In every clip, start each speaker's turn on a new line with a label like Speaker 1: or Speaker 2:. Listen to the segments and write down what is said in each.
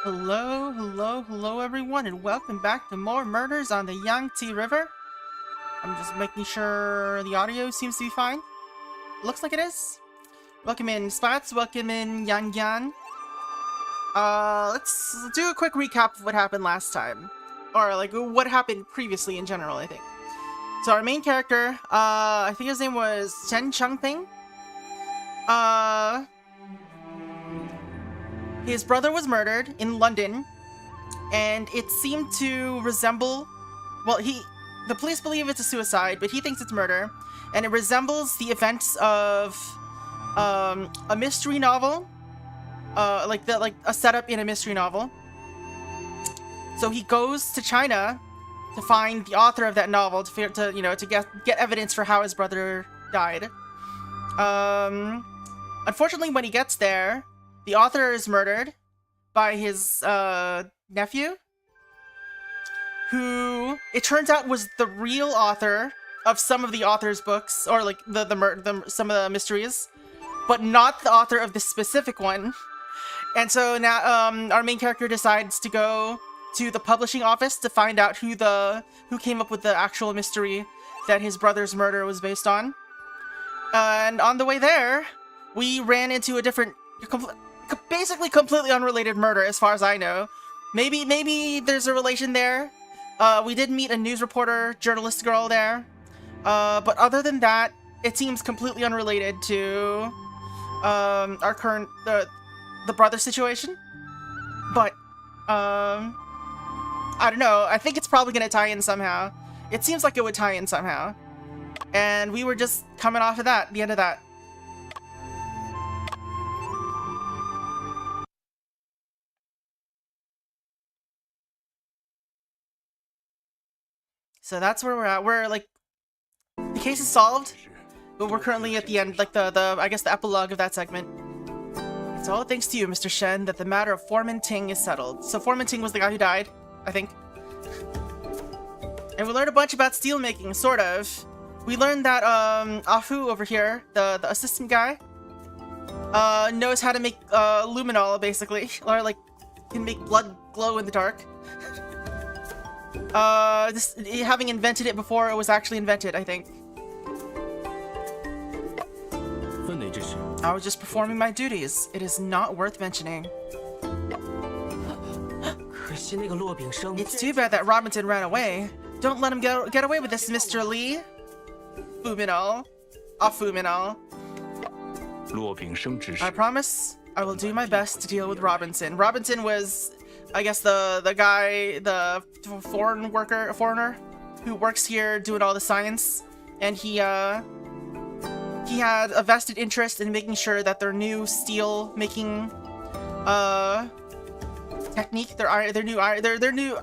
Speaker 1: Hello everyone, and welcome back to more murders on the Yangtze River. I'm just making sure the audio seems to be fine. Looks like it is. Welcome in Spats, welcome in Yan Yan. Let's do a quick recap of what happened last time. Or like what happened previously in general, I think. So our main character, I think his name was Chen Changping. His brother was murdered in London, and it seemed to resemble, well, the police believe it's a suicide, but he thinks it's murder, and it resembles the events of a mystery novel, like a setup in a mystery novel. So he goes to China to find the author of that novel to get evidence for how his brother died. Unfortunately, when he gets there, the author is murdered by his nephew, who it turns out was the real author of some of the author's books, or like some of the mysteries, but not the author of this specific one. And so now our main character decides to go to the publishing office to find out who came up with the actual mystery that his brother's murder was based on. And on the way there, we ran into a different, basically completely unrelated murder as far as I know. Maybe there's a relation there. We did meet a news reporter, journalist girl there. But other than that, it seems completely unrelated to our current, the brother situation. But, I don't know. I think it's probably going to tie in somehow. It seems like it would tie in somehow. And we were just coming off of that, the end of that. So that's where we're at. We're like, the case is solved, but we're currently at the end, like I guess the epilogue of that segment. It's all thanks to you, Mr. Shen, that the matter of Foreman Ting is settled. So Foreman Ting was the guy who died, I think. And we learned a bunch about steel making, sort of. We learned that Afu over here, the assistant guy, knows how to make luminol, basically, or like can make blood glow in the dark. Having invented it before it was actually invented, I think. I was just performing my duties. It is not worth mentioning. It's too bad that Robinson ran away. Don't let him get away with this, Mr. Lee. Fuminol. Fuminol. I promise I will do my best to deal with Robinson. Robinson was, I guess, the guy, the foreigner who works here doing all the science, and he had a vested interest in making sure that their new steel making technique, their new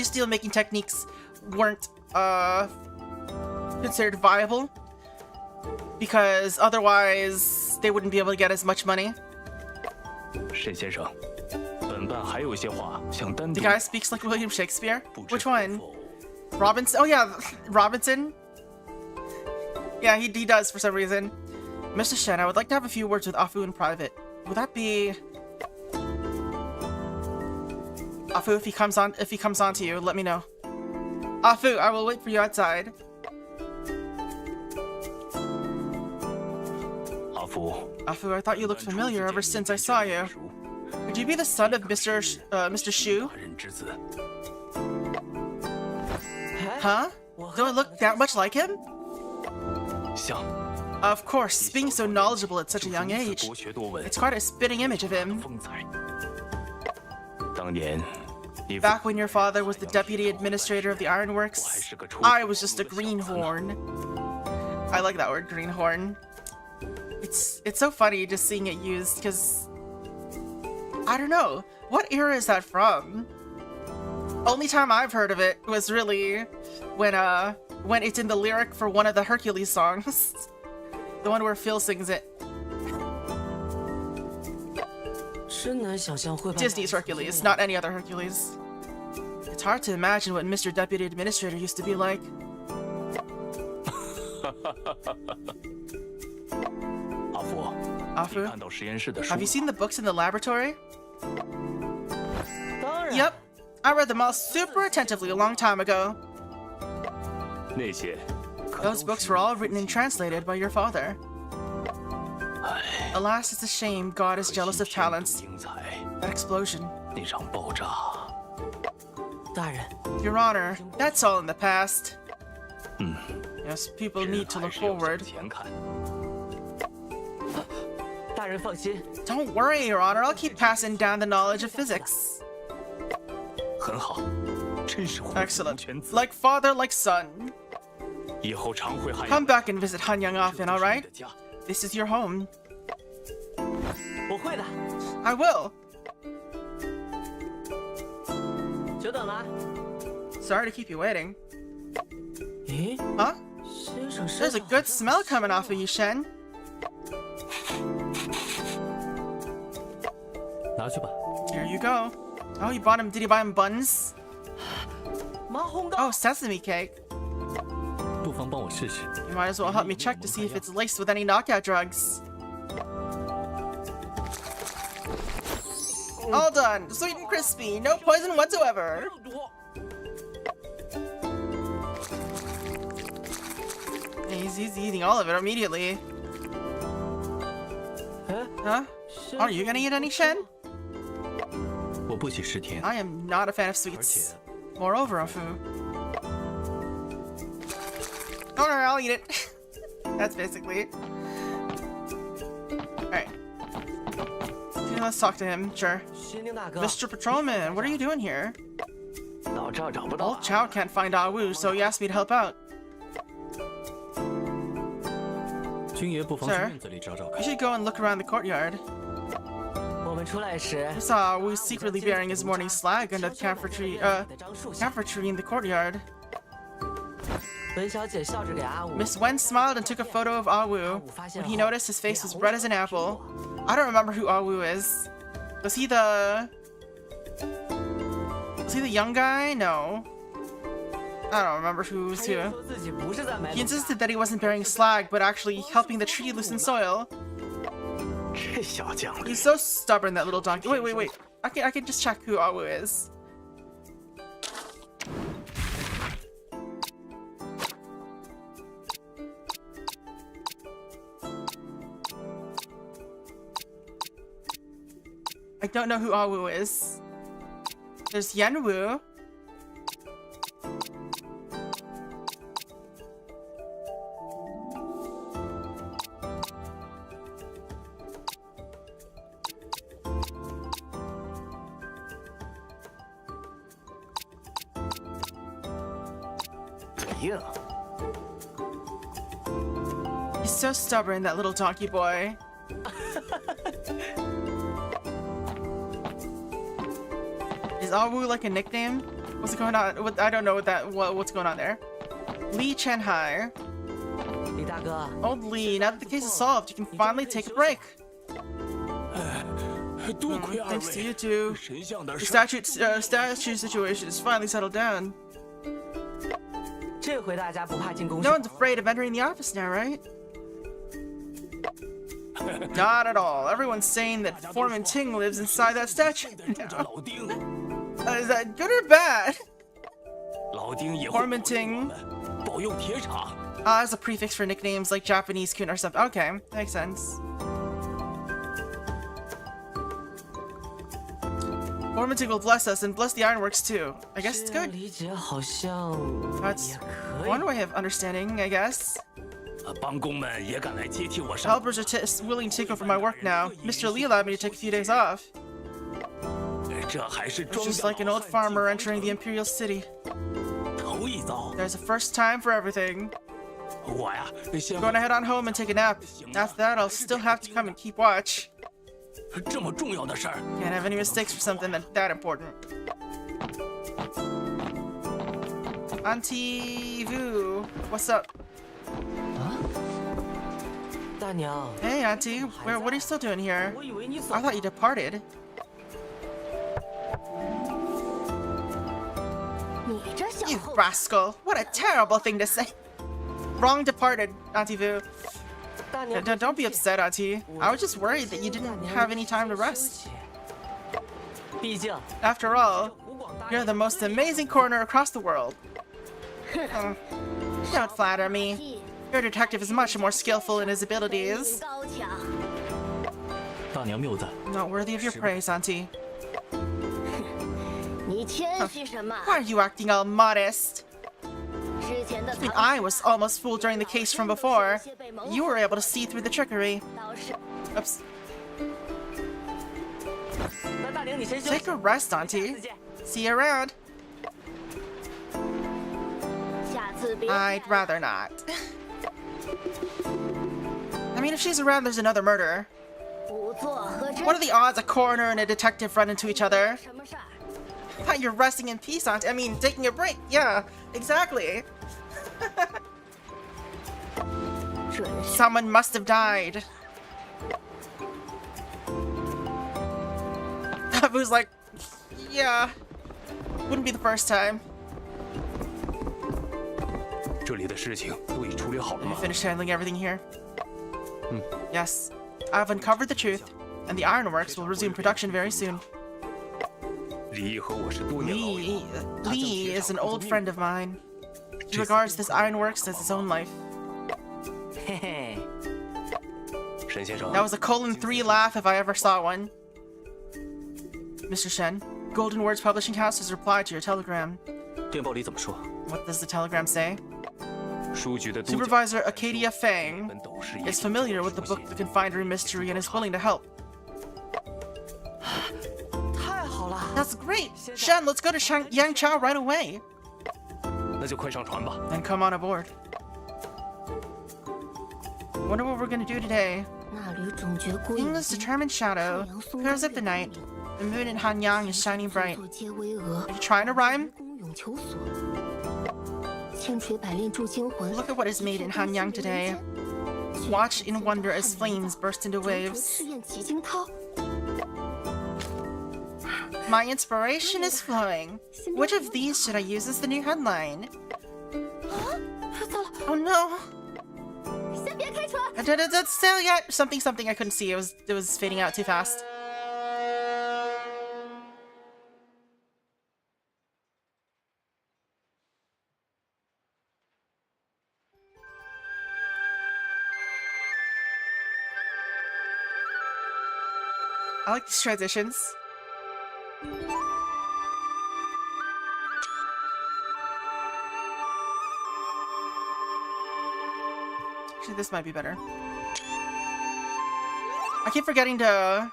Speaker 1: steel making techniques weren't considered viable, because otherwise they wouldn't be able to get as much money. The guy speaks like William Shakespeare? Which one? Robinson? Oh yeah, Robinson? Yeah, he does for some reason. Mr. Shen, I would like to have a few words with Afu in private. Would that be... Afu, if he comes on to you, let me know. Afu, I will wait for you outside. Afu, I thought you looked familiar ever since I saw you. Could you be the son of Mr. Shu? Huh? Don't I look that much like him? Of course, being so knowledgeable at such a young age. It's quite a spitting image of him. Back when your father was the deputy administrator of the ironworks, I was just a greenhorn. I like that word, greenhorn. It's so funny just seeing it used, because I don't know, what era is that from? Only time I've heard of it was really when it's in the lyric for one of the Hercules songs. The one where Phil sings it. Disney's Hercules, not any other Hercules. It's hard to imagine what Mr. Deputy Administrator used to be like. Afu, have you seen the books in the laboratory? Yep, I read them all super attentively a long time ago. Those books were all written and translated by your father. Alas, it's a shame God is jealous of talents. That explosion. Your Honor, that's all in the past. Yes, people need to look forward. Don't worry, Your Honor, I'll keep passing down the knowledge of physics. Excellent. Like father, like son. Come back and visit Hanyang often, alright? This is your home. I will. Sorry to keep you waiting. Huh? There's a good smell coming off of you, Shen. Here you go. Oh, you bought him. Did you buy him buns? Oh, sesame cake. You might as well help me check to see if it's laced with any knockout drugs. All done. Sweet and crispy. No poison whatsoever. He's eating all of it immediately. Huh? Are you gonna eat any, Shen? I am not a fan of sweets. Moreover, Afu. Alright, I'll eat it. That's basically. Alright. Let's talk to him, sure. Mr. Patrolman, what are you doing here? Old Chow can't find Ah Wu, so he asked me to help out. Sir, you should go and look around the courtyard. We saw Ah Wu secretly burying his morning slag under the camphor tree in the courtyard. Miss Wen smiled and took a photo of Ah Wu. When he noticed his face was red as an apple. I don't remember who Ah Wu is. Was he the young guy? No. I don't remember who was who. He insisted that he wasn't burying slag, but actually helping the tree loosen soil. He's so stubborn, that little donkey. Wait. I can just check who Ah Wu is. I don't know who Ah Wu is. There's Yan Wu. He's so stubborn, that little donkey boy. Is Ah Wu like a nickname? What's going on? I don't know what's going on there. Li Chenhai. Old Li, now that the case is solved, you can finally take a break. Thanks to you two, the statue situation is finally settled down. No one's afraid of entering the office now, right? Not at all. Everyone's saying that Foreman Ting lives inside that statue now. Is that good or bad? Foreman Ting. As a prefix for nicknames like Japanese kun or something. Okay, makes sense. Foreman Ting will bless us and bless the ironworks too. I guess it's good. That's one way of understanding, I guess. Helpers are willing to take over my work now. Mr. Li allowed me to take a few days off. It's just like an old farmer entering the Imperial City. There's a first time for everything. I'm going to head on home and take a nap. After that, I'll still have to come and keep watch. Can't have any mistakes for something that important. Auntie Vu, what's up? Hey, Auntie, what are you still doing here? I thought you departed. You rascal! What a terrible thing to say. Wrong departed, Auntie Vu. Don't be upset, Auntie. I was just worried that you didn't have any time to rest. After all, You're the most amazing coroner across the world. Don't flatter me. Your detective is much more skillful in his abilities. Not worthy of your praise, Auntie. Why are you acting all modest? I was almost fooled during the case from before. You were able to see through the trickery. Oops. Take a rest, Auntie. See you around. I'd rather not. I mean, if she's around, there's another murder. What are the odds a coroner and a detective run into each other? Thought you're resting in peace, Auntie. I mean, taking a break. Yeah, exactly. Someone must have died. Tabu's like, yeah, wouldn't be the first time. Have you finished handling everything here? Yes, I've uncovered the truth, and the ironworks will resume production very soon. Lee is an old friend of mine. He regards this ironworks as his own life. That was a :3 laugh if I ever saw one. Mr. Shen, Golden Words Publishing House has replied to your telegram. What does the telegram say? Supervisor Acadia Fang is familiar with the book The Confined Room Mystery and is willing to help. That's great! Shen, let's go to Yangchao right away! Then come on aboard. Wonder what we're gonna do today. England's determined shadow clears up the night. The moon in Hanyang is shining bright. Are you trying to rhyme? Look at what is made in Hanyang today. Watch in wonder as flames burst into waves. My inspiration is flowing. Which of these should I use as the new headline? Oh no! Don't sell yet! Something I couldn't see. It was fading out too fast. I like these transitions. Actually, this might be better. I keep forgetting to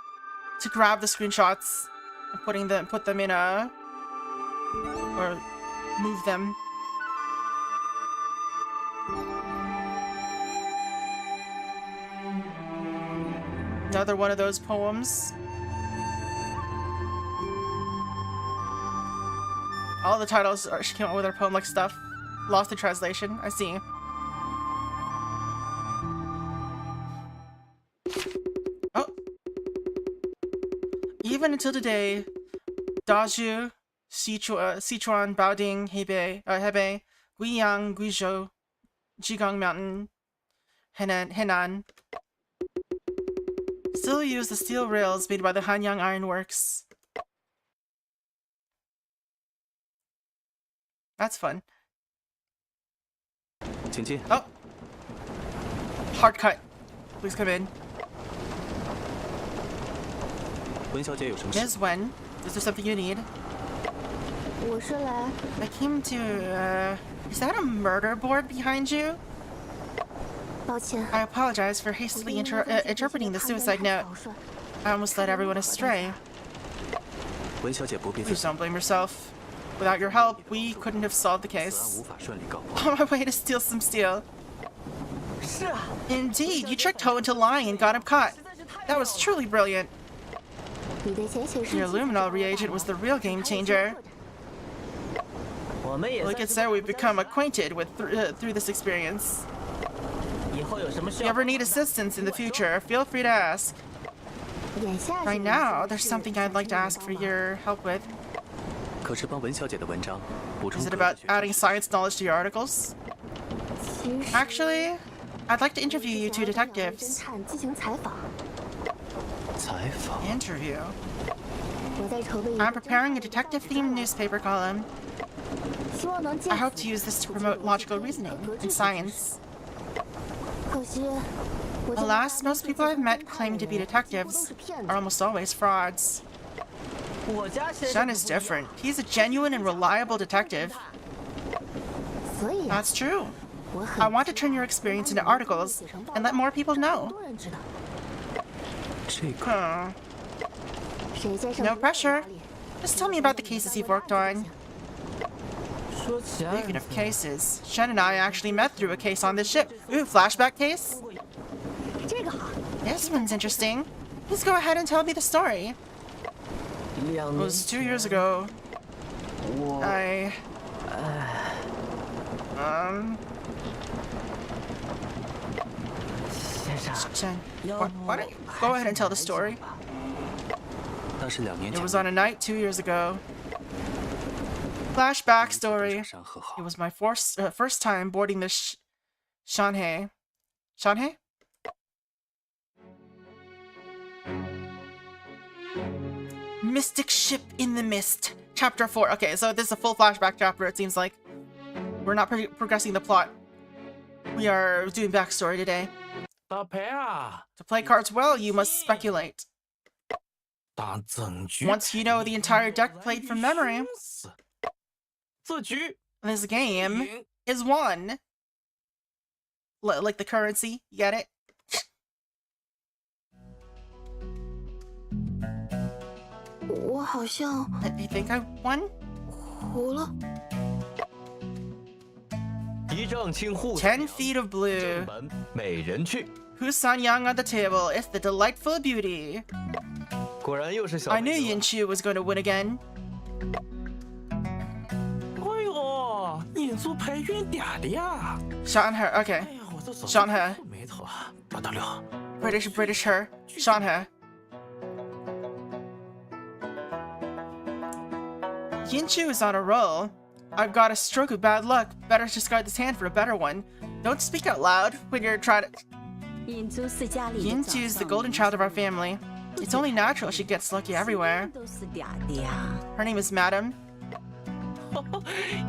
Speaker 1: grab the screenshots and put them in a or move them. Another one of those poems. All the titles she came up with her poem-like stuff. Lost in translation. I see. Oh. Even until today, Dazhu, Sichuan, Baoding, Hebei, Guiyang, Guizhou, Jigang Mountain, Henan, still use the steel rails made by the Hanyang Ironworks. That's fun. Oh! Hard cut. Please come in. Ms. Wen, is there something you need? I came to, is that a murder board behind you? I apologize for hastily interpreting the suicide note. I almost led everyone astray. Please don't blame yourself. Without your help, we couldn't have solved the case. On my way to steal some steel. Indeed, you tricked Ho into lying and got him caught. That was truly brilliant. Your luminol reagent was the real game changer. Like I said, we've become acquainted with through this experience. If you ever need assistance in the future, feel free to ask. Right now, there's something I'd like to ask for your help with. Is it about adding science knowledge to your articles? Actually, I'd like to interview you two detectives. Interview? I'm preparing a detective-themed newspaper column. I hope to use this to promote logical reasoning and science. Alas, most people I've met claiming to be detectives are almost always frauds. Shun is different. He's a genuine and reliable detective. That's true. I want to turn your experience into articles and let more people know. No pressure. Just tell me about the cases you've worked on. Speaking of cases, Shen and I actually met through a case on this ship. Ooh, flashback case? This one's interesting. Please go ahead and tell me the story. It was 2 years ago. Shen, why don't you go ahead and tell the story? It was on a night 2 years ago. Flashback story. It was my first time boarding the Shanhei. Shanhei? Mystic Ship in the Mist. Chapter 4. Okay, so this is a full flashback chapter, it seems like. We're not progressing the plot. We are doing backstory today. To play cards well, you must speculate. Once you know the entire deck played from memory, this game is won. Like the currency, you get it? I think I won? 10 feet of blue. Who's Sanyang on the table? It's the delightful beauty. I knew Yinchu was going to win again. Shanhe, okay. Shanhe. British her. Shanhe. Yinchu is on a roll. I've got a stroke of bad luck. Better discard this hand for a better one. Don't speak out loud when you're trying to... Yinchu is the golden child of our family. It's only natural she gets lucky everywhere. Her name is Madam.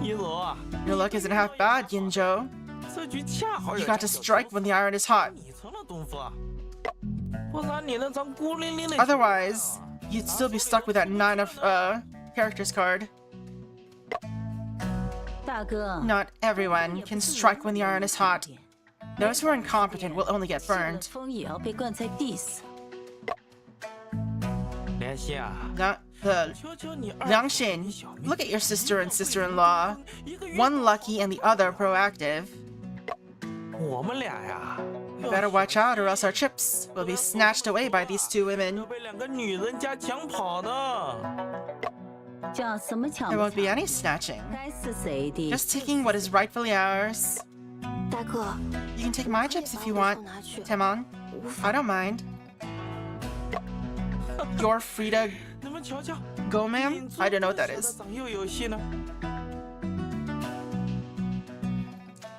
Speaker 1: Your luck isn't half bad, Yinzhou. You got to strike when the iron is hot. Otherwise, you'd still be stuck with that 9 of characters card. Not everyone can strike when the iron is hot. Those who are incompetent will only get burned. Liangxin, look at your sister and sister-in-law. One lucky and the other proactive. We better watch out or else our chips will be snatched away by these two women. There won't be any snatching. Just taking what is rightfully ours. You can take my chips if you want, Temon. I don't mind. You're free to go, ma'am? I don't know what that is.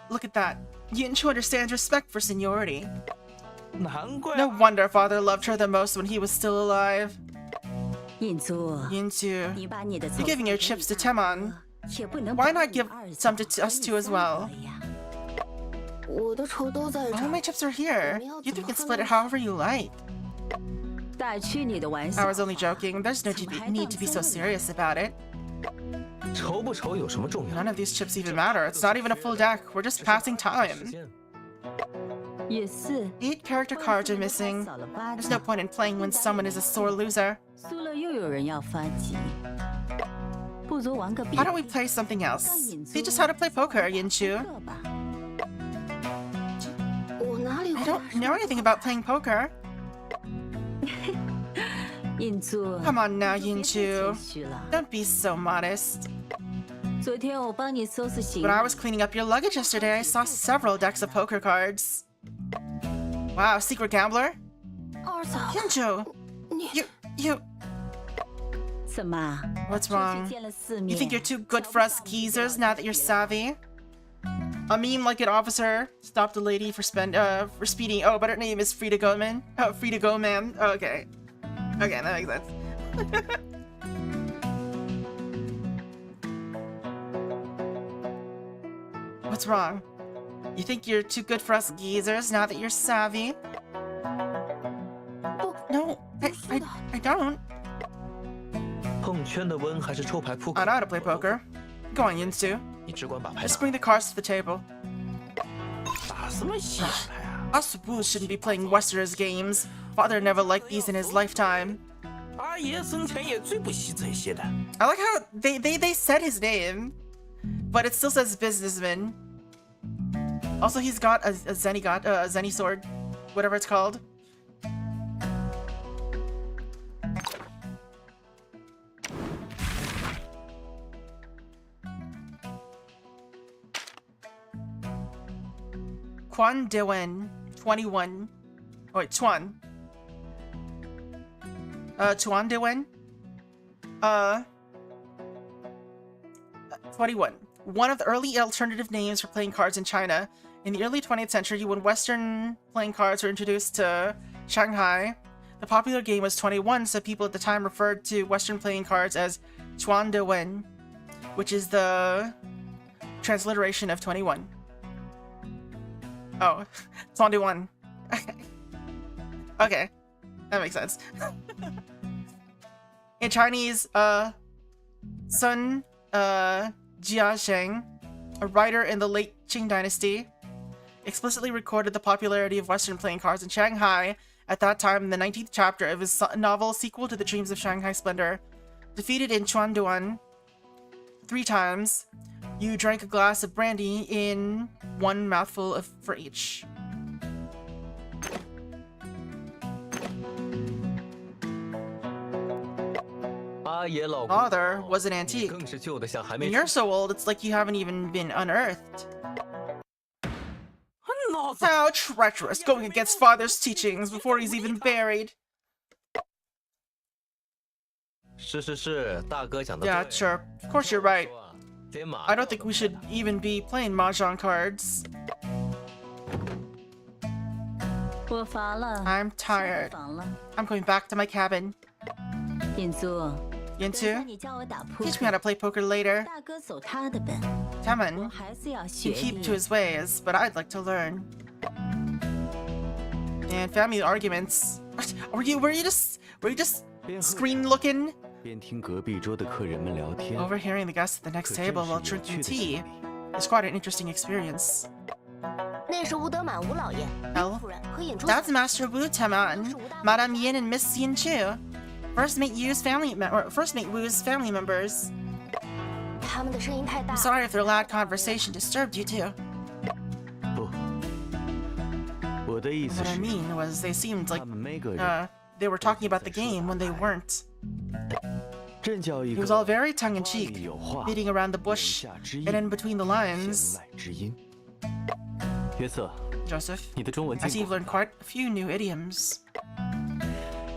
Speaker 1: Look at that. Yinchu understands respect for seniority. No wonder father loved her the most when he was still alive. Yinchu, you're giving your chips to Temon. Why not give some to us too as well? All my chips are here. You can split it however you like. I was only joking. There's no need to be so serious about it. None of these chips even matter. It's not even a full deck. We're just passing time. 8 character cards are missing. There's no point in playing when someone is a sore loser. Why don't we play something else? Teach us how to play poker, Yinchu. I don't know anything about playing poker. Come on now, Yinchu. Don't be so modest. When I was cleaning up your luggage yesterday, I saw several decks of poker cards. Wow, secret gambler? Yinchu! You... What's wrong? You think you're too good for us geezers now that you're savvy? A meme like an officer stopped a lady for speeding. Oh, but her name is Frida Goman. Oh, Frida Goman. Oh, okay. Okay, that makes sense. What's wrong? You think you're too good for us geezers now that you're savvy? No, I don't. I know how to play poker. Go on, Yinsu. Just bring the cards to the table. Us fools shouldn't be playing Westerners games. Father never liked these in his lifetime. I like how they said his name, but it still says businessman. Also, he's got a Zenny sword, whatever it's called. Quan Dewen, 21. Oh, wait, Tuan. Tuan Dewen? 21. One of the early alternative names for playing cards in China. In the early 20th century, when Western playing cards were introduced to Shanghai, the popular game was 21, so people at the time referred to Western playing cards as Tuan Dewen, which is the transliteration of 21. Oh, 21. Okay, that makes sense. In Chinese, Sun Jiasheng, a writer in the late Qing dynasty, explicitly recorded the popularity of Western playing cards in Shanghai at that time in the 19th chapter of his novel sequel to The Dreams of Shanghai Splendor. Defeated in Chuanduan 3 times, you drank a glass of brandy in 1 mouthful for each. Father was an antique. When you're so old, it's like you haven't even been unearthed. How treacherous, going against father's teachings before he's even buried. Yeah, sure. Of course you're right. I don't think we should even be playing mahjong cards. I'm tired. I'm going back to my cabin. Yinsu, teach me how to play poker later. Taman can keep to his ways, but I'd like to learn. And family arguments. Were you just screen looking? Overhearing the guests at the next table while drinking tea is quite an interesting experience. Well, that's Master Wu Taman, Madame Yin, and Miss Yin Chu. First mate Wu's family members. I'm sorry if their loud conversation disturbed you too. What I mean was they seemed like they were talking about the game when they weren't. It was all very tongue-in-cheek, beating around the bush and in between the lines. Joseph, I see you've learned quite a few new idioms.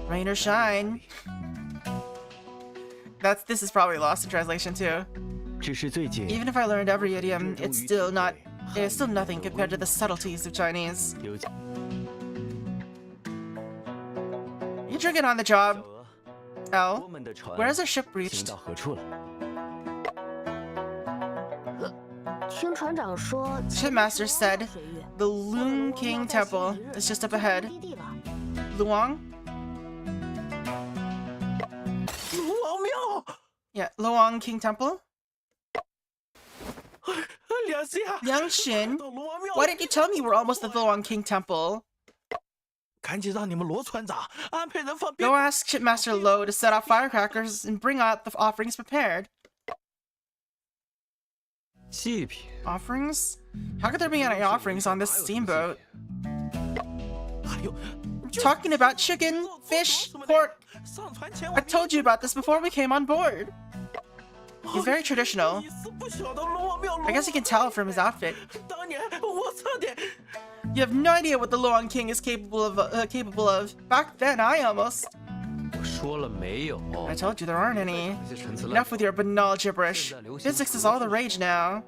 Speaker 1: Rain or shine. This is probably lost in translation too. Even if I learned every idiom, it's still nothing compared to the subtleties of Chinese. You drinking on the job? El, where has our ship reached? Shipmaster said the Luang King Temple is just up ahead. Luang? Yeah, Luang King Temple? Liangxin, why didn't you tell me we're almost at the Luang King Temple? Go ask Shipmaster Lo to set off firecrackers and bring out the offerings prepared. Offerings? How could there be any offerings on this steamboat? Talking about chicken, fish, pork. I told you about this before we came on board. He's very traditional. I guess you can tell from his outfit. You have no idea what the Luang King is capable of. Back then, I almost. I told you there aren't any. Enough with your banal gibberish. Physics is all the rage now.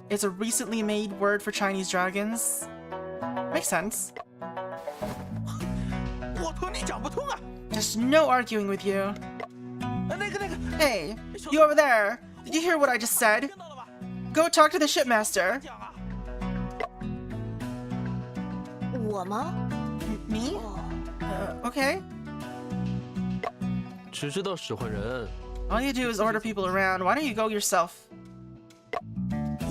Speaker 1: It's a recently made word for Chinese dragons. Makes sense. There's no arguing with you. Hey, you over there! Did you hear what I just said? Go talk to the shipmaster.
Speaker 2: 我吗？
Speaker 1: Me? Okay.
Speaker 3: 只知道使唤人。
Speaker 1: All you do is order people around. Why don't you go yourself?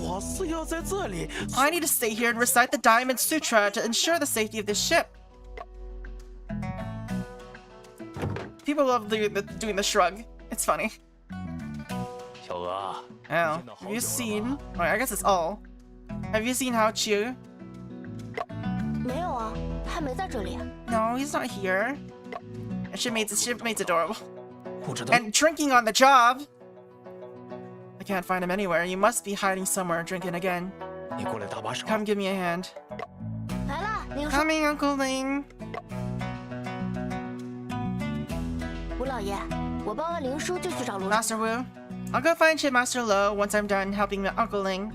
Speaker 3: 我是要在这里。
Speaker 1: I need to stay here and recite the Diamond Sutra to ensure the safety of this ship. People love doing the shrug. It's funny.
Speaker 3: 小娥，
Speaker 1: Oh, have you seen? Oh, I guess it's all. Have you seen Hao Chu?
Speaker 2: 没有啊，还没在这里。
Speaker 1: No, he's not here. And shipmate's adorable.
Speaker 3: 不知道。
Speaker 1: And drinking on the job. I can't find him anywhere. You must be hiding somewhere, drinking again.
Speaker 3: 你过来搭把手。
Speaker 1: Come give me a hand.
Speaker 2: 来了，灵叔。
Speaker 1: Coming, Uncle Ling.
Speaker 2: 吴老爷，我帮完灵叔就去找罗。
Speaker 1: Master Wu. I'll go find Shipmaster Lo once I'm done helping Uncle Ling.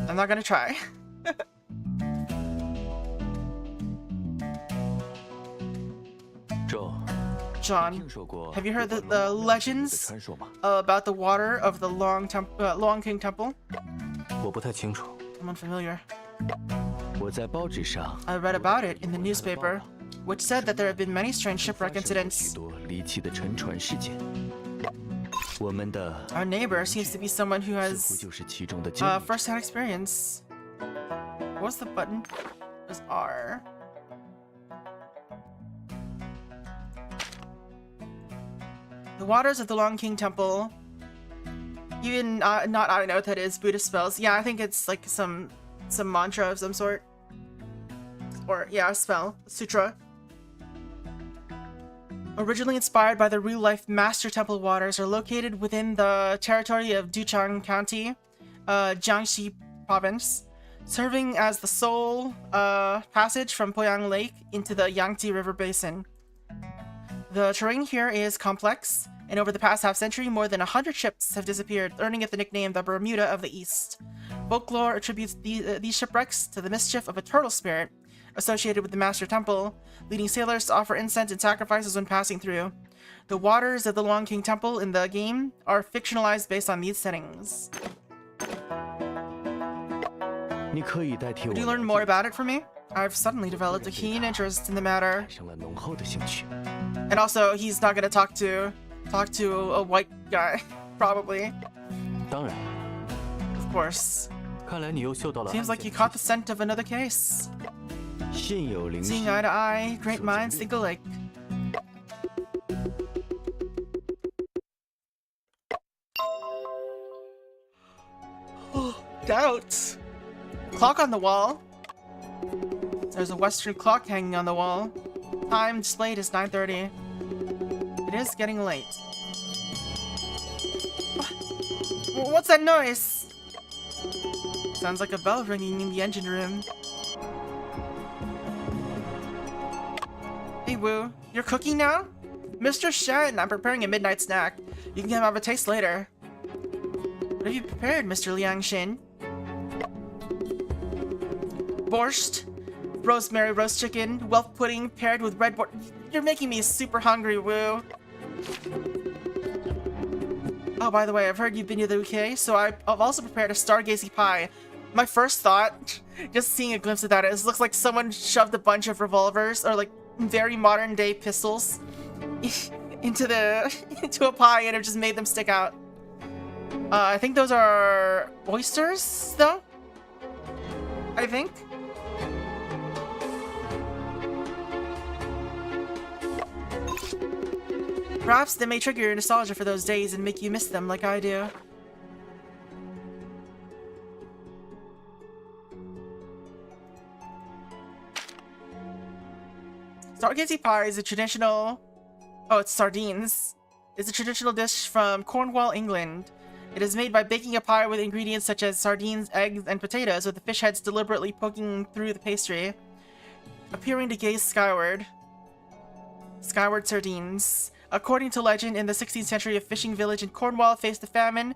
Speaker 1: I'm not gonna try. John, have you heard the legends about the water of the Long King Temple?
Speaker 3: 我不太清楚。
Speaker 1: I'm unfamiliar.
Speaker 3: 我在报纸上
Speaker 1: I read about it in the newspaper, which said that there have been many strange shipwreck
Speaker 3: 许
Speaker 1: incidents.
Speaker 3: 多离奇的沉船事件。我们的
Speaker 1: Our neighbor seems to be someone who
Speaker 3: 似乎
Speaker 1: has
Speaker 3: 就是其中的经历者。
Speaker 1: first-hand experience. What's the button? It was R. The waters of the Long King Temple. Even I don't know what that is. Buddhist spells. Yeah, I think it's like some mantra of some sort. Or yeah, a spell, sutra. Originally inspired by the real-life Master Temple waters, are located within the territory of Duchang County, Jiangxi Province, serving as the sole passage from Poyang Lake into the Yangtze River basin. The terrain here is complex, and over the past half-century, more than 100 ships have disappeared, earning it the nickname the Bermuda of the East. Folklore attributes these shipwrecks to the mischief of a turtle spirit associated with the Master Temple, leading sailors to offer incense and sacrifices when passing through. The waters of the Long King Temple in the game are fictionalized based on these settings.
Speaker 3: 你可以代替我
Speaker 1: Would you learn more about it for me? I've suddenly developed a keen interest in the matter.
Speaker 3: 产生了浓厚的兴趣。
Speaker 1: And also, he's not gonna talk to a white guy, probably.
Speaker 3: 当然，
Speaker 1: Of course.
Speaker 3: 看来你又嗅到了
Speaker 1: Seems like you caught the scent of another case.
Speaker 3: 心有灵犀
Speaker 1: Seeing eye to eye, great minds think alike. Doubt. Clock on the wall. There's a Western clock hanging on the wall. Time displayed is 9:30. It is getting late. What's that noise? Sounds like a bell ringing in the engine room. Hey Wu, you're cooking now? Mr. Shen, I'm preparing a midnight snack. You can have a taste later. What have you prepared, Mr. Liang Shin? Borscht, rosemary roast chicken, whelk pudding paired with red borscht. You're making me super hungry, Wu. Oh, by the way, I've heard you've been to the UK, so I've also prepared a stargazy pie. My first thought, just seeing a glimpse of that, is it looks like someone shoved a bunch of revolvers, or like very modern day pistols, into a pie and it just made them stick out. I think those are oysters, though? I think? Perhaps they may trigger your nostalgia for those days and make you miss them like I do. Stargazy pie is a traditional... Oh, it's sardines. It's a traditional dish from Cornwall, England. It is made by baking a pie with ingredients such as sardines, eggs, and potatoes, with the fish heads deliberately poking through the pastry, appearing to gaze skyward. Skyward sardines. According to legend, in the 16th century, a fishing village in Cornwall faced a famine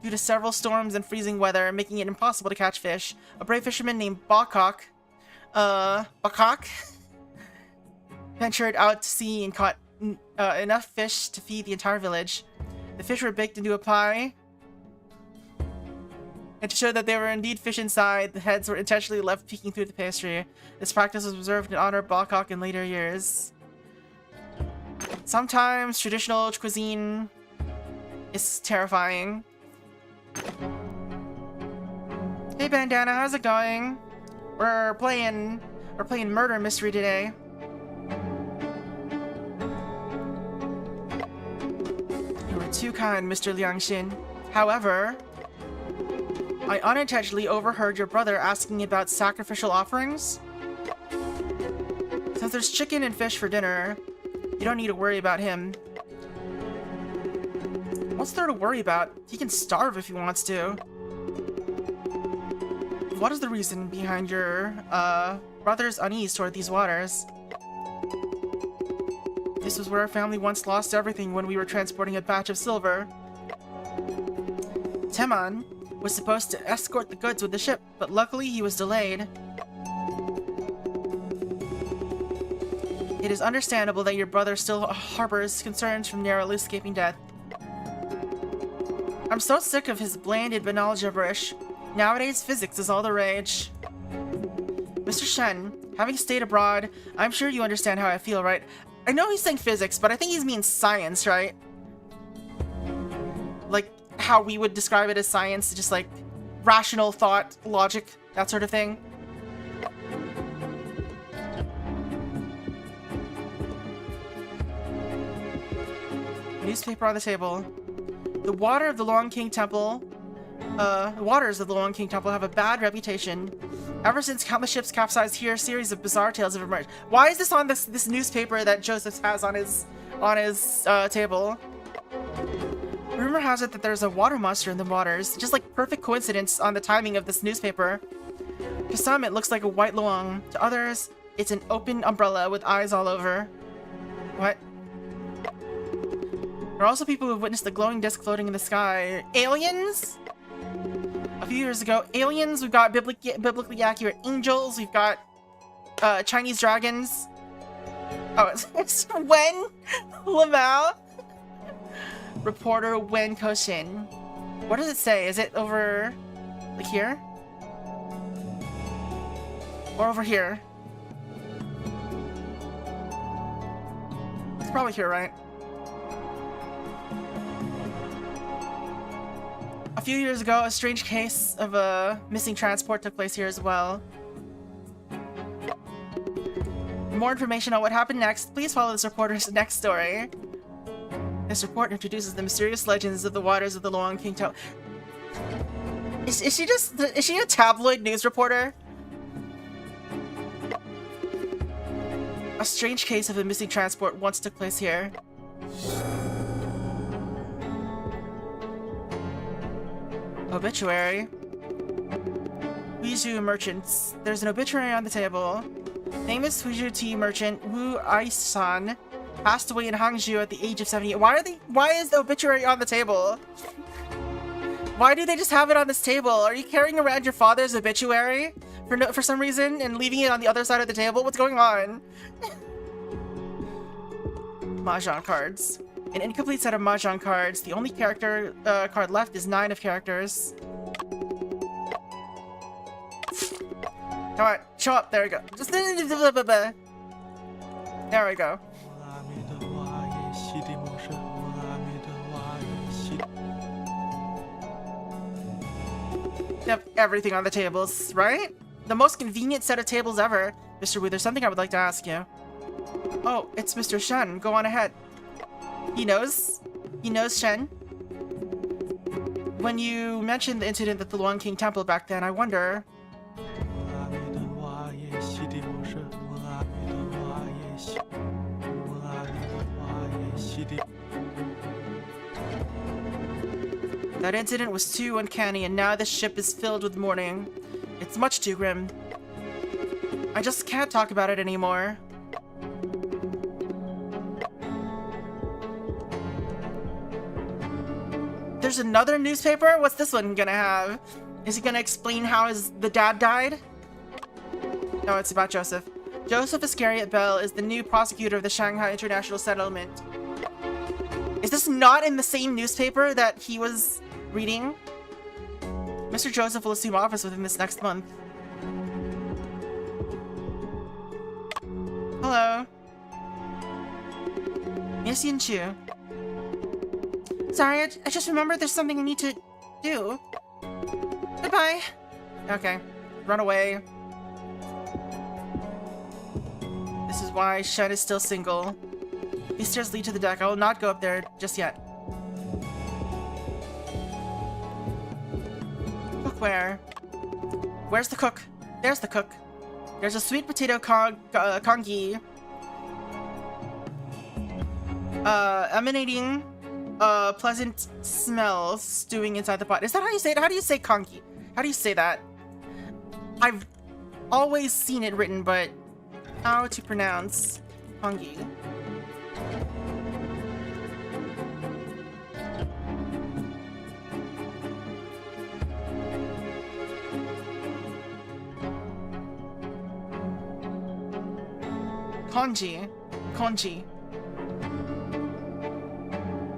Speaker 1: due to several storms and freezing weather, making it impossible to catch fish. A brave fisherman named Bakok ventured out to sea and caught enough fish to feed the entire village. The fish were baked into a pie, and to show that there were indeed fish inside, the heads were intentionally left peeking through the pastry. This practice was observed in honor of Balkok in later years. Sometimes traditional cuisine is terrifying. Hey Bandana, how's it going? We're playing murder mystery today. You were too kind, Mr. Liangxin. However, I unintentionally overheard your brother asking about sacrificial offerings. Since there's chicken and fish for dinner, you don't need to worry about him. What's there to worry about? He can starve if he wants to. What is the reason behind your brother's unease toward these waters? This was where our family once lost everything when we were transporting a batch of silver. Teman was supposed to escort the goods with the ship, but luckily he was delayed. It is understandable that your brother still harbors concerns from narrowly escaping death. I'm so sick of his bland and banal gibberish. Nowadays, physics is all the rage. Mr. Shen, having stayed abroad, I'm sure you understand how I feel, right? I know he's saying physics, but I think he means science, right? Like, how we would describe it as science, just like rational thought, logic, that sort of thing. Newspaper on the table. The waters of the Long King Temple have a bad reputation. Ever since countless ships capsized here, a series of bizarre tales have emerged. Why is this on this newspaper that Joseph has on his table? Rumor has it that there's a water monster in the waters. Just like perfect coincidence on the timing of this newspaper. To some, it looks like a white luang. To others, it's an open umbrella with eyes all over. What? There are also people who have witnessed the glowing disc floating in the sky. Aliens? A few years ago, aliens. We've got biblically accurate angels. We've got Chinese dragons. Oh, it's Wen Lamau. Reporter Wen Koshin. What does it say? Is it over like here? Or over here? It's probably here, right? A few years ago, a strange case of a missing transport took place here as well. For more information on what happened next, please follow this reporter's next story. This report introduces the mysterious legends of the waters of the Long King Temple. Is she a tabloid news reporter? A strange case of a missing transport once took place here. Obituary. Huizhu merchants. There's an obituary on the table. Famous Huizhu tea merchant Wu Aisan passed away in Hangzhou at the age of 78. Why is the obituary on the table? Why do they just have it on this table? Are you carrying around your father's obituary for some reason and leaving it on the other side of the table? What's going on? Mahjong cards. An incomplete set of Mahjong cards. The only character card left is 9 of characters. Come on, show up. There we go. Just there we go. They have everything on the tables, right? The most convenient set of tables ever. Mr. Wu, there's something I would like to ask you. Oh, it's Mr. Shen. Go on ahead. He knows. He knows Shen. When you mentioned the incident at the Long King Temple back then, I wonder... That incident was too uncanny, and now this ship is filled with mourning. It's much too grim. I just can't talk about it anymore. There's another newspaper? What's this one gonna have? Is he gonna explain how the dad died? No, it's about Joseph. Joseph Iscariot Bell is the new prosecutor of the Shanghai International Settlement. Is this not in the same newspaper that he was reading? Mr. Joseph will assume office within this next month. Hello. Yes, Yin-Chu. Sorry, I just remembered there's something I need to do. Goodbye. Okay, run away. This is why Shen is still single. These stairs lead to the deck. I will not go up there just yet. Cookware. Where's the cook? There's the cook. There's a sweet potato congee. Emanating a pleasant smell stewing inside the pot. Is that how you say it? How do you say congee? How do you say that? I've always seen it written, but how to pronounce congee? Congee. Congee.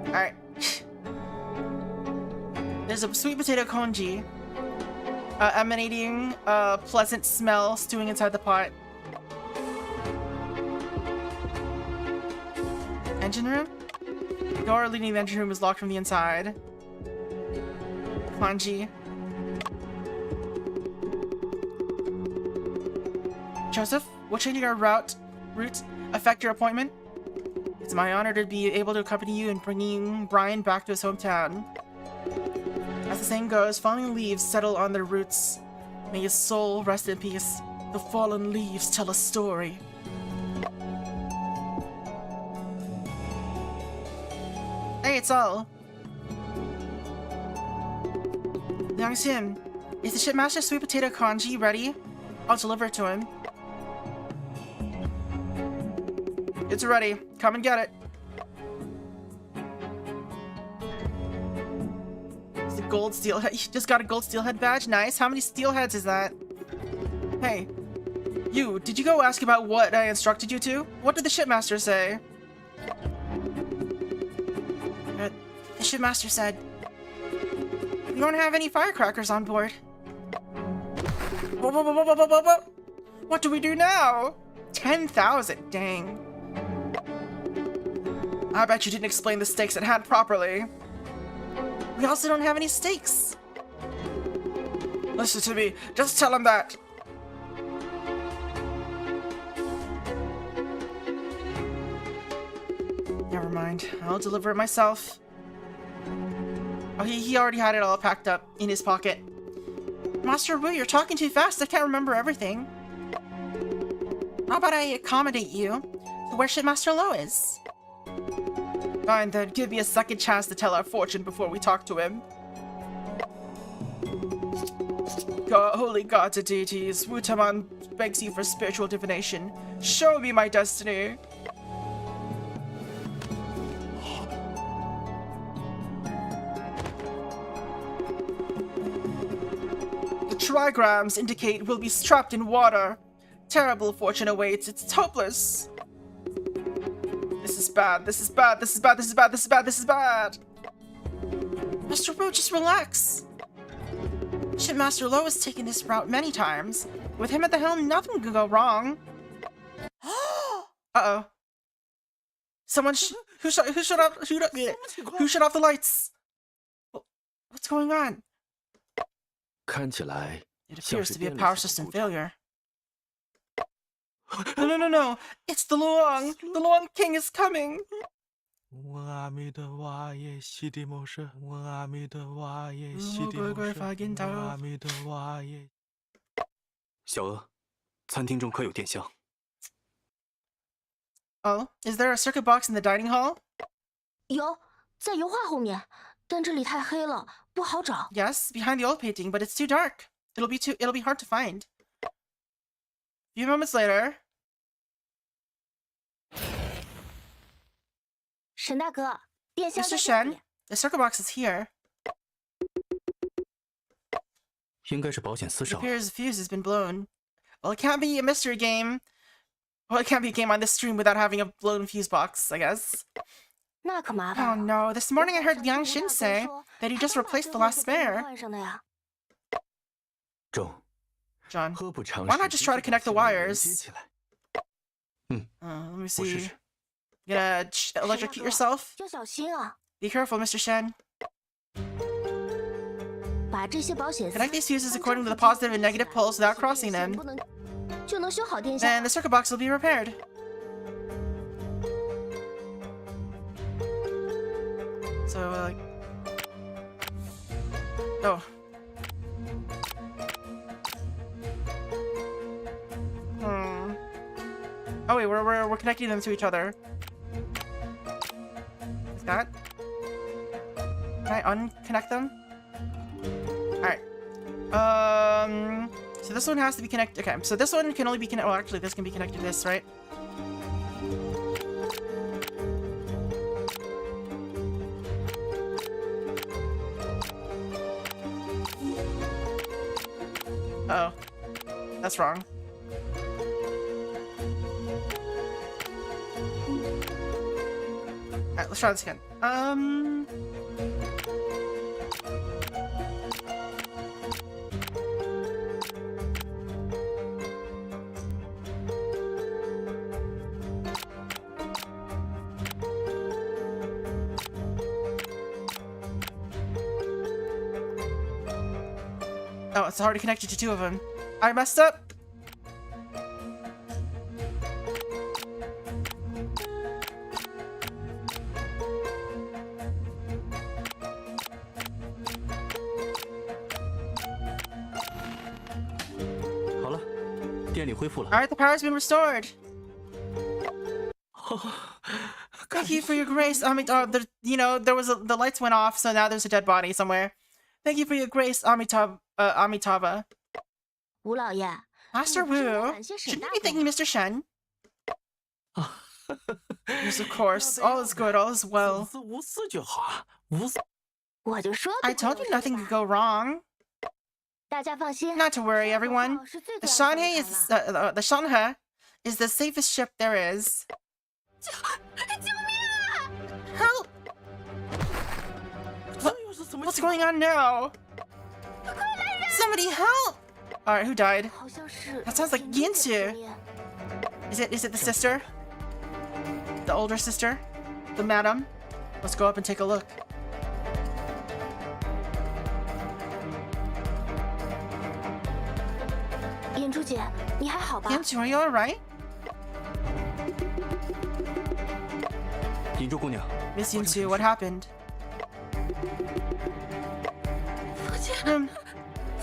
Speaker 1: Alright. There's a sweet potato congee. Emanating a pleasant smell stewing inside the pot. Engine room? The door leading to the engine room is locked from the inside. Congee. Joseph, will changing our route affect your appointment? It's my honor to be able to accompany you in bringing Brian back to his hometown. As the saying goes, falling leaves settle on their roots. May his soul rest in peace. The fallen leaves tell a story. Hey, it's all. Young-Sin, is the shipmaster sweet potato congee ready? I'll deliver it to him. It's ready. Come and get it. It's a gold steelhead. You just got a gold steelhead badge? Nice. How many steelheads is that? Hey. You, did you go ask about what I instructed you to? What did the shipmaster say? The shipmaster said, we don't have any firecrackers on board. What do we do now? 10,000, dang. I bet you didn't explain the stakes at hand properly. We also don't have any stakes. Listen to me, just tell him that. Never mind, I'll deliver it myself. Oh, he already had it all packed up in his pocket. Master Wu, you're talking too fast, I can't remember everything. How about I accommodate you to where Shipmaster Lo is? Fine then, give me a second chance to tell our fortune before we talk to him. Holy gods and deities, Wu Taman begs you for spiritual divination. Show me my destiny. The trigrams indicate we'll be trapped in water. Terrible fortune awaits, it's hopeless. This is bad, this is bad, this is bad, this is bad, this is bad, this is bad! Mr. Wu, just relax. Shipmaster Lo has taken this route many times. With him at the helm, nothing can go wrong. Uh-oh. Someone who shut off the lights? What's going on?
Speaker 3: 看起来
Speaker 1: It
Speaker 3: 像
Speaker 1: appears
Speaker 3: 是
Speaker 1: to be a
Speaker 3: 电力
Speaker 1: power
Speaker 3: 系
Speaker 1: system
Speaker 3: 统故障。
Speaker 1: failure. No. It's the Luong! The Luong King is coming!
Speaker 4: 问阿弥陀佛耶，西地摩诃。问阿弥陀佛耶，西地摩诃。问阿弥陀佛耶。
Speaker 3: 小娥，餐厅中可有电箱？
Speaker 1: Oh, is there a circuit box in the dining hall?
Speaker 2: 有，在油画后面，但这里太黑了，不好找。
Speaker 1: Yes, behind the old painting, but it's too dark. It'll be hard to find. A few moments later.
Speaker 2: 沈大哥，电箱
Speaker 1: Mr.
Speaker 2: 在这
Speaker 1: Shen,
Speaker 2: 里。
Speaker 1: the circuit box is here.
Speaker 3: 应该是保险丝
Speaker 1: It
Speaker 3: 上了。
Speaker 1: appears the fuse has been blown. Well, it can't be a mystery game. Well, it can't be a game on this stream without having a blown fuse box, I guess.
Speaker 2: 那可麻
Speaker 1: Oh
Speaker 2: 烦了。
Speaker 1: no, this morning I heard Yang Xin say that he just replaced the last spare.
Speaker 2: 换上的呀。
Speaker 3: 中，
Speaker 1: John,
Speaker 3: 何不尝
Speaker 1: why
Speaker 3: 试
Speaker 1: not just try to
Speaker 3: 直接把
Speaker 1: connect the
Speaker 3: 线连
Speaker 1: wires?
Speaker 3: 接起来？
Speaker 1: let me
Speaker 3: 我试
Speaker 1: see.
Speaker 3: 试。
Speaker 1: You gonna electrocute yourself?
Speaker 2: 要小心啊！
Speaker 1: Be careful, Mr. Shen.
Speaker 2: 把这些保险丝
Speaker 1: Connect these fuses according to the positive and negative poles without crossing them.
Speaker 2: 不能就能修好电线。
Speaker 1: Then the circuit box will be repaired. So, oh. Oh wait, we're connecting them to each other. Like that? Can I unconnect them? Alright. So this one has to be connected. Okay, so this one can only be connected. Well, actually, this can be connected to this, right? Oh, that's wrong. Alright, let's try this again. Oh, it's already connected to two of them. I messed up. Alright, the power's been restored. Thank you for your grace. There was the lights went off, so now there's a dead body somewhere. Thank you for your grace, Amitabha.
Speaker 2: 吴老爷，
Speaker 1: Master
Speaker 2: 你不是应该
Speaker 1: Wu,
Speaker 2: 感谢沈
Speaker 1: shouldn't
Speaker 2: 大
Speaker 1: you be
Speaker 2: 哥
Speaker 1: thanking
Speaker 2: 吗
Speaker 1: Mr. Shen? Yes, of course. All is good, all is well.
Speaker 4: 无事就好啊，无事。
Speaker 2: 我就说
Speaker 1: I told you nothing could go wrong.
Speaker 2: 大家放心
Speaker 1: Not to worry, everyone.
Speaker 2: 是最
Speaker 1: The
Speaker 2: 最安全
Speaker 1: Shanhe
Speaker 2: 的
Speaker 1: is
Speaker 2: 船了
Speaker 1: the Shanhe is the safest ship there is.
Speaker 2: 救命啊！
Speaker 1: Help!
Speaker 4: 这又是什么
Speaker 1: What's going on now? Somebody help! Alright, who died?
Speaker 2: 好像是
Speaker 1: That sounds like
Speaker 2: 田中的
Speaker 1: Yinsu.
Speaker 2: 声音
Speaker 1: Is it the sister? The older sister? The madam? Let's go up and take a look.
Speaker 2: 眼珠姐，你还好吧？
Speaker 1: Yinsu, are you alright?
Speaker 3: 银珠姑娘，
Speaker 1: Miss Yinsu, what happened?
Speaker 2: 父亲，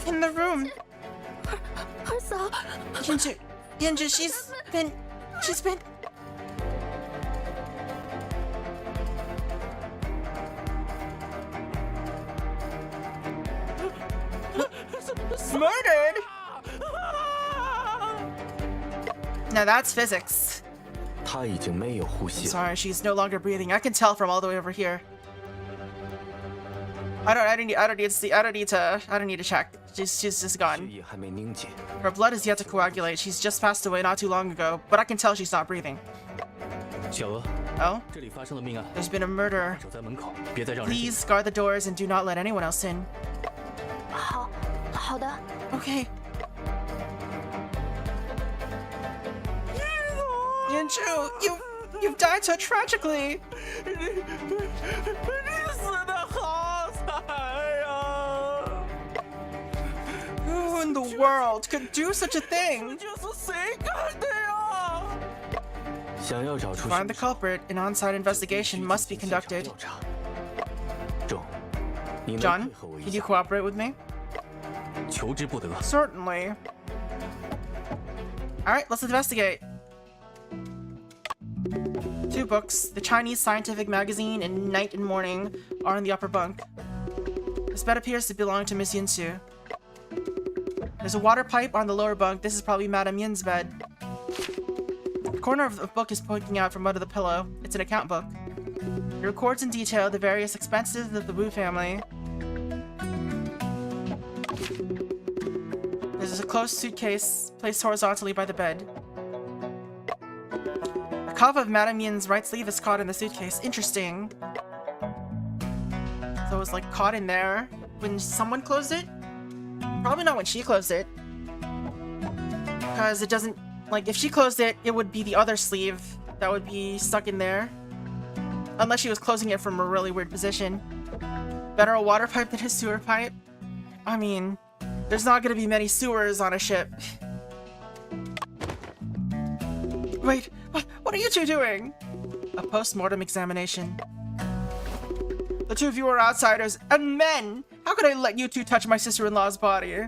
Speaker 1: In the room.
Speaker 2: 二嫂，
Speaker 1: Yinju, she's been... Murdered? Now that's physics.
Speaker 3: 她已经没有呼吸了。
Speaker 1: Sorry, she's no longer breathing. I can tell from all the way over here. I don't need to check. She's just
Speaker 3: 血
Speaker 1: gone.
Speaker 3: 液还没凝结。
Speaker 1: Her blood is yet to coagulate. She's just passed away not too long ago, but I can tell she's not breathing.
Speaker 3: 小娥，
Speaker 1: Oh,
Speaker 3: 这里发生了命案，
Speaker 1: there's been a murder.
Speaker 3: 守在门口，别再让人进。
Speaker 1: Please guard the doors and do not let anyone else in.
Speaker 2: 好，好的。
Speaker 1: Okay. Yanju, you've died so tragically.
Speaker 4: 你死的好惨呀！
Speaker 1: Who in the world could do such a thing?
Speaker 4: 就是谁干的呀？
Speaker 3: 想要找
Speaker 1: To
Speaker 3: 出
Speaker 1: find the
Speaker 3: 凶手
Speaker 1: culprit, an on-site investigation must be
Speaker 3: 就必须进行现场
Speaker 1: conducted.
Speaker 3: 调查。中，你能
Speaker 1: John,
Speaker 3: 配合我一
Speaker 1: can you
Speaker 3: 下？
Speaker 1: cooperate with me?
Speaker 3: 求之不得。
Speaker 1: Certainly. Alright, let's investigate. 2 books, the Chinese Scientific Magazine and Night and Morning, are in the upper bunk. This bed appears to belong to Miss Yinsu. There's a water pipe on the lower bunk. This is probably Madame Yin's bed. The corner of the book is poking out from under the pillow. It's an account book. It records in detail the various expenses of the Wu family. There's a closed suitcase placed horizontally by the bed. The cuff of Madame Yin's right sleeve is caught in the suitcase. Interesting. So it was like caught in there when someone closed it? Probably not when she closed it. Because it doesn't, like, if she closed it, it would be the other sleeve that would be stuck in there. Unless she was closing it from a really weird position. Better a water pipe than a sewer pipe? I mean, there's not gonna be many sewers on a ship. Wait, what are you two doing? A post-mortem examination. The two of you are outsiders and men! How could I let you two touch my sister-in-law's body?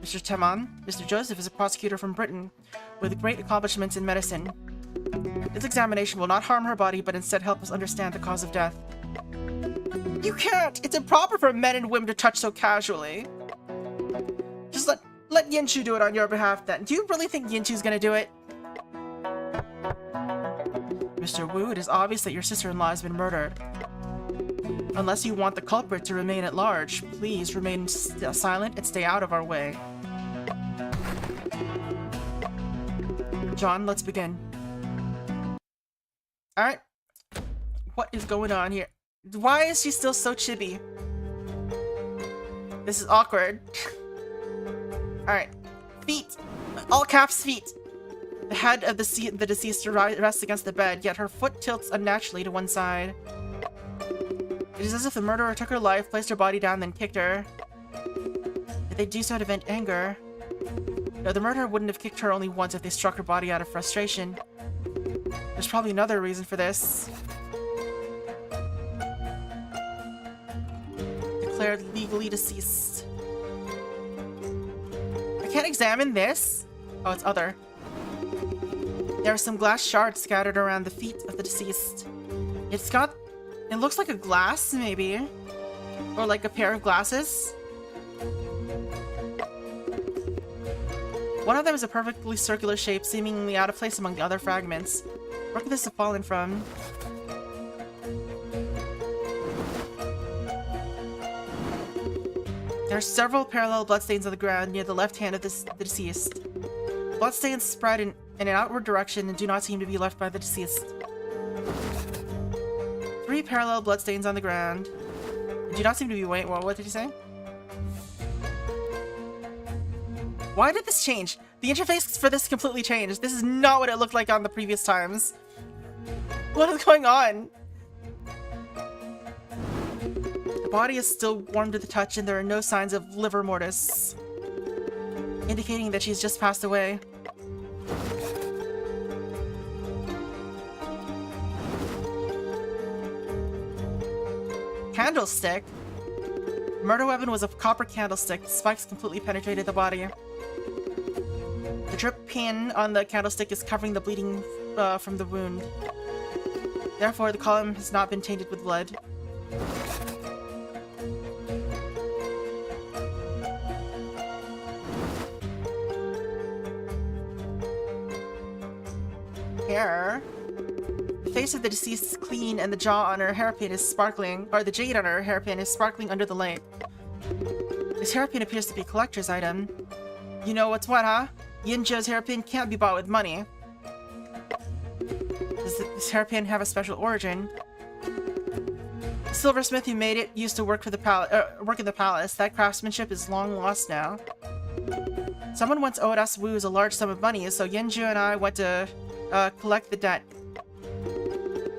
Speaker 1: Mr. Teman, Mr. Joseph is a prosecutor from Britain with great accomplishments in medicine. This examination will not harm her body, but instead help us understand the cause of death. You can't! It's improper for men and women to touch so casually. Just let Yinshu do it on your behalf then. Do you really think Yinshu's gonna do it? Mr. Wu, it is obvious that your sister-in-law has been murdered. Unless you want the culprit to remain at large, please remain silent and stay out of our way. John, let's begin. Alright. What is going on here? Why is she still so chibi? This is awkward. Alright. Feet. All caps feet. The head of the deceased rests against the bed, yet her foot tilts unnaturally to one side. It is as if the murderer took her life, placed her body down, then kicked her. Did they do so to vent anger? No, the murderer wouldn't have kicked her only once if they struck her body out of frustration. There's probably another reason for this. Declared legally deceased. I can't examine this? Oh, it's other. There are some glass shards scattered around the feet of the deceased. It looks like a glass, maybe. Or like a pair of glasses. One of them is a perfectly circular shape, seemingly out of place among the other fragments. Where could this have fallen from? There are several parallel bloodstains on the ground near the left hand of the deceased. Bloodstains spread in an outward direction and do not seem to be left by the deceased. 3 parallel bloodstains on the ground. Do not seem to be wait. What did he say? Why did this change? The interface for this completely changed. This is not what it looked like on the previous times. What is going on? The body is still warm to the touch and there are no signs of livor mortis, indicating that she's just passed away. Candlestick? Murder weapon was a copper candlestick. The spikes completely penetrated the body. The drip pin on the candlestick is covering the bleeding from the wound. Therefore, the column has not been tainted with blood. Hair. The face of the deceased is clean and the jaw on her hairpin is sparkling, or the jade on her hairpin is sparkling under the light. This hairpin appears to be a collector's item. You know what's what, huh? Yinjo's hairpin can't be bought with money. Does this hairpin have a special origin? The silversmith who made it used to work in the palace. That craftsmanship is long lost now. Someone once owed us Woos a large sum of money, so Yinjo and I went to collect the debt.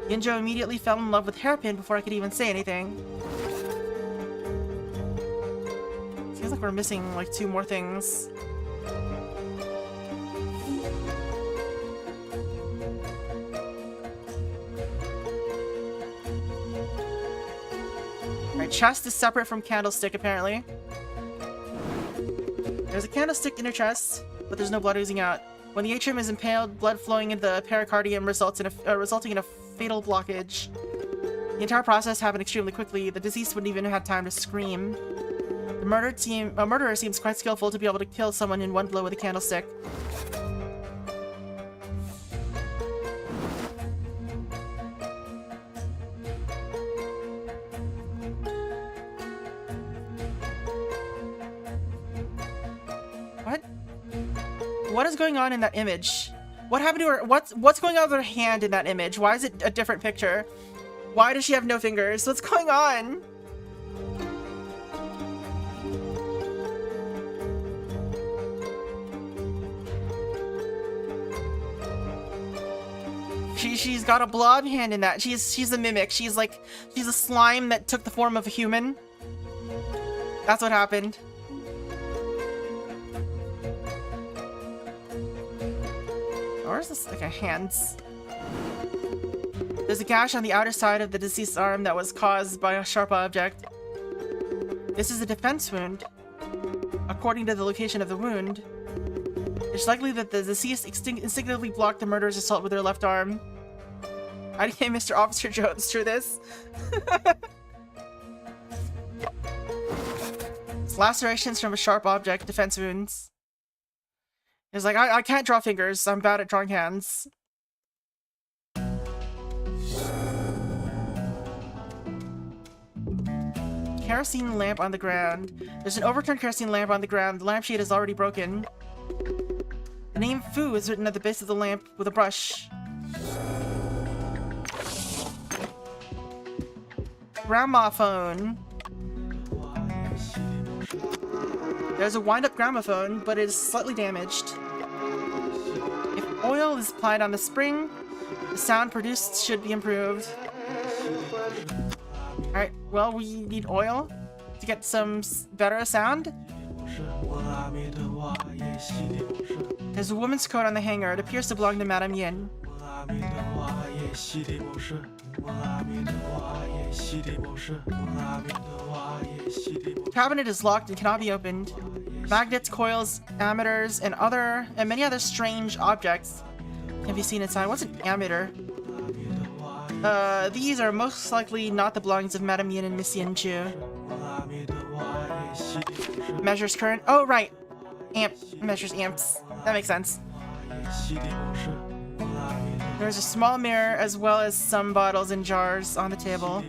Speaker 1: Yinjo immediately fell in love with hairpin before I could even say anything. Seems like we're missing like 2 more things. Alright, chest is separate from candlestick apparently. There's a candlestick in her chest, but there's no blood oozing out. When the atrium is impaled, blood flowing into the pericardium resulting in a fatal blockage. The entire process happened extremely quickly. The deceased wouldn't even have had time to scream. The murderer seems quite skillful to be able to kill someone in one blow with a candlestick. What? What is going on in that image? What happened to her? What's going on with her hand in that image? Why is it a different picture? Why does she have no fingers? What's going on? She's got a blob hand in that. She's a mimic. She's a slime that took the form of a human. That's what happened. Or is this like a hands? There's a gash on the outer side of the deceased's arm that was caused by a sharp object. This is a defense wound. According to the location of the wound, it's likely that the deceased instinctively blocked the murderer's assault with their left arm. How do you get Mr. Officer Jones through this? It's lacerations from a sharp object, defense wounds. It's like, I can't draw fingers, I'm bad at drawing hands. Kerosene lamp on the ground. There's an overturned kerosene lamp on the ground. The lampshade is already broken. The name Fu is written at the base of the lamp with a brush. Gramophone. There's a wind-up gramophone, but it is slightly damaged. If oil is applied on the spring, the sound produced should be improved. Alright, well, we need oil to get some better sound. There's a woman's coat on the hanger. It appears to belong to Madame Yin. The cabinet is locked and cannot be opened. Magnets, coils, ammeters, and many other strange objects can be seen inside. What's an ammeter? These are most likely not the belongings of Madame Yin and Miss Yin Chu. Measures current. Oh, right. Amp. Measures amps. That makes sense. There's a small mirror as well as some bottles and jars on the table.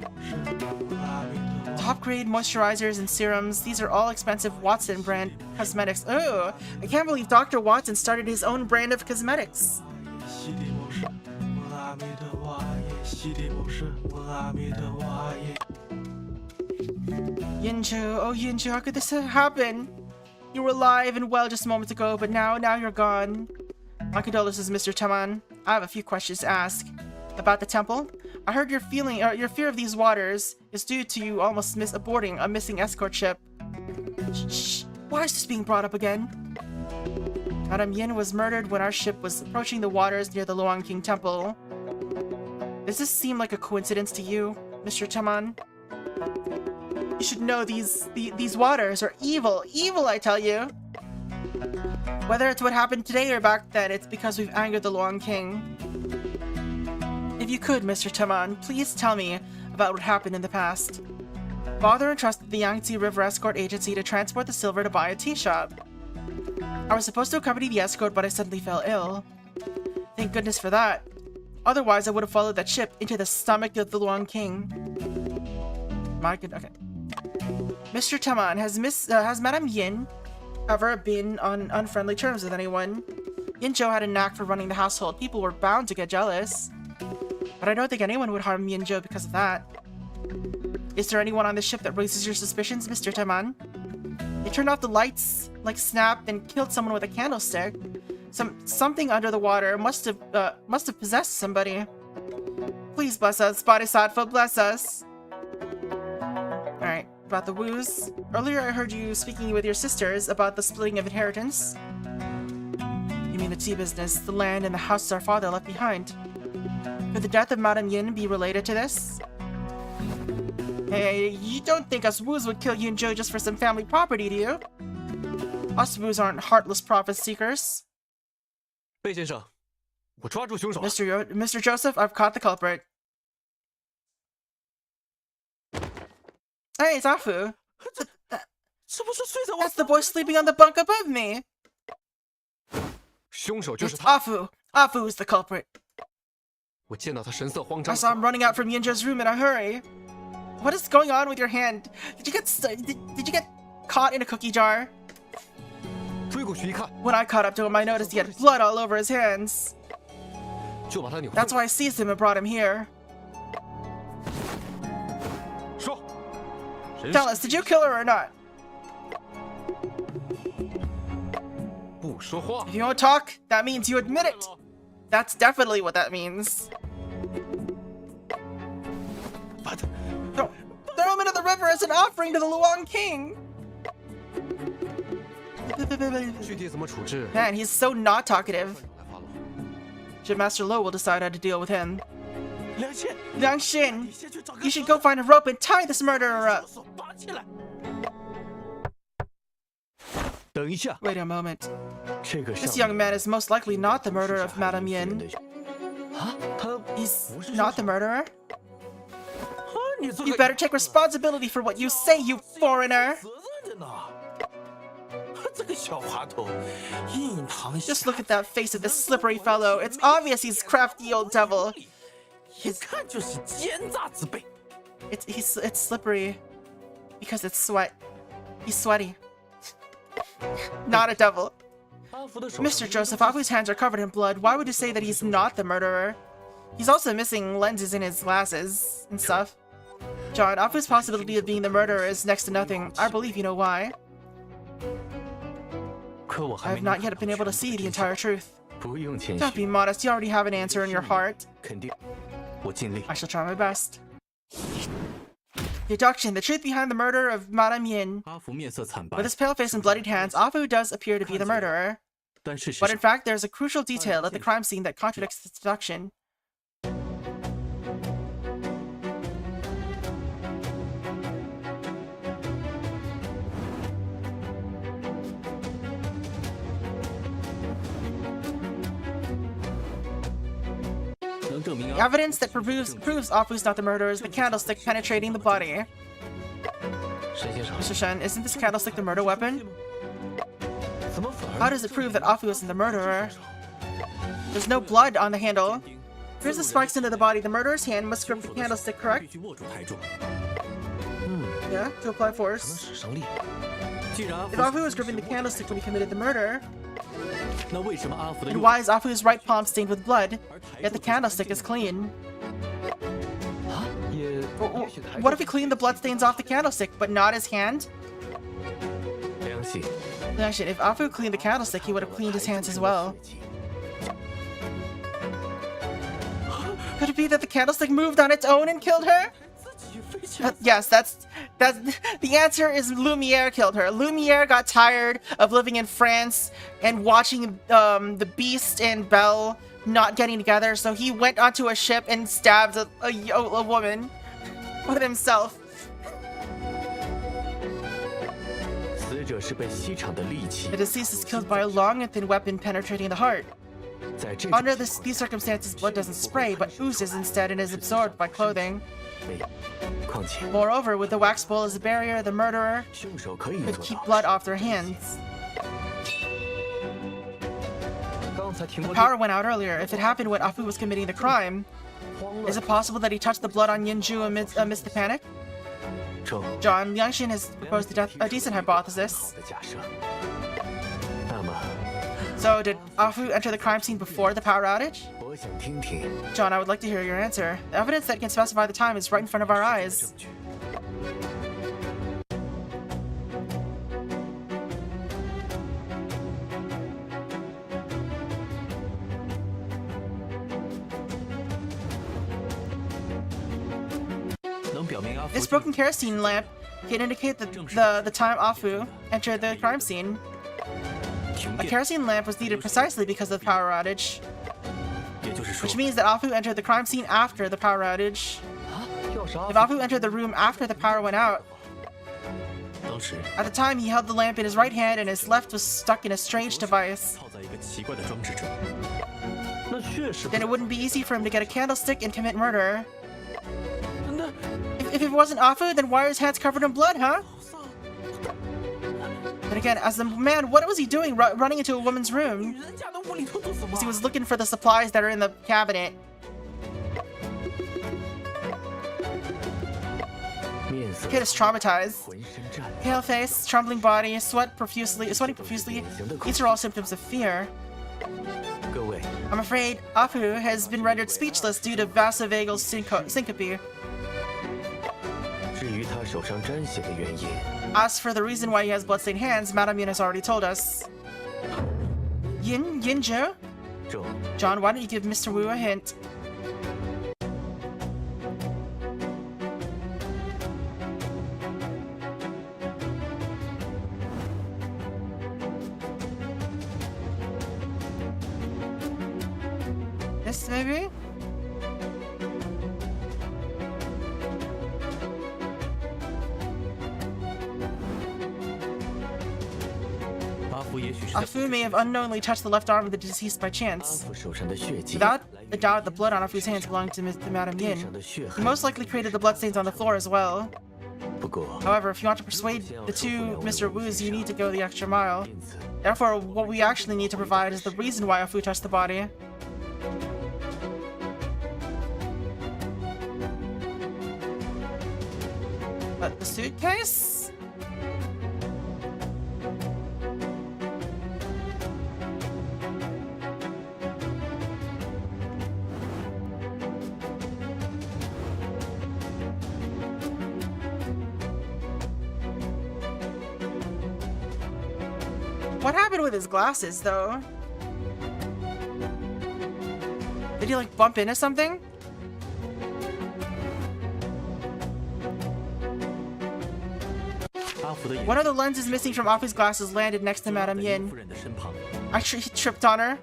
Speaker 1: Top grade moisturizers and serums. These are all expensive Watson brand cosmetics. Oh, I can't believe Dr. Watson started his own brand of cosmetics. Yinju, oh Yinju, how could this happen? You were alive and well just moments ago, but now you're gone. My condolences, Mr. Taman. I have a few questions to ask. About the temple, I heard your fear of these waters is due to you almost aborting a missing escort ship. Shh, why is this being brought up again? Madame Yin was murdered when our ship was approaching the waters near the Luang King Temple. Does this seem like a coincidence to you, Mr. Taman? You should know these waters are evil. Evil, I tell you. Whether it's what happened today or back then, it's because we've angered the Luang King. If you could, Mr. Taman, please tell me about what happened in the past. Father entrusted the Yangtze River Escort Agency to transport the silver to buy a tea shop. I was supposed to accompany the escort, but I suddenly fell ill. Thank goodness for that. Otherwise, I would have followed that ship into the stomach of the Luang King. My good, okay. Mr. Taman, has Madame Yin ever been on unfriendly terms with anyone? Yinzhou had a knack for running the household. People were bound to get jealous. But I don't think anyone would harm Yinzhou because of that. Is there anyone on the ship that raises your suspicions, Mr. Taman? They turned off the lights, like snapped, and killed someone with a candlestick. Something under the water must have possessed somebody. Please bless us, Bodhisattva, bless us. Alright, about the woos. Earlier I heard you speaking with your sisters about the splitting of inheritance. You mean the tea business, the land, and the house our father left behind. Could the death of Madame Yin be related to this? Hey, you don't think us woos would kill Yunzhou just for some family property, do you? Us woos aren't heartless profit seekers. Mr. Joseph, I've caught the culprit. Hey, it's Afu. That's the boy sleeping on the bunk above me. It's Afu. Afu is the culprit. I saw him running out from Yinzhou's room in a hurry. What is going on with your hand? Did you get caught in a cookie jar? When I caught up to him, I noticed he had blood all over his hands.
Speaker 3: 就把他扭。
Speaker 1: That's why I seized him and brought him here.
Speaker 3: 说，
Speaker 1: Tell us, did you kill her or not?
Speaker 3: 不说话。
Speaker 1: If you won't talk, that means you admit it. That's definitely what that means.
Speaker 4: But
Speaker 1: Throw him into the river as an offering to the Luang King.
Speaker 3: 具体怎么处置？
Speaker 1: Man, he's so not talkative.
Speaker 3: 来发落。
Speaker 1: Shipmaster Lo will decide how to deal with him.
Speaker 4: 良心，
Speaker 1: Liang Xin,
Speaker 4: 你先去找个
Speaker 1: you should go find a rope and tie this murderer up.
Speaker 4: 手绑起来。
Speaker 3: 等一下，
Speaker 1: Wait a moment.
Speaker 3: 这个
Speaker 1: This young man is most likely not the murderer of Madame Yin.
Speaker 3: 啊，他
Speaker 1: He's not the murderer.
Speaker 4: 你这
Speaker 1: You
Speaker 4: 个
Speaker 1: better take responsibility for what you say, you foreigner.
Speaker 4: 责任的呢。这个小滑头，印堂
Speaker 1: Just look at that face of this slippery fellow. It's obvious he's crafty old devil.
Speaker 4: 一看就是奸诈之辈。
Speaker 1: It's slippery because it's sweat. He's sweaty. Not a devil.
Speaker 3: 阿福的手
Speaker 1: Mr. Joseph, Afu's hands are covered in blood. Why would you say that he's not the murderer? He's also missing lenses in his glasses and stuff. John, Afu's possibility of being the murderer is next to nothing. I believe you know why.
Speaker 3: 可我
Speaker 1: I
Speaker 3: 还
Speaker 1: have
Speaker 3: 没
Speaker 1: not yet been able to see the entire truth.
Speaker 3: 不用谦
Speaker 1: Don't be
Speaker 3: 虚，
Speaker 1: modest. You already have an answer in your heart.
Speaker 3: 肯定，我尽力。
Speaker 1: I shall try my best. Deduction. The truth behind the murder of Madame Yin.
Speaker 3: 阿福面色惨白
Speaker 1: With，his pale face and bloodied hands, Afu does appear to be the murderer.
Speaker 3: 但事实
Speaker 1: But in
Speaker 3: 上，
Speaker 1: fact, there's a crucial detail at the crime scene that contradicts this deduction. The evidence that proves Afu's not the murderer is the candlestick penetrating the body.
Speaker 3: 沈先生，
Speaker 1: Mr. Shen, isn't this candlestick the murder weapon?
Speaker 3: 怎么反
Speaker 1: How
Speaker 3: 而
Speaker 1: does it prove that Afu isn't the murderer? There's no blood on the handle. Here's the spikes into the body. The murderer's hand must grip the candlestick,
Speaker 3: 必
Speaker 1: correct?
Speaker 3: 须握住台柱，
Speaker 1: Yeah, to apply
Speaker 3: 能
Speaker 1: force.
Speaker 3: 使上力？既然阿
Speaker 1: If
Speaker 3: 福
Speaker 1: Afu was gripping the candlestick when he committed the murder,
Speaker 3: 那为什么阿福的
Speaker 1: then
Speaker 3: 右
Speaker 1: why is Afu's right palm stained with blood, yet the candlestick is clean?
Speaker 3: 啊也
Speaker 1: What if he cleaned the bloodstains off the candlestick, but not his hand?
Speaker 3: 良心？
Speaker 1: Actually, if Afu cleaned the candlestick, he would have cleaned his hands as well. Could it be that the candlestick moved on its own and killed her?
Speaker 4: 自己飞起来，
Speaker 1: Yes, that's the answer is Lumiere killed her. Lumiere got tired of living in France and watching the Beast and Belle not getting together, so he went onto a ship and stabbed a woman with himself.
Speaker 3: 死者是被西厂的利器
Speaker 1: The，deceased is killed by a long and thin weapon penetrating the heart.
Speaker 3: 在这
Speaker 1: Under
Speaker 3: 种
Speaker 1: these circumstances, blood doesn't spray, but oozes instead and is absorbed by clothing.
Speaker 3: 被，况且
Speaker 1: Moreover, with the wax bowl as a barrier, the murderer
Speaker 3: 凶手可以
Speaker 1: could
Speaker 3: 做
Speaker 1: keep
Speaker 3: 到。
Speaker 1: blood off their hands.
Speaker 3: 刚才停过
Speaker 1: Power went out earlier. If it happened when Afu was committing the crime,
Speaker 3: 慌
Speaker 1: is
Speaker 3: 了
Speaker 1: it possible that he touched the blood on Yinju amidst the panic?
Speaker 3: 正
Speaker 1: John, Liangshin has proposed a decent
Speaker 3: 好
Speaker 1: hypothesis.
Speaker 3: 的假设。那么，
Speaker 1: So, did Afu enter the crime scene before the power outage?
Speaker 3: 我想听听
Speaker 1: John, I would like to hear your answer. The evidence that can specify the time is right in front of our
Speaker 3: 证
Speaker 1: eyes.
Speaker 3: 据。 能表明阿福
Speaker 1: This broken kerosene lamp can indicate the time Afu entered the crime scene.
Speaker 3: 停
Speaker 1: A
Speaker 3: 电，
Speaker 1: kerosene lamp was needed precisely because of the power outage,
Speaker 3: 也就是说
Speaker 1: which，means that Afu entered the crime scene after the power outage.
Speaker 3: 啊，要是阿
Speaker 1: If
Speaker 3: 福
Speaker 1: Afu entered the room after the power went out,
Speaker 3: 当时
Speaker 1: at the time he held the lamp in his right hand and his left was stuck in a strange device.
Speaker 3: 套在一个奇怪的装置中，那确实
Speaker 1: Then it wouldn't be easy for him to get a candlestick and commit murder.
Speaker 4: 那
Speaker 1: If it wasn't Afu, then why are his hands covered in blood, huh?
Speaker 4: 上
Speaker 1: Then again, as a man, what was he doing running into a woman's
Speaker 4: 女
Speaker 1: room?
Speaker 4: 人家的屋里头做什么
Speaker 1: Because he was looking for the supplies that are in the cabinet.
Speaker 3: 面色
Speaker 1: Kid is traumatized.
Speaker 3: 浑身颤，
Speaker 1: Pale face, trembling body, sweating profusely. These are all symptoms of fear.
Speaker 3: 各位，
Speaker 1: I'm afraid Afu has been rendered speechless due to vasovagal syncope.
Speaker 3: 至于他手上沾血的原因，
Speaker 1: As for the reason why he has bloodstained hands, Madame Yin has already told us. Yinjo?
Speaker 3: 周，
Speaker 1: John, why don't you give Mr. Wu a hint? This, maybe? Afu may have unknowingly touched the left arm of the deceased by
Speaker 3: 阿
Speaker 1: chance.
Speaker 3: 福手上的血迹，
Speaker 1: Without a doubt, the blood on Afu's hands belonged to Madame
Speaker 3: 地上
Speaker 1: Yin.
Speaker 3: 的血
Speaker 1: He
Speaker 3: 痕。
Speaker 1: most likely created the bloodstains on the floor as well.
Speaker 3: 不过，
Speaker 1: However, if you want to persuade the two Mr. Wus, you need to go the extra mile.
Speaker 3: 因此，
Speaker 1: Therefore, what we actually need to provide is the reason why Afu touched the body. But the suitcase? What happened with his glasses, though? Did he, like, bump into something? One of the lenses missing from Afu's glasses landed next to Madame Yin.
Speaker 3: 夫人的身旁，
Speaker 1: Actually, he tripped on her.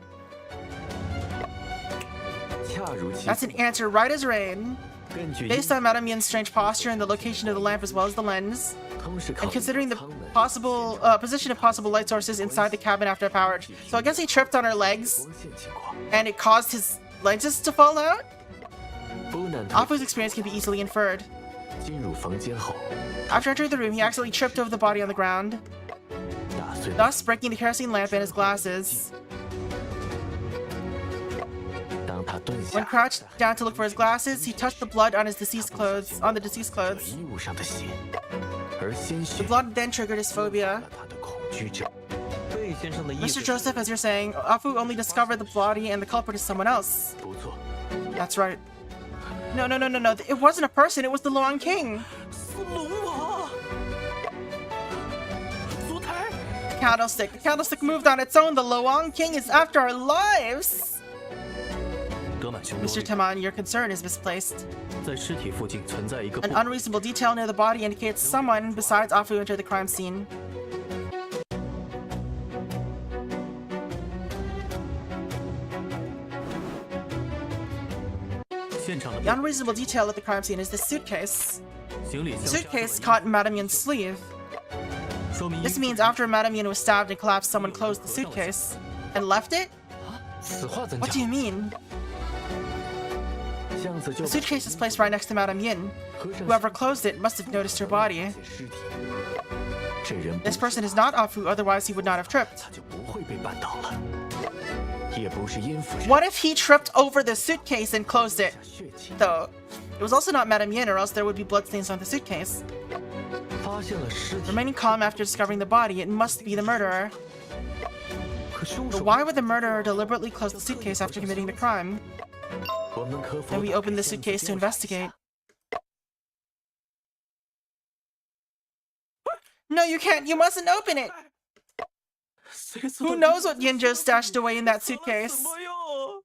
Speaker 3: 恰如其
Speaker 1: That's an answer right as rain.
Speaker 3: 根据
Speaker 1: Based on Madame Yin's strange posture and the location of the lamp as well as the lens,
Speaker 3: 汤是靠
Speaker 1: and considering the
Speaker 3: 舱门
Speaker 1: possible position of possible light sources inside the cabin after power. So I guess he tripped on her legs,
Speaker 3: 光线情况，
Speaker 1: and it caused his lenses to fall out?
Speaker 3: 不难推
Speaker 1: Afu's experience can be easily inferred.
Speaker 3: 进入房间后，
Speaker 1: After entering the room, he accidentally tripped over the body on the ground,
Speaker 3: 打碎了
Speaker 1: thus breaking the kerosene lamp and his glasses.
Speaker 3: 当他蹲
Speaker 1: When
Speaker 3: 下，
Speaker 1: crouched down to look for his glasses, he touched the blood on the deceased clothes.
Speaker 3: 衣物上的血，而鲜血
Speaker 1: The blood then triggered his phobia.
Speaker 3: 了他的恐惧症。魏先生的意
Speaker 1: Mr. Joseph, as you're saying, Afu only discovered the body and the culprit is someone else.
Speaker 3: 不错，
Speaker 1: That's right. No. It wasn't a person, it was the Long King.
Speaker 4: 是龙王，烛台，
Speaker 1: Candlestick. The candlestick moved on its own. The Luang King is after our lives.
Speaker 3: 德满兄
Speaker 1: Mr. Taman, your concern is misplaced.
Speaker 3: 在尸体附近存在一个
Speaker 1: An unreasonable detail near the body indicates someone besides Afu entered the crime scene. The unreasonable detail at the crime scene is the suitcase.
Speaker 3: 行李
Speaker 1: The
Speaker 3: 箱
Speaker 1: suitcase caught in Madame Yin's sleeve.
Speaker 3: 说明
Speaker 1: This means after Madame Yin was stabbed and collapsed, someone closed the suitcase. And left it?
Speaker 3: 此话怎
Speaker 1: What do
Speaker 3: 讲？
Speaker 1: you mean?
Speaker 3: 箱子就
Speaker 1: The suitcase is placed right next to Madame Yin.
Speaker 3: 合上
Speaker 1: Whoever closed it must have noticed her body.
Speaker 3: 尸体，这人不
Speaker 1: This person is not Afu, otherwise he would not have tripped.
Speaker 3: 他就不会被绊倒了，也不是阴府人
Speaker 1: What if he tripped over the suitcase and closed it?
Speaker 3: 血迹，
Speaker 1: Though, it was also not Madame Yin, or else there would be bloodstains on the suitcase.
Speaker 3: 发现了尸体，
Speaker 1: Remaining calm after discovering the body, it must be the murderer.
Speaker 3: 可凶
Speaker 1: But
Speaker 3: 手
Speaker 1: why would the murderer deliberately close the suitcase after committing the crime?
Speaker 3: 我们可否
Speaker 1: Then we
Speaker 3: 打
Speaker 1: opened the
Speaker 3: 开箱子
Speaker 1: suitcase to
Speaker 3: 调查一下
Speaker 1: investigate. No, you can't. You mustn't open it.
Speaker 4: 谁知
Speaker 1: Who
Speaker 4: 道
Speaker 1: knows what Yinjo stashed away in that
Speaker 4: 什
Speaker 1: suitcase?
Speaker 4: 么用？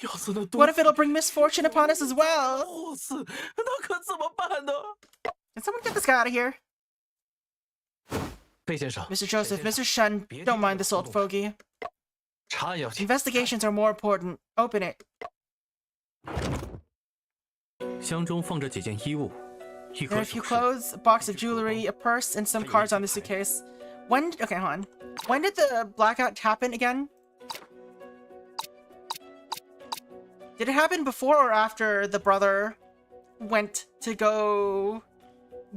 Speaker 4: 要是那东
Speaker 1: What if it'll bring misfortune upon us as well?
Speaker 4: 不是，那可怎么办呢？
Speaker 1: Can someone get this guy out of here?
Speaker 3: 费先生，
Speaker 1: Mr. Joseph, Mr. Shen, don't mind this old fogey.
Speaker 3: 查案要紧。
Speaker 1: Investigations are more important. Open it.
Speaker 3: 箱中放着几件衣物，一
Speaker 1: There
Speaker 3: 盒
Speaker 1: are a
Speaker 3: 首
Speaker 1: few
Speaker 3: 饰，
Speaker 1: clothes, a box of jewelry, a purse, and some cards on the suitcase. Okay, hold on. When did the blackout happen again? Did it happen before or after the brother went to go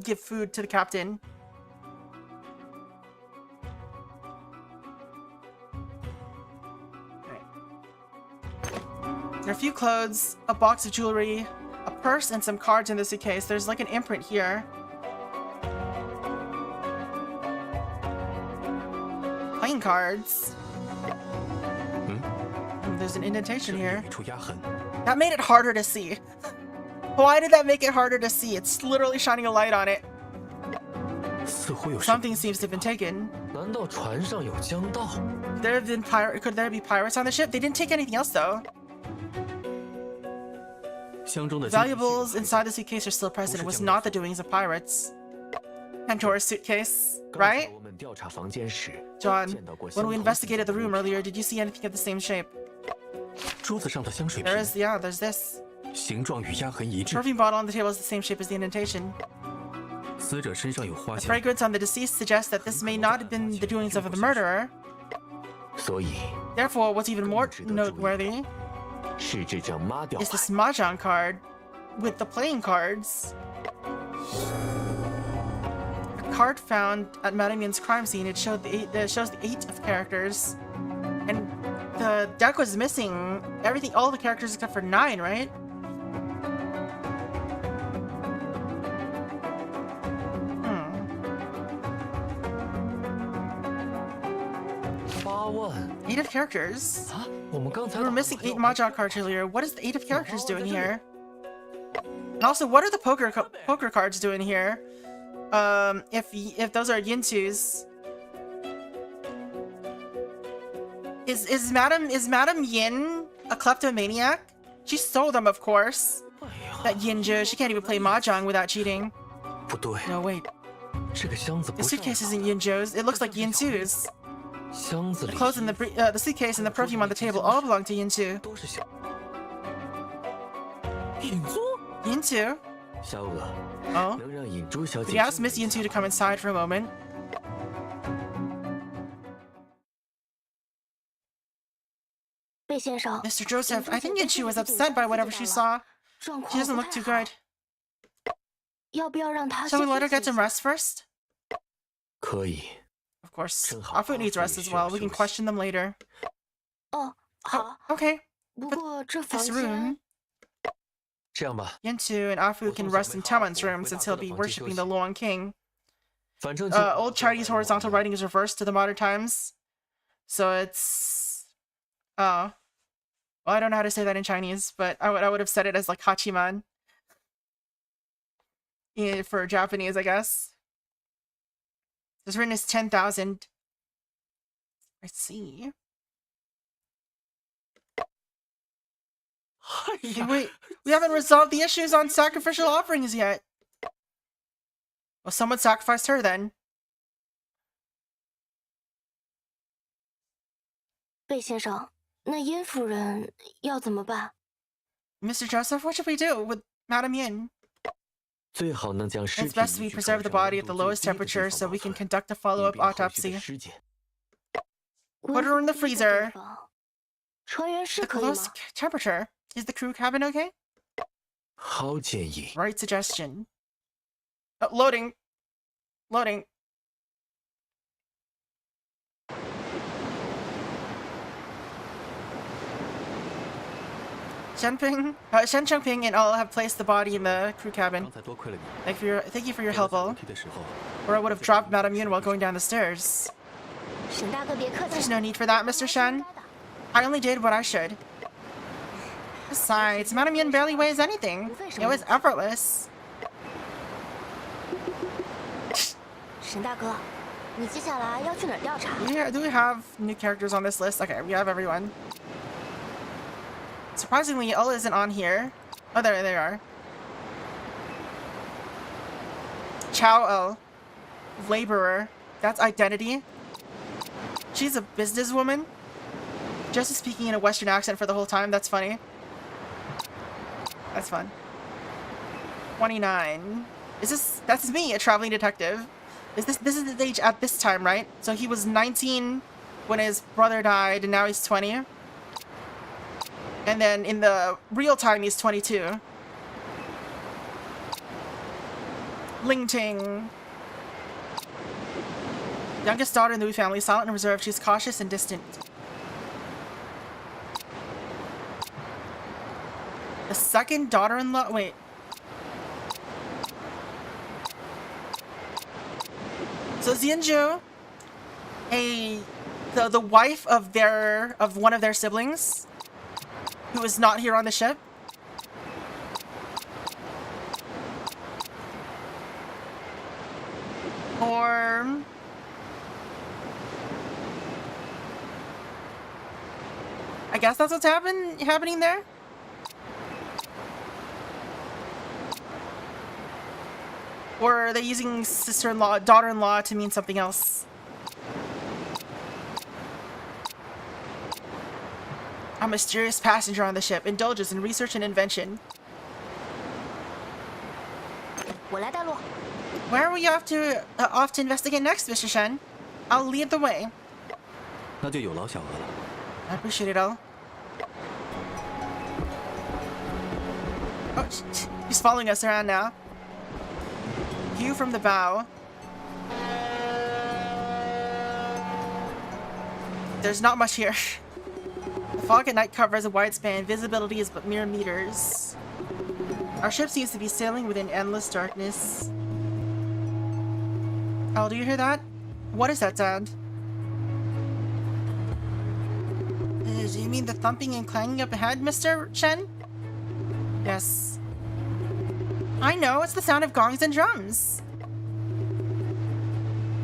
Speaker 1: give food to the captain? There are a few clothes, a box of jewelry, a purse, and some cards in the suitcase. There's like an imprint here. Playing cards. There's there's an indentation
Speaker 3: 这里有
Speaker 1: here.
Speaker 3: 一处压痕，
Speaker 1: That made it harder to see. Why did that make it harder to see? It's literally shining a light on it.
Speaker 3: 似乎有
Speaker 1: Something seems to have been taken.
Speaker 3: 难道船上有江盗？
Speaker 1: Could there be pirates on the ship? They didn't take anything else though.
Speaker 3: 箱中的金
Speaker 1: Valuables inside the suitcase are still present. It was not the doings of pirates. Pandora's suitcase,
Speaker 3: 刚才
Speaker 1: right?
Speaker 3: 我们调查房间时
Speaker 1: John,
Speaker 3: 见到过
Speaker 1: when
Speaker 3: 相
Speaker 1: we
Speaker 3: 同
Speaker 1: investigated the
Speaker 3: 形
Speaker 1: room
Speaker 3: 状的物
Speaker 1: earlier, did you see anything of the same shape?
Speaker 3: 桌子上的香水
Speaker 1: There
Speaker 3: 瓶
Speaker 1: is, yeah, there's this.
Speaker 3: 形状与压痕一致，
Speaker 1: Perfume bottle on the table is the same shape as the indentation.
Speaker 3: 死者身上有花
Speaker 1: The
Speaker 3: 香，
Speaker 1: fragrance on the deceased suggests that this may not have been the doings of the murderer.
Speaker 3: 所以
Speaker 1: Therefore, what's even more noteworthy
Speaker 3: 是这张抹掉
Speaker 1: is
Speaker 3: 牌。
Speaker 1: this mahjong card with the playing cards. A card found at Madame Yin's crime scene. It shows the 8 of characters, and the deck was missing everything, all the characters except for 9, right? Hmm.
Speaker 3: 8万
Speaker 1: 8 of characters.
Speaker 3: 啊！我们刚才
Speaker 1: We were missing 8 mahjong cards earlier. What is the 8 of characters doing here? And also, what are the poker cards doing here? If those are Yintu's, is Madame Yin a kleptomaniac? She stole them, of course. That Yinju, she can't even play mahjong without cheating.
Speaker 3: 不对，
Speaker 1: No, wait.
Speaker 3: 这个箱子
Speaker 1: The
Speaker 3: 不是
Speaker 1: suitcase isn't Yinju's. It looks like Yintu's.
Speaker 3: 箱子
Speaker 1: The
Speaker 3: 里
Speaker 1: clothes in the suitcase and the perfume on the table all belong to Yintu.
Speaker 3: 都是小引租。
Speaker 1: Yintu?
Speaker 3: 小娥，
Speaker 1: Oh?
Speaker 3: 能让引珠小
Speaker 1: Could
Speaker 3: 姐
Speaker 1: you ask Miss Yintu to come inside for a moment? Mr. Joseph, I think Yinchu was upset by whatever she saw. She doesn't look too good. Shall we let her get some rest first?
Speaker 3: 可以。
Speaker 1: Of course.
Speaker 3: 正好
Speaker 1: Afu needs rest as well. We can question them later. Oh, okay. This room,
Speaker 3: 这样吧，
Speaker 1: Yintu and Afu can rest in Taman's room since he'll be worshipping the Luang King.
Speaker 3: 反正就
Speaker 1: Old Chinese horizontal writing is reversed to the modern times. So it's... Oh. Well, I don't know how to say that in Chinese, but I would have said it as like Hachiman. Yeah, for Japanese, I guess. This written as 10,000. Let's see. Hey, wait, we haven't resolved the issues on sacrificial offerings yet. Well, someone sacrificed her then. Mr. Joseph, what should we do with Madame Yin?
Speaker 3: 最好能将尸
Speaker 1: It's
Speaker 3: 体
Speaker 1: best we
Speaker 3: 移去
Speaker 1: preserve the
Speaker 3: 船上
Speaker 1: body at the
Speaker 3: 温度
Speaker 1: lowest
Speaker 3: 最低的地
Speaker 1: temperature
Speaker 3: 方
Speaker 1: so
Speaker 3: 保
Speaker 1: we can
Speaker 3: 存
Speaker 1: conduct a
Speaker 3: 以
Speaker 1: follow-up
Speaker 3: 便后续的
Speaker 1: autopsy.
Speaker 3: 尸检。
Speaker 1: Put her in the freezer. The lowest temperature. Is the crew cabin okay?
Speaker 3: 好建议。
Speaker 1: Right suggestion. Oh, loading. Loading. Shen Chengping and all have placed the body in the crew cabin.
Speaker 3: 刚才多亏了你，
Speaker 1: Thank you for your help,
Speaker 3: 在
Speaker 1: all.
Speaker 3: 楼梯的时候，
Speaker 1: Or I would have dropped Madame Yun while going down the stairs. There's no need for that, Mr. Shen. I only did what I should. Besides, Madame Yun barely weighs anything. It was effortless. Yeah, do we have new characters on this list? Okay, we have everyone. Surprisingly, Elle isn't on here. Oh, there they are. Chow Elle. Laborer. That's identity. She's a businesswoman. Just speaking in a Western accent for the whole time. That's funny. That's fun. 29. That's me, a traveling detective. This is his age at this time, right? So he was 19 when his brother died, and now he's 20. And then in the real time, he's 22. Ling Ting. Youngest daughter in the Wu family, silent and reserved. She's cautious and distant. The second daughter-in-law. Wait. So Xianzhu, the wife of one of their siblings, who is not here on the ship. Or... I guess that's what's happening there? Or are they using sister-in-law, daughter-in-law to mean something else? A mysterious passenger on the ship indulges in research and invention.
Speaker 2: 我来带路。
Speaker 1: Where are we off to investigate next, Mr. Shen? I'll lead the way.
Speaker 3: 那就有劳小娥了。
Speaker 1: I appreciate it all. Oh, he's following us around now. View from the bow. There's not much here. The fog at night covers a wide span. Visibility is but mere meters. Our ship seems to be sailing within endless darkness. Oh, do you hear that? What is that sound? Do you mean the thumping and clanging up ahead, Mr. Shen? Yes. I know, it's the sound of gongs and drums.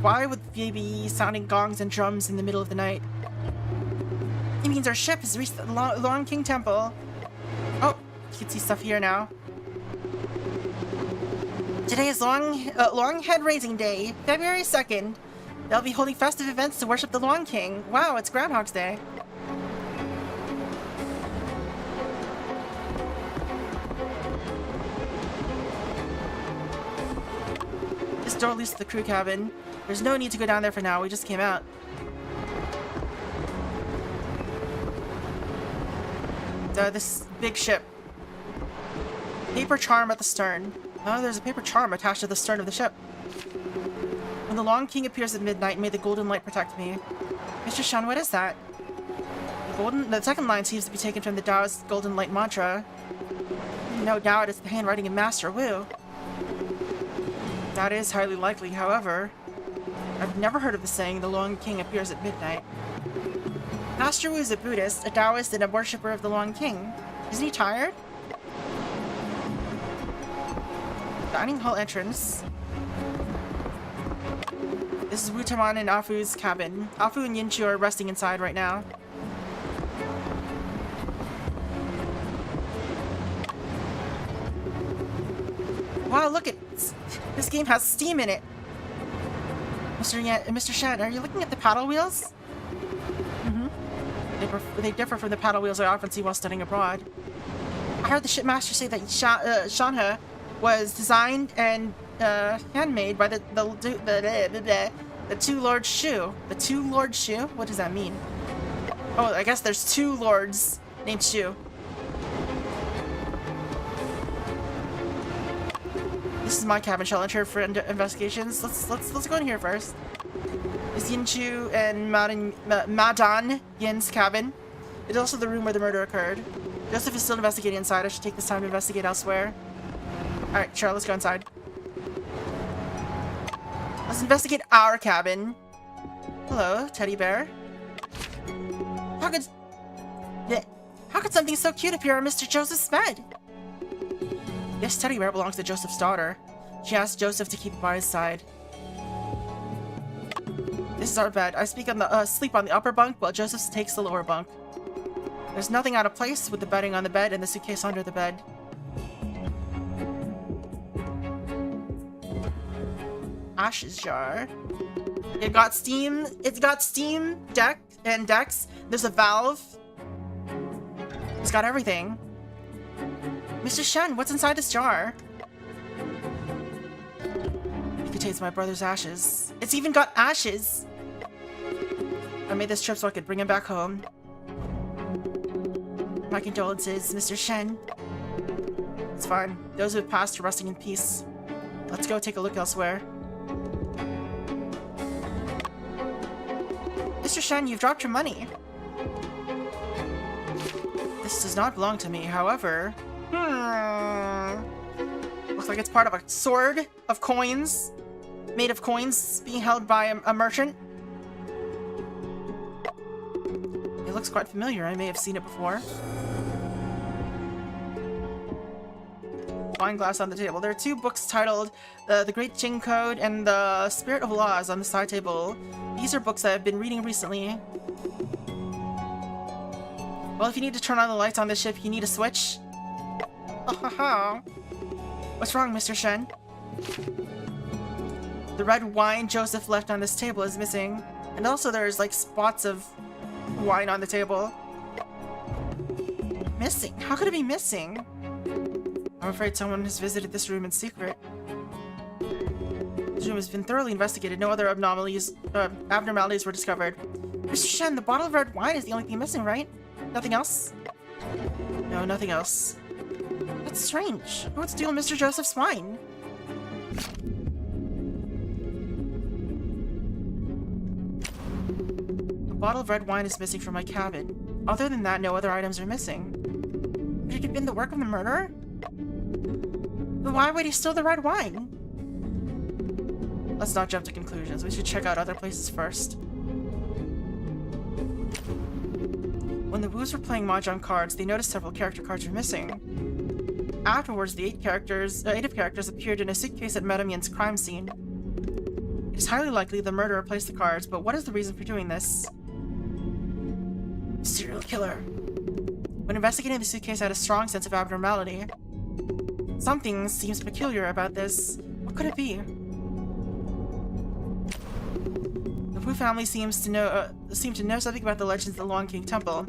Speaker 1: Why would they be sounding gongs and drums in the middle of the night? It means our ship has reached the Long King Temple. Oh, you can see stuff here now. Today is Long Head Raising Day, February 2nd. They'll be holding festive events to worship the Long King. Wow, it's Groundhog's Day. This door leads to the crew cabin. There's no need to go down there for now, we just came out. This big ship. Paper charm at the stern. Oh, there's a paper charm attached to the stern of the ship. When the Long King appears at midnight, may the golden light protect me. Mr. Shen, what is that? The second line seems to be taken from the Taoist golden light mantra. No doubt it's the handwriting of Master Wu. That is highly likely, however. I've never heard of the saying, the Long King appears at midnight. Master Wu is a Buddhist, a Taoist, and a worshipper of the Long King. Isn't he tired? Dining hall entrance. This is Wutaman and Afu's cabin. Afu and Yinchu are resting inside right now. Wow, look at this game has steam in it. Mr. Shen, are you looking at the paddle wheels? They differ from the paddle wheels I often see while studying abroad. I heard the shipmaster say that Shanhe was designed and handmade by the two Lord Shu. The two Lord Shu? What does that mean? Oh, I guess there's two lords named Shu. This is my cabin. Shall I enter for investigations? Let's go in here first. This is Yinchu and Madan Yin's cabin. It's also the room where the murder occurred. Joseph is still investigating inside. I should take this time to investigate elsewhere. Alright, sure, let's go inside. Let's investigate our cabin. Hello, teddy bear. How could something so cute appear on Mr. Joseph's bed? This teddy bear belongs to Joseph's daughter. She asked Joseph to keep it by his side. This is our bed. I sleep on the upper bunk while Joseph takes the lower bunk. There's nothing out of place with the bedding on the bed and the suitcase under the bed. Ashes jar. It's got steam deck and decks. There's a valve. It's got everything. Mr. Shen, what's inside this jar? It contains my brother's ashes. It's even got ashes! I made this trip so I could bring him back home. My condolences, Mr. Shen. It's fine. Those who have passed are resting in peace. Let's go take a look elsewhere. Mr. Shen, you've dropped your money. This does not belong to me, however... Looks like it's part of a sword of coins. Made of coins being held by a merchant. It looks quite familiar. I may have seen it before. wine glass on the table. There are 2 books titled The Great Jing Code and The Spirit of Laws on the side table. These are books I've been reading recently. Well, if you need to turn on the lights on the ship, you need a switch. What's wrong, Mr. Shen? The red wine Joseph left on this table is missing. And also there's like spots of wine on the table. Missing? How could it be missing? I'm afraid someone has visited this room in secret. This room has been thoroughly investigated. No other abnormalities were discovered. Mr. Shen, the bottle of red wine is the only thing missing, right? Nothing else? No, nothing else. That's strange. Who would steal Mr. Joseph's wine? A bottle of red wine is missing from my cabin. Other than that, no other items are missing. Could it have been the work of the murderer? But why would he steal the red wine? Let's not jump to conclusions. We should check out other places first. When the Woos were playing Mahjong cards, they noticed several character cards were missing. Afterwards, the 8 of characters appeared in a suitcase at Madame Yin's crime scene. It is highly likely the murderer placed the cards, but what is the reason for doing this? Serial killer. When investigating the suitcase, I had a strong sense of abnormality. Something seems peculiar about this. What could it be? The Wu family seems to know something about the legends of the Long King Temple.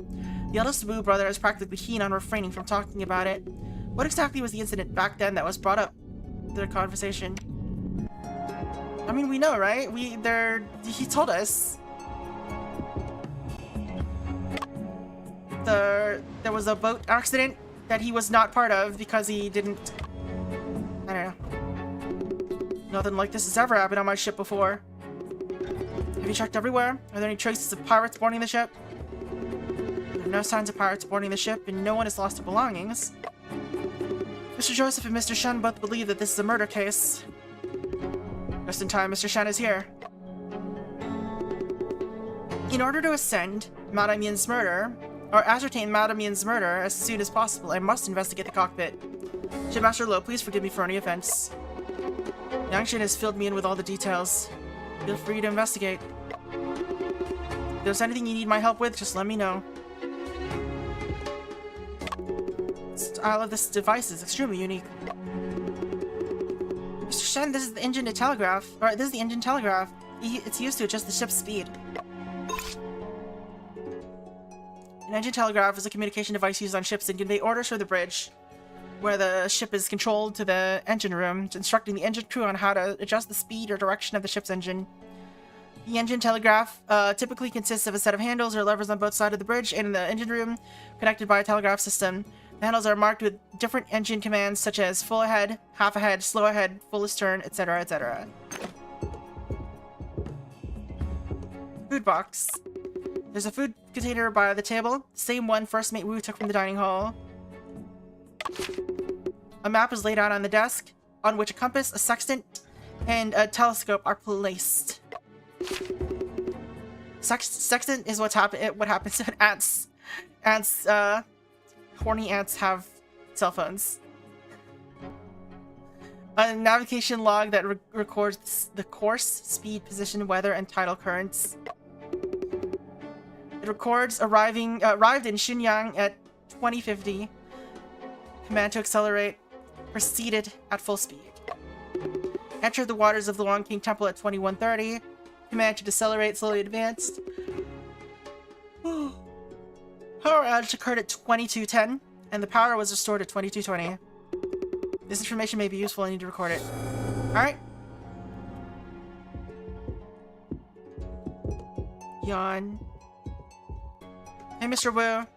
Speaker 1: The eldest Wu brother is practically keen on refraining from talking about it. What exactly was the incident back then that was brought up in the conversation? I mean, we know, right? He told us. There was a boat accident that he was not part of because he didn't... I don't know. Nothing like this has ever happened on my ship before. Have you checked everywhere? Are there any traces of pirates boarding the ship? There are no signs of pirates boarding the ship, and no one has lost their belongings. Mr. Joseph and Mr. Shen both believe that this is a murder case. Just in time, Mr. Shen is here. In order to ascend Madame Yin's murder, or ascertain Madame Yin's murder as soon as possible, I must investigate the cockpit. Shipmaster Lo, please forgive me for any offense. Yangshin has filled me in with all the details. Feel free to investigate. If there's anything you need my help with, just let me know. The style of this device is extremely unique. Mr. Shen, this is the engine to telegraph. Alright, this is the engine telegraph. It's used to adjust the ship's speed. An engine telegraph is a communication device used on ships to convey orders from the bridge, where the ship is controlled, to the engine room, instructing the engine crew on how to adjust the speed or direction of the ship's engine. The engine telegraph typically consists of a set of handles or levers on both sides of the bridge and in the engine room, connected by a telegraph system. The handles are marked with different engine commands such as full ahead, half ahead, slow ahead, full astern, etc., etc. Food box. There's a food container by the table, same one First Mate Wu took from the dining hall. A map is laid out on the desk, on which a compass, a sextant, and a telescope are placed. Sextant is what happens when horny ants have cell phones. A navigation log that records the course, speed, position, weather, and tidal currents. It records arrived in Xinyang at 2050. Command to accelerate. Proceeded at full speed. Entered the waters of the Long King Temple at 2130. Command to decelerate, slowly advanced. Power outage occurred at 2210, and the power was restored at 2220. This information may be useful. I need to record it. Alright. Yawn. Hey, Mr. Wu.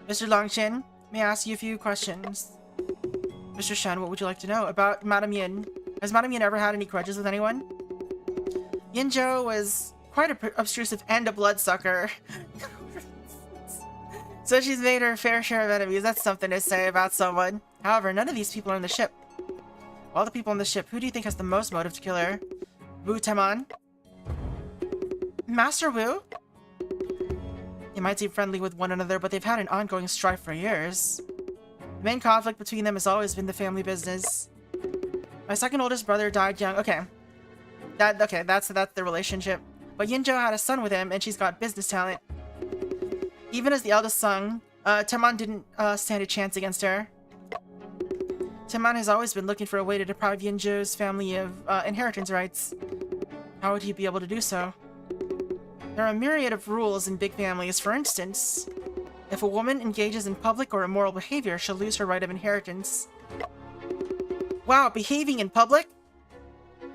Speaker 1: Mr. Longshin, may I ask you a few questions? Mr. Shen, what would you like to know about Madame Yin? Has Madame Yin ever had any grudges with anyone? Yin Zhou was quite obtrusive and a bloodsucker. So she's made her fair share of enemies. That's something to say about someone. However, none of these people are on the ship. Of all the people on the ship, who do you think has the most motive to kill her? Wu Teman? Master Wu? They might seem friendly with one another, but they've had an ongoing strife for years. The main conflict between them has always been the family business. My second oldest brother died young. Okay. That's the relationship. But Yinjo had a son with him, and she's got business talent. Even as the eldest son, Teman didn't stand a chance against her. Teman has always been looking for a way to deprive Yinjo's family of inheritance rights. How would he be able to do so? There are a myriad of rules in big families. For instance, if a woman engages in public or immoral behavior, she'll lose her right of inheritance. Wow, behaving in public?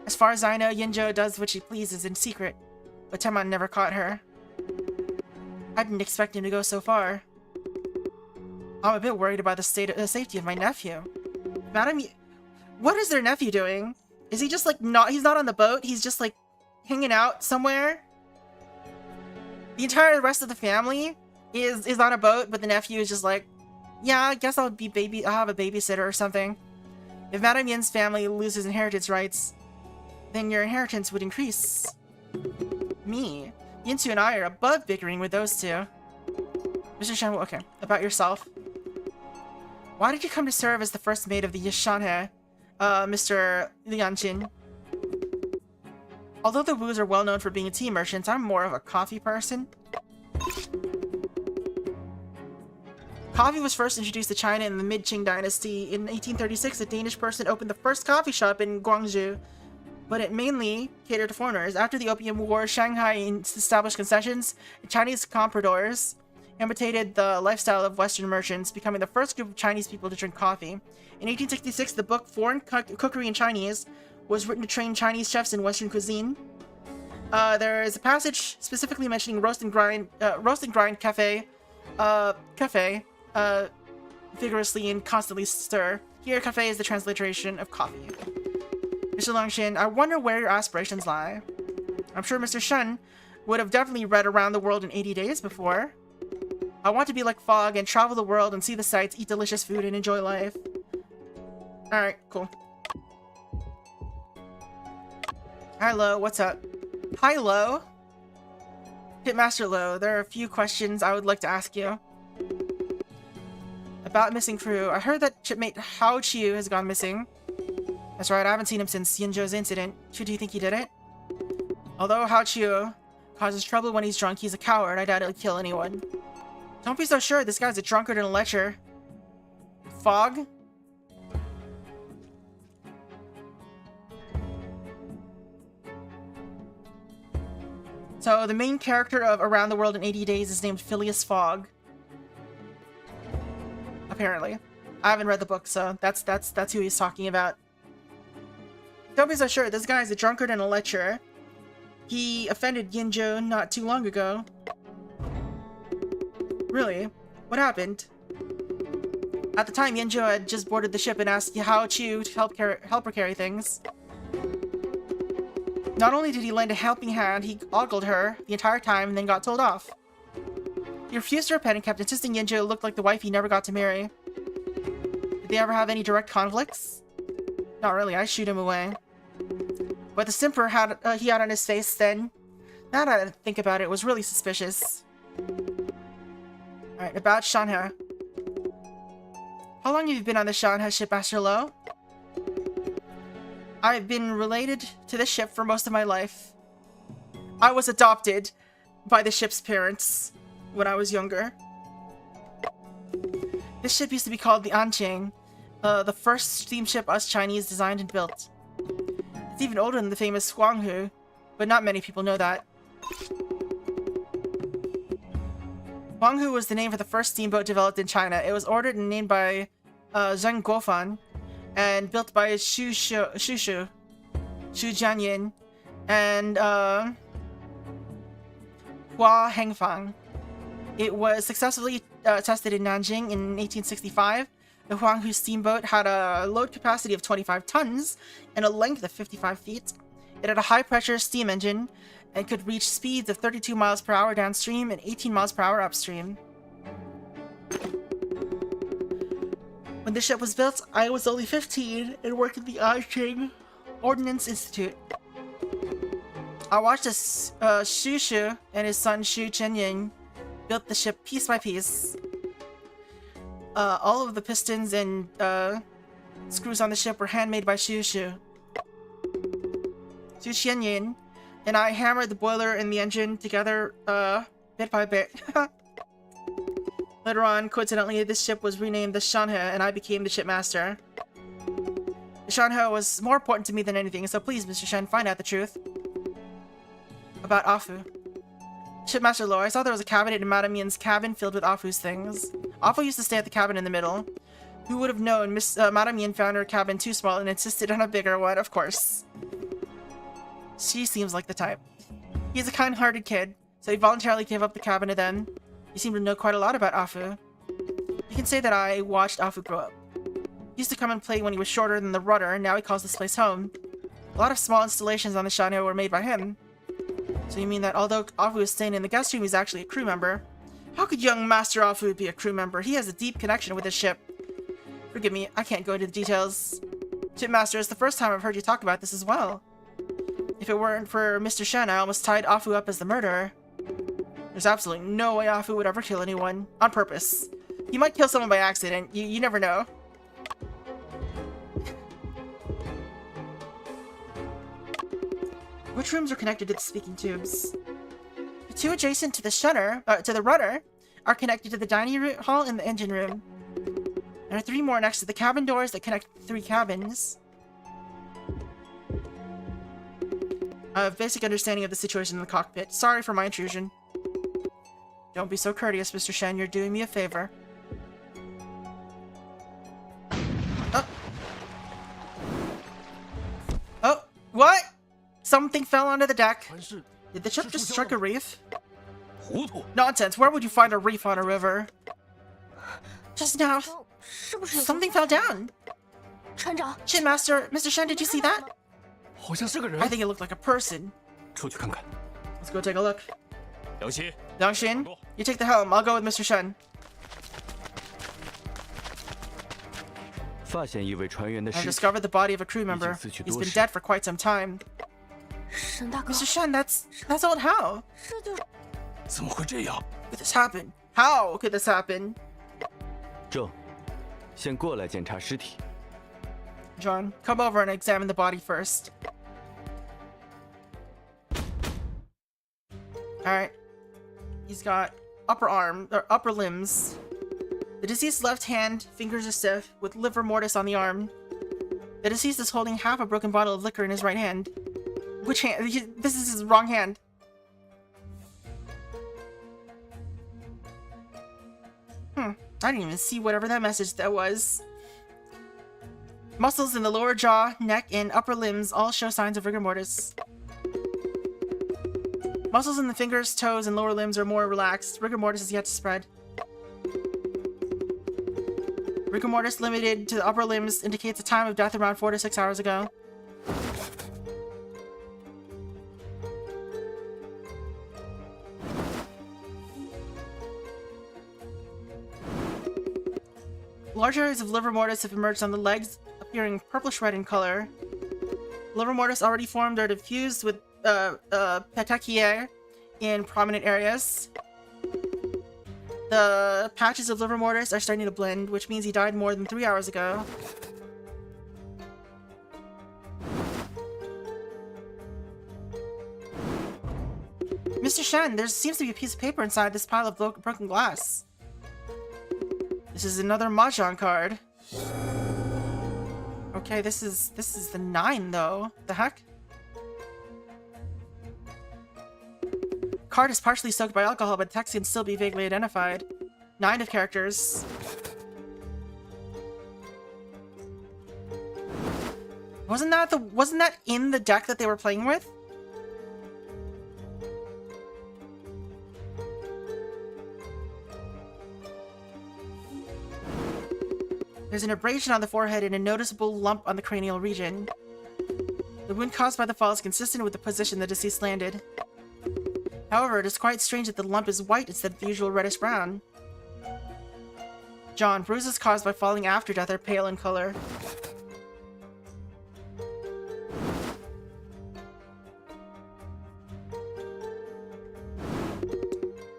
Speaker 1: As far as I know, Yinjo does what she pleases in secret, but Teman never caught her. I didn't expect him to go so far. I'm a bit worried about the safety of my nephew. Madam, what is their nephew doing? Is he just like he's not on the boat? He's just like hanging out somewhere? The entire rest of the family is on a boat, but the nephew is just like, yeah, I guess I'll have a babysitter or something. If Madame Yin's family loses inheritance rights, then your inheritance would increase. Me, Yintu and I are above bickering with those two. Mr. Shen, okay, about yourself. Why did you come to serve as the first mate of the Yashanhe, Mr. Lianjin? Although the Wus are well known for being tea merchants, I'm more of a coffee person. Coffee was first introduced to China in the mid-Qing dynasty. In 1836, a Danish person opened the first coffee shop in Guangzhou, but it mainly catered to foreigners. After the Opium War, Shanghai established concessions, and Chinese compradors imitated the lifestyle of Western merchants, becoming the first group of Chinese people to drink coffee. In 1866, the book Foreign Cookery in Chinese was written to train Chinese chefs in Western cuisine. There is a passage specifically mentioning roast and grind cafe, vigorously and constantly stir. Here, cafe is the transliteration of coffee. Mr. Longshin, I wonder where your aspirations lie. I'm sure Mr. Shen would have definitely read Around the World in 80 Days before. I want to be like Fogg and travel the world and see the sights, eat delicious food, and enjoy life. Alright, cool. Hi, Lo, what's up? Hi, Lo. Pitmaster Lo, there are a few questions I would like to ask you. About missing crew, I heard that shipmate Hao Chiu has gone missing. That's right, I haven't seen him since Yinjo's incident. Do you think he did it? Although Hao Chiu causes trouble when he's drunk, he's a coward. I doubt he'll kill anyone. Don't be so sure, this guy's a drunkard and a lecher. Fog? So, the main character of Around the World in 80 Days is named Phileas Fogg. Apparently. I haven't read the book, so that's who he's talking about. Don't be so sure, this guy's a drunkard and a lecher. He offended Yinjo not too long ago. Really? What happened? At the time, Yinjo had just boarded the ship and asked Hao Chiu to help her carry things. Not only did he lend a helping hand, he ogled her the entire time and then got told off. He refused to repent and kept insisting Yinjo looked like the wife he never got to marry. Did they ever have any direct conflicts? Not really, I shoot him away. But the simper he had on his face then, now that I think about it, was really suspicious. Alright, about Shanhe. How long have you been on the Shanhe ship, Master Lo? I've been related to this ship for most of my life. I was adopted by the ship's parents when I was younger. This ship used to be called the Anqing, the first steamship us Chinese designed and built. It's even older than the famous Huanghu, but not many people know that. Huanghu was the name for the first steamboat developed in China. It was ordered and named by Zheng Guofan and built by Xu Jianyin, and Hua Hengfang. It was successfully tested in Nanjing in 1865. The Huanghu steamboat had a load capacity of 25 tons and a length of 55 feet. It had a high-pressure steam engine and could reach speeds of 32 miles per hour downstream and 18 miles per hour upstream. When the ship was built, I was only 15 and worked at the Anqing Ordnance Institute. I watched as Xu Shu and his son Xu Chenying built the ship piece by piece. All of the pistons and screws on the ship were handmade by Xu Xianyin, and I hammered the boiler and the engine together bit by bit. Later on, coincidentally, this ship was renamed the Shanhe, and I became the shipmaster. The Shanhe was more important to me than anything, so please, Mr. Shen, find out the truth about Afu. Shipmaster Lo, I saw there was a cabinet in Madame Yin's cabin filled with Afu's things. Afu used to stay at the cabin in the middle. Who would have known Madame Yin found her cabin too small and insisted on a bigger one, of course. She seems like the type. He's a kind-hearted kid, so he voluntarily gave up the cabin to them. He seemed to know quite a lot about Afu. You can say that I watched Afu grow up. He used to come and play when he was shorter than the rudder, and now he calls this place home. A lot of small installations on the Shanho were made by him. So you mean that although Afu is staying in the guest room, he's actually a crew member? How could young Master Afu be a crew member? He has a deep connection with his ship. Forgive me, I can't go into the details. Shipmaster, it's the first time I've heard you talk about this as well. If it weren't for Mr. Shen, I almost tied Afu up as the murderer. There's absolutely no way Afu would ever kill anyone. On purpose. He might kill someone by accident. You never know. Which rooms are connected to the speaking tubes? The two adjacent to the rudder, are connected to the dining hall and the engine room. There are 3 more next to the cabin doors that connect the 3 cabins. I have a basic understanding of the situation in the cockpit. Sorry for my intrusion. Don't be so courteous, Mr. Shen. You're doing me a favor. Oh. Oh, what? Something fell onto the deck. Did the ship just strike a reef? Nonsense. Where would you find a reef on a river? Just now, something fell down. Shipmaster, Mr. Shen, did you see that? I think it looked like a person. Let's go take a look. Liang Xin, you take the helm. I'll go with Mr. Shen. I've discovered the body of a crew member. He's been dead for quite some time. Mr. Shen, that's old Hao. Could this happen? How could this happen? John, come over and examine the body first. Alright. He's got upper limbs. The deceased's left hand, fingers are stiff, with livor mortis on the arm. The deceased is holding half a broken bottle of liquor in his right hand. Which hand? This is his wrong hand. I didn't even see whatever that message that was. Muscles in the lower jaw, neck, and upper limbs all show signs of rigor mortis. Muscles in the fingers, toes, and lower limbs are more relaxed. Rigor mortis is yet to spread. Rigor mortis limited to the upper limbs indicates a time of death around 4 to 6 hours ago. Large areas of livor mortis have emerged on the legs, appearing purplish red in color. Livor mortis already formed or diffused with petechiae in prominent areas. The patches of livor mortis are starting to blend, which means he died more than 3 hours ago. Mr. Shen, there seems to be a piece of paper inside this pile of broken glass. This is another Mahjong card. Okay, this is the 9 though. The heck? Card is partially soaked by alcohol, but text can still be vaguely identified. 9 of characters. Wasn't that in the deck that they were playing with? There's an abrasion on the forehead and a noticeable lump on the cranial region. The wound caused by the fall is consistent with the position the deceased landed. However, it is quite strange that the lump is white instead of the usual reddish-brown. John, bruises caused by falling after death are pale in color.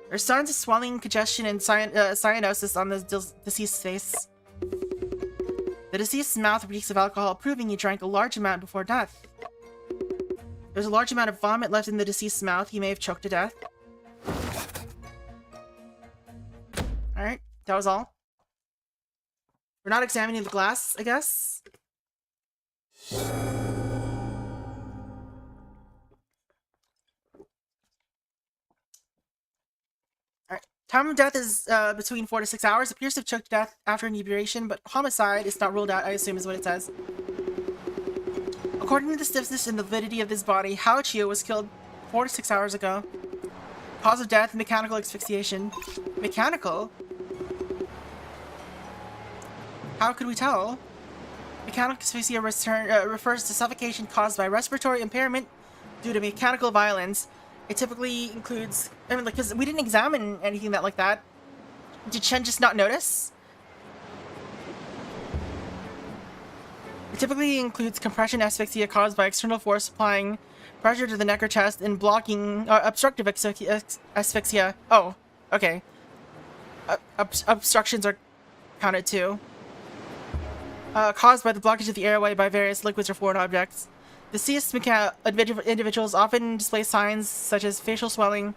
Speaker 1: There There's signs of swelling, congestion, and cyanosis on the deceased's face. The deceased's mouth reeks of alcohol, proving he drank a large amount before death. There's a large amount of vomit left in the deceased's mouth. He may have choked to death. Alright, that was all. We're not examining the glass, I guess. Alright, time of death is between 4 to 6 hours. Appears to have choked to death after inebriation, but homicide is not ruled out, I assume is what it says. According to the stiffness and the validity of this body, Hao Chiu was killed 4 to 6 hours ago. Cause of death, mechanical asphyxiation. Mechanical? How could we tell? Mechanical asphyxia refers to suffocation caused by respiratory impairment due to mechanical violence. It typically includes... I mean, like, because we didn't examine anything like that. Did Chen just not notice? It typically includes compression asphyxia caused by external force applying pressure to the neck or chest and blocking... obstructive asphyxia. Oh, okay. Obstructions are counted too. Caused by the blockage of the airway by various liquids or foreign objects. Deceased individuals often display signs such as facial swelling,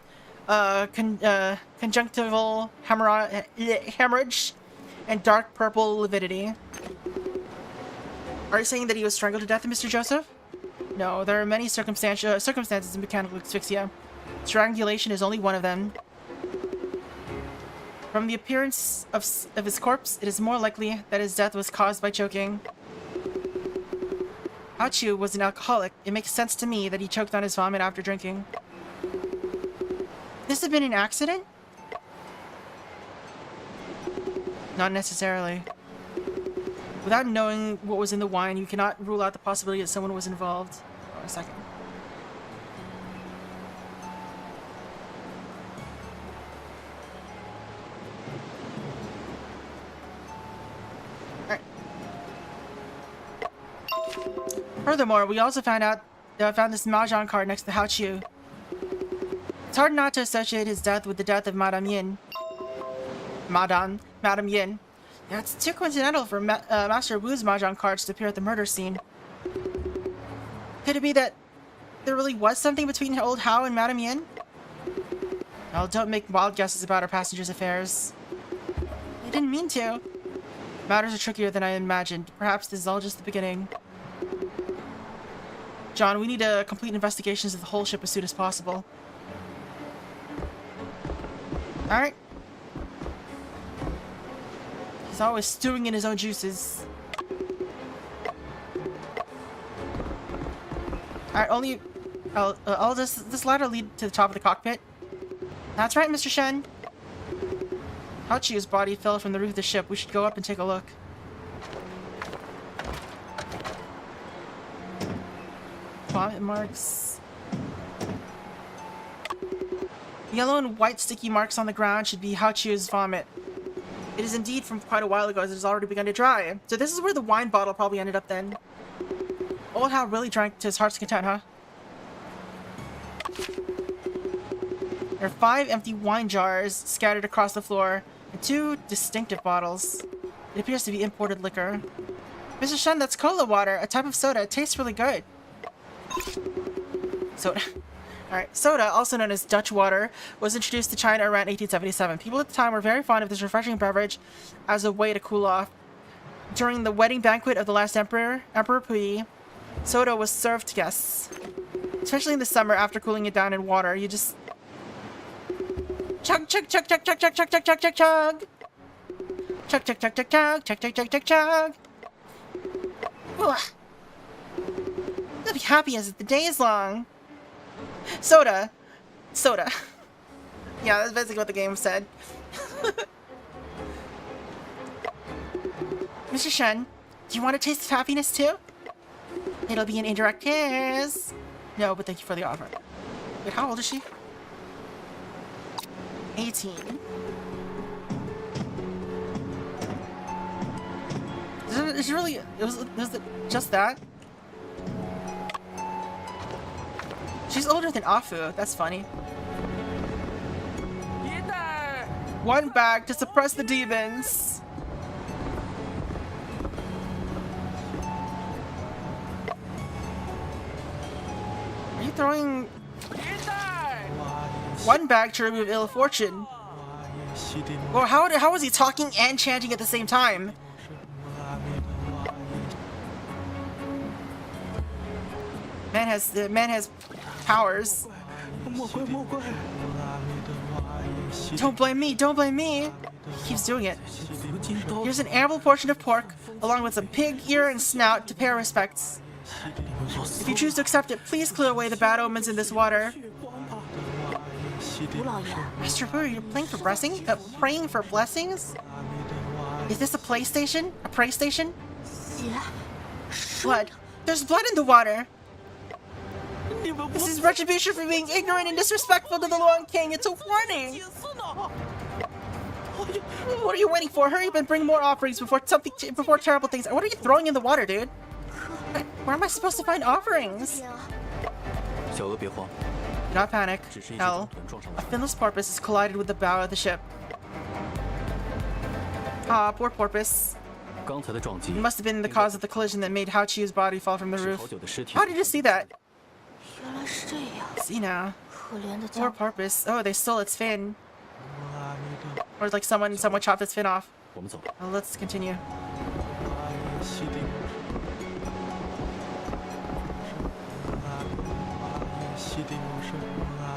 Speaker 1: conjunctival hemorrhage, and dark purple lividity. Are you saying that he was strangled to death, Mr. Joseph? No, there are many circumstances in mechanical asphyxia. Strangulation is only one of them. From the appearance of his corpse, it is more likely that his death was caused by choking. Hao Chiu was an alcoholic. It makes sense to me that he choked on his vomit after drinking. This have been an accident? Not necessarily. Without knowing what was in the wine, you cannot rule out the possibility that someone was involved. Oh, a second. Furthermore, we also found this mahjong card next to Hao Chiu. It's hard not to associate his death with the death of Madame Yin. Madame Yin. Yeah, it's too coincidental for Master Wu's mahjong cards to appear at the murder scene. Could it be that there really was something between old Hao and Madame Yin? Well, don't make wild guesses about our passengers' affairs. I didn't mean to. Matters are trickier than I imagined. Perhaps this is all just the beginning. John, we need to complete investigations of the whole ship as soon as possible. Alright. He's always stewing in his own juices. Alright, I'll this ladder lead to the top of the cockpit. That's right, Mr. Shen. Hao Chiu's body fell from the roof of the ship. We should go up and take a look. Vomit marks. Yellow and white sticky marks on the ground should be Hao Chiu's vomit. It is indeed from quite a while ago, as it has already begun to dry. So this is where the wine bottle probably ended up then. Old Hao really drank to his heart's content, huh? There are 5 empty wine jars scattered across the floor, and 2 distinctive bottles. It appears to be imported liquor. Mr. Shen, that's cola water, a type of soda. It tastes really good. Soda. Alright, soda, also known as Dutch water, was introduced to China around 1877. People at the time were very fond of this refreshing beverage as a way to cool off. During the wedding banquet of the last Emperor Puyi, soda was served to guests. Especially in the summer, after cooling it down in water, you just... chug, chug, chug, chug, chug, chug, chug, chug, chug, chug, chug. Chug, chug, chug, chug, chug, chug, chug, chug, chug, chug. You'll be happy as the day is long. Soda. Soda. Yeah, that's basically what the game said. Mr. Shen, do you want a taste of happiness too? It'll be an indirect kiss. No, but thank you for the offer. Wait, how old is she? 18. Is it really... Was it just that? She's older than Afu. That's funny. 1 bag to suppress the demons. Are you throwing 1 bag to remove ill fortune? Or how was he talking and chanting at the same time? Man has powers. Don't blame me, don't blame me. He keeps doing it. Here's an ample portion of pork, along with some pig ear and snout to pay our respects. If you choose to accept it, please clear away the bad omens in this water. Master Fu, you're praying for blessings? Praying for blessings? Is this a PlayStation? A pray station? Blood. There's blood in the water. This is retribution for being ignorant and disrespectful to the Long King. It's a warning. What are you waiting for? Hurry up and bring more offerings before terrible things. What are you throwing in the water, dude? Where am I supposed to find offerings? Do not panic. Hell, a finless porpoise has collided with the bow of the ship. Ah, poor porpoise. It must have been the cause of the collision that made Hao Qiu's body fall from the roof. How did you see that? See now. Poor porpoise. Oh, they stole its fin. Or like someone chopped its fin off. Well, let's continue.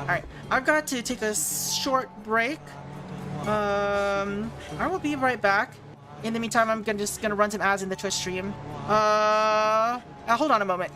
Speaker 1: Alright, I've got to take a short break. I will be right back. In the meantime, I'm just gonna run some ads in the Twitch stream. Hold on a moment.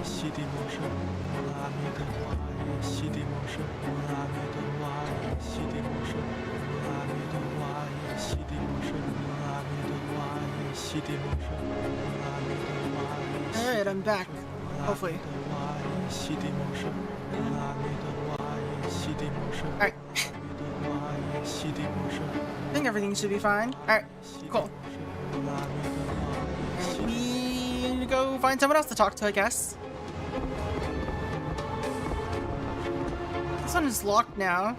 Speaker 4: 西地谋生，阿弥陀佛耶，西地谋生，阿弥陀佛耶，西地谋生，阿弥陀佛耶，西地谋生，阿弥陀佛耶，西地谋生，阿弥陀佛耶。
Speaker 1: Alright, I'm back. Hopefully. Alright. I think everything should be fine. Alright, cool. And we need to go find someone else to talk to, I guess. This one is locked now.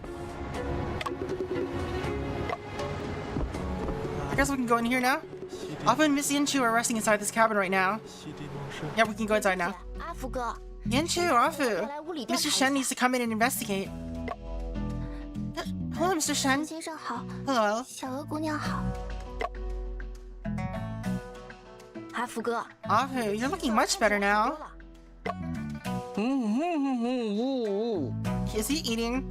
Speaker 1: I guess we can go in here now. Afu and Miss Yanchu are resting inside this cabin right now. Yeah, we can go inside now.
Speaker 2: 阿福哥，
Speaker 1: Yanchu, Afu.
Speaker 2: 来屋里调查
Speaker 1: Mr.
Speaker 2: 一
Speaker 1: Shen
Speaker 2: 下。
Speaker 1: needs to come in and investigate. Hello, Mr. Shen.
Speaker 2: 先生好，
Speaker 1: Hello.
Speaker 2: 小鹅姑娘好。阿福哥，
Speaker 1: Afu, you're looking much better now. Is he eating?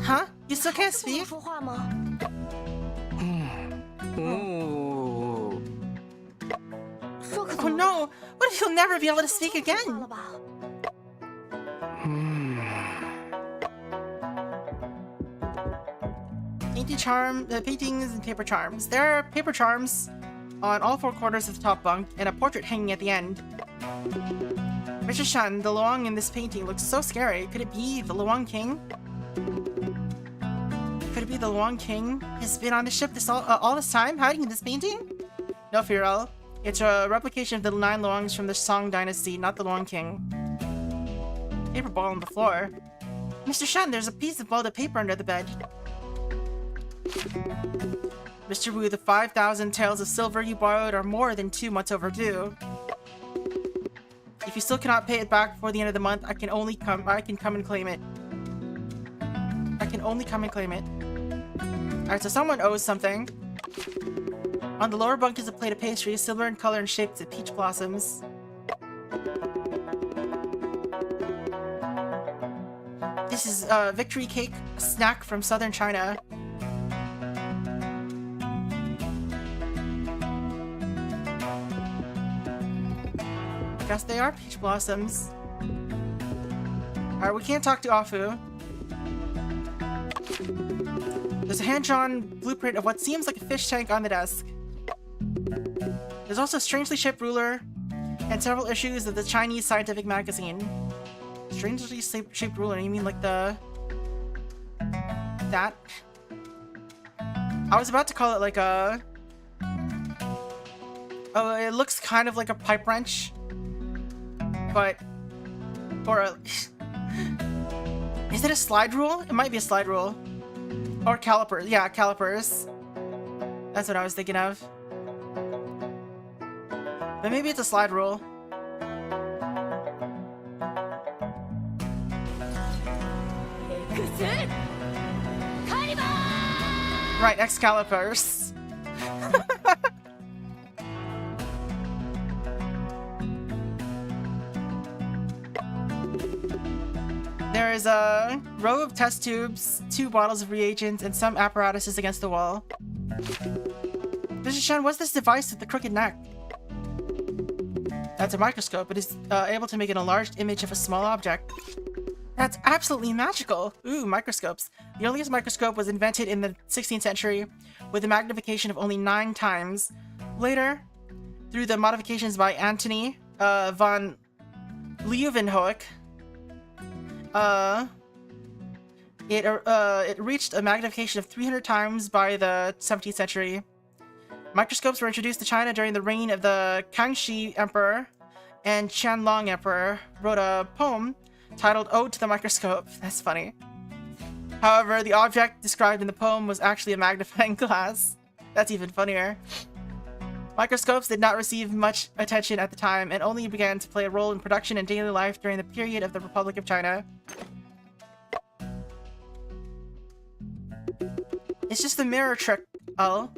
Speaker 1: Huh? You still can't
Speaker 2: 是不能
Speaker 1: speak?
Speaker 2: 说话吗？说可
Speaker 1: Oh
Speaker 2: 怎么
Speaker 1: no! What if he'll never be able to speak
Speaker 2: 说话
Speaker 1: again?
Speaker 2: 了吧？
Speaker 1: Paintings and paper charms. There are paper charms on all four corners of the top bunk and a portrait hanging at the end. Mr. Shen, the Luang in this painting looks so scary. Could it be the Luang King? Could it be the Luang King has been on the ship all this time, hiding in this painting? No, Viel. It's a replication of the 9 Luangs from the Song Dynasty, not the Luang King. Paper ball on the floor. Mr. Shen, there's a piece of folded paper under the bed. Mr. Wu, the 5,000 taels of silver you borrowed are more than 2 months overdue. If you still cannot pay it back before the end of the month, I can come and claim it. I can only come and claim it. Alright, so someone owes something. On the lower bunk is a plate of pastry, silver in color and shaped as peach blossoms. This is victory cake, a snack from southern China. I guess they are peach blossoms. Alright, we can't talk to Afu. There's a hand-drawn blueprint of what seems like a fish tank on the desk. There's also a strangely shaped ruler and several issues of the Chinese scientific magazine. Strangely shaped ruler, you mean like the... that? I was about to call it like a... Oh, it looks kind of like a pipe wrench. But... or a... Is it a slide rule? It might be a slide rule. Or calipers. Yeah, calipers. That's what I was thinking of. But maybe it's a slide rule. Right, Excaliburs. There is a row of test tubes, 2 bottles of reagents, and some apparatuses against the wall. Mr. Shen, what's this device with the crooked neck? That's a microscope. It is able to make an enlarged image of a small object. That's absolutely magical! Ooh, microscopes. The earliest microscope was invented in the 16th century with a magnification of only 9 times. Later, through the modifications by Antony von Leeuwenhoek, it reached a magnification of 300 times by the 17th century. Microscopes were introduced to China during the reign of the Kangxi Emperor, and Qianlong Emperor wrote a poem titled Ode to the Microscope. That's funny. However, the object described in the poem was actually a magnifying glass. That's even funnier. Microscopes did not receive much attention at the time and only began to play a role in production and daily life during the period of the Republic of China. It's just a mirror trick, oh.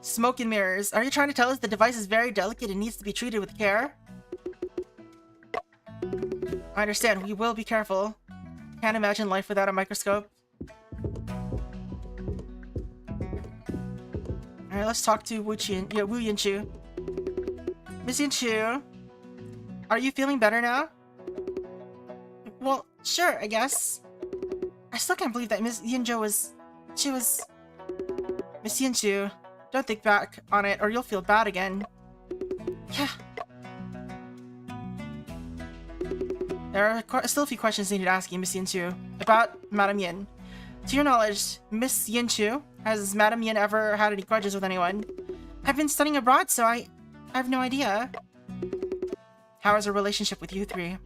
Speaker 1: Smoke and mirrors. Are you trying to tell us the device is very delicate and needs to be treated with care? I understand. We will be careful. Can't imagine life without a microscope. Alright, let's talk to Wu Yanchu. Miss Yinchu, are you feeling better now? Well, sure, I guess. I still can't believe that Miss Yinjo was... She was... Miss Yinchu, don't think back on it or you'll feel bad again. Yeah. There are still a few questions needed asking Miss Yinchu about Madame Yin. To your knowledge, Miss Yinchu, has Madame Yin ever had any grudges with anyone? I've been studying abroad, so I have no idea. How is her relationship with you three?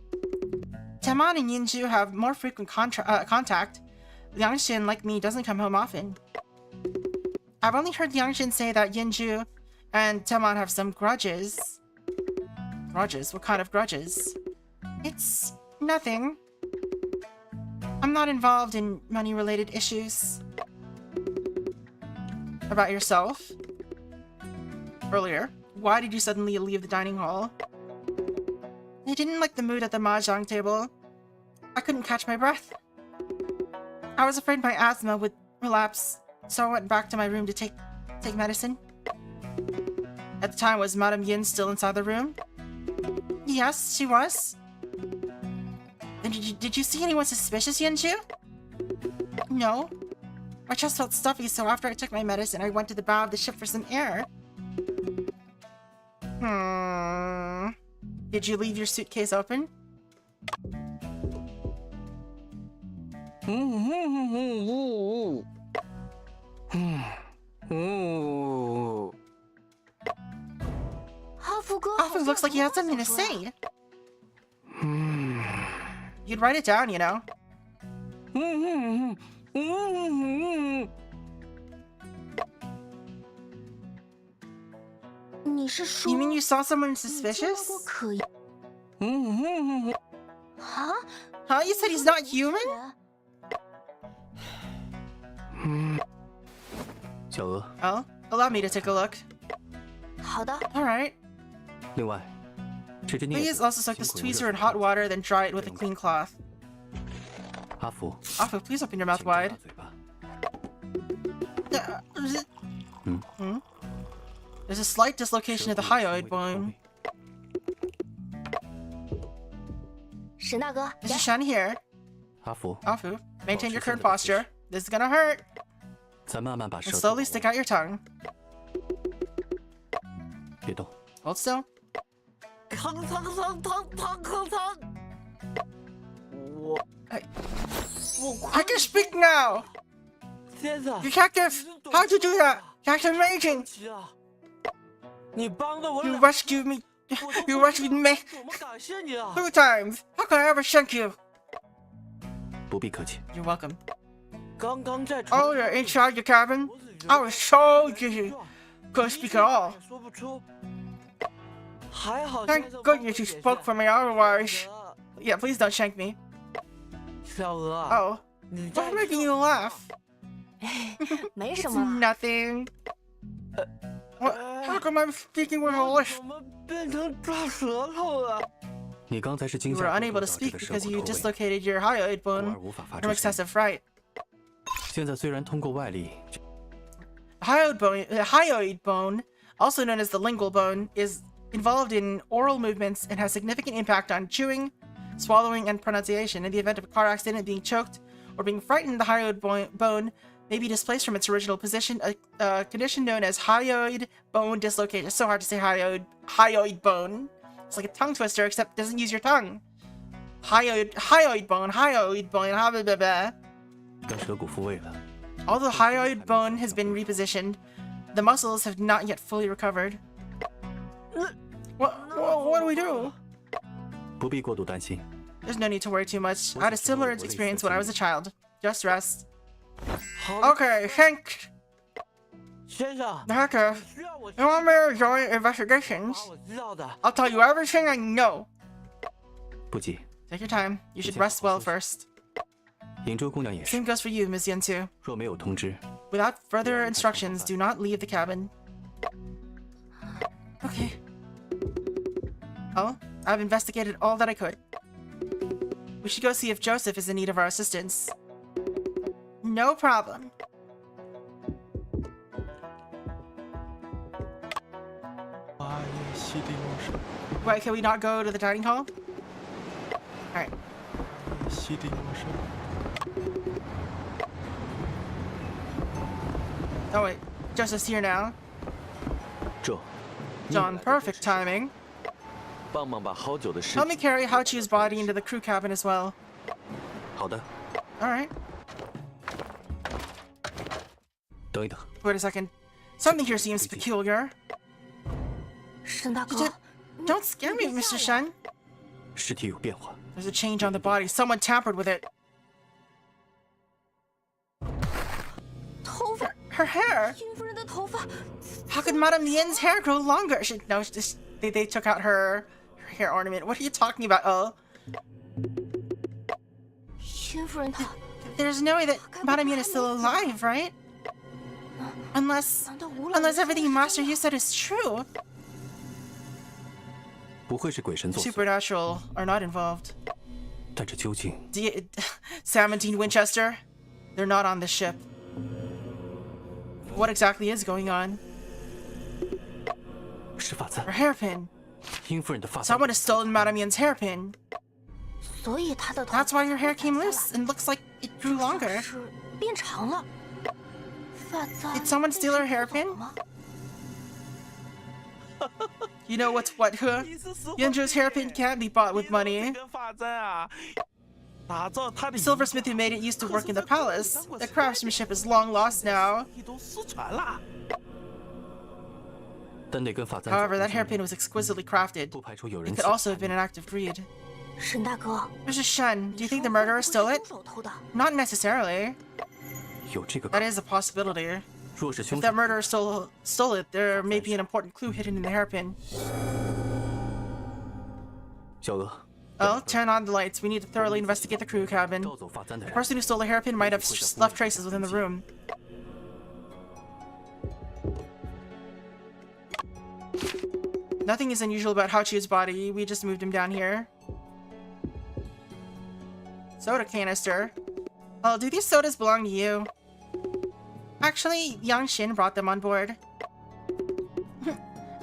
Speaker 1: Taman and Yinju have more frequent contact. Liangshin, like me, doesn't come home often. I've only heard Liangshin say that Yinju and Taman have some grudges. Grudges? What kind of grudges? It's nothing. I'm not involved in money-related issues. About yourself? Earlier, why did you suddenly leave the dining hall? I didn't like the mood at the mahjong table. I couldn't catch my breath. I was afraid my asthma would relapse, so I went back to my room to take medicine. At the time, was Madame Yin still inside the room? Yes, she was. And did you see anyone suspicious, Yinju? No. My chest felt stuffy, so after I took my medicine, I went to the bow of the ship for some air. Did you leave your suitcase open? Often looks like he has something to say. You'd write it down, you know. You mean you saw someone suspicious?
Speaker 2: Huh?
Speaker 1: Huh? You said he's not human?
Speaker 3: 小娥，
Speaker 1: Oh, allow me to take a look.
Speaker 2: 好的。
Speaker 1: Alright.
Speaker 3: 另外，这只镊
Speaker 1: Please
Speaker 3: 子
Speaker 1: also soak
Speaker 3: 经
Speaker 1: this
Speaker 3: 过用热
Speaker 1: tweezer in
Speaker 3: 水
Speaker 1: hot
Speaker 3: 泡
Speaker 1: water, then dry it with a clean cloth.
Speaker 3: 阿福，
Speaker 1: Afu, please open your mouth
Speaker 3: 请张
Speaker 1: wide.
Speaker 3: 大嘴巴。
Speaker 1: There's a slight dislocation of the hyoid bone.
Speaker 2: 沈大哥，
Speaker 1: This is Shan here.
Speaker 3: 阿福，
Speaker 1: Afu, maintain your current
Speaker 3: 保持现
Speaker 1: posture.
Speaker 3: 在的姿势。
Speaker 1: This is gonna hurt.
Speaker 3: 再慢慢把
Speaker 1: And
Speaker 3: 舌头
Speaker 1: slowly
Speaker 3: 往
Speaker 1: stick
Speaker 3: 外
Speaker 1: out your tongue.
Speaker 3: 别动。
Speaker 1: Hold still.
Speaker 5: 疼！我
Speaker 1: I can speak now!
Speaker 5: 天子，
Speaker 1: Detective! How'd you do that? That's amazing!
Speaker 5: 你帮的我
Speaker 1: You
Speaker 5: 俩，
Speaker 1: rescued me! You rescued me
Speaker 5: 怎么感谢你啊？
Speaker 1: 2 times! How can I ever thank you?
Speaker 3: 不必客气。
Speaker 1: You're welcome.
Speaker 5: 刚刚在
Speaker 1: Oh, you're inside your cabin? I was so dizzy. Couldn't speak at all.
Speaker 5: 说不出。还好
Speaker 1: Thank goodness you spoke for me otherwise. Yeah, please don't shank me.
Speaker 5: 小娥，
Speaker 1: Oh,
Speaker 5: 你
Speaker 1: what's making you laugh?
Speaker 2: 没
Speaker 1: It's
Speaker 2: 什么。
Speaker 1: nothing. What? How come I'm speaking with a lisp?
Speaker 5: 怎么变成抓舌头了？
Speaker 3: 你刚才是惊
Speaker 1: You
Speaker 3: 吓
Speaker 1: were
Speaker 3: 过
Speaker 1: unable
Speaker 3: 度
Speaker 1: to
Speaker 3: 导致
Speaker 1: speak
Speaker 3: 的舌
Speaker 1: because
Speaker 3: 骨
Speaker 1: you
Speaker 3: 脱位，
Speaker 1: dislocated your hyoid
Speaker 3: 故而
Speaker 1: bone
Speaker 3: 无法发
Speaker 1: from
Speaker 3: 出声
Speaker 1: excessive
Speaker 3: 音。
Speaker 1: fright.
Speaker 3: 现在虽然通过外力，
Speaker 1: Hyoid bone, also known as the lingual bone, is involved in oral movements and has significant impact on chewing, swallowing, and pronunciation. In the event of a car accident, being choked or being frightened, the hyoid bone may be displaced from its original position, a condition known as hyoid bone dislocation. It's so hard to say hyoid bone. It's like a tongue twister, except it doesn't use your tongue. Hyoid bone, blah, blah, blah, blah.
Speaker 3: 让舌骨复位了。
Speaker 1: Although hyoid bone has been repositioned, the muscles have not yet fully recovered. What do we do?
Speaker 3: 不必过度担心。
Speaker 1: There's no need to worry too much. I had a similar experience when I was a child. Just rest.
Speaker 5: 好的，
Speaker 1: Okay, thanks.
Speaker 5: 先生，
Speaker 1: Detective,
Speaker 5: 需要我
Speaker 1: you want me to join investigations?
Speaker 5: 把我知道的。
Speaker 1: I'll tell you everything I know.
Speaker 3: 不急，
Speaker 1: Take your time. You should rest well first.
Speaker 3: 影州姑娘也是。
Speaker 1: Same goes for you, Miss Yantu.
Speaker 3: 若没有通知，
Speaker 1: Without further instructions, do not leave the cabin. Okay. Oh, I've investigated all that I could. We should go see if Joseph is in need of our assistance. No problem. Wait, can we not go to the dining hall? Alright.
Speaker 4: 西地魔神，
Speaker 1: Oh wait, Joseph's here now.
Speaker 3: 这，
Speaker 1: John, perfect timing.
Speaker 3: 帮忙把好酒的尸
Speaker 1: Help
Speaker 3: 体。
Speaker 1: me carry Hachi's body into the crew cabin as well.
Speaker 3: 好的，
Speaker 1: Alright.
Speaker 3: 等一等，
Speaker 1: Wait a second. Something here seems peculiar.
Speaker 2: 沈大哥
Speaker 1: Don't scare me, Mr. Shen.
Speaker 3: 尸体有变化，
Speaker 1: There's a change on the body. Someone tampered with it.
Speaker 2: 头发，
Speaker 1: Her hair.
Speaker 2: 殷夫人的头发，
Speaker 1: How could Madame Yan's hair grow longer? They took out her hair ornament. What are you talking about? Oh,
Speaker 2: 殷夫人她
Speaker 1: there's no way that Madame Yan is still alive, right? Unless
Speaker 2: 难道无老
Speaker 1: everything Master Yu said is true.
Speaker 3: 不会是鬼神作祟？
Speaker 1: Supernatural are not involved.
Speaker 3: 但这究竟
Speaker 1: Sam and Dean Winchester, they're not on the ship. What exactly is going on?
Speaker 3: 是发簪
Speaker 1: Her？hairpin.
Speaker 3: 殷夫人的发簪
Speaker 1: Someone has stolen Madame Yan's hairpin.
Speaker 2: 所以她的头
Speaker 1: That's why your hair came loose and looks like it grew longer.
Speaker 2: 是变长了。发簪
Speaker 1: Did someone steal her hairpin?
Speaker 2: 吗？
Speaker 1: You know what's what, huh?
Speaker 5: 你是实话
Speaker 1: Yunjo's hairpin can't be bought with
Speaker 5: 这
Speaker 1: money.
Speaker 5: 个发簪啊，打造它的
Speaker 1: The silversmith who made it used to work in the palace. The craftsmanship is long lost now.
Speaker 5: 都失传了。
Speaker 3: 但那根发簪
Speaker 1: However, that hairpin was exquisitely crafted.
Speaker 3: 不排除有
Speaker 1: It
Speaker 3: 人
Speaker 1: could
Speaker 3: 窃
Speaker 1: also have been an act of greed.
Speaker 2: 沈大哥，
Speaker 1: Mr. Shen, do you think the murderer stole it?
Speaker 2: 凶手偷的。
Speaker 1: Not necessarily.
Speaker 3: 有这个可
Speaker 1: That
Speaker 3: 能。
Speaker 1: is a possibility.
Speaker 3: 若是凶
Speaker 1: If
Speaker 3: 手
Speaker 1: that murderer stole it, there may be an important clue hidden in the hairpin.
Speaker 3: 小娥，
Speaker 1: Well, turn on the lights. We need to thoroughly investigate the crew cabin.
Speaker 3: 盗走发簪的
Speaker 1: The
Speaker 3: 人
Speaker 1: person who stole the hairpin might have left traces within the room. Nothing is unusual about Hachi's body. We just moved him down here. Soda canister. Oh, do these sodas belong to you? Actually, Yang Shin brought them on board.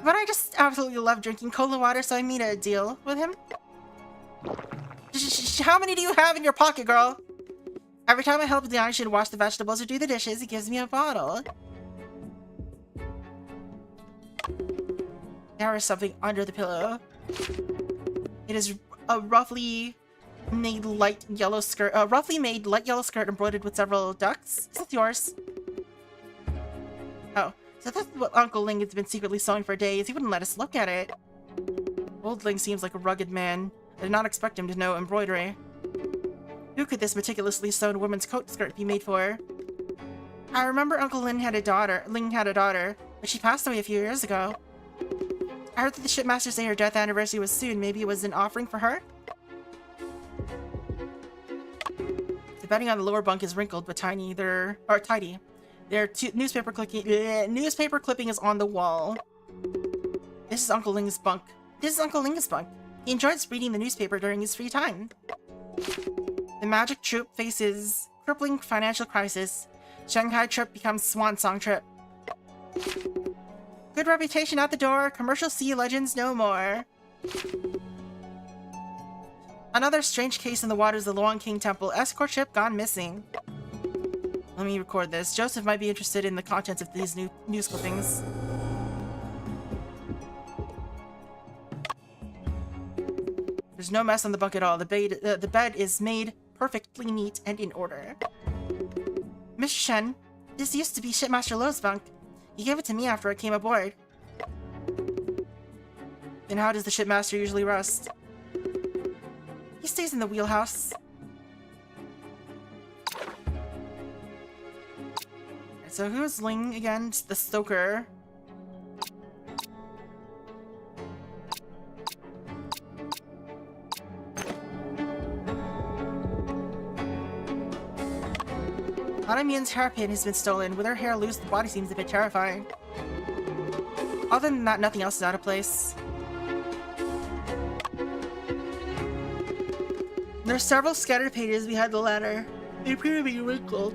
Speaker 1: But I just absolutely love drinking cola water, so I made a deal with him. How many do you have in your pocket, girl? Every time I help Yang Shin wash the vegetables or do the dishes, he gives me a bottle. There is something under the pillow. It is a roughly made light yellow skirt embroidered with several ducks. Is this yours? Oh, so that's what Uncle Ling has been secretly sewing for days. He wouldn't let us look at it. Old Ling seems like a rugged man. I did not expect him to know embroidery. Who could this meticulously sewn woman's coat skirt be made for? I remember Uncle Ling had a daughter, but she passed away a few years ago. I heard that the shipmaster say her death anniversary was soon. Maybe it was an offering for her? The bedding on the lower bunk is wrinkled but tidy. There are two newspaper clipping is on the wall. This is Uncle Ling's bunk. He enjoys reading the newspaper during his free time. The magic troupe faces crippling financial crisis. Shanghai trip becomes swan song trip. Good reputation at the door. Commercial sea legends no more. Another strange case in the waters of the Luang King Temple. Escort ship gone missing. Let me record this. Joseph might be interested in the contents of these new news clippings. There's no mess on the bunk at all. The bed is made perfectly neat and in order. Mr. Shen, this used to be Shipmaster Lo's bunk. He gave it to me after I came aboard. Then how does the shipmaster usually rest? He stays in the wheelhouse. So who's Ling again? It's the stoker. Madame Yin's hairpin has been stolen. With her hair loose, the body seems a bit terrifying. Other than that, nothing else is out of place. There are several scattered pages behind the ladder. They appear to be wrinkled.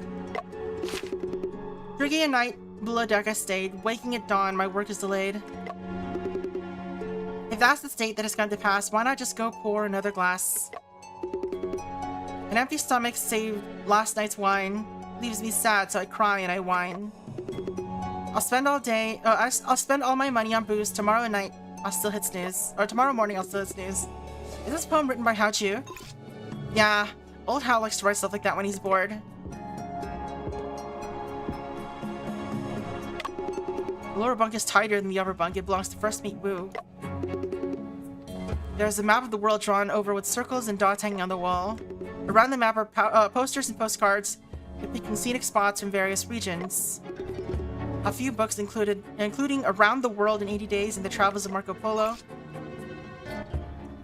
Speaker 1: Drinking at night, below deck I stayed. Waking at dawn, my work is delayed. If that's the state that has come to pass, why not just go pour another glass? An empty stomach, save last night's wine, leaves me sad, so I cry and I whine. I'll spend all day. I'll spend all my money on booze. Tomorrow night, I'll still hit snooze. Or tomorrow morning, I'll still hit snooze. Is this poem written by Hao Chu? Yeah, old Hao likes to write stuff like that when he's bored. The lower bunk is tighter than the upper bunk. It belongs to First Meet Wu. There's a map of the world drawn over with circles and dots hanging on the wall. Around the map are posters and postcards depicting scenic spots from various regions. A few books including Around the World in 80 Days and The Travels of Marco Polo.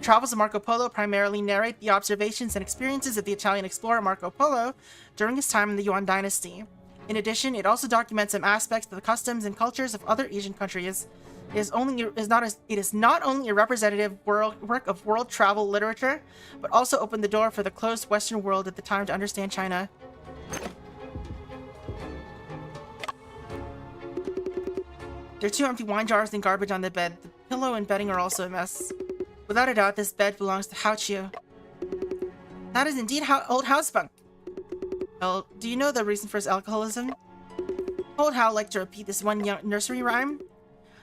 Speaker 1: Travels of Marco Polo primarily narrate the observations and experiences of the Italian explorer Marco Polo during his time in the Yuan dynasty. In addition, it also documents some aspects of the customs and cultures of other Asian countries. It is not only a representative work of world travel literature, but also opened the door for the closed Western world at the time to understand China. There are 2 empty wine jars and garbage on the bed. The pillow and bedding are also a mess. Without a doubt, this bed belongs to Hao Chu. That is indeed old Hao's bunk. Well, do you know the reason for his alcoholism? Old Hao liked to repeat this one nursery rhyme.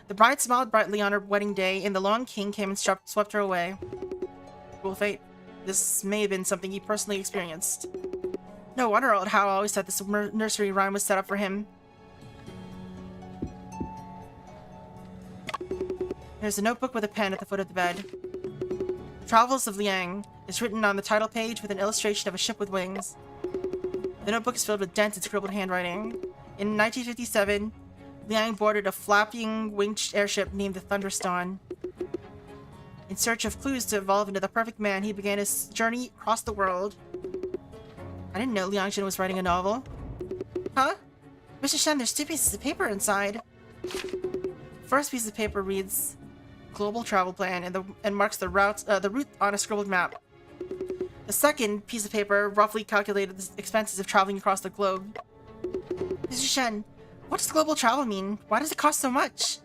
Speaker 1: The bride smiled brightly on her wedding day, and the Long King came and swept her away. Cruel fate. This may have been something he personally experienced. No wonder old Hao always said this nursery rhyme was set up for him. There's a notebook with a pen at the foot of the bed. Travels of Liang is written on the title page with an illustration of a ship with wings. The notebook is filled with dents and scribbled handwriting. In 1957, Liang boarded a flapping winged airship named the Thunderstorm. In search of clues to evolve into the perfect man, he began his journey across the world. I didn't know Liang Shen was writing a novel. Huh? Mr. Shen, there's 2 pieces of paper inside. First piece of paper reads Global Travel Plan and marks the route on a scribbled map. The second piece of paper roughly calculated the expenses of traveling across the globe. Mr. Shen, what does global travel mean? Why does it cost so much?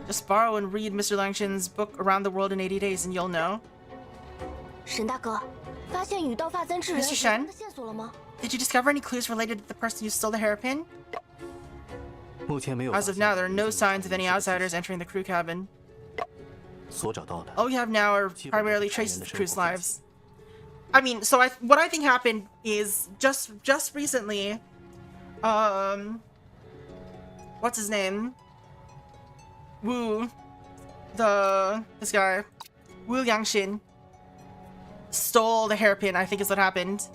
Speaker 1: Just borrow and read Mr. Liang Shen's book Around the World in 80 Days and you'll know.
Speaker 2: 沈大哥，发现与盗发增值人
Speaker 1: Mr. Shen?
Speaker 2: 的线索了吗？
Speaker 1: Did you discover any clues related to the person who stole the hairpin?
Speaker 3: 目前没有
Speaker 1: As of now, there are no signs of any outsiders entering the crew cabin.
Speaker 3: 所找到的
Speaker 1: All we have now are primarily traces of the crew's lives. I mean, so what I think happened is just recently, what's his name? This guy, Wu Liangxin, stole the hairpin, I think is what happened.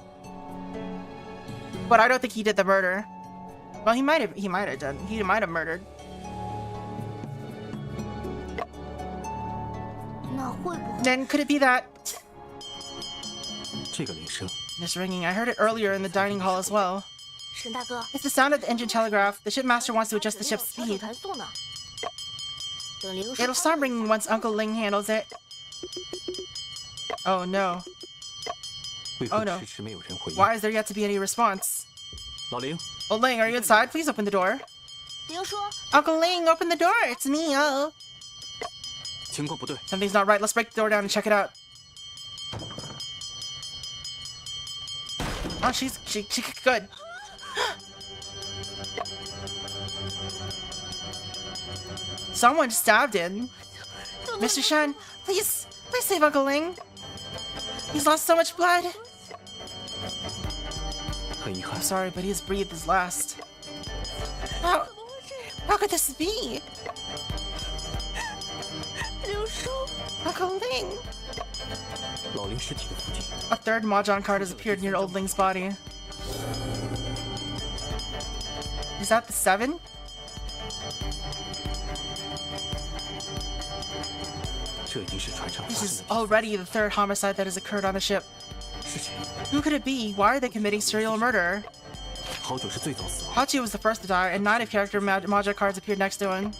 Speaker 1: But I don't think he did the murder. Well, he might have murdered.
Speaker 2: 那会不会
Speaker 1: Then could it be that
Speaker 3: 这个铃声
Speaker 1: this ringing? I heard it earlier in the dining hall as well.
Speaker 2: 沈大哥？
Speaker 1: It's the sound of the engine telegraph. The shipmaster wants to adjust the ship's
Speaker 2: 调整
Speaker 1: speed.
Speaker 2: 台速呢？等铃
Speaker 1: It'll start ringing once Uncle Ling handles it. Oh no.
Speaker 3: 为
Speaker 1: Oh
Speaker 3: 何
Speaker 1: no.
Speaker 3: 迟迟没有人回应？
Speaker 1: Why is there yet to be any response?
Speaker 3: 老林，
Speaker 1: Old Ling, are you inside? Please open the door.
Speaker 2: 铃说
Speaker 1: Uncle Ling, open the door. It's me, oh.
Speaker 3: 情况不对，
Speaker 1: Something's not right. Let's break the door down and check it out. Oh, she good. Someone stabbed him. Mr. Shen, please save Uncle Ling. He's lost so much blood.
Speaker 3: 很遗憾
Speaker 1: I'm，sorry, but he's breathed his last. How could this be?
Speaker 2: 铃叔，
Speaker 1: Uncle Ling.
Speaker 3: 老林尸体的附近
Speaker 1: A third Mahjong card has appeared near Old Ling's body. Is that the 7?
Speaker 3: 这已经是船上发
Speaker 1: This
Speaker 3: 生
Speaker 1: is
Speaker 3: 的
Speaker 1: already the 3rd homicide that has occurred on the ship.
Speaker 3: 事情。
Speaker 1: Who could it be? Why are they committing serial murder?
Speaker 3: 好久是最早死亡，
Speaker 1: Hachi was the first to die, and 9 of character Mahjong cards appeared next to him.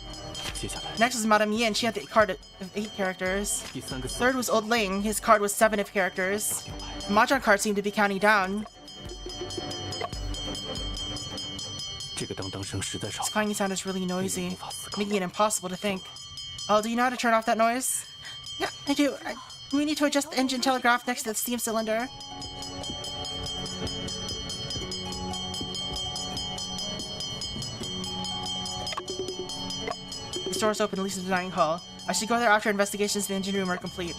Speaker 3: 接下来
Speaker 1: Next was Madame Yin, she had the card of 8 characters.
Speaker 3: 第三个死
Speaker 1: Third was Old Ling, his card was 7 of characters. The Mahjong cards seemed to be counting down.
Speaker 3: 这个当当声实在吵
Speaker 1: This clanging sound is really
Speaker 3: 令人
Speaker 1: noisy,
Speaker 3: 无法思考。
Speaker 1: making it impossible to think. Oh, do you know how to turn off that noise? Yeah, I do. We need to adjust the engine telegraph next to the steam cylinder. The door is open, leads to the dining hall. I should go there after investigations in the engine room are complete.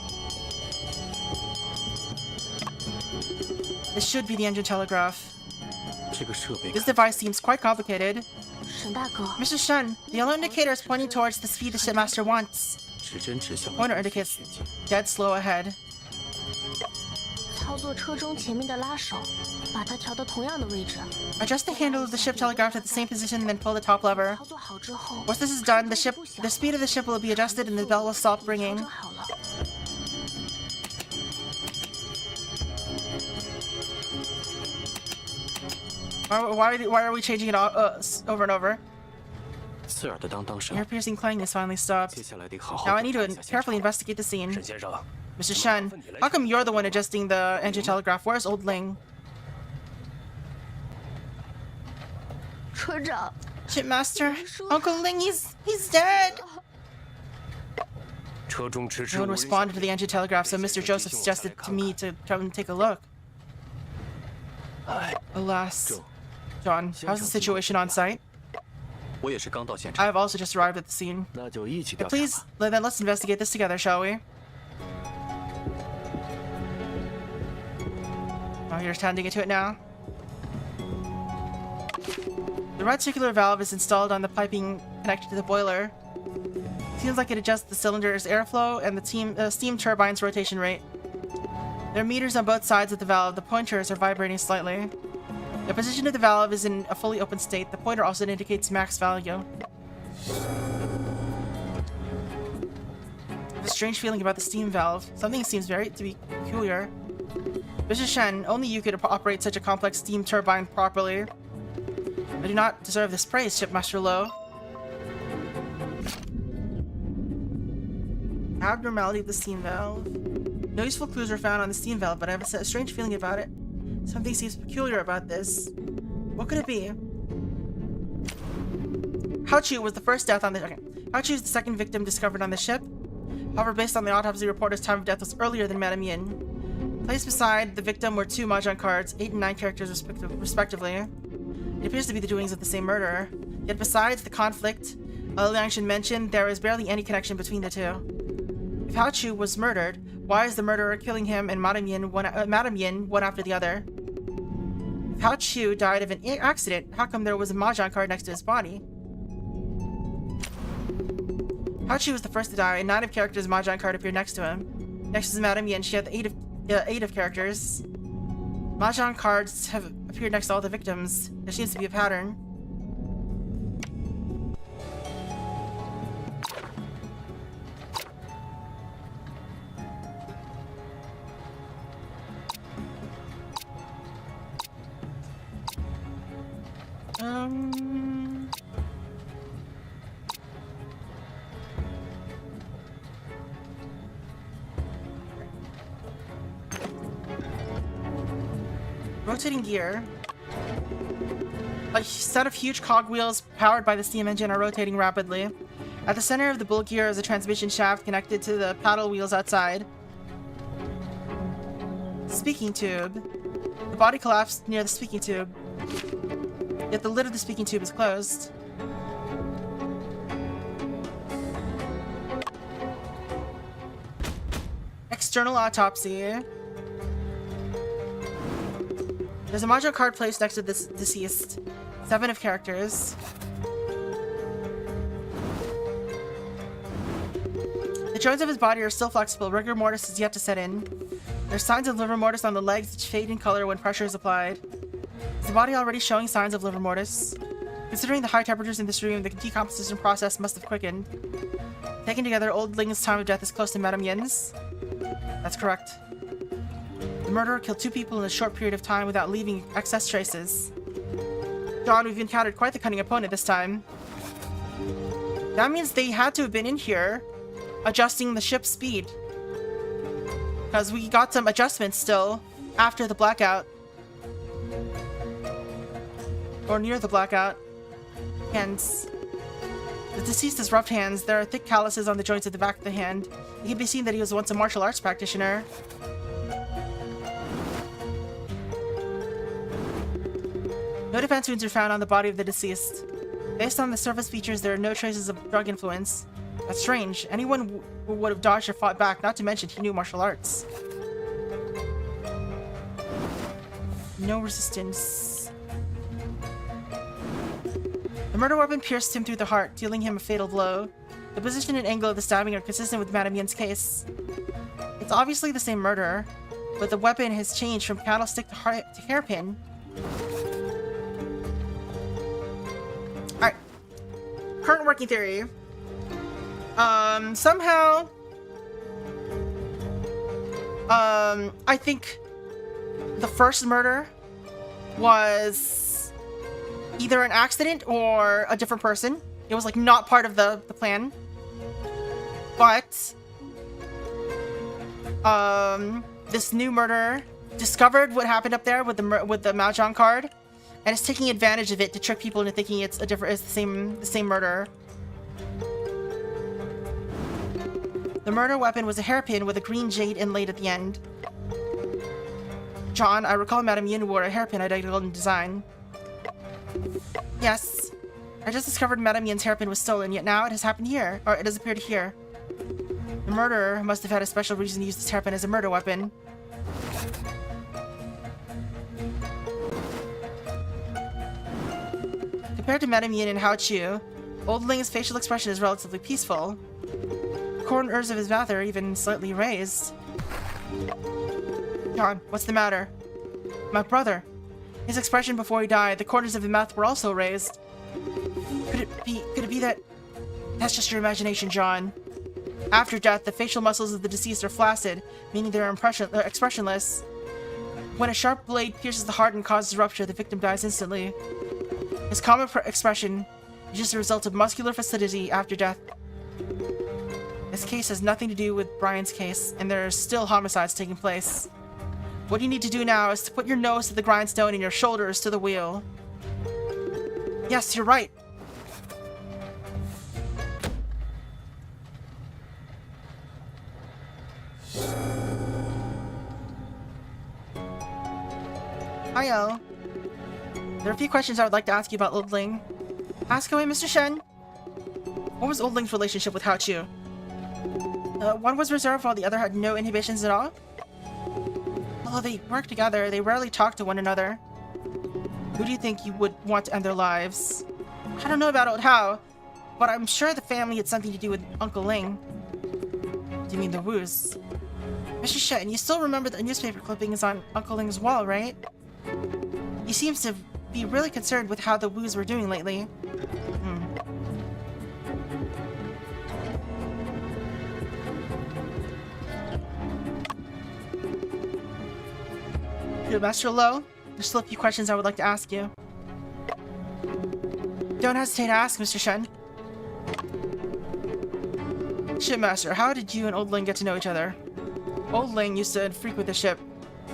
Speaker 1: This should be the engine telegraph. This device seems quite complicated.
Speaker 2: 沈大哥，
Speaker 1: Mr. Shen, the yellow indicator is pointing towards the speed the shipmaster wants.
Speaker 3: 指针指向
Speaker 1: Pointer indicates dead slow ahead.
Speaker 2: 操作车中前面的拉手，把它调到同样的位置。
Speaker 1: Adjust the handle of the ship telegraph to the same position and then pull the top lever.
Speaker 2: 操作好之后，
Speaker 1: Once this is done, the speed of the ship will be adjusted and the bell will stop
Speaker 2: 调
Speaker 1: ringing.
Speaker 2: 整好了。
Speaker 1: Why are we changing it over and over?
Speaker 3: 刺耳的当当声。
Speaker 1: Ear-piercing clanging has finally stopped.
Speaker 3: 接下来得好好
Speaker 1: Now I need to
Speaker 3: 检查一下现
Speaker 1: carefully
Speaker 3: 场
Speaker 1: investigate the scene.
Speaker 3: 沈先生，
Speaker 1: Mr. Shen, how come you're the one adjusting the engine telegraph? Where's Old Ling?
Speaker 2: 车长，
Speaker 1: Shipmaster, Uncle Ling, he's dead.
Speaker 3: 车中迟迟
Speaker 1: No
Speaker 3: 无
Speaker 1: one
Speaker 3: 人
Speaker 1: responded to the engine telegraph, so Mr. Joseph suggested to me to come and take a look.
Speaker 3: 哎，
Speaker 1: Alas.
Speaker 3: Joe.
Speaker 1: John, how's the situation on site?
Speaker 3: 我也是刚到现
Speaker 1: I
Speaker 3: 场。
Speaker 1: have also just arrived at the scene.
Speaker 3: 那就一起调查
Speaker 1: Please,
Speaker 3: 吧。
Speaker 1: then let's investigate this together, shall we? Oh, you're tending to it now. The red circular valve is installed on the piping connected to the boiler. Seems like it adjusts the cylinder's airflow and the steam turbine's rotation rate. There are meters on both sides of the valve. The pointers are vibrating slightly. The position of the valve is in a fully open state. The pointer also indicates max value. I have a strange feeling about the steam valve. Something seems to be peculiar. Mr. Shen, only you could operate such a complex steam turbine properly. I do not deserve this praise, Shipmaster Lowe. Abnormality of the steam valve. No useful clues were found on the steam valve, but I have a strange feeling about it. Something seems peculiar about this. What could it be? Haochu was the first death on the... Okay. Haochu is the second victim discovered on the ship. However, based on the autopsy report, his time of death was earlier than Madame Yin. Placed beside the victim were 2 mahjong cards, 8 and 9 characters respectively. It appears to be the doings of the same murderer. Yet besides the conflict Liang Shen mentioned, there is barely any connection between the two. If Haochu was murdered, why is the murderer killing him and Madame Yin one after the other? If Haochu died of an accident, how come there was a mahjong card next to his body? Haochu was the first to die, and 9 of characters' mahjong card appeared next to him. Next is Madame Yin, she had the 8 of characters. Mahjong cards have appeared next to all the victims. There seems to be a pattern. Rotating gear. A set of huge cogwheels powered by the steam engine are rotating rapidly. At the center of the bull gear is a transmission shaft connected to the paddle wheels outside. Speaking tube. The body collapsed near the speaking tube. Yet the lid of the speaking tube is closed. External autopsy. There's a mahjong card placed next to this deceased. 7 of characters. The joints of his body are still flexible. Rigor mortis is yet to set in. There's signs of liver mortis on the legs which fade in color when pressure is applied. Is the body already showing signs of liver mortis? Considering the high temperatures in this room, the decomposition process must have quickened. Taken together, Old Ling's time of death is close to Madame Yin's. That's correct. The murderer killed 2 people in a short period of time without leaving excess traces. John, we've encountered quite the cunning opponent this time. That means they had to have been in here adjusting the ship's speed. Because we got some adjustments still after the blackout. Or near the blackout. Hence. The deceased has rough hands. There are thick calluses on the joints at the back of the hand. It can be seen that he was once a martial arts practitioner. No defense wounds are found on the body of the deceased. Based on the surface features, there are no traces of drug influence. That's strange. Anyone who would have dodged or fought back, not to mention he knew martial arts. No resistance. The murder weapon pierced him through the heart, dealing him a fatal blow. The position and angle of the stabbing are consistent with Madame Yin's case. It's obviously the same murder, but the weapon has changed from candlestick to hairpin. Alright. Current working theory. Somehow... I think the first murder was either an accident or a different person. It was like not part of the plan. But this new murderer discovered what happened up there with the Mahjong card and is taking advantage of it to trick people into thinking it's the same murderer. The murder weapon was a hairpin with a green jade inlaid at the end. John, I recall Madame Yin wore a hairpin identical in design. Yes. I just discovered Madame Yin's hairpin was stolen, yet now it has happened here, or it has appeared here. The murderer must have had a special reason to use this hairpin as a murder weapon. Compared to Madame Yin and Hao Chu, Old Ling's facial expression is relatively peaceful. The corners of his mouth are even slightly raised. John, what's the matter? My brother. His expression before he died, the corners of his mouth were also raised. Could it be that... That's just your imagination, John. After death, the facial muscles of the deceased are flaccid, meaning they're expressionless. When a sharp blade pierces the heart and causes rupture, the victim dies instantly. His common expression is just a result of muscular flaccidity after death. This case has nothing to do with Brian's case, and there are still homicides taking place. What you need to do now is to put your nose to the grindstone and your shoulders to the wheel. Yes, you're right. Hiyo. There are a few questions I would like to ask you about Old Ling. Ask away, Mr. Shen. What was Old Ling's relationship with Hao Chu? One was reserved while the other had no inhibitions at all. Although they worked together, they rarely talked to one another. Who do you think you would want to end their lives? I don't know about old Hao, but I'm sure the family had something to do with Uncle Ling. Do you mean the Wus? Mr. Shen, you still remember the newspaper clippings on Uncle Ling's wall, right? He seems to be really concerned with how the Wus were doing lately. Good, Master Lo. There's still a few questions I would like to ask you. Don't hesitate to ask, Mr. Shen. Shipmaster, how did you and Old Ling get to know each other? Old Ling used to frequent the ship.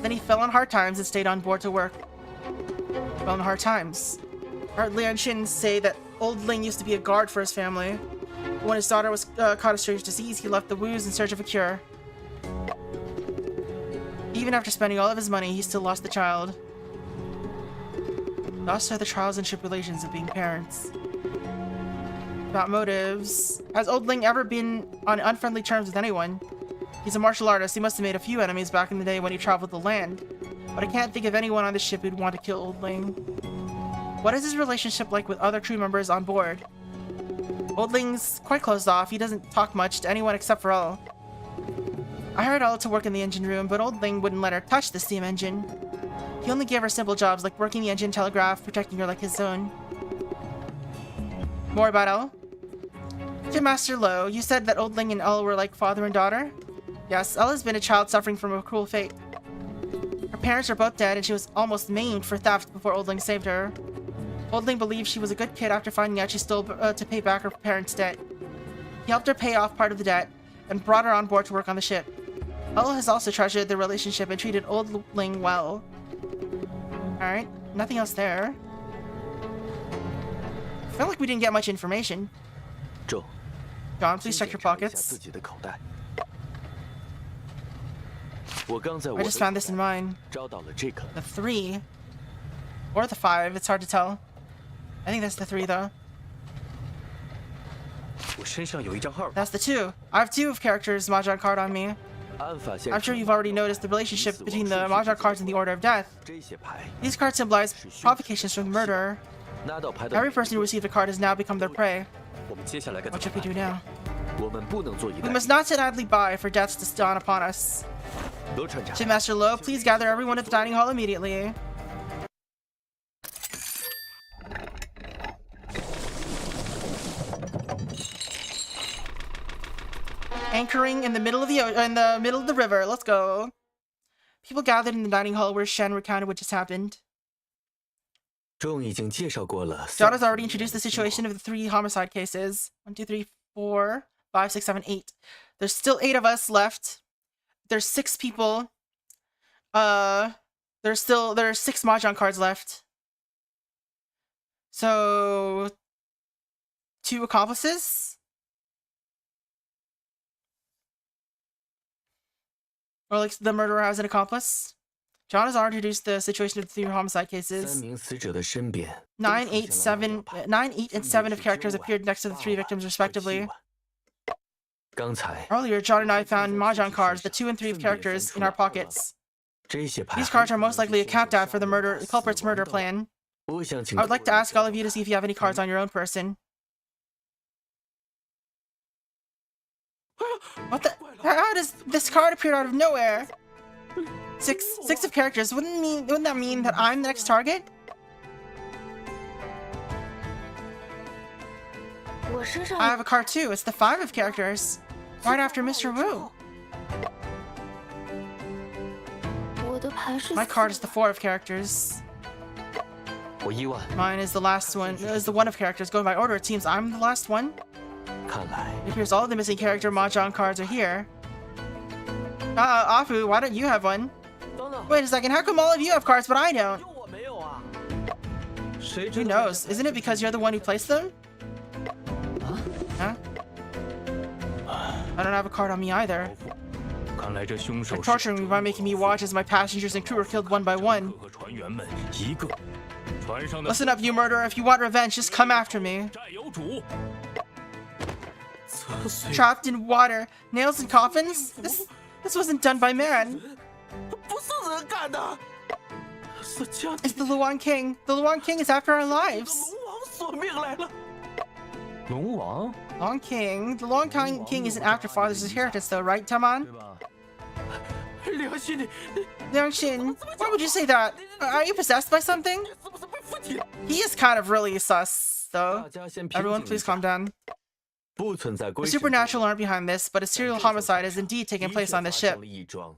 Speaker 1: Then he fell on hard times and stayed on board to work. Fell on hard times. I heard Lian Xin say that Old Ling used to be a guard for his family. When his daughter was caught a strange disease, he left the Wus in search of a cure. Even after spending all of his money, he still lost the child. Thus are the trials and tribulations of being parents. About motives. Has Old Ling ever been on unfriendly terms with anyone? He's a martial artist. He must have made a few enemies back in the day when he traveled the land. But I can't think of anyone on the ship who'd want to kill Old Ling. What is his relationship like with other crew members on board? Old Ling's quite closed off. He doesn't talk much to anyone except for Elle. I hired Elle to work in the engine room, but Old Ling wouldn't let her touch the steam engine. He only gave her simple jobs like working the engine telegraph, protecting her like his own. More about Elle? To Master Lo, you said that Old Ling and Elle were like father and daughter? Yes, Elle has been a child suffering from a cruel fate. Her parents are both dead, and she was almost maimed for theft before Old Ling saved her. Old Ling believed she was a good kid after finding out she stole to pay back her parents' debt. He helped her pay off part of the debt, and brought her on board to work on the ship. Elle has also treasured the relationship and treated Old Ling well. Alright, nothing else there. I feel like we didn't get much information.
Speaker 3: Zhou,
Speaker 1: John, please check your
Speaker 3: 检查一下
Speaker 1: pockets.
Speaker 3: 自己的口袋。我刚在我
Speaker 1: I
Speaker 3: 的
Speaker 1: just
Speaker 3: 口
Speaker 1: found this in
Speaker 3: 袋
Speaker 1: mine.
Speaker 3: 找到了这个。
Speaker 1: The 3. Or the 5, it's hard to tell. I think that's the 3 though.
Speaker 3: 我身上有一张号码。
Speaker 1: That's the 2. I have 2 of characters Mahjong card on me.
Speaker 3: 案发现
Speaker 1: I'm sure you've already noticed the relationship between the Mahjong cards and the order of death.
Speaker 3: 这些牌
Speaker 1: These cards symbolize provocations from the murderer.
Speaker 3: 拿到牌的
Speaker 1: Every person who received a card has now become their prey.
Speaker 3: 我们接下来该
Speaker 1: What
Speaker 3: 怎
Speaker 1: should
Speaker 3: 么
Speaker 1: we do
Speaker 3: 办？
Speaker 1: now?
Speaker 3: 我们不能坐以
Speaker 1: We
Speaker 3: 待
Speaker 1: must not sit idly by for deaths to dawn upon us.
Speaker 3: 罗船长，
Speaker 1: Shipmaster Lo, please gather everyone at the dining hall immediately. Anchoring in the middle of the river. Let's go. People gathered in the dining hall where Shen recounted what just happened.
Speaker 3: 钟已经介绍过了。
Speaker 1: John has already introduced the situation of the 3 homicide cases. 1, 2, 3, 4, 5, 6, 7, 8. There's still 8 of us left. There's 6 people. There are 6 Mahjong cards left. So 2 accomplices? Or like the murderer has an accomplice? John has already introduced the situation of the 3 homicide
Speaker 3: 3
Speaker 1: cases.
Speaker 3: 名死者的身边
Speaker 1: 9, 8, and 7 of characters appeared next to the 3 victims respectively.
Speaker 3: 刚才
Speaker 1: Earlier, John and I found Mahjong cards, the 2 and 3 of characters, in our pockets.
Speaker 3: 这些牌
Speaker 1: These cards are most likely a countdown for the culprit's murder plan.
Speaker 3: 我想请
Speaker 1: I would like to ask all of you to see if you have any cards on your own person. What the? How does this card appear out of nowhere? 6 of characters. Wouldn't that mean that I'm the next target?
Speaker 2: 我身上
Speaker 1: I have a card too. It's the 5 of characters. Right after Mr. Wu.
Speaker 2: 我的牌是
Speaker 1: My card is the 4 of characters.
Speaker 3: 我意外，
Speaker 1: Mine is the last one. Is the 1 of characters. Going by order, it seems I'm the last one.
Speaker 3: 看来
Speaker 1: It appears all of the missing character Mahjong cards are here. Afu, why don't you have one?
Speaker 5: 等等，
Speaker 1: Wait a second, how come all of you have cards but I don't?
Speaker 5: 就我没有啊。
Speaker 1: Who knows? Isn't it because you're the one who placed them? Huh? I don't have a card on me either.
Speaker 5: 看来这凶手
Speaker 1: They're torturing me by making me watch as my passengers and crew are killed one by one.
Speaker 5: 和船员们一个。船上的
Speaker 1: Listen up, you murderer. If you want revenge, just come after me.
Speaker 5: 占有主。
Speaker 1: Trapped in water, nails and coffins? This wasn't done by man.
Speaker 5: 不是人干的，是将
Speaker 1: It's the Luan King. The Luan King is after our lives.
Speaker 5: 龙王索命来了。
Speaker 3: 龙王
Speaker 1: Long King? The Long King isn't after father's inheritance though, right, Taman?
Speaker 3: 对吧？
Speaker 5: 良心，你
Speaker 1: Liangshin, why would you say that? Are you possessed by something?
Speaker 5: 是不是被附体？
Speaker 1: He is kind of really sus, though.
Speaker 3: 大家先平
Speaker 1: Everyone,
Speaker 3: 静一
Speaker 1: please
Speaker 3: 下
Speaker 1: calm down.
Speaker 3: 不存在
Speaker 1: The
Speaker 3: 规矩。
Speaker 1: supernatural aren't behind this, but a serial homicide is indeed taking place on this ship.
Speaker 3: 的确发生了异状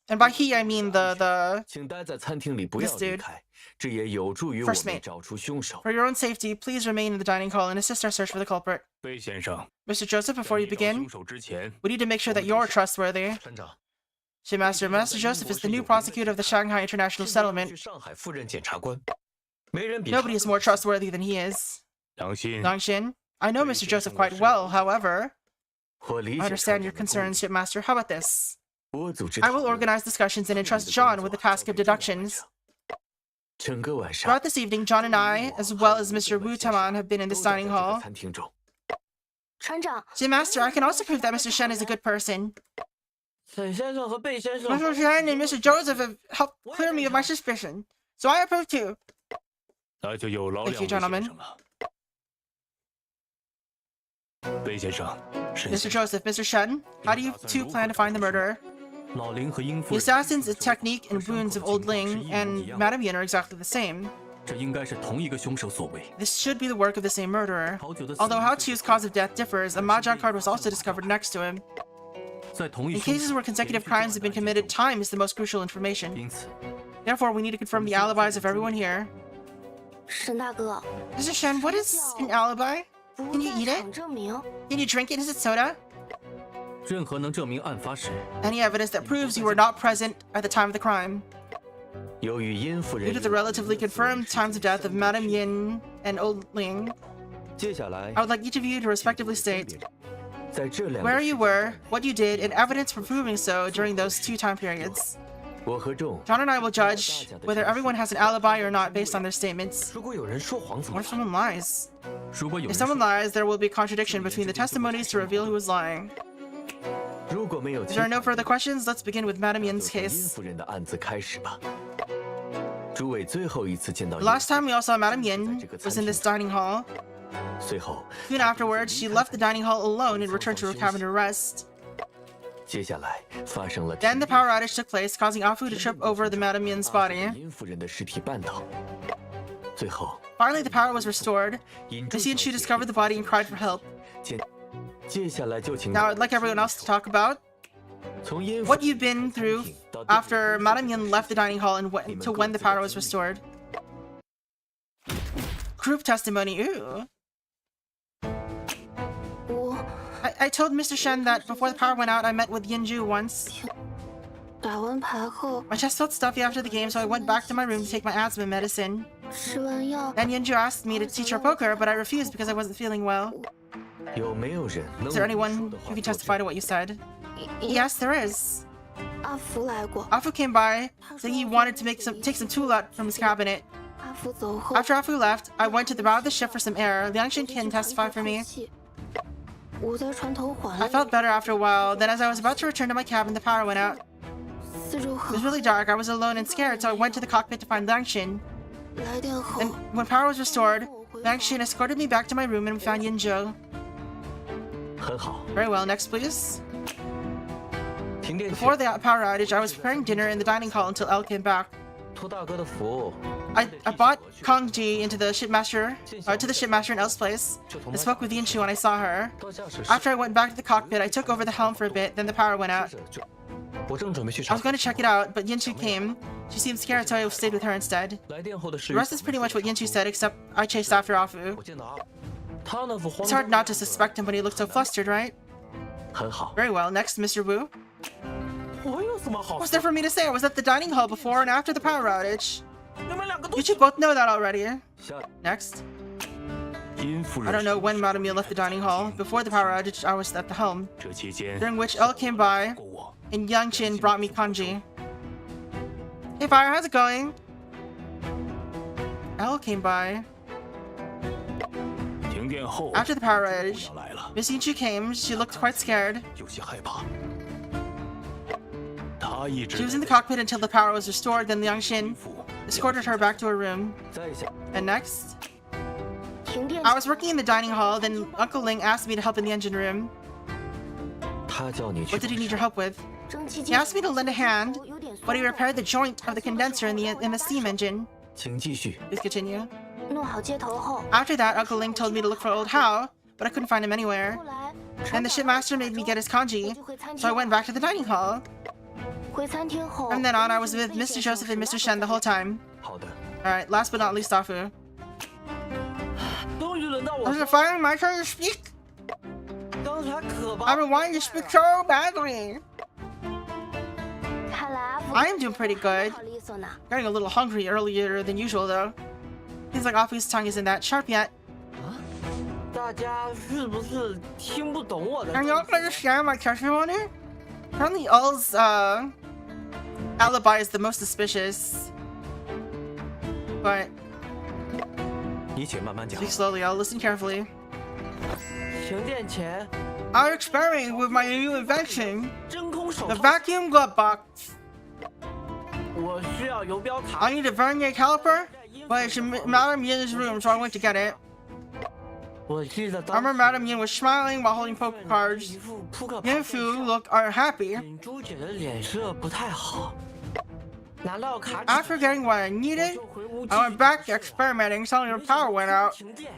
Speaker 1: And by he, I mean the...
Speaker 3: 请待在餐厅里不要
Speaker 1: This
Speaker 3: 离
Speaker 1: dude.
Speaker 3: 开，这也有助于我
Speaker 1: First
Speaker 3: 们
Speaker 1: mate.
Speaker 3: 找出凶手。
Speaker 1: For your own safety, please remain in the dining hall and assist our search for the culprit.
Speaker 5: 贝先生，
Speaker 1: Mr. Joseph,
Speaker 5: 在
Speaker 1: before
Speaker 5: 你
Speaker 1: you
Speaker 5: 找
Speaker 1: begin,
Speaker 5: 凶手之前，
Speaker 1: we need to make sure that you're trustworthy.
Speaker 3: 船长，
Speaker 1: Shipmaster, Master Joseph is the new prosecutor of the Shanghai International
Speaker 3: 去
Speaker 1: Settlement.
Speaker 3: 上海赴任检察官，没人比
Speaker 1: Nobody is more trustworthy than he is.
Speaker 5: 良心，
Speaker 1: Nangshin, I know Mr. Joseph quite well, however,
Speaker 3: 我理
Speaker 1: I
Speaker 3: 解
Speaker 1: understand
Speaker 3: 船
Speaker 1: your
Speaker 3: 长的
Speaker 1: concerns, Shipmaster. How about this?
Speaker 3: 我组织
Speaker 1: I will
Speaker 3: 讨论
Speaker 1: organize discussions and entrust John with the task of deductions.
Speaker 3: 整个晚上
Speaker 1: Throughout this evening, John and I, as well as Mr. Wu Taman, have been in this
Speaker 3: 都在
Speaker 1: dining
Speaker 3: 这个
Speaker 1: hall.
Speaker 3: 餐厅中。
Speaker 2: 船长，
Speaker 1: Shipmaster, I can also prove that Mr. Shen is a good person.
Speaker 5: 沈先生和贝先生，
Speaker 1: Mr. Shen and Mr. Joseph have helped clear me of my suspicion, so I approve too.
Speaker 5: 那就有劳
Speaker 1: Thank
Speaker 5: 两
Speaker 1: you,
Speaker 5: 位先
Speaker 1: gentlemen.
Speaker 5: 生了。贝先生，沈
Speaker 1: Mr. Joseph, Mr. Shen, how do you two plan to find the murderer?
Speaker 5: 老林和殷夫
Speaker 1: The
Speaker 5: 人
Speaker 1: assassin's technique and wounds of Old Ling and Madame Yin are exactly the same.
Speaker 5: 这应该是同一个凶手所为。
Speaker 1: This should be the work of the same murderer.
Speaker 5: 好久的死
Speaker 1: Although
Speaker 5: 亡
Speaker 1: Hao Chu's cause of death differs, a Mahjong card was also discovered next to him.
Speaker 5: 在同一
Speaker 1: In
Speaker 5: 凶
Speaker 1: cases
Speaker 5: 手
Speaker 1: where consecutive crimes have been committed, time is the most crucial information.
Speaker 5: 因此，
Speaker 1: Therefore, we need to confirm the alibis of everyone here.
Speaker 2: 沈大哥，
Speaker 1: Mr. Shen, what is an alibi?
Speaker 2: 不
Speaker 1: Can you
Speaker 2: 在
Speaker 1: eat it?
Speaker 2: 场证明，
Speaker 1: Can you drink it? Is it soda?
Speaker 5: 任何能证明案发时
Speaker 1: Any evidence that proves you were not present at the time of the crime.
Speaker 3: 由于殷夫人
Speaker 1: Due to the relatively confirmed times of death of Madame Yin and Old Ling,
Speaker 3: 接下来
Speaker 1: I would like each of you to respectively state
Speaker 3: 在这两
Speaker 1: where
Speaker 3: 个
Speaker 1: you
Speaker 3: 时
Speaker 1: were, what you did, and evidence for proving so during those 2 time periods.
Speaker 3: 我和仲
Speaker 1: John and I will judge whether everyone has an alibi or not based on their statements.
Speaker 3: 如果有人说谎怎
Speaker 1: What
Speaker 3: 么
Speaker 1: if
Speaker 3: 办？
Speaker 1: someone lies?
Speaker 3: 如果有
Speaker 1: If
Speaker 3: 人说
Speaker 1: someone lies, there will be a contradiction between the testimonies to reveal who is lying.
Speaker 3: 如果没有
Speaker 1: If there are no further questions, let's begin with Madame Yin's
Speaker 3: 就从殷
Speaker 1: case.
Speaker 3: 夫人的案子开始吧。诸位最后一次见到
Speaker 1: The last
Speaker 3: 殷
Speaker 1: time we all saw Madame Yin was in this dining hall.
Speaker 3: 随后
Speaker 1: Soon afterwards, she left the dining hall alone and returned to her cabin to rest.
Speaker 3: 接下来发生了
Speaker 1: Then the power outage took place, causing Afu to trip over the Madame Yin's body.
Speaker 3: 殷夫人的尸体绊倒。最后
Speaker 1: Finally, the power was restored.
Speaker 3: 殷
Speaker 1: Missy and Chu discovered the body and cried for help.
Speaker 3: 接下来就请
Speaker 1: Now, I'd like everyone else to talk about
Speaker 3: 从殷夫
Speaker 1: what you've been through after Madame Yin left the dining hall and to when the power was restored. Group testimony. Ooh.
Speaker 2: 我
Speaker 1: I told Mr. Shen that before the power went out, I met with Yinju once.
Speaker 2: 打完牌后
Speaker 1: My chest felt stuffy after the game, so I went back to my room to take my asthma medicine.
Speaker 2: 吃完药，
Speaker 1: Then Yinju asked me to teach her poker, but I refused because I wasn't feeling well.
Speaker 3: 有没有人能
Speaker 1: Is there
Speaker 3: 为你
Speaker 1: anyone
Speaker 3: 说的
Speaker 1: who
Speaker 3: 话
Speaker 1: can
Speaker 3: 作
Speaker 1: testify
Speaker 3: 证
Speaker 1: to what you said?
Speaker 2: 也
Speaker 1: Yes, there is.
Speaker 2: 阿福来过。
Speaker 1: Afu came by, saying he wanted to take some tulat from his cabinet.
Speaker 2: 阿福走后，
Speaker 1: After Afu left, I went to the bow of the ship for some air. Liangshin can testify for me.
Speaker 2: 我在船头缓
Speaker 1: I
Speaker 2: 了
Speaker 1: felt better after a while. Then as I was about to return to my cabin, the power went out.
Speaker 2: 四周
Speaker 1: It
Speaker 2: 很
Speaker 1: was really dark. I was alone and scared, so I went to the cockpit to find Liangshin.
Speaker 2: 来电后
Speaker 1: Then, when power was restored, Liangshin escorted me back to my room and we found Yinzhou.
Speaker 3: 很好。
Speaker 1: Very well, next please.
Speaker 3: 停电前
Speaker 1: Before the power outage, I was preparing dinner in the dining hall until Elle came back.
Speaker 3: 托大哥的福，
Speaker 1: I bought Kongji into the shipmaster, to the shipmaster in Elle's place. I spoke with Yinshu when I saw her.
Speaker 3: 到驾驶室
Speaker 1: After I went back to the cockpit, I took over the helm for a bit, then the power went out.
Speaker 3: 就我正准备去
Speaker 1: I
Speaker 3: 查
Speaker 1: was going to check it out, but Yinshu came. She seemed scared, so I stayed with her instead.
Speaker 3: 来电后的事
Speaker 1: The rest is pretty much what Yinshu said, except I chased after Afu.
Speaker 3: 我见到他那副慌
Speaker 1: It's hard not to suspect him when he looked so flustered, right?
Speaker 3: 很好。
Speaker 1: Very well, next, Mr. Wu.
Speaker 5: 我有什么好
Speaker 1: What's there for me to say? I was at the dining hall before and after the power outage.
Speaker 5: 你们两个都
Speaker 1: You two both know that already.
Speaker 3: 下
Speaker 1: Next.
Speaker 3: 殷夫
Speaker 1: I
Speaker 3: 人
Speaker 1: don't know when Madame Mia left the dining hall. Before the power outage, I was at the helm,
Speaker 3: 这期间
Speaker 1: during which Elle came by
Speaker 3: 过我
Speaker 1: and Yang Chin brought me kanji. Hey Fire, how's it going? Elle came by.
Speaker 3: 停电后
Speaker 1: After the power outage,
Speaker 3: 要来了，
Speaker 1: Miss Yichu came. She looked quite scared.
Speaker 3: 有些害怕。他一直
Speaker 1: She was in the cockpit until the power was restored, then Liang Xin escorted her back to her room.
Speaker 3: 在下
Speaker 1: And next,
Speaker 2: 停电
Speaker 1: I was working in the dining hall, then Uncle Ling asked me to help in the engine room.
Speaker 3: 他叫你去
Speaker 1: What did he need your help with?
Speaker 2: 蒸汽
Speaker 1: He
Speaker 2: 机
Speaker 1: asked me to lend a hand,
Speaker 2: 有点
Speaker 1: but he
Speaker 2: 松
Speaker 1: repaired the joint of the condenser in the steam engine.
Speaker 3: 请继续。
Speaker 1: Please continue.
Speaker 2: 弄好接头后，
Speaker 1: After that, Uncle Ling told me to look for old Hao, but I couldn't find him anywhere.
Speaker 2: 后来
Speaker 1: Then the shipmaster made me get his
Speaker 2: 我
Speaker 1: kanji,
Speaker 2: 就回餐
Speaker 1: so I
Speaker 2: 厅。
Speaker 1: went back to the dining hall.
Speaker 2: 回餐厅后，
Speaker 1: From then on, I was with Mr. Joseph and Mr. Shen the whole time.
Speaker 3: 好的，
Speaker 1: Alright, last but not least, Afu.
Speaker 5: 终于轮到我
Speaker 1: Was
Speaker 5: 说
Speaker 1: it finally my turn to speak?
Speaker 5: 刚才可
Speaker 1: I've
Speaker 5: 把
Speaker 1: been wanting to speak so badly.
Speaker 2: 看来阿福
Speaker 1: I am doing pretty good.
Speaker 2: 好利索呢。
Speaker 1: Getting a little hungry earlier than usual, though. Seems like Afu's tongue isn't that sharp yet.
Speaker 5: 大家是不是听不懂我的
Speaker 1: Can y'all understand my testimony? Apparently, All's alibi is the most suspicious. But
Speaker 3: 你且慢慢讲
Speaker 1: speak。slowly. I'll listen carefully.
Speaker 5: 停电前
Speaker 1: I was experimenting with my new invention,
Speaker 5: 真空手
Speaker 1: the
Speaker 5: 套，
Speaker 1: vacuum glove box.
Speaker 5: 我需要游标卡
Speaker 1: I need a vernier caliper, but it's in Madame Yin's room, so I went to get it.
Speaker 5: 我记得
Speaker 1: I
Speaker 5: 当
Speaker 1: remember
Speaker 5: 时
Speaker 1: Madame Yin was smiling while holding poker
Speaker 5: 一
Speaker 1: cards.
Speaker 5: 副扑克牌
Speaker 1: Yin Fu looked unhappy.
Speaker 5: 尹珠姐的脸色不太好。拿到卡纸
Speaker 1: After getting what I
Speaker 5: 我
Speaker 1: needed,
Speaker 5: 就回屋
Speaker 1: I went back to experimenting, suddenly the power went out.
Speaker 5: 停电，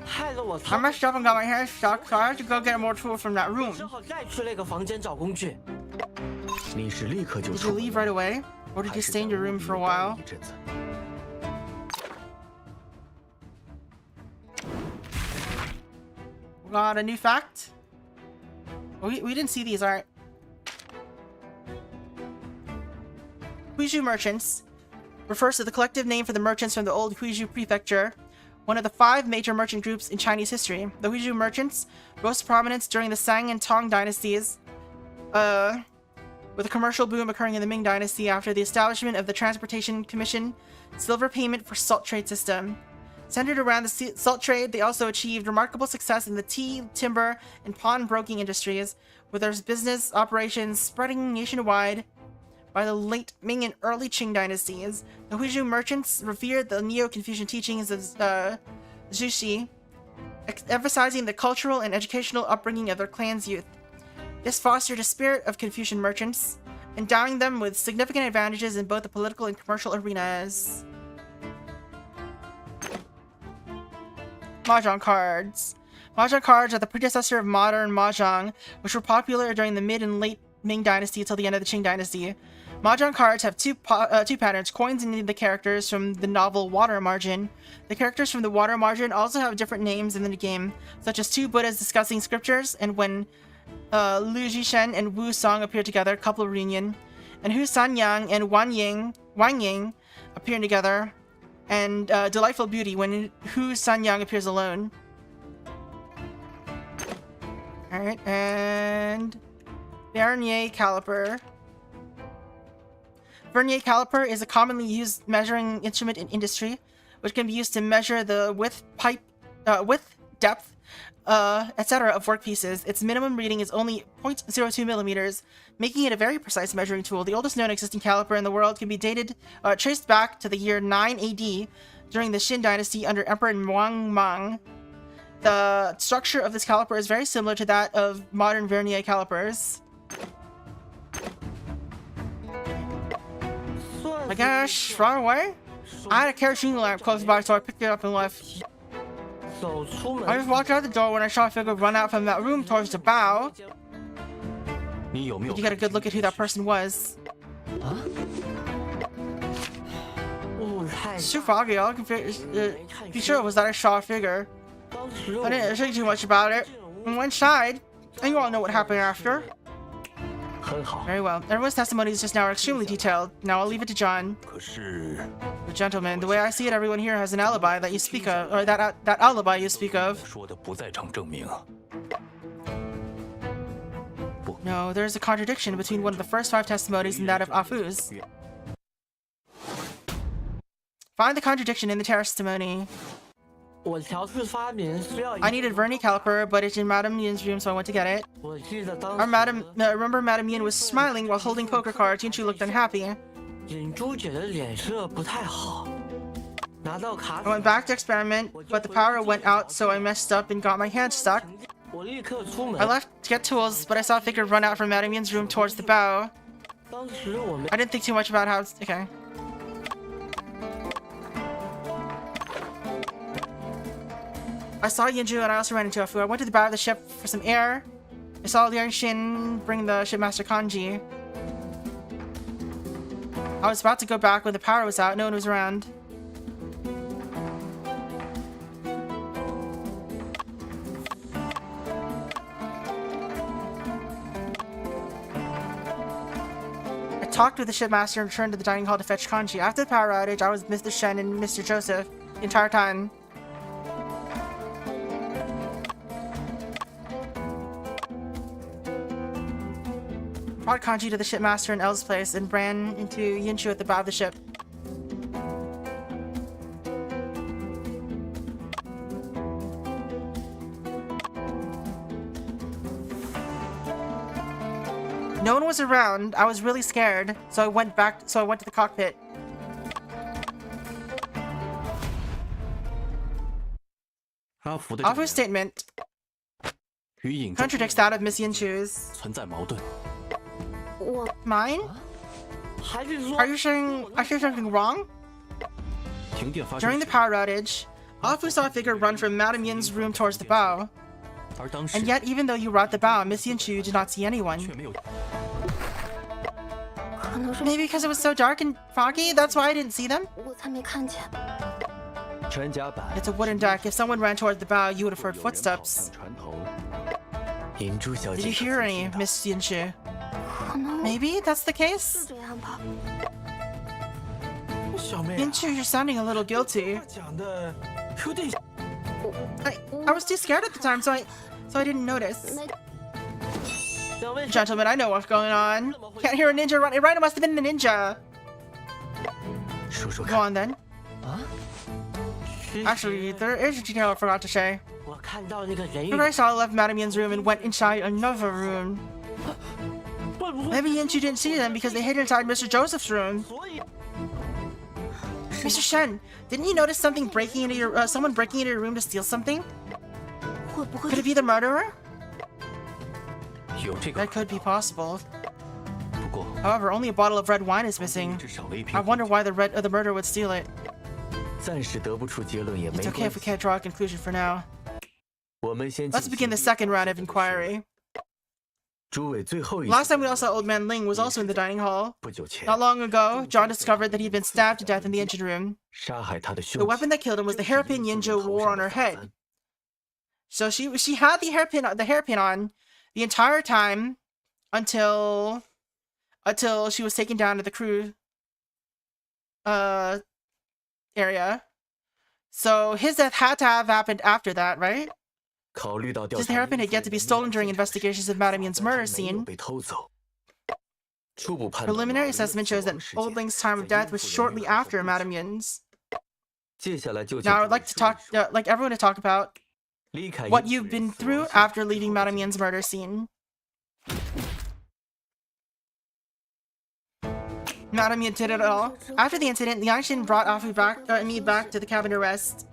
Speaker 5: 害得我
Speaker 1: I
Speaker 5: 操，
Speaker 1: messed up and got my hands stuck, so I had to go get more tools from that room.
Speaker 5: 只好再去那个房间找工具。
Speaker 3: 你是立刻就
Speaker 1: Did
Speaker 3: 出
Speaker 1: you
Speaker 3: 门
Speaker 1: leave right away? Or did
Speaker 3: 还
Speaker 1: you
Speaker 3: 是
Speaker 1: stay in
Speaker 3: 在
Speaker 1: your
Speaker 3: 屋
Speaker 1: room
Speaker 3: 里
Speaker 1: for a
Speaker 3: 又待了
Speaker 1: while?
Speaker 3: 一阵子
Speaker 1: Got a new fact? We didn't see these, alright. Huizhu merchants refers to the collective name for the merchants from the old Huizhu prefecture, one of the 5 major merchant groups in Chinese history. The Huizhou merchants rose to prominence during the Shang and Tang dynasties, with a commercial boom occurring in the Ming Dynasty after the establishment of the Transportation Commission silver payment for salt trade system. Centered around the salt trade, they also achieved remarkable success in the tea, timber, and pawnbroking industries, with their business operations spreading nationwide by the late Ming and early Qing dynasties. The Huizhou merchants revered the Neo-Confucian teachings of Zhuxi, emphasizing the cultural and educational upbringing of their clan's youth. This fostered a spirit of Confucian merchants, endowing them with significant advantages in both the political and commercial arenas. Mahjong cards. Mahjong cards are the predecessor of modern mahjong, which were popular during the mid and late Ming Dynasty till the end of the Qing Dynasty. Mahjong cards have two patterns: coins and the characters from the novel Water Margin. The characters from the Water Margin also have different names in the game, such as 2 Buddhas discussing scriptures, and when Lu Jishen and Wu Song appear together, couple reunion, and Hu Sanyang and Wang Ying appear together, and Delightful Beauty when Hu Sanyang appears alone. Alright, and Vernier caliper. Vernier caliper is a commonly used measuring instrument in industry, which can be used to measure the width, depth, etc. of workpieces. Its minimum reading is only 0.02 millimeters, making it a very precise measuring tool. The oldest known existing caliper in the world can be traced back to the year 9 AD during the Qin Dynasty under Emperor Wang Mang. The structure of this caliper is very similar to that of modern vernier calipers. My gosh, far away? I had a kerosene lamp close by, so I picked it up and left. I just walked out the door when I saw a figure run out from that room towards the bow. Did you get a good look at who that person was? It's too foggy. All I can be sure was that I saw a figure. I didn't think too much about it. I went inside, and you all know what happened after. Very well. Everyone's testimonies just now are extremely detailed. Now I'll leave it to John. But gentlemen, the way I see it, everyone here has an alibi that you speak of, or that alibi you speak of. No, there's a contradiction between one of the first 5 testimonies and that of Afu's. Find the contradiction in the testimony. I needed vernier caliper, but it's in Madame Yin's room, so I went to get it. Remember Madame Yin was smiling while holding poker cards, and she looked unhappy. I went back to experiment, but the power went out, so I messed up and got my hand stuck. I left to get tools, but I saw a figure run out from Madame Yin's room towards the bow. I didn't think too much about how it's... Okay. I saw Yinju and I also ran into Afu. I went to the bow of the ship for some air. I saw Liang Xin bring the shipmaster Kanji. I was about to go back when the power was out. No one was around. I talked with the shipmaster and returned to the dining hall to fetch Kanji. After the power outage, I was with Mr. Shen and Mr. Joseph the entire time. Brought Kanji to the shipmaster in Elle's place and ran into Yinshu at the bow of the ship. No one was around. I was really scared, so I went to the cockpit. Afu's statement contradicts that of Miss Yinshu's. Mine? Are you saying I said something wrong? During the power outage, Afu saw a figure run from Madame Yin's room towards the bow. And yet, even though you were at the bow, Miss Yinshu did not see anyone. Maybe because it was so dark and foggy, that's why I didn't see them? It's a wooden deck. If someone ran towards the bow, you would have heard footsteps. Did you hear any, Miss Yinshu? Maybe that's the case? Yinshu, you're sounding a little guilty.
Speaker 5: 有点
Speaker 1: I was too scared at the time, so I didn't notice.
Speaker 5: 两位
Speaker 1: Gentlemen, I know what's going on. Can't hear a ninja running. Right, it must have been the ninja.
Speaker 3: 说说
Speaker 1: Go
Speaker 3: 看
Speaker 1: on then.
Speaker 3: 啊，
Speaker 1: Actually, there is a detail I forgot to say.
Speaker 5: 我看到那个人
Speaker 1: Remember, I saw left Madame Yan's room and went inside another room.
Speaker 5: 会不会
Speaker 1: Maybe Yanchu didn't see them because they hid inside Mr. Joseph's room.
Speaker 5: 所以
Speaker 1: Mr. Shen, didn't you notice something breaking into your someone breaking into your room to steal something?
Speaker 2: 会不会
Speaker 1: Could it be the murderer?
Speaker 3: 有这个
Speaker 1: That could be possible.
Speaker 3: 不过
Speaker 1: However, only a bottle of red wine is missing.
Speaker 3: 只少了一
Speaker 1: I
Speaker 3: 瓶。
Speaker 1: wonder why the murderer would steal it.
Speaker 3: 暂时得不出结论也没
Speaker 1: It's okay
Speaker 3: 关
Speaker 1: if we
Speaker 3: 系。
Speaker 1: can't draw a conclusion for now.
Speaker 3: 我们先
Speaker 1: Let's begin the second round of inquiry.
Speaker 3: 诸位最后一
Speaker 1: Last
Speaker 3: 次
Speaker 1: time we all saw Old Man Ling was also in the dining hall.
Speaker 3: 不久前
Speaker 1: Not long ago, John discovered that he'd been stabbed to death in the engine room.
Speaker 3: 杀害他的凶
Speaker 1: The
Speaker 3: 器
Speaker 1: weapon that killed him was the
Speaker 3: 就是
Speaker 1: hairpin
Speaker 3: 印
Speaker 1: Yinjo
Speaker 3: 头
Speaker 1: wore
Speaker 3: 上
Speaker 1: on
Speaker 3: 的
Speaker 1: her
Speaker 3: 法
Speaker 1: head.
Speaker 3: 矾
Speaker 1: So she had the hairpin on the entire time until she was taken down to the crew area. So his death had to have happened after that, right?
Speaker 3: 考虑到调
Speaker 1: Since the
Speaker 3: 查
Speaker 1: hairpin had yet to be stolen during investigations of Madame Yan's murder scene,
Speaker 3: 被偷走。初步判断
Speaker 1: preliminary
Speaker 3: 老人的
Speaker 1: assessment
Speaker 3: 死
Speaker 1: shows that
Speaker 3: 亡时
Speaker 1: Old
Speaker 3: 间
Speaker 1: Ling's time of
Speaker 3: 在
Speaker 1: death was
Speaker 3: 应付
Speaker 1: shortly
Speaker 3: 人员
Speaker 1: after
Speaker 3: 和
Speaker 1: Madame
Speaker 3: 部署
Speaker 1: Yan's.
Speaker 3: 接下来就请
Speaker 1: Now
Speaker 3: 诸
Speaker 1: I'd
Speaker 3: 位
Speaker 1: like to
Speaker 3: 说
Speaker 1: talk,
Speaker 3: 一说
Speaker 1: like everyone to talk about
Speaker 3: 离开
Speaker 1: what
Speaker 3: 因
Speaker 1: you've
Speaker 3: 此人
Speaker 1: been
Speaker 3: 死
Speaker 1: through
Speaker 3: 亡现
Speaker 1: after
Speaker 3: 场
Speaker 1: leaving
Speaker 3: 后
Speaker 1: Madame
Speaker 3: 的
Speaker 1: Yan's murder scene. Madame Yan did it all. After the incident, Liangshin brought me back to the cabin to rest.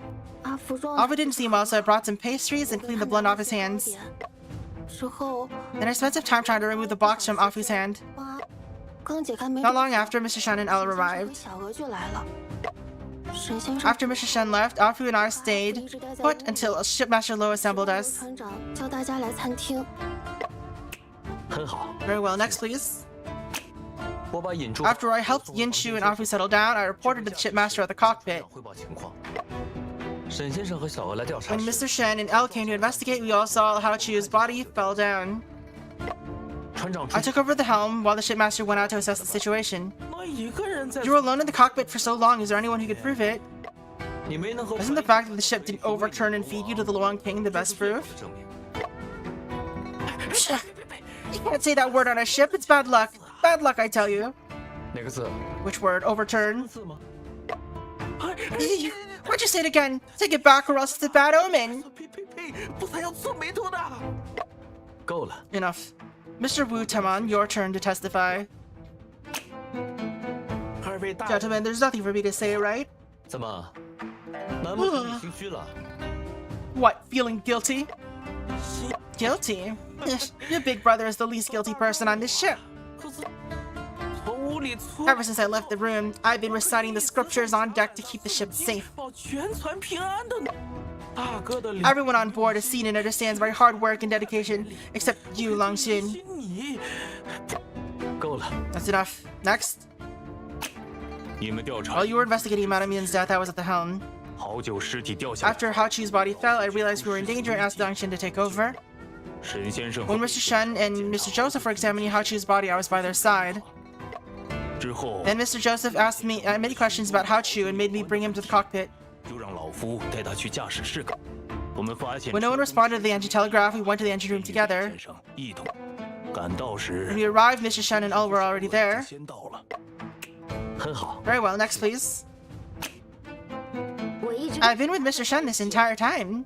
Speaker 2: 阿福说
Speaker 1: Alpha didn't seem well, so I brought some pastries and cleaned the blood off his hands.
Speaker 2: 之后
Speaker 1: Then I spent some time trying to remove the box from Afu's hand.
Speaker 2: 妈刚解开没
Speaker 1: Not long after, Mr. Shen and Ella
Speaker 2: 和
Speaker 1: arrived.
Speaker 2: 小娥就来了。沈先生
Speaker 1: After Mr. Shen left, Afu and I stayed put until Shipmaster Lo assembled us.
Speaker 2: 船长叫大家来餐厅。
Speaker 3: 很好，
Speaker 1: Very well, next please.
Speaker 3: 我把引出
Speaker 1: After I helped Yinshu and Afu settle down, I reported to the shipmaster at the cockpit.
Speaker 3: 汇报情况。沈先生和小娥来调查
Speaker 1: When
Speaker 3: 时，
Speaker 1: Mr. Shen and Elle came to investigate, we all saw how Chu's body fell down.
Speaker 3: 船长
Speaker 1: I
Speaker 3: 出
Speaker 1: took over the helm while the shipmaster went out to assess the situation.
Speaker 5: 那一个人在
Speaker 1: You were alone in the cockpit for so long, is there anyone who could prove it?
Speaker 3: 你没能和
Speaker 1: Isn't the fact that the ship didn't overturn and feed you to the Luang King the best proof?
Speaker 3: 证明
Speaker 1: You can't say that word on a ship, it's bad luck. Bad luck, I tell you.
Speaker 3: 哪个字？
Speaker 1: Which word? Overturn?
Speaker 5: 字吗？
Speaker 1: Why'd you say it again? Take it back or else it's a bad omen.
Speaker 5: 呸呸呸！不才要皱眉头的。
Speaker 3: 够了，
Speaker 1: Enough. Mr. Wu Taman, your turn to testify.
Speaker 5: 二位大人，
Speaker 1: Gentlemen, there's nothing for me to say, right?
Speaker 3: 怎么？难不成你心虚了？
Speaker 1: What, feeling guilty? Guilty? Your big brother is the least guilty person on this ship.
Speaker 5: 可是从屋里出
Speaker 1: Ever since I left the room, I've been reciting the scriptures on deck to keep the ship safe.
Speaker 5: 保全船平安的呢。大哥的脸
Speaker 1: Everyone on board has seen and understands my hard work and dedication, except you, Langxin.
Speaker 5: 心你，
Speaker 3: 够了，
Speaker 1: That's enough. Next.
Speaker 3: 你们调查
Speaker 1: While you were investigating Madame Yan's death, I was at the helm.
Speaker 3: 好久尸体掉下来，
Speaker 1: After Hao Chu's body fell, I realized we were in danger and asked Langxin to take over.
Speaker 3: 沈先生和
Speaker 1: When Mr. Shen and Mr. Joseph were examining Hao Chu's body, I was by their side.
Speaker 3: 之后
Speaker 1: Then Mr. Joseph asked me many questions about Hao Chu and made me bring him to the cockpit.
Speaker 3: 就让老夫带他去驾驶室看。我们发现
Speaker 1: When no one responded to the engine telegraph, we went to the engine room together.
Speaker 3: 先生一同赶到
Speaker 1: When
Speaker 3: 时
Speaker 1: we arrived, Mr. Shen and Elle were already there.
Speaker 3: 先到了，很好，
Speaker 1: Very well, next please.
Speaker 2: 我一直
Speaker 1: I've been with Mr. Shen this entire time.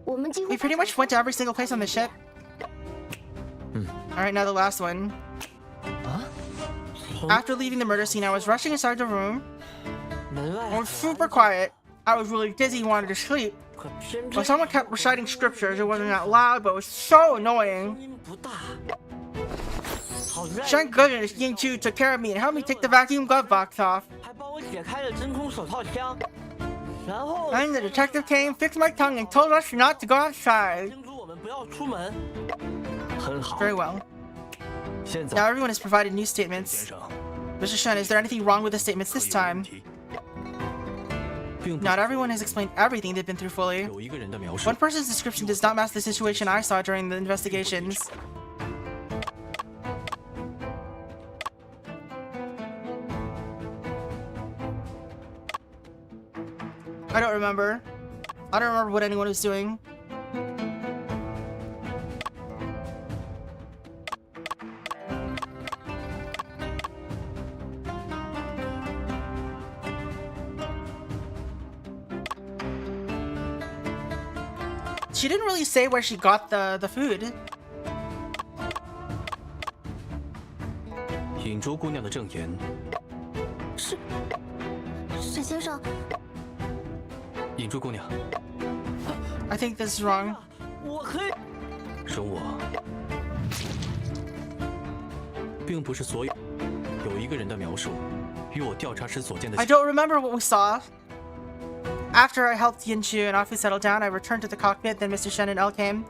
Speaker 2: 我们几乎
Speaker 1: We pretty much went to every single place on the ship. Alright, now the last one. After leaving the murder scene, I was rushing inside the room.
Speaker 5: 门
Speaker 1: I
Speaker 5: 外
Speaker 1: was super quiet. I was really dizzy and wanted to sleep.
Speaker 5: 可偏
Speaker 1: But
Speaker 5: 偏
Speaker 1: someone kept reciting scriptures. It wasn't that loud, but it was so annoying.
Speaker 5: 声音不大。好在
Speaker 1: Thank goodness Ying Chu took care of me and helped me take the vacuum glove box off.
Speaker 5: 还帮我解开了真空手套枪，然后
Speaker 1: Then the detective came, fixed my tongue, and told us not to go outside.
Speaker 5: 叮嘱我们不要出门。
Speaker 3: 很好。
Speaker 1: Very well.
Speaker 3: 现
Speaker 1: Now
Speaker 3: 在
Speaker 1: everyone has provided new
Speaker 3: 先
Speaker 1: statements.
Speaker 3: 生
Speaker 1: Mr. Shen, is there anything wrong with the statements this
Speaker 3: 有问
Speaker 1: time?
Speaker 3: 题，并不
Speaker 1: Not everyone has explained everything they've been through fully.
Speaker 3: 有一个人的描述
Speaker 1: One person's description does not match the situation I saw during the investigations. I don't remember. I don't remember what anyone was doing. She didn't really say where she got the food.
Speaker 3: 引珠姑娘的证言，
Speaker 2: 沈先生，
Speaker 3: 引珠姑娘，
Speaker 1: I think this is wrong.
Speaker 5: 我可以。
Speaker 3: 容我，并不是所有一个人的描述与我调查时所见的。
Speaker 1: I don't remember what we saw. After I helped Yinchu and Afu settle down, I returned to the cockpit. Then Mr. Shen and L came.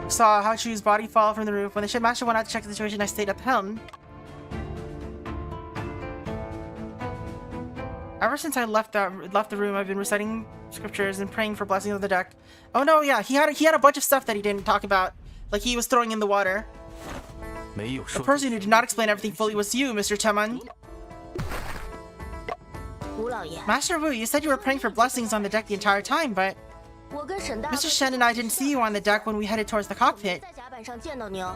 Speaker 1: Saw Hao Chu's body fall from the roof. When the shipmaster went out to check the situation, I stayed at the helm. Ever since I left the room, I've been reciting scriptures and praying for blessings on the deck. Oh no, yeah, he had a bunch of stuff that he didn't talk about, like he was throwing in the water.
Speaker 3: 没有
Speaker 1: The
Speaker 3: 说
Speaker 1: person who did not explain everything fully was you, Mr. Teman.
Speaker 2: 吴老爷，
Speaker 1: Master Wu, you said you were praying for blessings on the deck the entire time, but
Speaker 2: 我跟沈大
Speaker 1: Mr. Shen and I didn't see you on the deck when we headed towards the cockpit.
Speaker 2: 在甲板上见到你哦。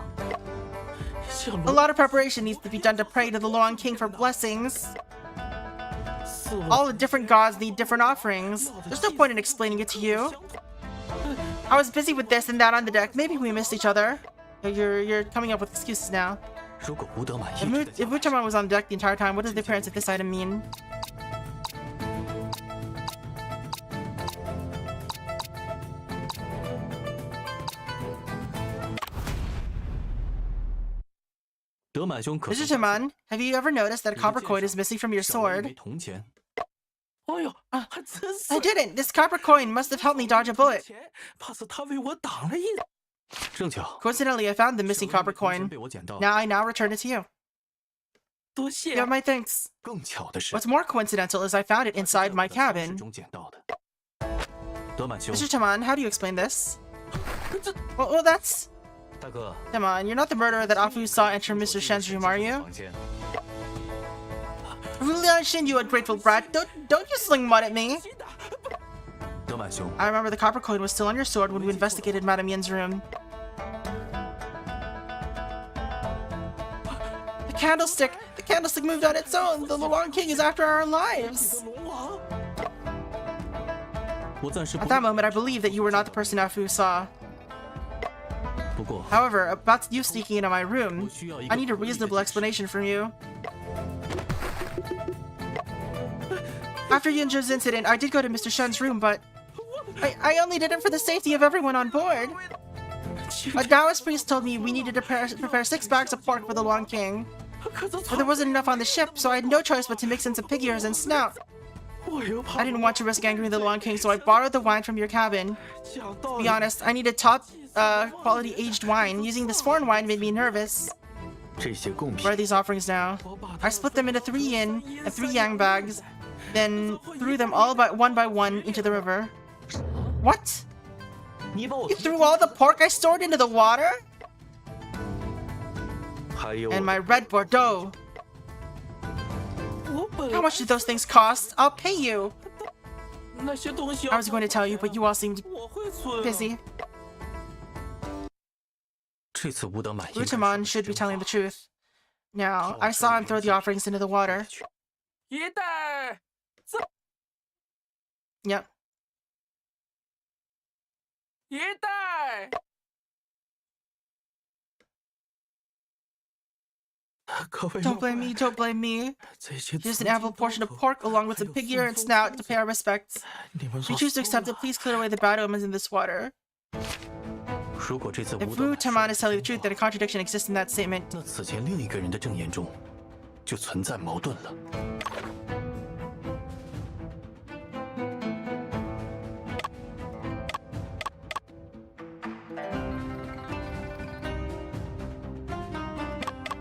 Speaker 5: 小
Speaker 1: A
Speaker 5: 罗
Speaker 1: lot of preparation needs to be done to pray to the Luang King for blessings.
Speaker 5: 是我
Speaker 1: All the different gods need different offerings. There's no point in explaining it to you. I was busy with this and that on the deck. Maybe we missed each other. You're coming up with excuses now.
Speaker 3: 如果吴德满
Speaker 1: If
Speaker 3: 一
Speaker 1: Mu-
Speaker 3: 直在
Speaker 1: if Muchaman was on deck the entire time, what does the appearance of this item mean? Mr. Teman, have you ever noticed that a copper coin is missing from your sword?
Speaker 3: 铜钱，
Speaker 5: 哎呦，还真是。
Speaker 1: I didn't. This copper coin must have helped me dodge a bullet.
Speaker 5: 怕是他为我挡了一。
Speaker 3: 正巧
Speaker 1: Coincidentally, I found the missing copper
Speaker 3: 铜钱
Speaker 1: coin.
Speaker 3: 被我捡到。
Speaker 1: Now I return it to you.
Speaker 5: 多谢
Speaker 1: You have my thanks.
Speaker 3: 更巧的是，
Speaker 1: What's more coincidental is I found it inside my
Speaker 3: 在我的
Speaker 1: cabin.
Speaker 3: 中捡到的。德满兄，
Speaker 1: Mr. Teman, how do you explain this? Well, that's...
Speaker 3: 大哥，
Speaker 1: Come on, you're not the murderer that Afu saw enter Mr. Shen's room, are you?
Speaker 3: 房间
Speaker 1: Lian Shin, you ungrateful brat. Don't you sling mud at me.
Speaker 3: 德满兄，
Speaker 1: I remember the copper coin was still on your sword when we investigated Madame Yin's room. The candlestick moved on its own. The Luang King is after our lives.
Speaker 5: 龙王，
Speaker 3: 我暂时不
Speaker 1: At that moment, I believed that you were not the person Afu saw.
Speaker 3: 不过，
Speaker 1: However, about you sneaking into my room, I need a reasonable explanation from you. After Yunjo's incident, I did go to Mr. Shen's room, but I only did it for the safety of everyone on board. A Taoist priest told me we needed to prepare 6 bags of pork for the Luang King.
Speaker 5: 可是
Speaker 1: But there wasn't enough on the ship, so I had no choice but to mix in some pig ears and snout.
Speaker 5: 我又怕
Speaker 1: I didn't want to risk angering the Luang King, so I borrowed the wine from your cabin.
Speaker 5: 讲道
Speaker 1: To
Speaker 5: 理
Speaker 1: be。honest, I needed top quality aged wine. Using this foreign wine made me nervous.
Speaker 3: 这些贡
Speaker 1: Where are
Speaker 3: 品
Speaker 1: these offerings now? I split them into 3 yin and 3 yang bags, then threw them all one by one into the river. What?
Speaker 5: 你把我
Speaker 1: You threw all the pork I stored into the water?
Speaker 3: 还有
Speaker 1: And my red Bordeaux.
Speaker 5: 我本
Speaker 1: How much did those things cost? I'll pay you.
Speaker 5: 那些东西
Speaker 1: I was going to tell you, but you all seemed
Speaker 5: 我会存。
Speaker 1: busy.
Speaker 3: 这次吴德满应该
Speaker 1: Utaman
Speaker 3: 说
Speaker 1: should
Speaker 3: 的
Speaker 1: be
Speaker 3: 真
Speaker 1: telling
Speaker 3: 话
Speaker 1: the truth. Now, I saw him throw the offerings into the water.
Speaker 5: 一袋，
Speaker 1: Yep.
Speaker 5: 一袋。各位
Speaker 1: Don't blame me, don't blame me.
Speaker 5: 这些
Speaker 1: Here's an ample portion of pork along with some pig ear and snout to pay our respects.
Speaker 5: 你们
Speaker 1: If you choose to accept it, please clear away the bad omens in this water.
Speaker 3: 如果这次
Speaker 1: If
Speaker 3: 吴德
Speaker 1: Wu
Speaker 3: 满
Speaker 1: Taman is telling the truth, then a contradiction exists in that statement.
Speaker 3: 那此前另一个人的证言中就存在矛盾了。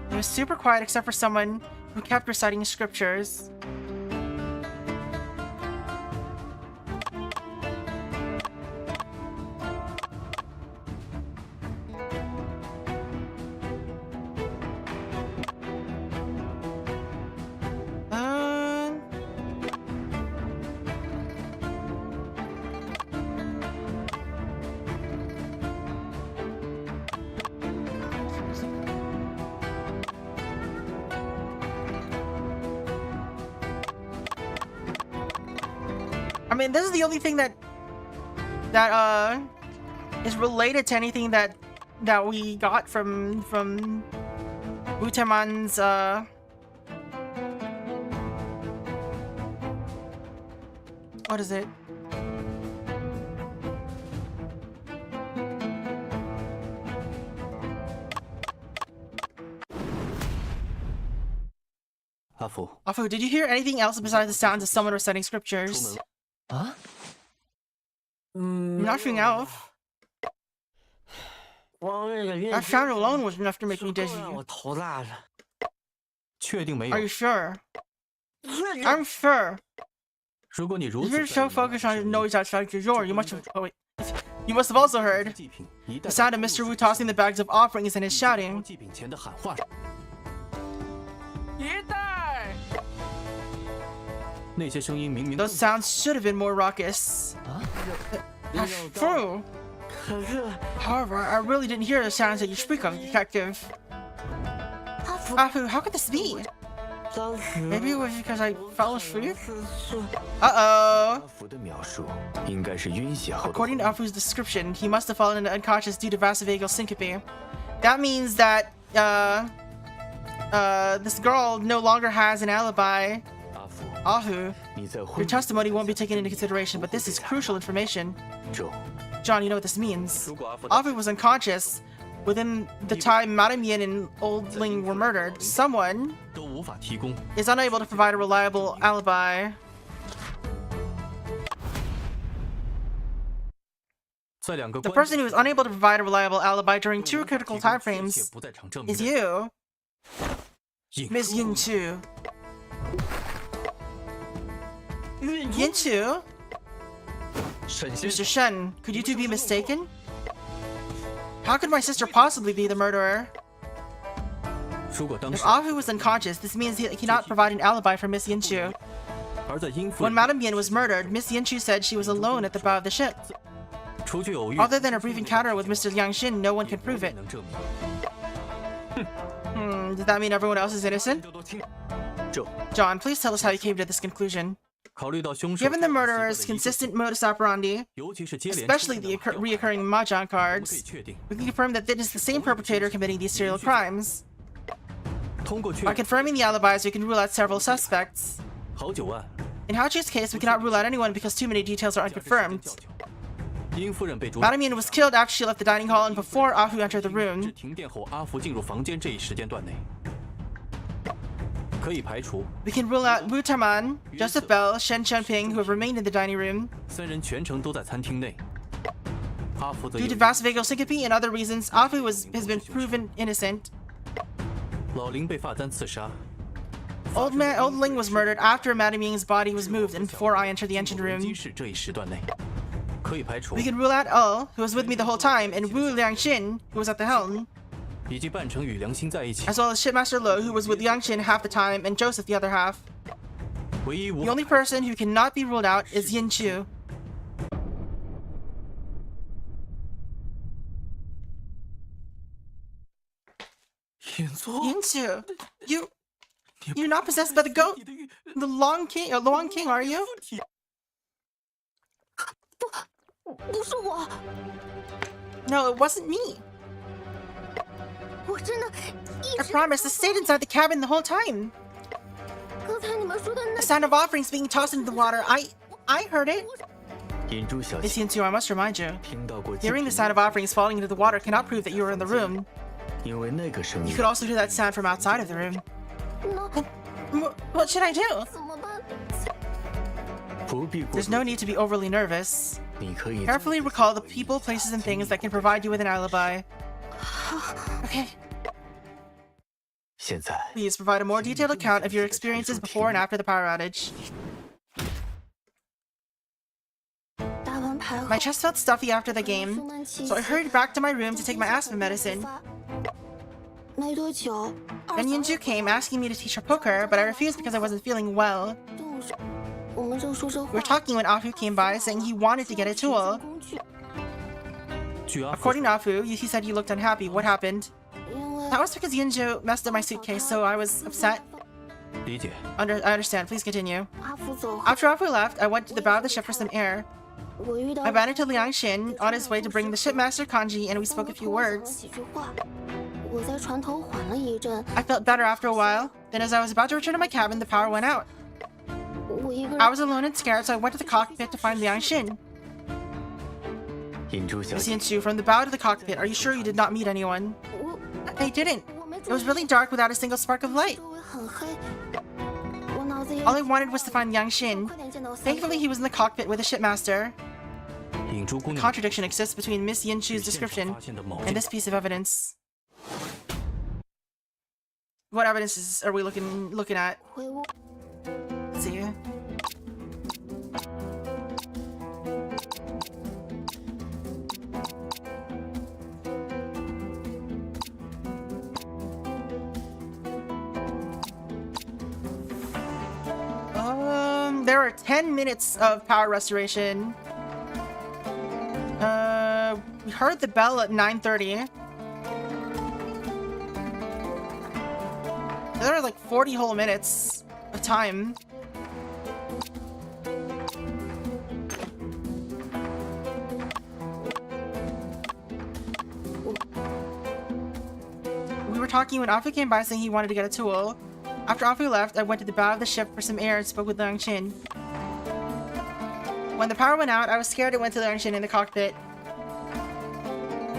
Speaker 1: It was super quiet except for someone who kept reciting scriptures. mean, this is the only thing that is related to anything that we got from Utaman's what is it? Afu, did you hear anything else besides the sounds of someone reciting scriptures?
Speaker 3: Huh?
Speaker 1: Nothing else. That sound alone was enough to make me dizzy.
Speaker 5: 我头大了。
Speaker 3: 确定没有
Speaker 1: Are you sure? I'm sure.
Speaker 3: 如果你如
Speaker 1: If
Speaker 3: 此
Speaker 1: you're so
Speaker 3: 在意
Speaker 1: focused on the
Speaker 3: 神
Speaker 1: noise outside your door, you must have. Oh wait. You must have also heard
Speaker 3: 祭品一旦
Speaker 1: the sound of Mr. Wu tossing the bags of offerings and his shouting.
Speaker 3: 祭品前的喊话，
Speaker 5: 一袋。
Speaker 3: 那些声音明明
Speaker 1: Those sounds should have been more raucous.
Speaker 3: 啊，
Speaker 1: That's true.
Speaker 5: 可是
Speaker 1: However, I really didn't hear the sounds that you speak of, Detective.
Speaker 2: 阿福，
Speaker 1: Afu, how could this be?
Speaker 5: 当时
Speaker 1: Maybe it was because I fell asleep?
Speaker 5: 是
Speaker 1: Uh-oh.
Speaker 3: 阿福的描述应该是晕血后的
Speaker 1: According to Afu's description, he must have fallen into unconscious due to vasovagal syncope. That means that, this girl no longer has an alibi.
Speaker 3: 阿福，
Speaker 1: Afu,
Speaker 3: 你在
Speaker 1: your
Speaker 3: 昏迷
Speaker 1: testimony won't be taken into consideration, but this is crucial information.
Speaker 3: 中，
Speaker 1: John, you know what this means.
Speaker 3: 如果阿福
Speaker 1: Afu was unconscious within the time Madame Yin and Old Ling were murdered. Someone
Speaker 3: 都无法提供，
Speaker 1: is unable to provide a reliable alibi.
Speaker 3: 在两个
Speaker 1: The
Speaker 3: 关
Speaker 1: person who is unable to provide a reliable alibi during two critical time
Speaker 3: 确切
Speaker 1: frames
Speaker 3: 不在场证明
Speaker 1: is
Speaker 3: 的
Speaker 1: you,
Speaker 3: 引
Speaker 1: Miss Yin Chu.
Speaker 5: 运
Speaker 1: Yin Chu?
Speaker 3: 沈先
Speaker 1: Mr. Shen, could you two be mistaken? How could my sister possibly be the murderer?
Speaker 3: 如果当
Speaker 1: If
Speaker 3: 时
Speaker 1: Afu was unconscious, this means he cannot provide an alibi for Miss Yin Chu.
Speaker 3: 而在殷夫
Speaker 1: When
Speaker 3: 人
Speaker 1: Madame Yin was murdered, Miss Yin Chu said she was alone at the bow of the ship.
Speaker 3: 除去偶遇，
Speaker 1: Other than a brief encounter with Mr. Liang Xin, no one can prove it.
Speaker 3: 能证明。
Speaker 1: Does that mean everyone else is innocent?
Speaker 3: 都听，这
Speaker 1: John, please tell us how you came to this conclusion.
Speaker 3: 考虑到凶手
Speaker 1: Given the
Speaker 3: 习惯的
Speaker 1: murderer's
Speaker 3: 一个
Speaker 1: consistent modus operandi,
Speaker 3: 尤其是接连
Speaker 1: especially
Speaker 3: 出
Speaker 1: the
Speaker 3: 现的
Speaker 1: reoccurring mahjong
Speaker 3: 我们可以
Speaker 1: cards,
Speaker 3: 确定，
Speaker 1: we can confirm that it is the same perpetrator committing these serial crimes.
Speaker 3: 通过确
Speaker 1: By
Speaker 3: 定
Speaker 1: confirming the alibis, we can rule out several suspects.
Speaker 3: 好久案
Speaker 1: In Haochu's case, we cannot rule out anyone because too many details are
Speaker 3: 加之时间
Speaker 1: unconfirmed.
Speaker 3: 较久，殷夫人被捉，
Speaker 1: Madame Yin was killed after she left the dining hall and before Afu entered the
Speaker 3: 至
Speaker 1: room.
Speaker 3: 停电后阿福进入房间这一时间段内，可以排除
Speaker 1: We can rule out Wu Taman, Joseph Bell, Shen Chenping, who have remained in the dining room.
Speaker 3: 三人全程都在餐厅内。阿福则
Speaker 1: Due
Speaker 3: 由
Speaker 1: to
Speaker 3: 于
Speaker 1: vasovagal syncope and other reasons, Afu has been proven innocent.
Speaker 3: 老林被发簪刺杀，
Speaker 1: Old Ling was murdered after Madame Ying's body was moved and before I entered the engine
Speaker 3: 机
Speaker 1: room.
Speaker 3: 室这一时段内，可以排除
Speaker 1: We can rule out Oh, who was with me the whole time, and Wu Liangxin, who was at the helm,
Speaker 3: 以及扮成与梁心在一起，
Speaker 1: as well as Shipmaster Lo, who was with Liangxin half the time, and Joseph the other half.
Speaker 3: 唯一无
Speaker 1: The
Speaker 3: 法
Speaker 1: only person who cannot be ruled out is Yin Chu.
Speaker 4: 引座，
Speaker 1: Yin Chu, you're not possessed by the goat, the Long King, or Long King, are you?
Speaker 2: 不是我，
Speaker 1: No, it wasn't me.
Speaker 2: 我真的一
Speaker 1: I
Speaker 2: 直
Speaker 1: promise, I stayed inside the cabin the whole time.
Speaker 2: 刚才你们说的
Speaker 1: The
Speaker 2: 那
Speaker 1: sound of offerings being tossed into the water, I heard it.
Speaker 3: 引珠小
Speaker 1: Miss
Speaker 3: 姐
Speaker 1: Yin Chu, I must remind you,
Speaker 3: 听到过祭
Speaker 1: hearing
Speaker 3: 品
Speaker 1: the sound of offerings falling into the water cannot prove that you were in the room.
Speaker 3: 因为那个声
Speaker 1: You
Speaker 3: 音
Speaker 1: could also hear that sound from outside of the room.
Speaker 2: 那
Speaker 1: What should I do?
Speaker 2: 怎么办？
Speaker 3: 不必过
Speaker 1: There's no need to be overly nervous.
Speaker 3: 你可以
Speaker 1: Carefully recall the people, places, and things that can provide you with an alibi. Okay,
Speaker 3: 现在
Speaker 1: please provide a more detailed account of your experiences before and after the power outage.
Speaker 2: 打完牌后
Speaker 1: My chest felt stuffy after the game, so I hurried back to my room to take my asthma medicine.
Speaker 2: 没多久，
Speaker 1: Then Yinju came asking me to teach her poker, but I refused because I wasn't feeling well.
Speaker 2: 我们正说着
Speaker 1: We
Speaker 2: 话
Speaker 1: were，talking when Afu came by, saying he wanted to get a tool.
Speaker 2: 工具，
Speaker 3: 据阿福
Speaker 1: According to Afu, he said you looked unhappy. What happened?
Speaker 2: 因为
Speaker 1: That was because Yinju messed up my suitcase, so I was upset.
Speaker 3: 理解，
Speaker 1: I understand. Please continue.
Speaker 2: 阿福走后，
Speaker 1: After Afu left, I went to the bow of the ship for some air.
Speaker 2: 我遇到
Speaker 1: I ran into Liang Xin on his way to bring the shipmaster Kanji, and we spoke a few
Speaker 2: 跟我讲了
Speaker 1: words.
Speaker 2: 几句话。我在船头缓了一阵，
Speaker 1: I felt better after a while. Then, as I was about to return to my cabin, the power went out.
Speaker 2: 我一个
Speaker 1: I
Speaker 2: 人
Speaker 1: was alone and scared, so I went to the cockpit to find Liang Xin.
Speaker 3: 引珠小
Speaker 1: Miss
Speaker 3: 姐，
Speaker 1: Yanchu, from the bow to the cockpit, are you sure you did not meet anyone?
Speaker 2: 我
Speaker 1: I didn't.
Speaker 2: 我没
Speaker 1: It
Speaker 2: 注
Speaker 1: was
Speaker 2: 意
Speaker 1: really dark without a single spark of light.
Speaker 2: 周围很黑，我脑子也
Speaker 1: All I wanted was to find Liang Xin.
Speaker 2: 快点见到三
Speaker 1: Thankfully, he was in the cockpit with the shipmaster.
Speaker 3: 引珠姑娘
Speaker 1: Contradiction exists between Miss Yanchu's
Speaker 3: 与现场
Speaker 1: description
Speaker 3: 发现的某
Speaker 1: and this piece of evidence. What evidences are we looking at?
Speaker 2: 回屋。
Speaker 1: Let's see. There are 10 minutes of power restoration. We heard the bell at 9:30. There are like 40 whole minutes of time. We were talking when Afu came by saying he wanted to get a tool. After Afu left, I went to the bow of the ship for some air and spoke with Liang Xin. When the power went out, I was scared and went to Liang Xin in the cockpit.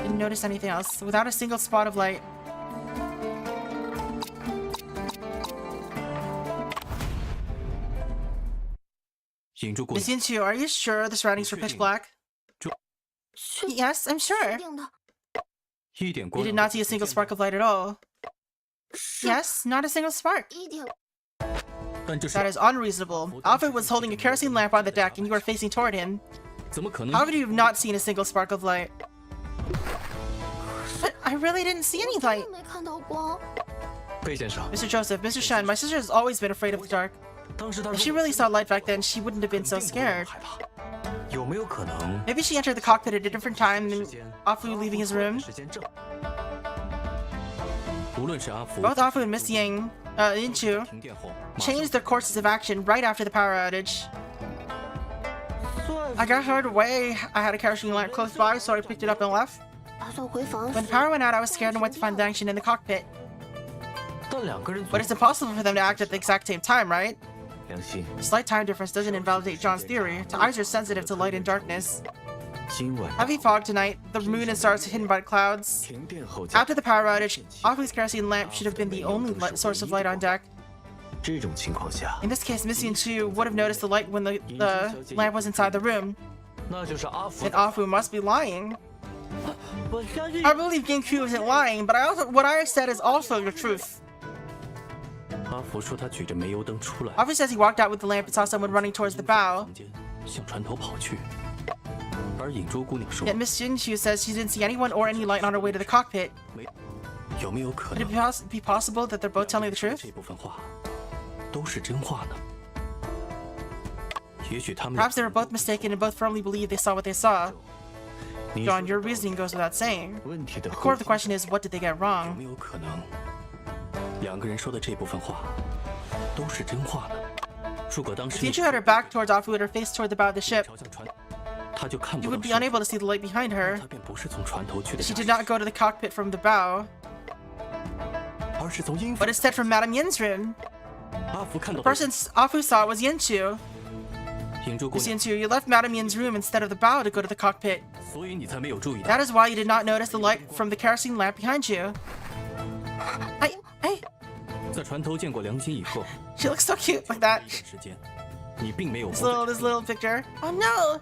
Speaker 1: Didn't notice anything else, without a single spot of light. Miss Yanchu, are you sure the surroundings were pitch black? Yes, I'm
Speaker 2: 确
Speaker 1: sure.
Speaker 2: 定的，
Speaker 3: 一点
Speaker 1: You
Speaker 3: 光
Speaker 1: did
Speaker 3: 亮
Speaker 1: not
Speaker 3: 都
Speaker 1: see a
Speaker 3: 不
Speaker 1: single
Speaker 3: 见
Speaker 1: spark of light at all. Yes, not a single spark.
Speaker 2: 一点
Speaker 3: 但这是
Speaker 1: That is unreasonable. Alfred was holding a kerosene lamp on the deck and you were facing toward him.
Speaker 3: 怎么可能
Speaker 1: How could you have not seen a single spark of light? But I really didn't see any
Speaker 2: 我
Speaker 1: light.
Speaker 2: 没看到光。
Speaker 3: 贝先生，
Speaker 1: Mr. Joseph, Mr. Shen, my sister has always been afraid of the dark.
Speaker 3: 当时他
Speaker 1: If she really saw light back then, she wouldn't have been so scared.
Speaker 3: 害怕，有没有可能
Speaker 1: Maybe she entered the cockpit at a different time
Speaker 3: 时
Speaker 1: than
Speaker 3: 间
Speaker 1: Afu leaving his room.
Speaker 3: 时间正？无论是阿福
Speaker 1: Both Afu and Miss Yanchu
Speaker 3: 停电后，马上
Speaker 1: changed their courses of action right after the power outage.
Speaker 5: 算
Speaker 1: I got carried away. I had a kerosene lamp close by, so I picked it up and left.
Speaker 2: 打算回房
Speaker 1: When
Speaker 2: 时
Speaker 1: the，power went out, I was scared and went to find Liang Xin in the cockpit.
Speaker 3: 但两个人
Speaker 1: But it's impossible for them to act at the exact same time, right?
Speaker 3: 良心，
Speaker 1: Slight time difference doesn't invalidate John's theory. The eyes are sensitive to light and darkness.
Speaker 3: 今晚
Speaker 1: Heavy fog tonight. The moon and stars hidden by clouds.
Speaker 3: 停电后加
Speaker 1: After the power outage, Afu's kerosene lamp should have been the only source of light on deck.
Speaker 3: 这种情况下，
Speaker 1: In this case, Miss Yanchu would have noticed the light when the lamp was inside the room.
Speaker 3: 那就是阿福
Speaker 1: Then Afu must be lying.
Speaker 5: 我相信
Speaker 1: I believe Genku isn't lying, but what I said is also the truth.
Speaker 3: 阿福说他举着煤油灯出来，
Speaker 1: Afu says he walked out with the lamp and saw someone running towards the bow.
Speaker 3: 房间向船头跑去，而引珠姑娘说
Speaker 1: Yet Miss Yanchu says she didn't see anyone or any light on her way to the cockpit.
Speaker 3: 有没有可
Speaker 1: Could
Speaker 3: 能
Speaker 1: it be possible that they're both telling the truth?
Speaker 3: 这部分话都是真话呢？也许他们
Speaker 1: Perhaps they were both mistaken and both firmly believe they saw what they saw.
Speaker 3: 你
Speaker 1: John,
Speaker 3: 说
Speaker 1: your reasoning goes without saying.
Speaker 3: 问题的
Speaker 1: The
Speaker 3: 核
Speaker 1: core of the
Speaker 3: 心
Speaker 1: question is, what did they get
Speaker 3: 有
Speaker 1: wrong?
Speaker 3: 没有可能两个人说的这部分话都是真话呢？如果当时
Speaker 1: If
Speaker 3: 你
Speaker 1: Yanchu had her back towards Afu and her face toward the bow of the ship,
Speaker 3: 朝向船，他就看
Speaker 1: you
Speaker 3: 不
Speaker 1: would
Speaker 3: 到
Speaker 1: be
Speaker 3: 身
Speaker 1: unable to see the light behind her.
Speaker 3: 他便不是从船头去的
Speaker 1: She
Speaker 3: 驾
Speaker 1: did
Speaker 3: 驶
Speaker 1: not go to the cockpit from the bow,
Speaker 3: 而是从阴
Speaker 1: but
Speaker 3: 房
Speaker 1: instead from Madame Yin's room.
Speaker 3: 阿福看到
Speaker 1: The
Speaker 3: 的
Speaker 1: person Afu saw was Yanchu.
Speaker 3: 引珠姑
Speaker 1: Miss
Speaker 3: 娘，
Speaker 1: Yanchu, you left Madame Yin's room instead of the bow to go to the cockpit.
Speaker 3: 所以你才没有注意到
Speaker 1: That is why you did not notice the light from the kerosene lamp behind you. I,
Speaker 3: 在船头见过良心以后，
Speaker 1: she looks so cute like that.
Speaker 3: 一段时间，你并没有
Speaker 1: This
Speaker 3: 活
Speaker 1: little
Speaker 3: 在
Speaker 1: this little picture. Oh no!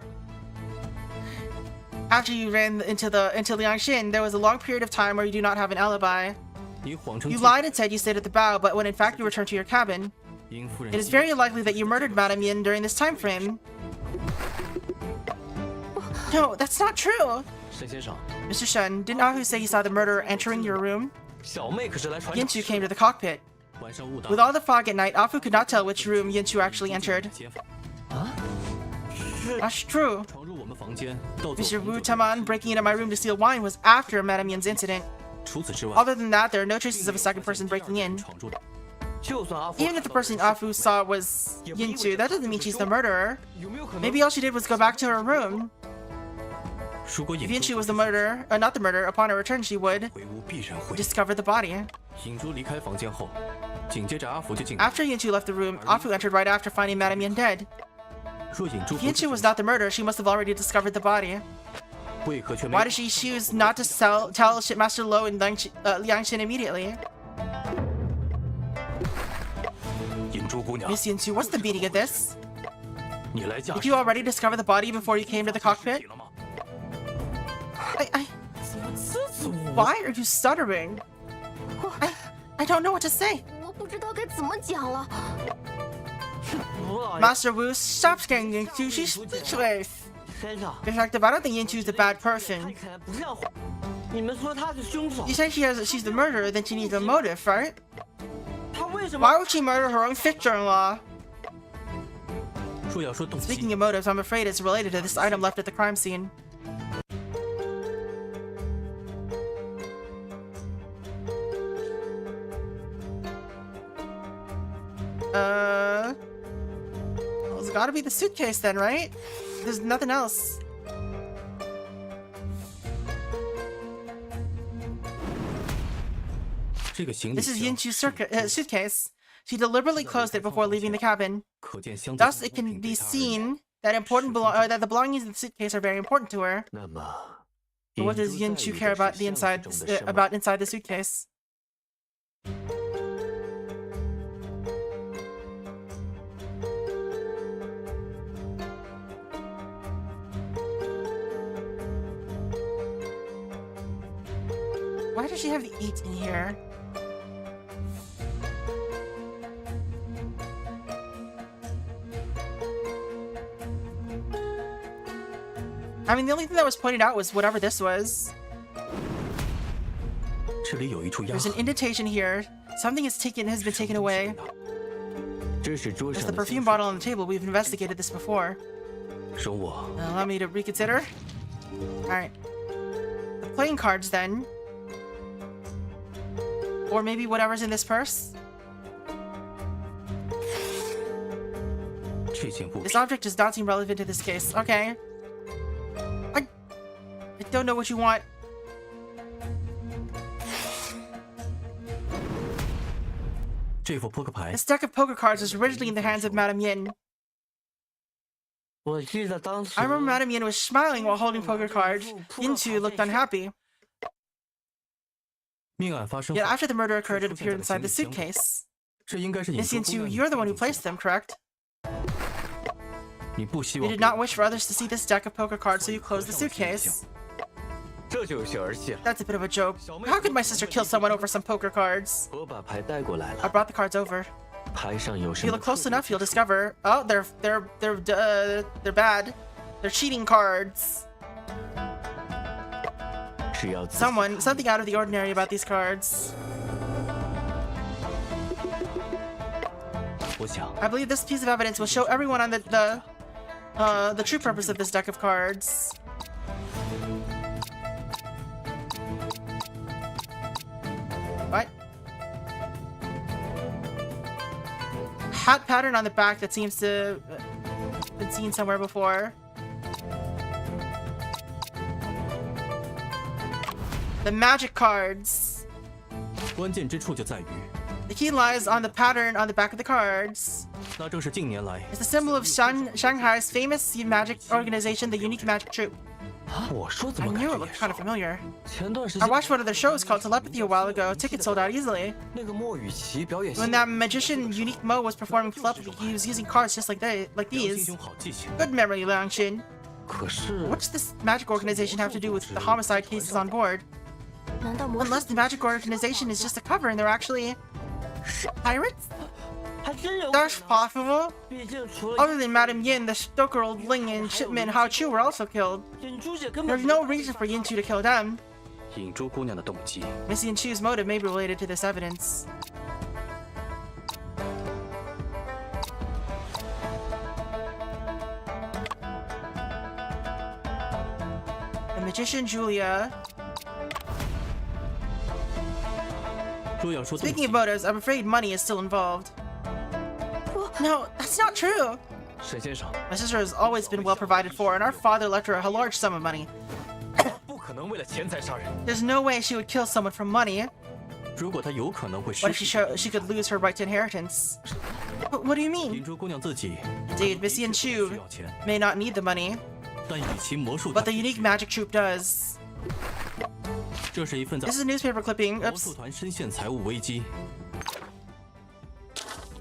Speaker 1: After you ran into Liang Xin, there was a long period of time where you do not have an alibi.
Speaker 3: 你谎称
Speaker 1: You
Speaker 3: 自
Speaker 1: lied and said you stayed at the bow, but when in fact you returned to your cabin.
Speaker 3: 殷夫人
Speaker 1: It is very likely that you murdered Madame Yin during this time frame. No, that's not true.
Speaker 3: 沈先生，
Speaker 1: Mr. Shen, didn't Ahu say he saw the murderer entering your room?
Speaker 3: 小妹可是来船
Speaker 1: Yinchu came to the cockpit.
Speaker 3: 晚上误打
Speaker 1: With all the fog at night, Afu could not tell which room Yinchu actually entered.
Speaker 3: 劫法
Speaker 1: That's true.
Speaker 3: 闯入我们房间，盗走
Speaker 1: Mr.
Speaker 3: 红
Speaker 1: Wu
Speaker 3: 酒
Speaker 1: Taman breaking into my room to steal wine was after Madame Yin's incident.
Speaker 3: 除此之外，
Speaker 1: Other than that, there are no traces of a second person breaking in.
Speaker 3: 闯入的
Speaker 1: Even if the person Afu saw was Yinchu, that doesn't mean she's the murderer. Maybe all she did was go back to her room. If Yinchu was the murderer, not the murderer, upon her return she would discover the body. After Yinchu left the room, Afu entered right after finding Madame Yin dead. If Yinchu was not the murderer, she must have already discovered the body. Why did she choose not to tell Shipmaster Lo and Liangxin immediately? Miss Yinchu, what's the meaning of this? Did you already discover the body before you came to the cockpit? Why are you stuttering? I don't know what to say.
Speaker 2: 我不知道该怎么讲了。
Speaker 1: Master Wu, stop scaring Yinchu, she's speechless.
Speaker 5: 先生，
Speaker 1: Detective, I don't think Yinchu's a bad
Speaker 5: 看
Speaker 1: person.
Speaker 5: 起来不像坏。你们说他是凶手
Speaker 1: You，say she's the murderer, then she needs a motive, right?
Speaker 5: 他为什么？
Speaker 1: Why would she murder her own sister-in-law?
Speaker 3: 若要说动机，
Speaker 1: Speaking of motives, I'm afraid it's related to this item left at the crime scene. Well, it's gotta be the suitcase then, right? There's nothing else. This is Yinchu's suitcase. She deliberately closed it before leaving the cabin. Thus, it can be seen that that the belongings in the suitcase are very important to her.
Speaker 4: 那么，
Speaker 1: But what does Yinchu care about the inside inside the suitcase? Why does she have the 8 in here? I mean, the only thing that was pointed out was whatever this was.
Speaker 3: 这里有一处压
Speaker 1: There's an
Speaker 3: 痕，
Speaker 1: indentation here. Something has been taken away.
Speaker 4: 这是桌
Speaker 1: There's
Speaker 4: 上
Speaker 1: the
Speaker 4: 的
Speaker 1: perfume bottle on the table. We've investigated this before.
Speaker 3: 容我
Speaker 1: Allow me to reconsider. Alright. The playing cards then. Or maybe whatever's in this purse.
Speaker 3: 这件物
Speaker 1: This
Speaker 3: 品
Speaker 1: object does not seem relevant to this case. Okay. I don't know what you want.
Speaker 3: 这副扑克牌
Speaker 1: This deck of poker cards was originally in the hands of Madame Yin.
Speaker 5: 我记得当时
Speaker 1: I remember Madame Yin was smiling while holding poker cards. Yinchu looked unhappy.
Speaker 3: 命案发生
Speaker 1: Yet
Speaker 3: 后，
Speaker 1: after the murder occurred, it appeared inside the suitcase.
Speaker 3: 这应该是
Speaker 1: Miss
Speaker 3: 引出
Speaker 1: Yinchu, you're the one who placed them, correct?
Speaker 3: 你不希
Speaker 1: You
Speaker 3: 望
Speaker 1: did not wish for others to see this deck of poker cards, so you closed the suitcase.
Speaker 4: 这就有些儿戏了。
Speaker 1: That's a bit of a joke. How could my sister kill someone over some poker cards?
Speaker 4: 我把牌带过来
Speaker 1: I
Speaker 4: 了，
Speaker 1: brought the cards over.
Speaker 4: 牌上有
Speaker 1: If
Speaker 4: 什
Speaker 1: you
Speaker 4: 么
Speaker 1: look close
Speaker 4: 特别
Speaker 1: enough, you'll discover. Oh, they're bad. They're cheating cards.
Speaker 4: 只要仔细
Speaker 1: Something out of the ordinary about these cards.
Speaker 3: 我想
Speaker 1: I believe this piece of evidence will show everyone on the true purpose of this deck of cards. What? Hat pattern on the back that seems to have been seen somewhere before. The magic cards.
Speaker 3: 关键之处就在于，
Speaker 1: The key lies on the pattern on the back of the cards.
Speaker 3: 那正是近年来
Speaker 1: It's the symbol of Shanghai's famous magic organization, the Unique Magic Troupe.
Speaker 4: 我说怎
Speaker 1: I
Speaker 4: 么感
Speaker 1: knew
Speaker 4: 觉
Speaker 1: it
Speaker 4: 也
Speaker 1: looked
Speaker 4: 是
Speaker 1: kind of familiar.
Speaker 4: 前段时
Speaker 1: I
Speaker 4: 间
Speaker 1: watched one of their shows called Telepathy a while ago. Tickets sold out easily.
Speaker 4: 那个莫雨琦表演
Speaker 1: When
Speaker 4: 性
Speaker 1: that magician Unique Mo was performing telepathy, he was using cards just like
Speaker 3: 良心
Speaker 1: these.
Speaker 3: 兄好记性，
Speaker 1: Good memory, Liangxin.
Speaker 4: 可是
Speaker 1: What's this magic organization have to do with the homicide cases on board?
Speaker 2: 难道魔术
Speaker 1: Unless the magic organization is just a cover and they're actually pirates?
Speaker 5: 还真有可
Speaker 1: That's
Speaker 5: 能。
Speaker 1: possible.
Speaker 5: 毕竟除了
Speaker 1: Other than Madame Yin, the stoker Old Ling and shipman Hao Chu were also killed.
Speaker 5: 尹珠姐根本
Speaker 1: There's no reason for Yinchu to kill them.
Speaker 3: 引珠姑娘的动机
Speaker 1: Miss Yinchu's motive may be related to this evidence. The magician Julia. Speaking of motives, I'm afraid money is still involved. No, that's not true.
Speaker 6: 沈先生，
Speaker 1: My sister has always been well provided for, and our father left her a large sum of money.
Speaker 6: 不可能为了钱财杀人。
Speaker 1: There's no way she would kill someone for money.
Speaker 3: 如果他有可能会失
Speaker 1: What if
Speaker 3: 去，
Speaker 1: she could lose her right to inheritance? What do you mean?
Speaker 3: 银珠姑娘自己
Speaker 1: Indeed, Missy and
Speaker 3: 需
Speaker 1: Chu
Speaker 3: 要钱，
Speaker 1: may not need the money,
Speaker 3: 但与其魔术
Speaker 1: but
Speaker 3: 团
Speaker 1: the unique magic troupe does.
Speaker 3: 这是一份在
Speaker 1: This is a newspaper clipping.
Speaker 3: 魔
Speaker 1: Oops.
Speaker 3: 术团深陷财务危机，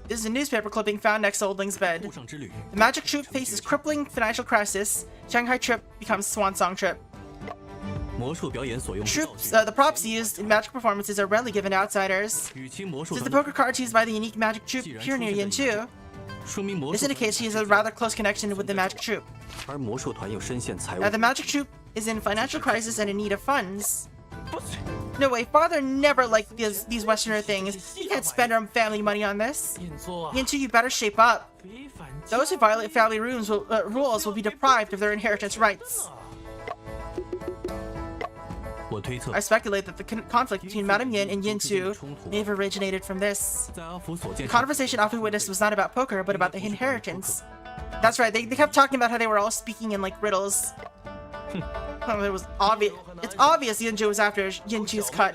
Speaker 1: This is a newspaper clipping found next to Oldling's
Speaker 3: 路
Speaker 1: bed.
Speaker 3: 上之旅
Speaker 1: The magic troupe faces crippling financial crisis. Shanghai trip becomes swan song trip.
Speaker 3: 魔术表演所用的道
Speaker 1: Troops,
Speaker 3: 具，
Speaker 1: the props used in magic performances are rarely given to outsiders.
Speaker 3: 与其魔术
Speaker 1: Since the
Speaker 3: 团
Speaker 1: poker cards used by the unique magic troupe appear near Yin Chu,
Speaker 3: 说明魔
Speaker 1: this
Speaker 3: 术
Speaker 1: indicates she has a rather close connection with the magic troupe.
Speaker 3: 而魔术团又深陷财务
Speaker 1: Now, the magic troupe is in financial crisis and in need of funds.
Speaker 6: 不是，
Speaker 1: No way, father never liked these Westerner things. You can't spend our family money on this.
Speaker 6: 演作啊，
Speaker 1: Yin Chu, you better shape up.
Speaker 6: 违反
Speaker 1: Those who violate family rules will be deprived of their inheritance rights.
Speaker 3: 我推测
Speaker 1: I，speculate that the conflict between Madame Yin and Yin Chu may have originated from this.
Speaker 3: 在阿福所见
Speaker 1: The conversation often witnessed was not about poker, but about the inheritance. That's right, they kept talking about how they were all speaking in like riddles. It was obvious. It's obvious Yin Chu was after Yin Chu's cut.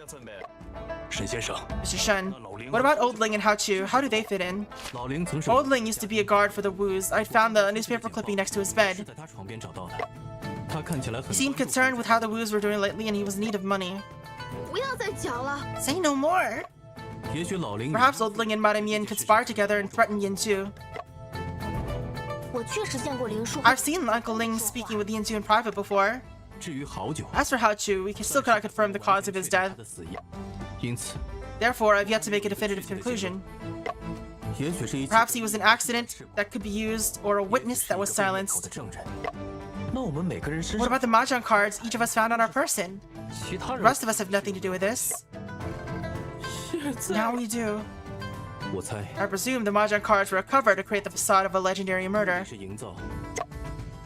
Speaker 3: 沈先生，
Speaker 1: Mr. Shen, what about Oldling and Hao Chu? How do they fit in?
Speaker 3: 老林曾是
Speaker 1: Oldling used to be a guard for the Woos. I found the newspaper clipping next to his
Speaker 3: 是
Speaker 1: bed.
Speaker 3: 在他床边找到的，他看起来
Speaker 1: He
Speaker 3: 很
Speaker 1: seemed concerned with how the Woos were doing lately, and he was in need of money.
Speaker 2: 不要再讲了。
Speaker 1: Say no more.
Speaker 3: 也许老林
Speaker 1: Perhaps Oldling and Madame Yin conspire together and threaten Yin Chu.
Speaker 2: 我确实见过林树。
Speaker 1: I've seen Uncle Ling speaking with Yin Chu in private before.
Speaker 3: 至于好久，
Speaker 1: As for Hao Chu, we still cannot confirm the cause of his
Speaker 3: 他
Speaker 1: death.
Speaker 3: 的死因，因此，
Speaker 1: Therefore, I've yet to make a definitive conclusion.
Speaker 3: 也许是一起
Speaker 1: Perhaps he was an accident that could be used, or a witness that was
Speaker 3: 是一个被灭口
Speaker 1: silenced.
Speaker 3: 的证人。
Speaker 6: 那我们每个人身
Speaker 1: What
Speaker 6: 上，
Speaker 1: about the mahjong cards each of us found on our person?
Speaker 6: 其他
Speaker 1: The
Speaker 6: 人
Speaker 1: rest of us have nothing to do with this.
Speaker 6: 现在
Speaker 1: Now we do.
Speaker 3: 我猜
Speaker 1: I presume the mahjong cards were a cover to create the facade of a legendary murder.
Speaker 3: 是营造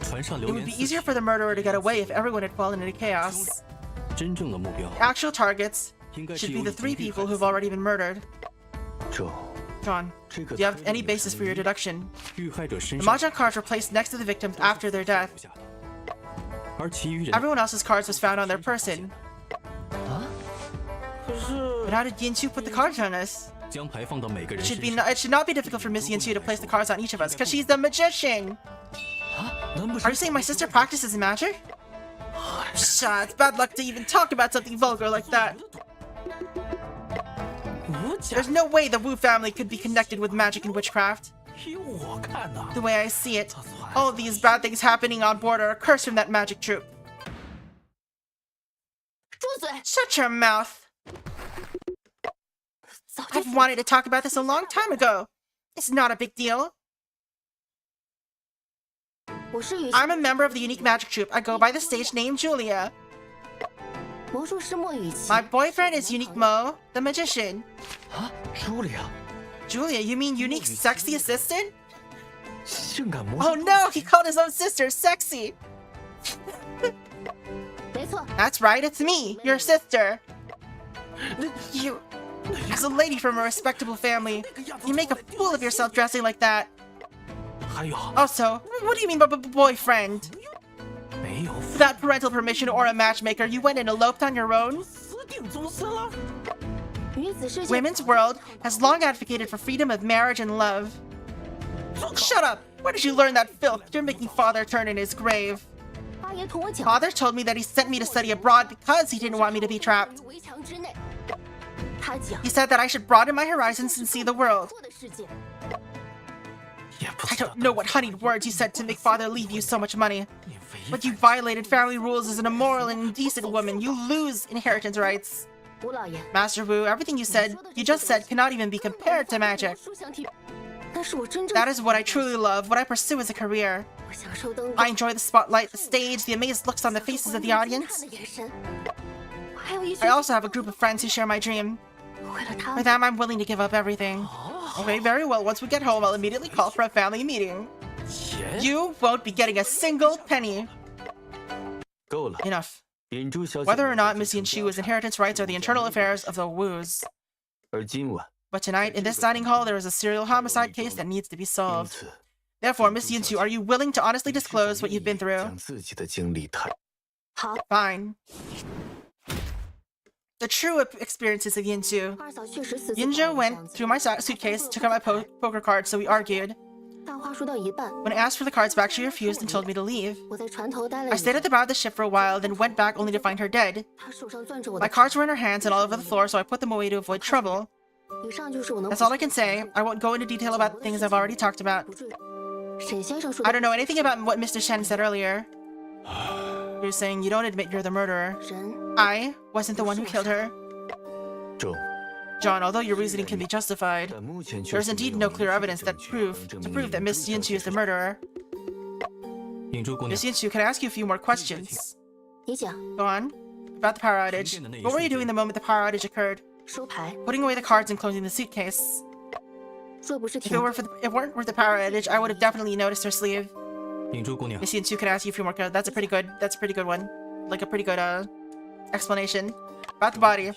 Speaker 3: 船上
Speaker 1: It
Speaker 3: 流
Speaker 1: would
Speaker 3: 言
Speaker 1: be
Speaker 3: 四
Speaker 1: easier
Speaker 3: 起
Speaker 1: for the murderer to get away if everyone had fallen into chaos.
Speaker 3: 真正的目标
Speaker 1: The actual targets
Speaker 3: 应该是
Speaker 1: should
Speaker 3: 由
Speaker 1: be the
Speaker 3: 已经
Speaker 1: three
Speaker 3: 遇
Speaker 1: people
Speaker 3: 害
Speaker 1: who've already been murdered.
Speaker 6: 这
Speaker 1: John,
Speaker 6: 这个
Speaker 1: do you have
Speaker 6: 推
Speaker 1: any
Speaker 6: 理有
Speaker 1: basis
Speaker 6: 什
Speaker 1: for
Speaker 6: 么
Speaker 1: your
Speaker 6: 依据
Speaker 1: deduction?
Speaker 3: 遇害者身
Speaker 1: The
Speaker 3: 上
Speaker 1: mahjong cards were placed next to the victims after their death.
Speaker 3: 留下的，而其余人
Speaker 1: Everyone else's cards was found on their person.
Speaker 6: 可是
Speaker 1: But how did Yin Chu put the cards on us?
Speaker 3: 将牌放到每个人
Speaker 1: It
Speaker 3: 身
Speaker 1: should be
Speaker 3: 上，
Speaker 1: it should not be difficult for Miss Yin Chu to place the cards on each of us, because she's the magician.
Speaker 6: 难不
Speaker 1: Are you
Speaker 6: 成
Speaker 1: saying my sister practices magic? Shut, it's bad luck to even talk about something vulgar like that.
Speaker 6: 无假
Speaker 1: There's no way the Wu family could be connected with magic and witchcraft.
Speaker 6: 依我看呐，
Speaker 1: The way I see it, all of these bad things happening on board are a curse from that magic troupe.
Speaker 2: 住嘴！
Speaker 1: Shut your mouth.
Speaker 2: 早就
Speaker 1: I've wanted to talk about this a long time ago. It's not a big deal.
Speaker 2: 我是雨
Speaker 1: I'm a member of the unique magic troupe. I go by the stage name Julia.
Speaker 2: 魔术师莫雨琪。
Speaker 1: My boyfriend is Unique Mo, the magician.
Speaker 6: 啊，朱莉亚，
Speaker 1: Julia, you mean Unique's sexy assistant?
Speaker 6: 性感魔
Speaker 1: Oh
Speaker 6: 术
Speaker 1: no, he called his own sister sexy.
Speaker 2: 没错，
Speaker 1: That's right, it's me, your sister. You, as a lady from a respectable family, you make a fool of yourself dressing like that.
Speaker 6: 还有
Speaker 1: Also, what do you mean by boyfriend?
Speaker 6: 没有
Speaker 1: Without parental permission or a matchmaker, you went and eloped on your own?
Speaker 6: 死定终身了？
Speaker 2: 女子世界
Speaker 1: Women's world has long advocated for freedom of marriage and love. Shut up! Where did you learn that filth? You're making father turn in his grave.
Speaker 2: 八爷同我讲，
Speaker 1: Father told me that he sent me to study abroad because he didn't want me to be trapped.
Speaker 2: 围墙之内。他讲
Speaker 1: He said that I should broaden my horizons and see the world.
Speaker 2: 错的世界，
Speaker 6: 也不
Speaker 1: I
Speaker 6: 知道
Speaker 1: don't know what honeyed words you said to make father leave you so much money.
Speaker 6: 你违
Speaker 1: But you violated family rules as an immoral and indecent woman. You lose inheritance rights.
Speaker 2: 吴老爷。
Speaker 1: Master Wu, everything you just said cannot even be compared to magic.
Speaker 2: 魔术想提，但是我真正
Speaker 1: That is what I truly love, what I pursue as a career.
Speaker 2: 我享受灯
Speaker 1: I
Speaker 2: 光
Speaker 1: enjoy the spotlight, the stage, the amazed looks on the faces of the
Speaker 2: 看
Speaker 1: audience.
Speaker 2: 的眼神。我还有一
Speaker 1: I also have a group of friends who share my dream.
Speaker 2: 为了他
Speaker 1: For them, I'm willing to give up everything. Okay, very well. Once we get home, I'll immediately call for a family meeting.
Speaker 6: 钱
Speaker 1: You won't be getting a single penny.
Speaker 6: 够了。
Speaker 1: Enough.
Speaker 6: 银珠小姐，
Speaker 1: Whether or not Miss Yin Chu's inheritance rights are the internal affairs of the Woos.
Speaker 6: 而今晚，
Speaker 1: But tonight, in this dining hall, there is a serial homicide case that needs to be
Speaker 6: 因
Speaker 1: solved.
Speaker 6: 此，
Speaker 1: Therefore, Miss Yinchu, are you willing to honestly disclose what you've been through?
Speaker 6: 将自己的经历谈。
Speaker 2: 好，
Speaker 1: Fine. The true experiences of Yinchu.
Speaker 2: 二嫂确实死在
Speaker 1: Yinju
Speaker 2: 宝物
Speaker 1: went
Speaker 2: 箱子
Speaker 1: through my suitcase, took out my poker cards, so we argued.
Speaker 2: 大话说到一半，
Speaker 1: When I asked for the cards back, she refused and told me to leave.
Speaker 2: 我在船头待了
Speaker 1: I
Speaker 2: 一
Speaker 1: stayed
Speaker 2: 会
Speaker 1: at the bow of the ship for a while, then went back only to find her dead.
Speaker 2: 她手上攥着我
Speaker 1: My
Speaker 2: 的
Speaker 1: cards were in her hands and all over the floor, so I put them away to avoid trouble.
Speaker 2: 以上就是我能
Speaker 1: That's all I can say. I won't go into detail about things I've already talked about.
Speaker 2: 不至于。沈先生说
Speaker 1: I don't know anything about what Mr. Shen said earlier. You're saying you don't admit you're the murderer.
Speaker 2: 人
Speaker 1: I wasn't the one who killed her.
Speaker 6: 中，
Speaker 1: John, although your reasoning can be justified,
Speaker 6: 但目前却
Speaker 1: there is
Speaker 6: 是没
Speaker 1: indeed
Speaker 6: 有
Speaker 1: no
Speaker 6: 明
Speaker 1: clear
Speaker 6: 确的
Speaker 1: evidence
Speaker 6: 证
Speaker 1: that
Speaker 6: 据
Speaker 1: prove
Speaker 6: 能证
Speaker 1: to
Speaker 6: 明
Speaker 1: prove that
Speaker 6: 引
Speaker 1: Miss
Speaker 6: 珠小
Speaker 1: Yinchu
Speaker 6: 姐
Speaker 1: is the
Speaker 6: 是
Speaker 1: murderer.
Speaker 3: 影珠姑娘
Speaker 1: Miss，Yinchu, can I ask you a few more questions?
Speaker 2: 你讲
Speaker 1: Go on. About the power outage. What were you doing the moment the power outage occurred?
Speaker 2: 收牌，
Speaker 1: Putting away the cards and closing the suitcase.
Speaker 2: 若不是
Speaker 1: If it
Speaker 2: 停，
Speaker 1: weren't for the power outage, I would have definitely noticed her sleeve.
Speaker 3: 影珠姑娘，
Speaker 1: Miss Yinchu, can I ask you a few more questions? That's a pretty good one. Like a pretty good explanation. About the body.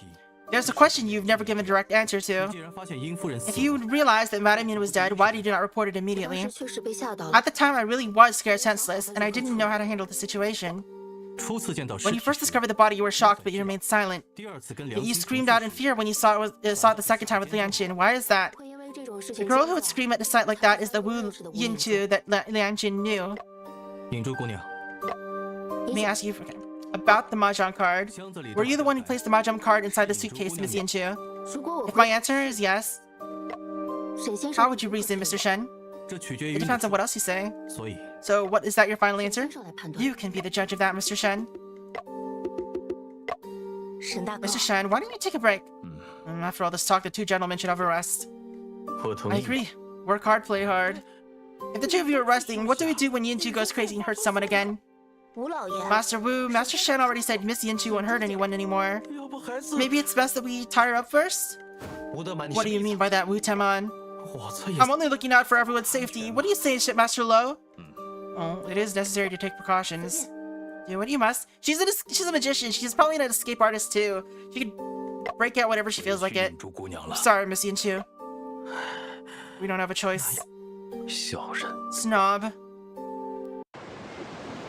Speaker 1: There's a question you've never given a direct answer
Speaker 3: 你
Speaker 1: to.
Speaker 3: 既然发现殷夫人死
Speaker 1: If
Speaker 3: 了，
Speaker 1: you realized that Madame Yin was dead, why did you not report it
Speaker 2: 当
Speaker 1: immediately?
Speaker 2: 时确实被吓到了
Speaker 1: At。the time, I really was scared senseless, and I didn't know how to handle the situation.
Speaker 3: 初次见到尸
Speaker 1: When you
Speaker 3: 体
Speaker 1: first
Speaker 3: 时，
Speaker 1: discovered the body, you were shocked, but you remained silent.
Speaker 3: 第二次跟
Speaker 1: Yet
Speaker 3: 梁
Speaker 1: you
Speaker 3: 心
Speaker 1: screamed out in fear when you saw it the second time with Liang Qin. Why is that?
Speaker 2: 会因为这种事
Speaker 1: The
Speaker 2: 情
Speaker 1: girl
Speaker 2: 惊
Speaker 1: who would
Speaker 2: 吓
Speaker 1: scream at the sight like that is the Wu Yinchu that Liang Qin knew.
Speaker 3: 影珠姑娘，
Speaker 1: Let me ask you about the mahjong card.
Speaker 3: 箱子里
Speaker 1: Were you the one who
Speaker 3: 的
Speaker 1: placed the mahjong card inside the suitcase, Miss Yinchu?
Speaker 2: 如果我
Speaker 1: If
Speaker 2: 会
Speaker 1: my answer is yes,
Speaker 2: 沈先
Speaker 1: how
Speaker 2: 生
Speaker 1: would you reason, Mr. Shen?
Speaker 3: 这取决于
Speaker 1: It
Speaker 3: 你
Speaker 1: depends on what else you say.
Speaker 3: 所以
Speaker 1: So, what is that your final
Speaker 2: 沈
Speaker 1: answer?
Speaker 2: 先生来判断。
Speaker 1: You can be the judge of that, Mr. Shen.
Speaker 2: 沈大哥，
Speaker 1: Mr. Shen, why don't you take a break?
Speaker 3: 嗯，
Speaker 1: After all this talk, the two gentlemen should have a rest.
Speaker 6: 我同
Speaker 1: I
Speaker 6: 意。
Speaker 1: agree. Work hard, play hard. If the two of you are resting, what do we do when Yinchu goes crazy and hurts someone again?
Speaker 2: 吴老爷，
Speaker 1: Master Wu, Master Shen already said Miss Yinchu won't hurt anyone anymore.
Speaker 6: 要不还是
Speaker 1: Maybe it's best that we tie her up first?
Speaker 6: 吴德满，你
Speaker 1: What do you mean by that, Wu Temon?
Speaker 6: 我这也
Speaker 1: I'm only looking out for everyone's safety. What do you say, Shipmaster Lo? Oh, it is necessary to take precautions. Do what you must. She's a magician. She's probably an escape artist too. She could break out whenever she feels like
Speaker 3: 去
Speaker 1: it.
Speaker 3: 影珠姑娘了。
Speaker 1: Sorry, Miss Yinchu. We don't have a choice.
Speaker 6: 小人，
Speaker 1: Snob.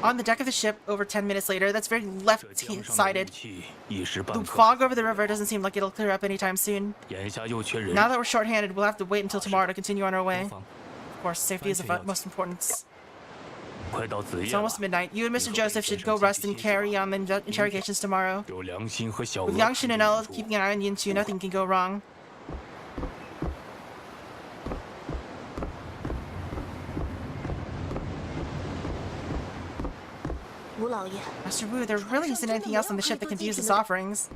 Speaker 1: On the deck of the ship, over 10 minutes later, that's very
Speaker 3: 这江上的武
Speaker 1: left-sided.
Speaker 3: 器一时
Speaker 1: The
Speaker 3: 半刻，
Speaker 1: fog over the river doesn't seem like it'll clear up anytime soon.
Speaker 3: 眼下又缺人，
Speaker 1: Now that we're short-handed, we'll have to wait until tomorrow to continue on our
Speaker 3: 无
Speaker 1: way.
Speaker 3: 妨
Speaker 1: Of course, safety is of utmost importance.
Speaker 3: 快到子
Speaker 1: It's
Speaker 3: 夜了
Speaker 1: almost，midnight. You and Mr. Joseph should go rest and carry on the interrogations tomorrow.
Speaker 3: 有良心和小
Speaker 1: With
Speaker 3: 娥
Speaker 1: Yang Shin and
Speaker 3: 看着
Speaker 1: Ella
Speaker 3: 影珠
Speaker 1: keeping an eye on Yinchu, nothing can go wrong. Master Wu, there really isn't anything else on the ship that can use as offerings.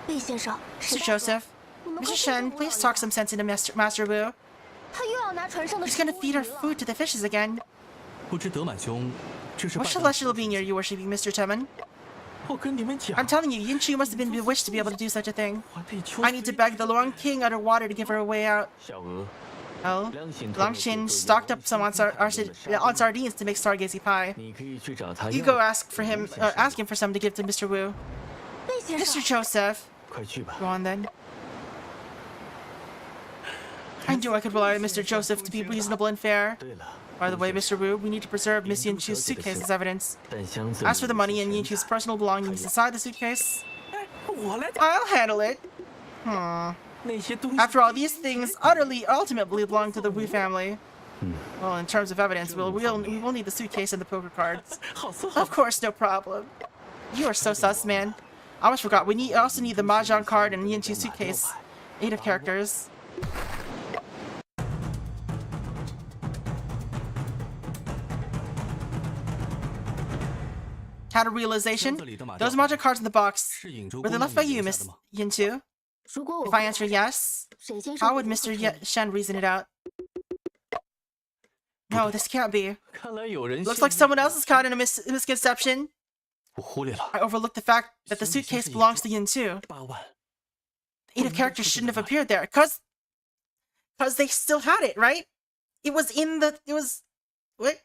Speaker 2: 魏先生，
Speaker 1: Mr. Joseph, Mr. Shen, please talk some sense into Master Wu.
Speaker 2: 他又要拿船上的
Speaker 1: He's
Speaker 2: 食
Speaker 1: gonna
Speaker 2: 物
Speaker 1: feed our
Speaker 2: 了
Speaker 1: food to the fishes again.
Speaker 3: 不知德满兄这是
Speaker 1: What
Speaker 3: 拜当
Speaker 1: celestial being are you worshipping, Mr. Temon?
Speaker 6: 我跟你们讲
Speaker 1: I'm，telling you, Yinchu must have been bewitched to be able to do such a thing.
Speaker 6: 我得求
Speaker 1: I need to beg the Luang King underwater to give her a way out.
Speaker 6: 小娥，
Speaker 1: Oh,
Speaker 6: 良心
Speaker 1: Lang Xin stocked up some on sardines to make stargazy pie.
Speaker 6: 你可以去找他
Speaker 1: You
Speaker 6: 要
Speaker 1: go ask him for some to give to Mr. Wu.
Speaker 2: 魏先
Speaker 1: Mr.
Speaker 2: 生，
Speaker 1: Joseph,
Speaker 6: 快去吧
Speaker 1: go。on then. I knew I could rely on Mr. Joseph to be reasonable and fair.
Speaker 6: 对了，
Speaker 1: By the way, Mr. Wu, we need to preserve Miss Yinchu's suitcase as evidence.
Speaker 6: 但箱子
Speaker 1: As for the
Speaker 6: 里
Speaker 1: money and
Speaker 6: 是
Speaker 1: Yinchu's personal belongings inside the suitcase,
Speaker 6: 我来
Speaker 1: I'll handle it.
Speaker 6: 那些东西。
Speaker 1: After all, these things ultimately belong to the Wu family. Well, in terms of evidence, we will need the suitcase and the poker cards.
Speaker 6: 好色好
Speaker 1: Of course, no problem. You are so sus, man. I almost forgot. We also need the mahjong card and Yinchu's suitcase. 8 of characters. Had a realization. Those mahjong cards in the box.
Speaker 3: 是影珠
Speaker 1: Were
Speaker 3: 姑
Speaker 1: they
Speaker 3: 娘
Speaker 1: left by
Speaker 3: 你
Speaker 1: you,
Speaker 3: 留
Speaker 1: Miss
Speaker 3: 下的吗？
Speaker 1: Yinchu?
Speaker 2: 如果我
Speaker 1: If I answer yes,
Speaker 2: 沈先生
Speaker 1: how would
Speaker 2: 会不会
Speaker 1: Mr.
Speaker 2: 承认
Speaker 1: Shen reason it out? No, this can't be.
Speaker 3: 看来有人
Speaker 1: Looks like someone else is caught in a misconception.
Speaker 3: 我忽略了
Speaker 1: I overlooked the fact that the suitcase belongs to Yinchu.
Speaker 3: 8万，
Speaker 1: 8 of characters shouldn't have appeared there, cause they still had it, right? It was in the. It was. Wait.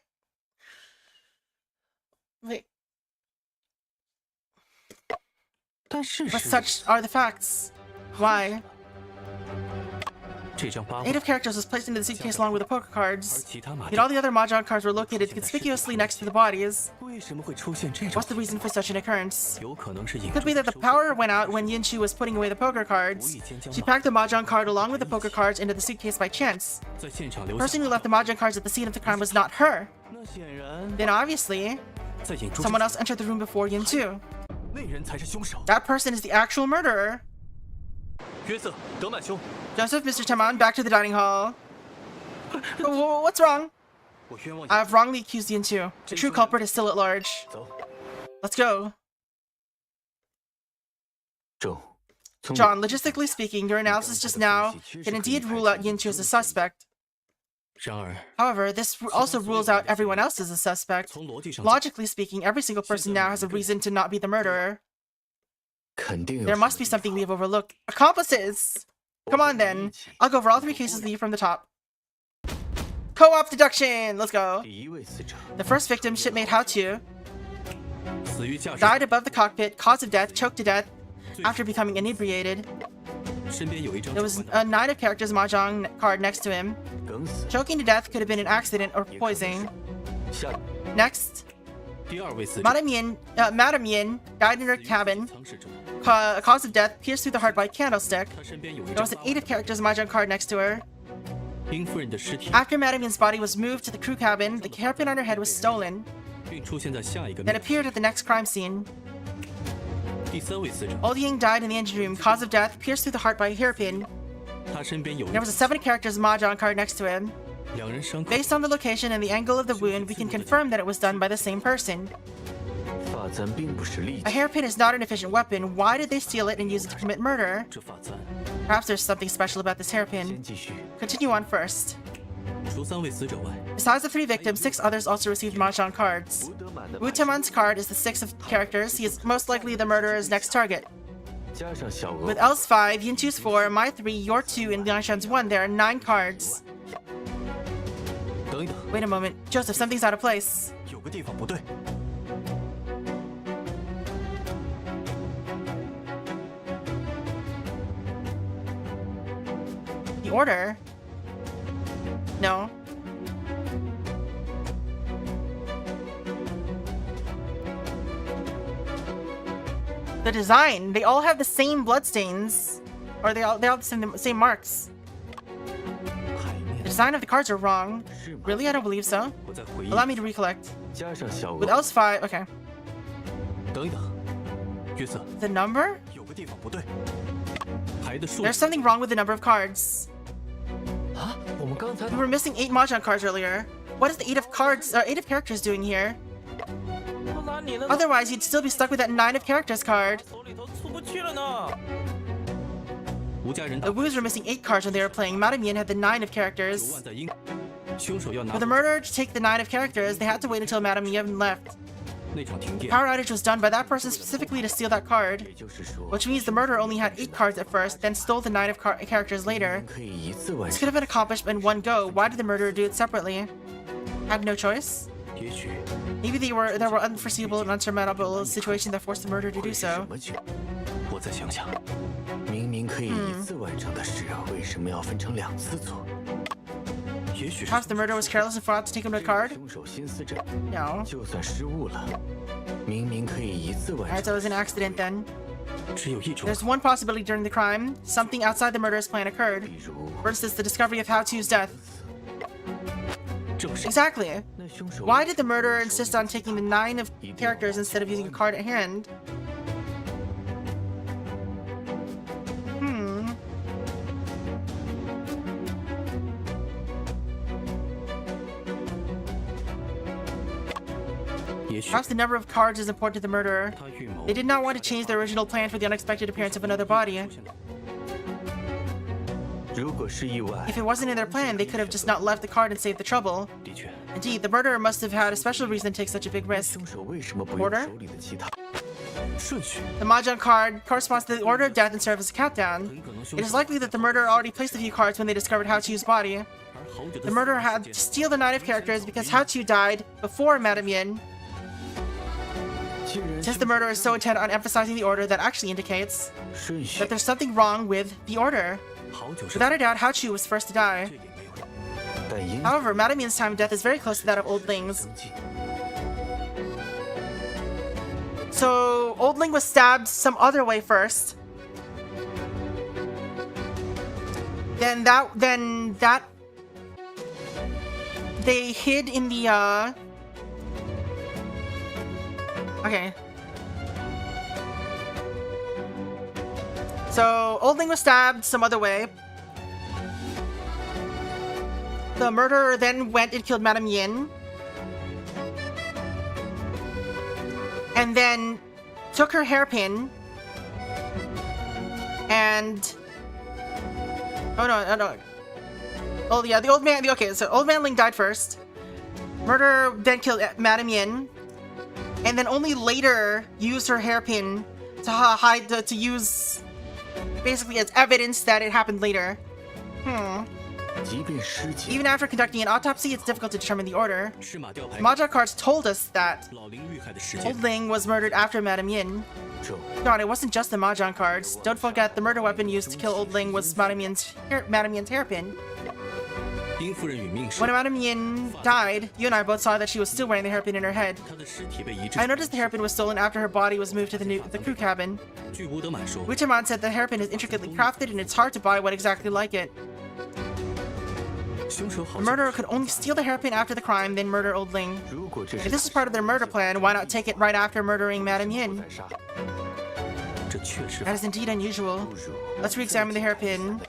Speaker 1: But such are the facts. Why?
Speaker 3: 这张八
Speaker 1: 8
Speaker 3: 卦
Speaker 1: of characters was placed into the suitcase along with the poker
Speaker 3: 而
Speaker 1: cards.
Speaker 3: 其他麻
Speaker 1: Yet all
Speaker 3: 将
Speaker 1: the other mahjong cards were located conspicuously next to the bodies.
Speaker 3: 为什么会出现这种
Speaker 1: What's？the reason for such an occurrence?
Speaker 3: 有可能是影
Speaker 1: Could be that the power went out when Yinchu was putting away the poker cards. She packed the mahjong card along with the poker cards into the suitcase by chance.
Speaker 3: 在现场
Speaker 1: The
Speaker 3: 留下
Speaker 1: person who left the mahjong cards at the scene of the crime was not her.
Speaker 3: 那显然
Speaker 1: Then obviously,
Speaker 3: 在引出
Speaker 1: someone else entered the room before Yinchu.
Speaker 3: 那人才是凶手。
Speaker 1: That person is the actual murderer.
Speaker 3: 约瑟，德满兄，
Speaker 1: Joseph, Mr. Taman, back to the dining hall. What's wrong?
Speaker 3: 我冤枉你。
Speaker 1: I've wrongly accused Yinchu. The true culprit is still at large.
Speaker 3: 走，
Speaker 1: Let's go.
Speaker 6: 周，从
Speaker 1: John, logistically speaking, your analysis just now can indeed rule out Yinchu as a suspect.
Speaker 3: 然而
Speaker 1: However, this also rules out everyone else as a suspect.
Speaker 3: 从逻辑上讲，
Speaker 1: Logically speaking, every single person now has a reason to not be the murderer.
Speaker 6: 肯定有
Speaker 1: There must be something we have overlooked. Accomplices! Come on then. I'll go over all 3 cases with you from the top. Co-op deduction! Let's go.
Speaker 6: 第一位死者
Speaker 1: The first victim, shipmate Haotu,
Speaker 3: 死于驾驶
Speaker 1: died above the cockpit, cause of death, choked to death, after becoming inebriated.
Speaker 3: 身边有一张
Speaker 1: There was
Speaker 3: 主管
Speaker 1: a 9 of characters mahjong card next to him.
Speaker 6: 梗死。
Speaker 1: Choking to death could have been an accident or poisoning.
Speaker 6: 下
Speaker 1: Next,
Speaker 3: 第二位死者
Speaker 1: Madame Yin died in her cabin.
Speaker 3: 藏室中，
Speaker 1: Cause of death, pierced through the heart by a candlestick.
Speaker 3: 他身边有一
Speaker 1: There
Speaker 3: 张
Speaker 1: was an 8 of characters mahjong card next to her.
Speaker 3: 殷夫人的尸体，
Speaker 1: After Madame Yin's body was moved to the crew cabin, the hairpin on her head was stolen,
Speaker 3: 并出现在下一个
Speaker 1: then
Speaker 3: 面。
Speaker 1: appeared at the next crime scene.
Speaker 3: 第三位死者，
Speaker 1: Old Ying died in the engine room, cause of death, pierced through the heart by a hairpin.
Speaker 3: 他身边有一
Speaker 1: There was a 7 characters mahjong card next to him.
Speaker 3: 两人伤口，
Speaker 1: Based on the location and the angle of the wound, we can confirm that it was done by the same person.
Speaker 6: 发簪并不是利
Speaker 1: A
Speaker 6: 器，
Speaker 1: hairpin is not an efficient weapon. Why did they steal it and use it to commit murder?
Speaker 3: 这发簪。
Speaker 1: Perhaps there's something special about this
Speaker 6: 先
Speaker 1: hairpin.
Speaker 6: 继续。
Speaker 1: Continue on first.
Speaker 3: 除3位死者外，
Speaker 1: Besides the 3 victims, 6 others also received mahjong cards.
Speaker 6: 吴德满的
Speaker 1: Wu Taman's card is the 6th of characters. He is most likely the murderer's next target.
Speaker 6: 加上小额
Speaker 1: With L's 5, Yinchu's 4, my 3, your 2, and Liangshan's 1, there are 9 cards.
Speaker 3: 等一等，
Speaker 1: Wait a moment. Joseph, something's out of place.
Speaker 3: 有个地方不对。
Speaker 1: The order? No. The design. They all have the same bloodstains. Or they all have the same marks.
Speaker 3: 海
Speaker 1: The
Speaker 3: 面
Speaker 1: design of the cards are wrong.
Speaker 6: 是吗？
Speaker 1: Really? I don't believe so.
Speaker 3: 我在回忆。
Speaker 1: Allow me to recollect.
Speaker 6: 加上小
Speaker 1: With
Speaker 6: 额
Speaker 1: L's 5, okay.
Speaker 3: 等一等，约瑟，
Speaker 1: The number?
Speaker 3: 有个地方不对。牌的数
Speaker 1: There's something wrong with the number of cards.
Speaker 6: 啊，我们刚才
Speaker 1: We were missing 8 mahjong cards earlier. What is the 8 of cards, 8 of characters doing here?
Speaker 5: 我拿你那个
Speaker 1: Otherwise, you'd still be stuck with that 9 of characters card.
Speaker 5: 手里头出不去了呢。
Speaker 3: 吴家人打
Speaker 1: The Woos were missing 8 cards when they were playing. Madame Yin had the 9 of
Speaker 3: 9
Speaker 1: characters.
Speaker 3: 万在英，凶手要拿
Speaker 1: For the murderer to take the 9 of characters, they had to wait until Madame Yin left.
Speaker 3: 那场停电，
Speaker 1: Power outage was done by that person specifically to steal that card,
Speaker 6: 也就是说，
Speaker 1: which means the murderer only had 8 cards at first, then stole the 9 of characters later.
Speaker 6: 可以一次完
Speaker 1: This
Speaker 6: 成
Speaker 1: could have been accomplished in one go. Why did the murderer do it separately? Had no choice?
Speaker 3: 也许
Speaker 1: Maybe there were unforeseeable and unsurmountable situations that forced the murderer to
Speaker 6: 会
Speaker 1: do
Speaker 6: 是
Speaker 1: so.
Speaker 6: 什么局？
Speaker 3: 我再想想，
Speaker 6: 明明可以一次完成的事，为什么要分成2次做？
Speaker 3: 也许是
Speaker 1: Perhaps the murderer was careless and forgot to take him to the card?
Speaker 6: 凶手心思缜，
Speaker 1: No.
Speaker 6: 就算失误了，明明可以一次完
Speaker 1: Alright, so
Speaker 6: 成
Speaker 1: it was an accident then.
Speaker 3: 只有一种
Speaker 1: There's one possibility during the crime. Something outside the murderer's plan occurred.
Speaker 6: 比如
Speaker 1: For instance, the discovery of Hao Tu's death.
Speaker 3: 正是
Speaker 1: Exactly.
Speaker 6: 那凶手
Speaker 1: Why did the murderer insist on taking the 9 of characters instead of using a card at hand? Hmm.
Speaker 3: 也许
Speaker 1: Perhaps the number of cards is important to the murderer.
Speaker 3: 他预谋
Speaker 1: They did not want to change their original plan for the unexpected appearance of another body.
Speaker 6: 如果是意外，
Speaker 1: If it wasn't in their plan, they could have just not left the card and saved the trouble.
Speaker 3: 的确，
Speaker 1: Indeed, the murderer must have had a special reason to take such a big risk.
Speaker 6: 凶手为什么不用
Speaker 1: Order?
Speaker 6: 手里的其他？
Speaker 3: 顺序
Speaker 1: The mahjong card corresponds to the order of death and serves as a countdown.
Speaker 3: 很可能凶
Speaker 1: It is
Speaker 3: 手，
Speaker 1: likely that the murderer already placed a few cards when they discovered Hao Chu's body.
Speaker 3: 而好久
Speaker 1: The
Speaker 3: 的
Speaker 1: murderer
Speaker 3: 死亡
Speaker 1: had
Speaker 3: 时
Speaker 1: to
Speaker 3: 间
Speaker 1: steal the 9 of characters because Hao Chu died before Madame Yin. Since the murderer is so intent on emphasizing the order, that actually indicates
Speaker 6: 顺序
Speaker 1: that there's something wrong with the order.
Speaker 3: 好久是
Speaker 1: Without a doubt, Hao Chu was first to die.
Speaker 3: 这也没有了。
Speaker 6: 但因
Speaker 1: However, Madame Yin's time of death is very close to that of Old Ling's.
Speaker 6: 踪迹，
Speaker 1: So, Old Ling was stabbed some other way first. Then that they hid in the okay. So Old Ling was stabbed some other way. The murderer then went and killed Madame Yin. And then took her hairpin and no. Oh yeah, the old man. Okay, so Old Man Ling died first. Murderer then killed Madame Yin, and then only later used her hairpin to hide to use basically as evidence that it happened later.
Speaker 6: 即便尸检
Speaker 1: Even after conducting an autopsy, it's difficult to determine the order.
Speaker 3: 赤马吊牌
Speaker 1: Mahjong cards told us that
Speaker 3: 老林遇害的时间
Speaker 1: Old Ling was murdered after Madame Yin.
Speaker 6: 中，
Speaker 1: God, it wasn't just the Mahjong cards. Don't forget the murder weapon used to kill Old Ling was Madame Yin's hairpin.
Speaker 3: 殷夫人殒命时，
Speaker 1: When Madame Yin died, you and I both saw that she was still wearing the hairpin in her head.
Speaker 3: 她的尸体被移至。
Speaker 1: I noticed the hairpin was stolen after her body was moved to the crew cabin.
Speaker 3: 据吴德满说，
Speaker 1: Witterman said the hairpin is intricately crafted and it's hard to buy one exactly like it.
Speaker 3: 凶手好
Speaker 1: The
Speaker 3: 像
Speaker 1: murderer could only steal the hairpin after the crime, then murder Old Ling.
Speaker 6: 如果这
Speaker 1: If
Speaker 6: 是
Speaker 1: this is part of their murder plan, why not take it right after murdering Madame Yin?
Speaker 6: 反杀，
Speaker 3: 这确实
Speaker 1: That is indeed unusual.
Speaker 6: 不如
Speaker 1: Let's re-examine the hairpin.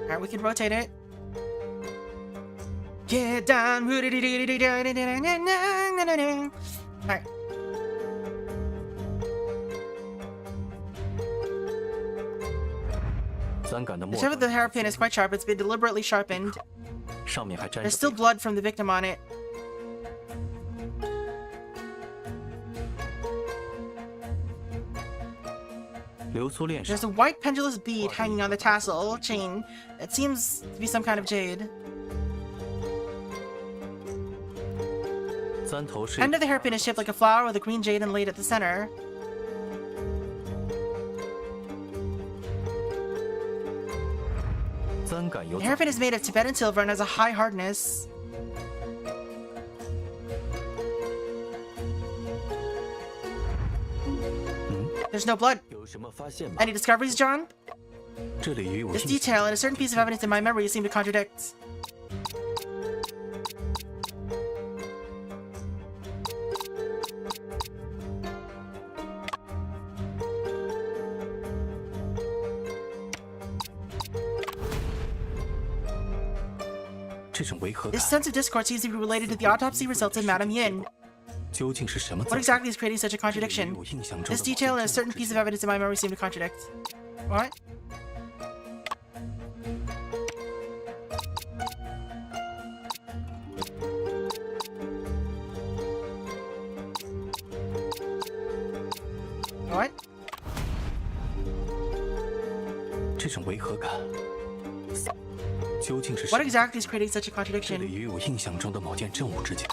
Speaker 1: Alright, we can rotate it. Get down. Alright. The tip of the hairpin is quite sharp. It's been deliberately sharpened.
Speaker 3: 上面还沾
Speaker 1: There's
Speaker 3: 着
Speaker 1: still blood from the victim on it. There's a white pendulous bead hanging on the tassel chain. It seems to be some kind of jade.
Speaker 3: 簪头是
Speaker 1: End of the hairpin is shaped like a flower with a green jade inlaid at the center. The hairpin is made of Tibetan silver and has a high hardness. There's no blood.
Speaker 6: 有什么发现吗？
Speaker 1: Any discoveries, John?
Speaker 3: 这里与我
Speaker 1: This
Speaker 3: 印象
Speaker 1: detail and a certain piece of evidence in my memory seem to contradict. This sense of discord seems to be related to the autopsy results in Madame Yin.
Speaker 3: 究竟是什么
Speaker 1: What
Speaker 3: 造成
Speaker 1: exactly is creating such a
Speaker 3: 这里与
Speaker 1: contradiction?
Speaker 3: 我印象中
Speaker 1: This
Speaker 3: 的
Speaker 1: detail and a
Speaker 3: 矛盾
Speaker 1: certain
Speaker 3: 之
Speaker 1: piece
Speaker 3: 间
Speaker 1: of evidence in my memory seem to contradict. What? What?
Speaker 3: 这种违和感究竟是什
Speaker 1: What
Speaker 3: 么？
Speaker 1: exactly is creating such a
Speaker 3: 这里
Speaker 1: contradiction?
Speaker 3: 与我印象中的某件证物之间。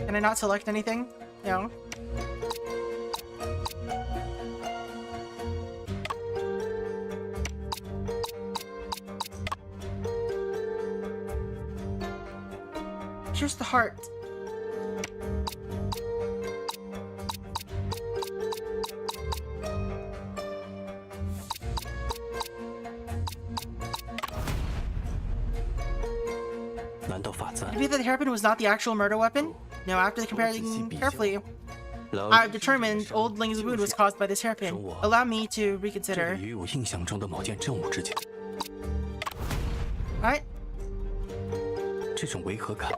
Speaker 1: Can I not select anything? No. Here's the heart. Maybe the hairpin was not the actual murder weapon? No, after comparing carefully, I've determined Old Ling's wound was caused by this hairpin. Allow me to
Speaker 3: 这
Speaker 1: reconsider.
Speaker 3: 里与我印象中的某件证物之间，
Speaker 1: Alright?
Speaker 3: 这种违和感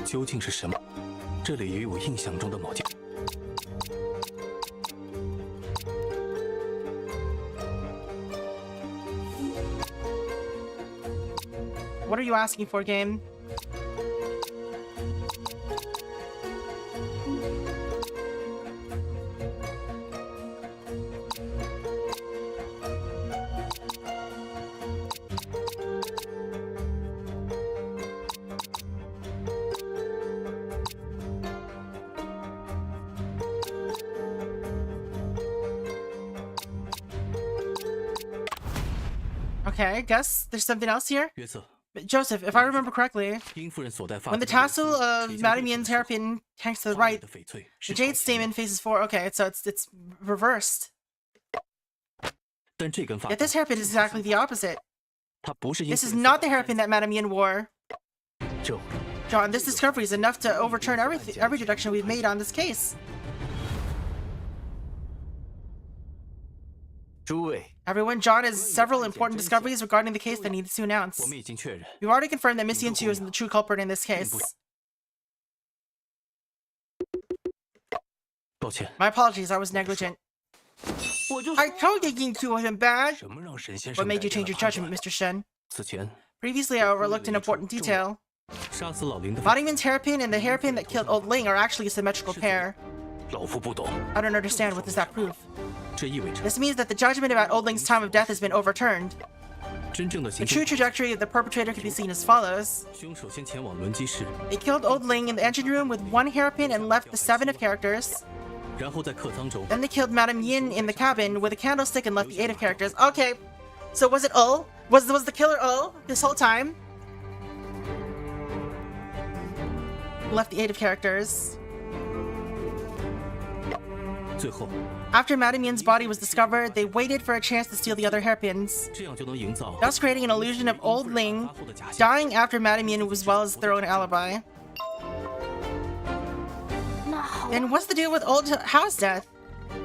Speaker 3: 究竟是什么？这里与我印象中的某件。
Speaker 1: What are you asking for, game? Okay, I guess there's something else here.
Speaker 3: 约瑟，
Speaker 1: But Joseph, if I remember correctly,
Speaker 3: 殷夫人所戴发
Speaker 1: when the
Speaker 3: 簪的
Speaker 1: tassel
Speaker 3: 翡翠
Speaker 1: of
Speaker 3: 垂
Speaker 1: Madame
Speaker 3: 向
Speaker 1: Yin's
Speaker 3: 的时候
Speaker 1: hairpin hangs to the
Speaker 3: 花里
Speaker 1: right,
Speaker 3: 的翡翠
Speaker 1: the
Speaker 3: 是
Speaker 1: jade
Speaker 3: 朝前
Speaker 1: stamen
Speaker 3: 的，
Speaker 1: faces forward. Okay, so it's reversed.
Speaker 3: 但这根发
Speaker 1: Yet this
Speaker 3: 簪
Speaker 1: hairpin is exactly the opposite.
Speaker 3: 它不是殷
Speaker 1: This
Speaker 3: 夫
Speaker 1: is
Speaker 3: 人
Speaker 1: not the
Speaker 3: 所戴
Speaker 1: hairpin that Madame Yin wore.
Speaker 6: 就
Speaker 1: John, this discovery is enough to overturn every deduction we've made on this case.
Speaker 6: 诸位，
Speaker 1: Everyone, John has several important discoveries regarding the case that he needs to announce.
Speaker 3: 我们已经确认，
Speaker 1: We've already confirmed that Miss Yin Chu is the true culprit in this case.
Speaker 3: 抱歉，
Speaker 1: My apologies, I was negligent.
Speaker 5: 我就
Speaker 1: I told you Yin Chu wasn't bad.
Speaker 3: 什么让沈先
Speaker 1: What
Speaker 3: 生
Speaker 1: made
Speaker 3: 改
Speaker 1: you
Speaker 3: 变
Speaker 1: change
Speaker 3: 了
Speaker 1: your
Speaker 3: 判
Speaker 1: judgment,
Speaker 3: 断？
Speaker 1: Mr. Shen?
Speaker 3: 此前
Speaker 1: Previously, I overlooked an important detail.
Speaker 3: 杀死老林的
Speaker 1: Madame Yin's hairpin and the hairpin that killed Old Ling are actually a symmetrical pair.
Speaker 3: 老夫不懂，
Speaker 1: I don't understand. What does that prove?
Speaker 3: 这意味着
Speaker 1: This means that the judgment about Old Ling's time of death has been overturned.
Speaker 3: 真正的
Speaker 1: The
Speaker 3: 行
Speaker 1: true
Speaker 3: 凶
Speaker 1: trajectory of the perpetrator could be seen as follows.
Speaker 3: 凶手先前往轮机室，
Speaker 1: They killed Old Ling in the engine room with one hairpin and left the 7 of characters.
Speaker 3: 然后在客舱中
Speaker 1: Then they killed Madame Yin in the cabin with a candlestick and left the 8 of characters. Okay, so was it Ul? Was the killer Ul this whole time? Left the 8 of characters.
Speaker 3: 最后
Speaker 1: After Madame Yin's body was discovered, they waited for a chance to steal the other hairpins,
Speaker 3: 这样就能营造
Speaker 1: thus creating an illusion of Old Ling
Speaker 3: 发后的假象。
Speaker 1: dying after Madame Yin as well as their own alibi.
Speaker 2: 那好，
Speaker 1: And what's the deal with Old Hao's death?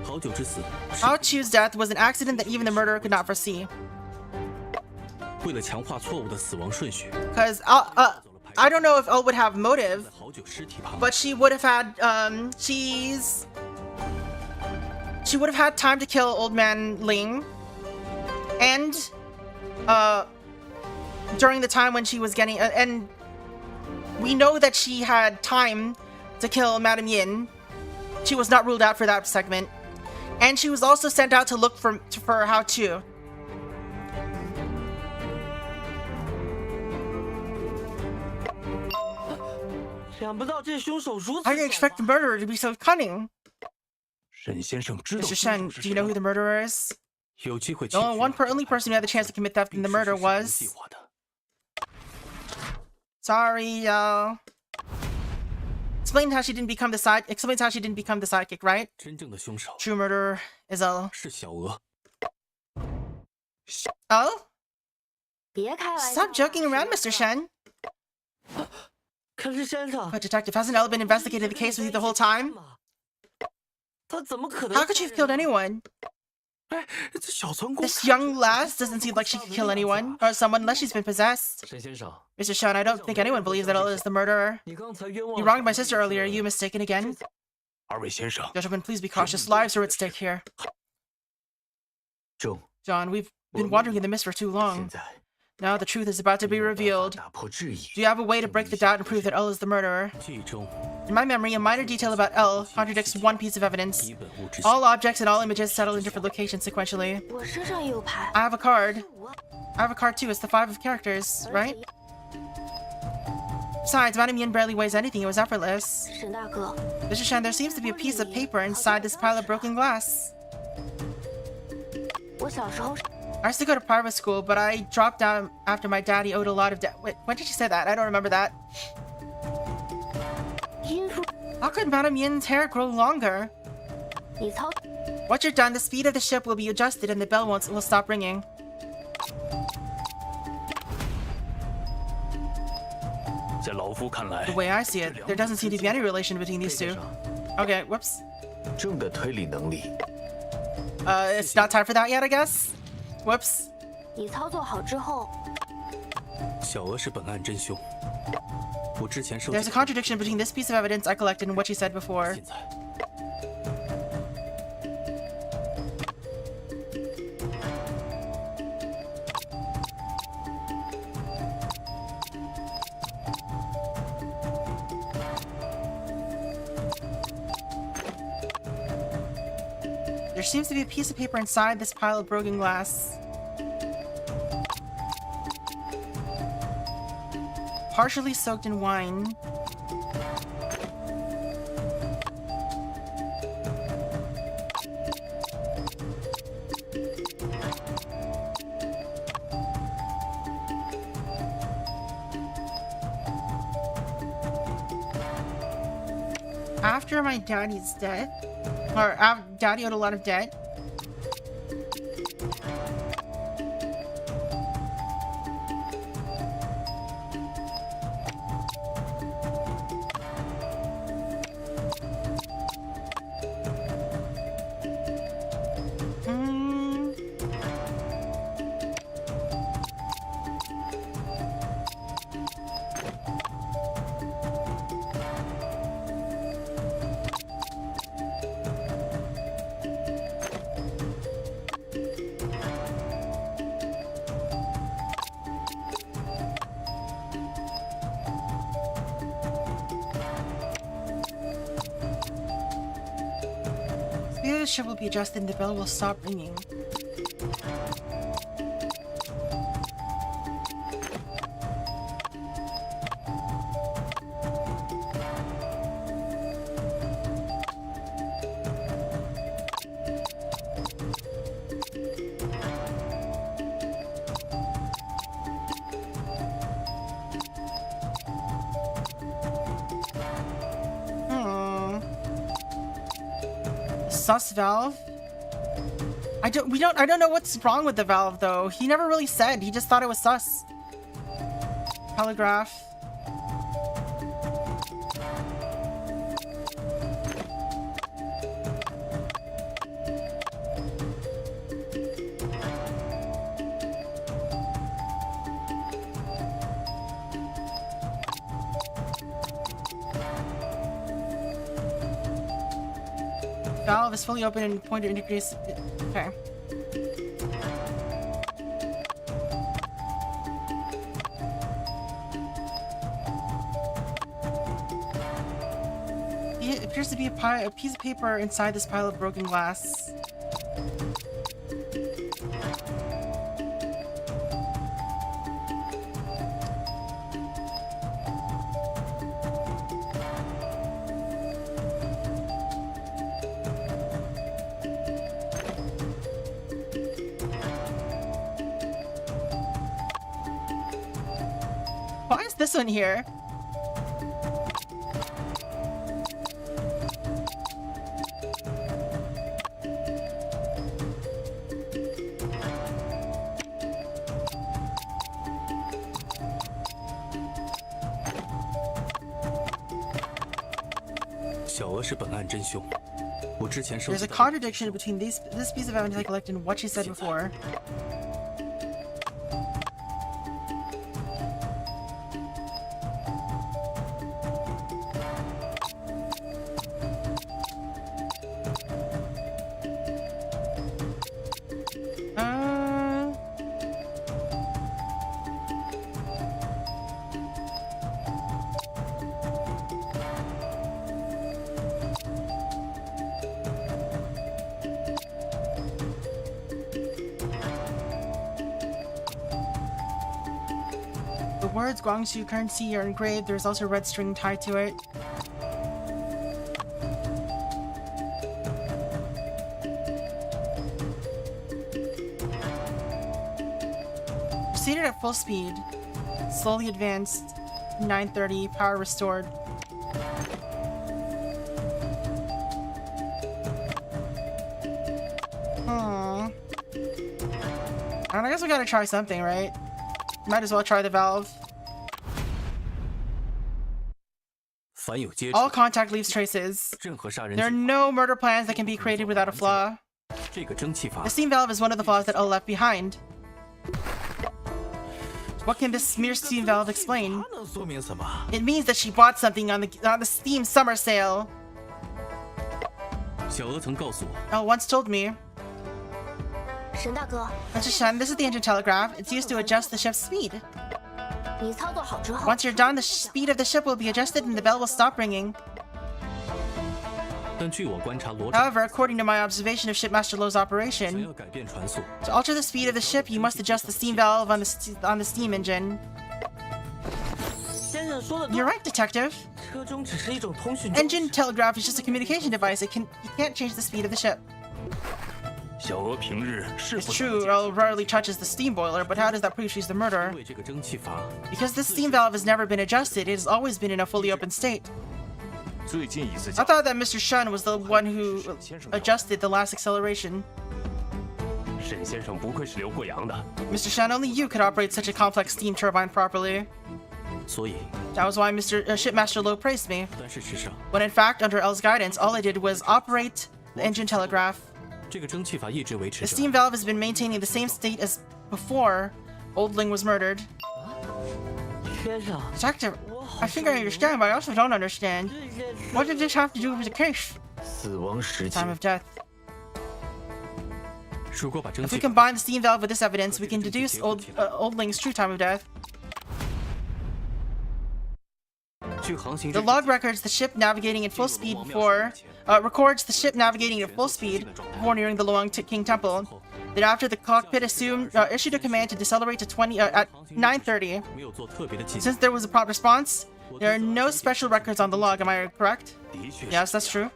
Speaker 3: 好酒之死是
Speaker 1: Hao Chu's death was an accident that even the murderer could not foresee.
Speaker 3: 为了强化错误的死亡顺序，
Speaker 1: Because I don't know if Elle would have motive,
Speaker 3: 在好酒尸体旁
Speaker 1: but she would have had she would have had time to kill Old Man Ling, and during the time when she was getting and we know that she had time to kill Madame Yin. She was not ruled out for that segment, and she was also sent out to look for Hao Chu.
Speaker 5: 想不到这凶手如此
Speaker 1: I didn't
Speaker 5: 狡
Speaker 1: expect the
Speaker 5: 猾。
Speaker 1: murderer to be so cunning.
Speaker 3: 沈先生知道
Speaker 1: Mr.
Speaker 3: 凶
Speaker 1: Shen,
Speaker 3: 手是
Speaker 1: do you know who
Speaker 3: 谁
Speaker 1: the murderer is?
Speaker 3: 有机会
Speaker 1: The only person who had the chance to commit theft in the murder was. Sorry, y'all. Explain how she didn't become the sidekick, right?
Speaker 3: 真正的凶手
Speaker 1: True murderer is Elle.
Speaker 3: 是小娥。
Speaker 1: Oh?
Speaker 2: 别开玩笑了。
Speaker 1: Stop joking around, Mr. Shen.
Speaker 5: 可是先生，
Speaker 1: But detective, hasn't Elle been investigating the case with you the whole time?
Speaker 5: 他怎么可能？
Speaker 1: How could she have killed anyone?
Speaker 3: 哎，这小村姑
Speaker 1: This young lass doesn't seem like she could kill anyone or someone unless she's been possessed.
Speaker 6: 沈先生，
Speaker 1: Mr. Shen, I don't think anyone believes that Elle is the murderer.
Speaker 5: 你刚才冤枉
Speaker 1: You wronged my sister earlier. Are you mistaken again?
Speaker 3: 二位先生，
Speaker 1: Gentlemen, please be cautious. Lives are at stake here.
Speaker 6: 中，
Speaker 1: John, we've been wandering in the mist for too
Speaker 6: 现
Speaker 1: long.
Speaker 6: 在
Speaker 1: Now the truth is about to be
Speaker 6: 有办法
Speaker 1: revealed.
Speaker 6: 打破质疑
Speaker 1: Do you have a way to break the doubt and prove that Elle is the murderer?
Speaker 3: 记忆中
Speaker 1: In my memory, a minor detail about Elle contradicts one piece of evidence.
Speaker 3: 一本物之
Speaker 1: All objects and all images settle in different locations sequentially.
Speaker 2: 我身上也有牌。
Speaker 1: I have a card.
Speaker 2: 我
Speaker 1: I have a card too. It's the 5 of characters,
Speaker 2: 而
Speaker 1: right?
Speaker 2: 且
Speaker 1: Besides, Madame Yin barely weighs anything. It was effortless.
Speaker 2: 沈大哥，
Speaker 1: Mr. Shen, there seems to be a piece of paper inside this pile of broken glass.
Speaker 2: 我小时候
Speaker 1: I used to go to private school, but I dropped down after my daddy owed a lot of debt. Wait, when did she say that? I don't remember that.
Speaker 2: 因叔，
Speaker 1: How could Madame Yin's hair grow longer?
Speaker 2: 你操，
Speaker 1: Once you're done, the speed of the ship will be adjusted and the bell will stop ringing.
Speaker 3: 在老夫看来
Speaker 1: The，way I see it, there doesn't seem to be any relation between these
Speaker 6: 先
Speaker 1: two.
Speaker 6: 生，
Speaker 1: Okay, whoops.
Speaker 6: 中的推理能力
Speaker 1: It's not time for that yet, I guess. Whoops.
Speaker 2: 你操作好之后，
Speaker 3: 小娥是本案真凶。我之前收集
Speaker 1: There's a contradiction between this piece of evidence I collected and what she said before.
Speaker 3: 现在
Speaker 1: There seems to be a piece of paper inside this pile of broken glass. Partially soaked in wine. after my daddy's death, or daddy owed a lot of debt. The ship will be adjusted and the bell will stop ringing. Sus valve? I don't know what's wrong with the valve though. He never really said. He just thought it was sus. Telegraph. Valve is fully open and pointer indicates. Okay. It appears to be a piece of paper inside this pile of broken glass. Why is this one here? There's a contradiction between this piece of evidence I collected and what she said before. The words Guangzhou currency are engraved. There's also a red string tied to it. Proceeded at full speed. Slowly advanced. 930. Power restored. I guess we gotta try something, right? Might as well try the valve. All contact leaves traces. There are no murder plans that can be created without a flaw. The steam valve is one of the flaws that are left behind. What can this mere steam valve explain? It means that she bought something on the Steam summer sale. Elle once told me. Mr. Shen, this is the engine telegraph. It's used to adjust the ship's speed. Once you're done, the speed of the ship will be adjusted and the bell will stop ringing. However, according to my observation of Shipmaster Lo's operation, to alter the speed of the ship, you must adjust the steam valve on the steam engine. You're right, Detective. Engine telegraph is just a communication device. You can't change the speed of the ship. It's true, Elle rarely touches the steam boiler, but how does that prove she's the murderer? Because this steam valve has never been adjusted, it has always been in a fully open state. I thought that Mr. Shun was the one who adjusted the last acceleration.
Speaker 7: 沈先生不愧是留过洋的。
Speaker 1: Mr. Shun, only you could operate such a complex steam turbine properly.
Speaker 3: 所以，
Speaker 1: That was why Shipmaster Lo praised me.
Speaker 3: 但事实上，
Speaker 1: When in fact, under L's guidance, all I did was operate the engine telegraph.
Speaker 3: 这个蒸汽法一直维
Speaker 1: The
Speaker 3: 持着。
Speaker 1: steam valve has been maintaining the same state as before Old Ling was murdered.
Speaker 5: 先生，
Speaker 1: Detective, I think I understand, but I also don't understand. What did this have to do with the case?
Speaker 6: 死亡时间
Speaker 1: Time of death.
Speaker 3: 如果把蒸
Speaker 1: If we
Speaker 3: 汽
Speaker 1: combine the steam valve with this evidence, we can deduce Old Ling's true time of death.
Speaker 3: 据航行
Speaker 1: The log records the ship navigating at full speed before records the ship navigating at full speed before nearing the Luang King Temple. Then after the cockpit issued a command to decelerate to 20 at 9:30.
Speaker 3: 没有做特别的记录。
Speaker 1: Since there was a prompt response, there are no special records on the log. Am I correct?
Speaker 3: 的确是
Speaker 1: Yes, that's true.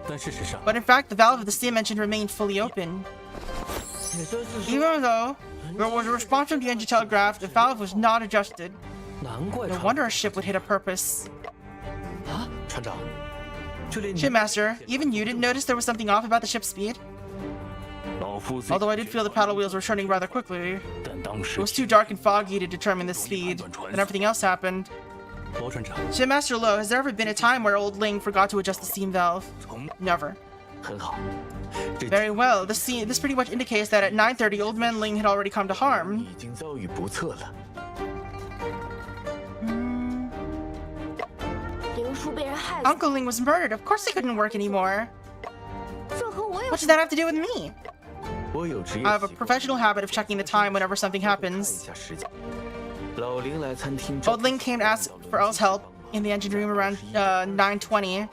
Speaker 3: 但事实上，
Speaker 1: But in fact, the valve of the steam engine remained fully open.
Speaker 5: 也就是说，
Speaker 1: Even though there was a response from the engine telegraph, the valve was not adjusted.
Speaker 5: 难怪
Speaker 1: No
Speaker 5: 他
Speaker 1: wonder a ship would hit a purpose.
Speaker 6: 船长，
Speaker 5: 就连你
Speaker 1: Shipmaster, even you didn't notice there was something off about the ship's speed?
Speaker 7: 老夫虽
Speaker 1: Although I did feel the paddle wheels were turning rather quickly.
Speaker 7: 但当
Speaker 1: It
Speaker 7: 时
Speaker 1: was too dark and foggy to determine the speed, and everything else happened.
Speaker 3: 罗船长，
Speaker 1: Shipmaster Lo, has there ever been a time where Old Ling forgot to adjust the steam valve?
Speaker 7: 从
Speaker 1: Never.
Speaker 6: 很好。这
Speaker 1: Very well. This pretty much indicates that at 9:30, Old Man Ling had already come to harm.
Speaker 6: 已经遭遇不测了。
Speaker 2: 灵书被人害死，
Speaker 1: Uncle Ling was murdered. Of course he couldn't work anymore.
Speaker 2: 这和我有
Speaker 1: What does that have to do with me?
Speaker 6: 我有职业
Speaker 1: I have a
Speaker 6: 习惯
Speaker 1: professional habit of checking the time whenever something
Speaker 6: 看
Speaker 1: happens.
Speaker 6: 一下时间。老林来餐厅。
Speaker 1: Old Ling came to ask for El's help in the engine room around 9:20.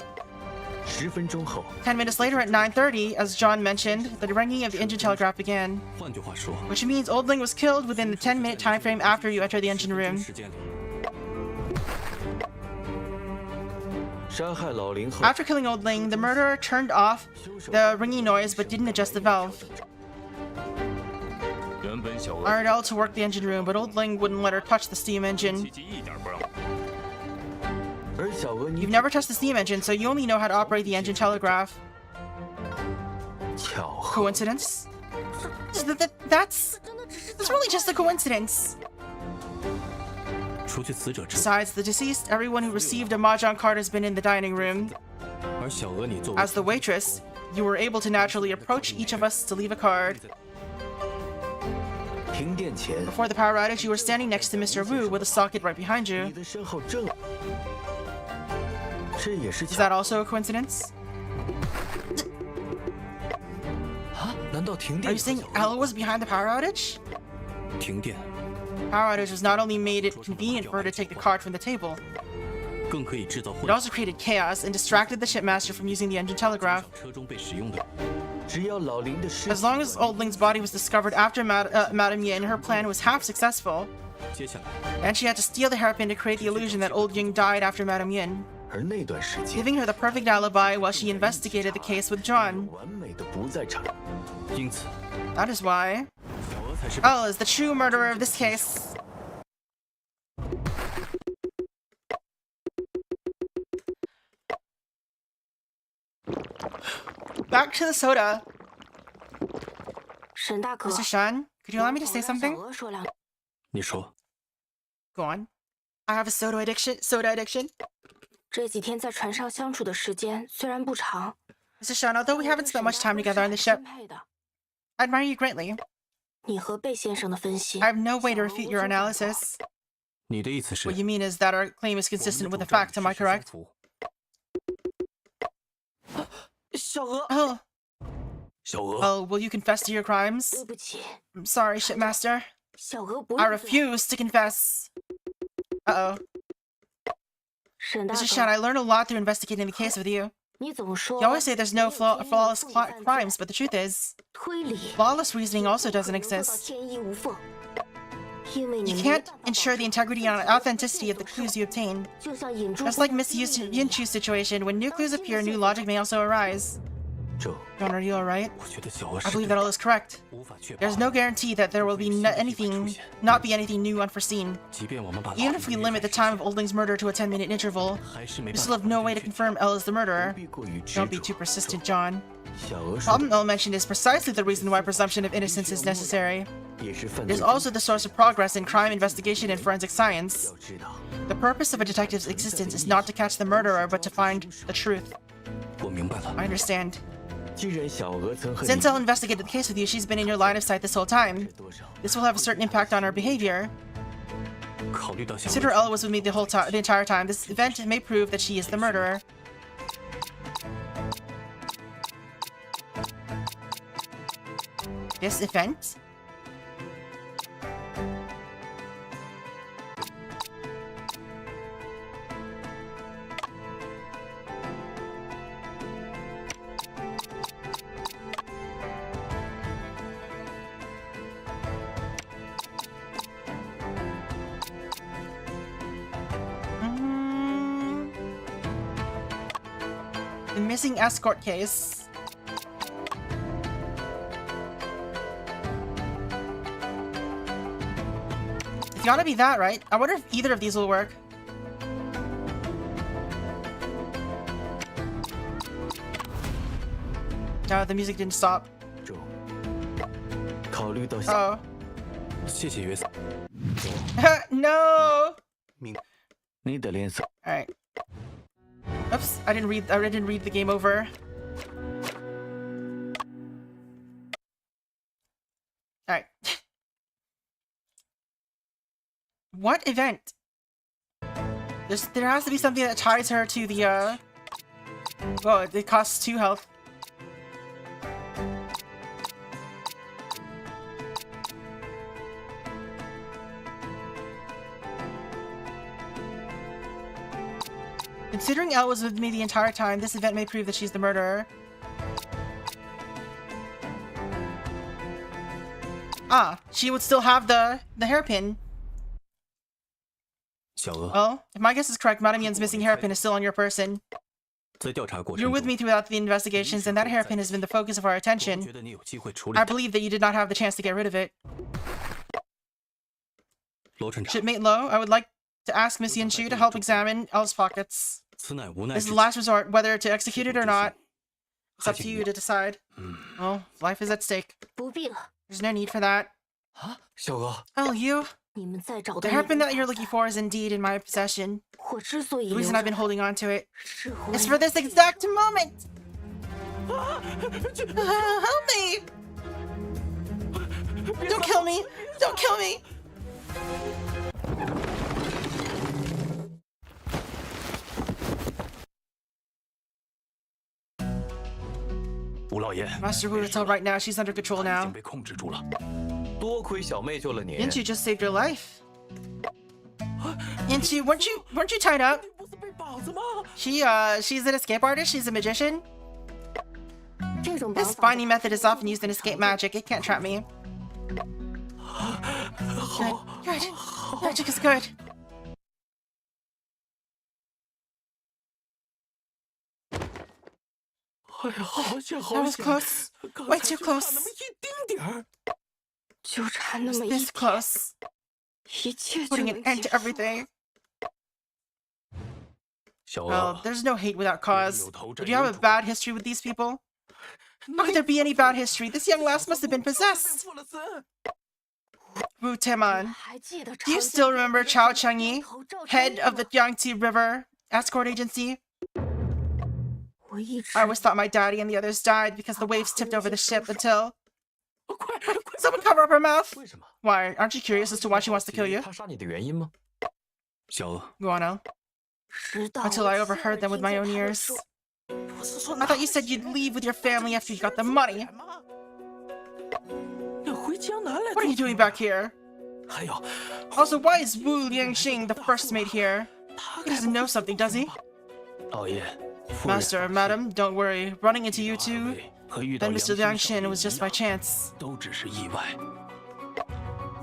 Speaker 6: 10分钟后，
Speaker 1: 10 minutes later at 9:30, as John mentioned, the ringing of the engine telegraph began,
Speaker 3: 换句话说，
Speaker 1: which means Old Ling was killed within the 10-minute time frame after you enter the engine room.
Speaker 3: 时间里，
Speaker 6: 杀害老林后，
Speaker 1: After killing Old Ling, the murderer turned off the ringing noise but didn't adjust the valve.
Speaker 7: 原本小娥
Speaker 1: Hired Elle to work the engine room, but Old Ling wouldn't let her touch the steam engine.
Speaker 7: 奇迹一点不让。
Speaker 6: 而小娥你
Speaker 1: You've never touched the steam engine, so you only know how to operate the engine telegraph.
Speaker 6: 巧合，
Speaker 1: Coincidence? That's really just a coincidence.
Speaker 3: 除去死者之外，
Speaker 1: Besides the deceased, everyone who received a mahjong card has been in the dining room.
Speaker 3: 而小娥你作为
Speaker 1: As the waitress, you were able to naturally approach each of us to leave a card.
Speaker 6: 停电前，
Speaker 1: Before the power outage, you were standing next to Mr. Wu with a socket right behind
Speaker 6: 你
Speaker 1: you.
Speaker 6: 的身后正，这也是
Speaker 1: Is
Speaker 6: 巧
Speaker 1: that also a coincidence?
Speaker 6: 啊？难道停
Speaker 1: Are
Speaker 6: 电
Speaker 1: you saying Ella was behind the power outage?
Speaker 3: 停电，
Speaker 1: Power outage has not only made it convenient for her to take the card from the table,
Speaker 3: 更可以制造
Speaker 1: it
Speaker 3: 混乱。
Speaker 1: also created chaos and distracted the shipmaster from using the engine telegraph.
Speaker 3: 车中被使用的，
Speaker 6: 只要老林的尸
Speaker 1: As long as Old Ling's body was discovered after Madame Yin, her plan was half successful,
Speaker 3: 接下来
Speaker 1: and she had to steal the hairpin to create the illusion that Old Ying died after Madame Yin,
Speaker 6: 而那段时间，
Speaker 1: giving her the perfect alibi while she investigated the case with John.
Speaker 6: 完美的不在场。
Speaker 3: 因此，
Speaker 1: That is why
Speaker 3: 小娥才是
Speaker 1: Elle is the true murderer of this case. Back to the soda.
Speaker 2: 沈大哥，
Speaker 1: Mr. Shan, could you allow me to say
Speaker 2: 让小
Speaker 1: something?
Speaker 2: 娥说两句。
Speaker 3: 你说，
Speaker 1: Go on. I have a soda addiction. Soda addiction.
Speaker 2: 这几天在船上相处的时间虽然不长，
Speaker 1: Mr. Shan, although we haven't spent much time together on the ship,
Speaker 2: 分配的。
Speaker 1: I admire you greatly.
Speaker 2: 你和贝先生的分析
Speaker 1: I have no way to refute your analysis.
Speaker 3: 你的意思是
Speaker 1: What you mean is that our claim is
Speaker 3: 我们
Speaker 1: consistent
Speaker 3: 的
Speaker 1: with the
Speaker 3: 主张与
Speaker 1: fact, am I
Speaker 3: 事实相
Speaker 1: correct?
Speaker 3: 符。
Speaker 5: 小娥，
Speaker 1: Oh,
Speaker 3: 小娥，
Speaker 1: well, will you confess to your crimes?
Speaker 2: 对不起，
Speaker 1: I'm sorry, shipmaster.
Speaker 2: 小娥不
Speaker 1: I
Speaker 2: 认罪。
Speaker 1: refuse to confess. Uh-oh.
Speaker 2: 沈大
Speaker 1: Mr. Shan,
Speaker 2: 哥，
Speaker 1: I learned a lot through investigating the case with you.
Speaker 2: 你总说
Speaker 1: You always say there's no
Speaker 2: 没有天衣无
Speaker 1: flawless
Speaker 2: 缝的犯罪
Speaker 1: crimes, but the truth is,
Speaker 2: 推理
Speaker 1: flawless reasoning also
Speaker 2: 不可
Speaker 1: doesn't
Speaker 2: 能做到
Speaker 1: exist.
Speaker 2: 天衣无缝，因为你
Speaker 1: You
Speaker 2: 没
Speaker 1: can't
Speaker 2: 办法
Speaker 1: ensure
Speaker 2: 保
Speaker 1: the
Speaker 2: 证
Speaker 1: integrity and authenticity of the clues you obtain.
Speaker 2: 就像引珠
Speaker 1: Just like Miss Yinchu's situation, when new clues appear, new logic may also arise. John, are you alright?
Speaker 3: 我觉得小娥
Speaker 1: I
Speaker 3: 是
Speaker 1: believe
Speaker 3: 对
Speaker 1: that
Speaker 3: 的
Speaker 1: all is correct.
Speaker 3: 无法确保
Speaker 1: There's no guarantee that there will be not be anything new unforeseen.
Speaker 3: 即便我们把
Speaker 1: Even if we limit the time of Olding's murder to a 10-minute interval,
Speaker 3: 还是没
Speaker 1: we
Speaker 3: 办
Speaker 1: still
Speaker 3: 法
Speaker 1: have no way to
Speaker 3: 根据
Speaker 1: confirm Elle is the murderer.
Speaker 6: 不必过于执
Speaker 1: Don't be
Speaker 6: 着
Speaker 1: too persistent, John.
Speaker 6: 小娥
Speaker 1: The
Speaker 6: 说
Speaker 1: problem Elle mentioned is precisely the reason why presumption of innocence is necessary.
Speaker 6: 也是犯
Speaker 1: It
Speaker 6: 罪
Speaker 1: is
Speaker 6: 分
Speaker 1: also the source of progress in crime investigation and forensic science.
Speaker 6: 要知道，
Speaker 1: The purpose of a detective's existence is not to catch the murderer, but to find the truth.
Speaker 3: 我明白了
Speaker 1: I understand.
Speaker 6: 既然小娥曾和你
Speaker 1: Since Elle investigated the case with you, she's been in your line of sight this whole time.
Speaker 6: 多少，
Speaker 1: This will have a certain impact on her behavior.
Speaker 3: 考虑到小
Speaker 1: Consider
Speaker 3: 娥
Speaker 1: Elle was with me the entire time. This event may prove that she is the murderer. This event? The missing escort case. It's gotta be that, right? I wonder if either of these will work. No, the music didn't stop.
Speaker 6: 中。考虑到小
Speaker 1: Oh.
Speaker 3: 谢谢约瑟
Speaker 1: No!
Speaker 6: 你的脸色，
Speaker 1: Alright. Oops, I didn't read the game over. Alright. What event? There has to be something that ties her to the well, it costs 2 health. Considering Elle was with me the entire time, this event may prove that she's the murderer. Ah, she would still have the hairpin.
Speaker 3: 小娥
Speaker 1: Well, if my guess is correct, Madame Yan's missing hairpin is still on your person.
Speaker 3: 在调查过
Speaker 1: You're
Speaker 3: 程
Speaker 1: with
Speaker 3: 中
Speaker 1: me throughout the investigations, and that hairpin has been the focus of our
Speaker 3: 我
Speaker 1: attention.
Speaker 3: 觉得你有机会处理
Speaker 1: I believe that you did not have the chance to get rid of it.
Speaker 3: 罗镇长
Speaker 1: Shipmate Lo, I would like to ask Miss Yanshu to help examine Elle's pockets.
Speaker 3: 此乃无奈
Speaker 1: This is
Speaker 3: 之
Speaker 1: the
Speaker 3: 举
Speaker 1: last resort, whether to execute it or not. It's up
Speaker 3: 还
Speaker 1: to
Speaker 3: 请
Speaker 1: you to decide. Well, life is at stake.
Speaker 2: 不必了，
Speaker 1: There's no need for that.
Speaker 6: 小娥，
Speaker 1: Oh, you?
Speaker 2: 你们再找
Speaker 1: The
Speaker 2: 的那
Speaker 1: hairpin
Speaker 2: 个
Speaker 1: that you're looking for is indeed in my possession.
Speaker 2: 我之所以
Speaker 1: The
Speaker 2: 留
Speaker 1: reason
Speaker 2: 着
Speaker 1: I've been holding on to it
Speaker 2: 是为
Speaker 1: is for this exact moment. Help me! Don't kill me! Don't kill me!
Speaker 7: 吴老爷，
Speaker 1: Master Wu, it's all right now. She's under control
Speaker 7: 已经
Speaker 1: now.
Speaker 7: 被控制住了。
Speaker 6: 多亏小妹救了你。
Speaker 1: Didn't you just save your life? Didn't you? Weren't you tied up?
Speaker 4: 不是被绑着吗？
Speaker 1: She's an escape artist. She's a magician.
Speaker 2: 这种绑
Speaker 1: This
Speaker 2: 法
Speaker 1: binding method is often used in escape magic. It can't trap me. Good. Good. Magic is good.
Speaker 4: "哎呀，好险
Speaker 1: That
Speaker 4: 好
Speaker 1: was
Speaker 4: 险！
Speaker 1: close.
Speaker 4: 刚
Speaker 1: Way
Speaker 4: 才
Speaker 1: too
Speaker 4: 就差
Speaker 1: close.
Speaker 4: 那么一丁点儿。
Speaker 2: 就差那么一
Speaker 1: This
Speaker 2: 点，
Speaker 1: close.
Speaker 2: 一切就
Speaker 1: Putting
Speaker 2: 能
Speaker 1: an end
Speaker 2: 结
Speaker 1: to
Speaker 2: 束。
Speaker 1: everything.
Speaker 3: 小
Speaker 1: Well,
Speaker 3: 娥
Speaker 1: there's no hate without cause. Did you have a bad history with these people? How could there be any bad history? This young lass must have been
Speaker 4: 被
Speaker 1: possessed.
Speaker 4: 附了身。
Speaker 1: Wu Teman.
Speaker 2: 还记得
Speaker 1: Do you
Speaker 2: 长
Speaker 1: still
Speaker 2: 江
Speaker 1: remember
Speaker 2: 流
Speaker 1: Chao
Speaker 2: 水
Speaker 1: Changyi,
Speaker 2: 头赵
Speaker 1: head
Speaker 2: 天
Speaker 1: of the
Speaker 2: 吗
Speaker 1: Yangtze River Escort Agency?
Speaker 2: 我一直
Speaker 1: I always thought my daddy and the others died because the waves tipped over the ship until...
Speaker 4: 快快
Speaker 1: Someone cover up her mouth!
Speaker 6: 为什么？
Speaker 1: Why, aren't you curious as to why she wants to kill you?
Speaker 6: 他杀你的原因吗？
Speaker 3: 小娥
Speaker 1: Go on, Elle.
Speaker 2: 直到
Speaker 1: Until
Speaker 2: 我
Speaker 1: I
Speaker 2: 亲
Speaker 1: overheard
Speaker 2: 耳
Speaker 1: them with
Speaker 2: 听
Speaker 1: my
Speaker 2: 见
Speaker 1: own
Speaker 2: 他们
Speaker 1: ears.
Speaker 2: 说
Speaker 4: 不是说
Speaker 1: I thought you said you'd leave with your family after you got the money.
Speaker 4: 要回江南来。
Speaker 1: What are you doing back here?
Speaker 4: 还有，
Speaker 1: Also, why is Wu Liangxing the first mate here?
Speaker 4: 他
Speaker 1: He doesn't know something, does he?
Speaker 3: 老爷夫人
Speaker 1: Master, madam, don't worry. Running into you two
Speaker 3: 和遇到
Speaker 1: and Mr.
Speaker 3: 杨先
Speaker 1: Liangxin
Speaker 3: 生
Speaker 1: was just by chance.
Speaker 3: 都只是意外。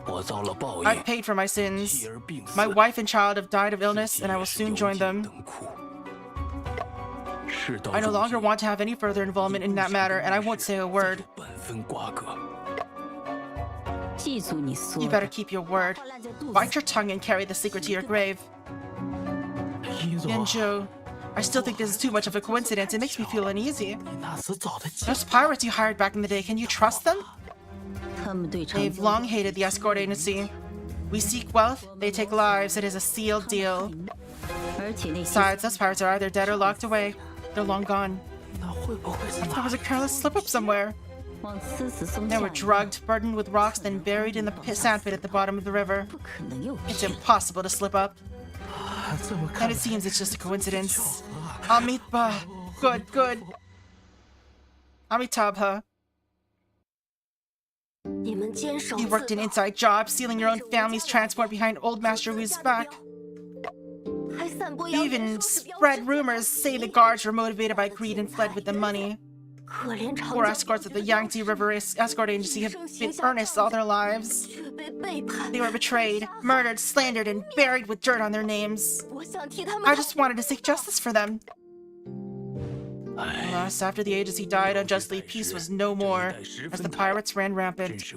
Speaker 3: 我遭了报
Speaker 1: I've
Speaker 3: 应，
Speaker 1: paid for my
Speaker 3: 妻
Speaker 1: sins.
Speaker 3: 儿病死，
Speaker 1: My wife and child have died of
Speaker 3: 自
Speaker 1: illness,
Speaker 3: 己
Speaker 1: and I
Speaker 3: 也
Speaker 1: will
Speaker 3: 是
Speaker 1: soon
Speaker 3: 油
Speaker 1: join
Speaker 3: 尽
Speaker 1: them.
Speaker 3: 灯枯。是
Speaker 1: I no longer want to have any further involvement in that matter, and I won't say a word. You better keep your word. Bite your tongue and carry the secret to your grave. Yinzhou, I still think this is too much of a coincidence. It makes me feel uneasy. Those pirates you hired back in the day, can you trust them? They've long hated the escort agency. We seek wealth, they take lives. It is a sealed deal. Besides, those pirates are either dead or locked away. They're long gone. There was a careless slip-up somewhere. They were drugged, burdened with rocks, then buried in the sandpit at the bottom of the river. It's impossible to slip up. And it seems it's just a coincidence. Amitabha. Good, good. Amitabha. You worked an inside job, stealing your own family's transport behind Old Master Wu's back. You even spread rumors saying the guards were motivated by greed and fled with the money. Poor escorts at the Yangtze River Escort Agency have been earnest all their lives. They were betrayed, murdered, slandered, and buried with dirt on their names. I just wanted to seek justice for them. Alas, after the agency died unjustly, peace was no more, as the pirates ran rampant.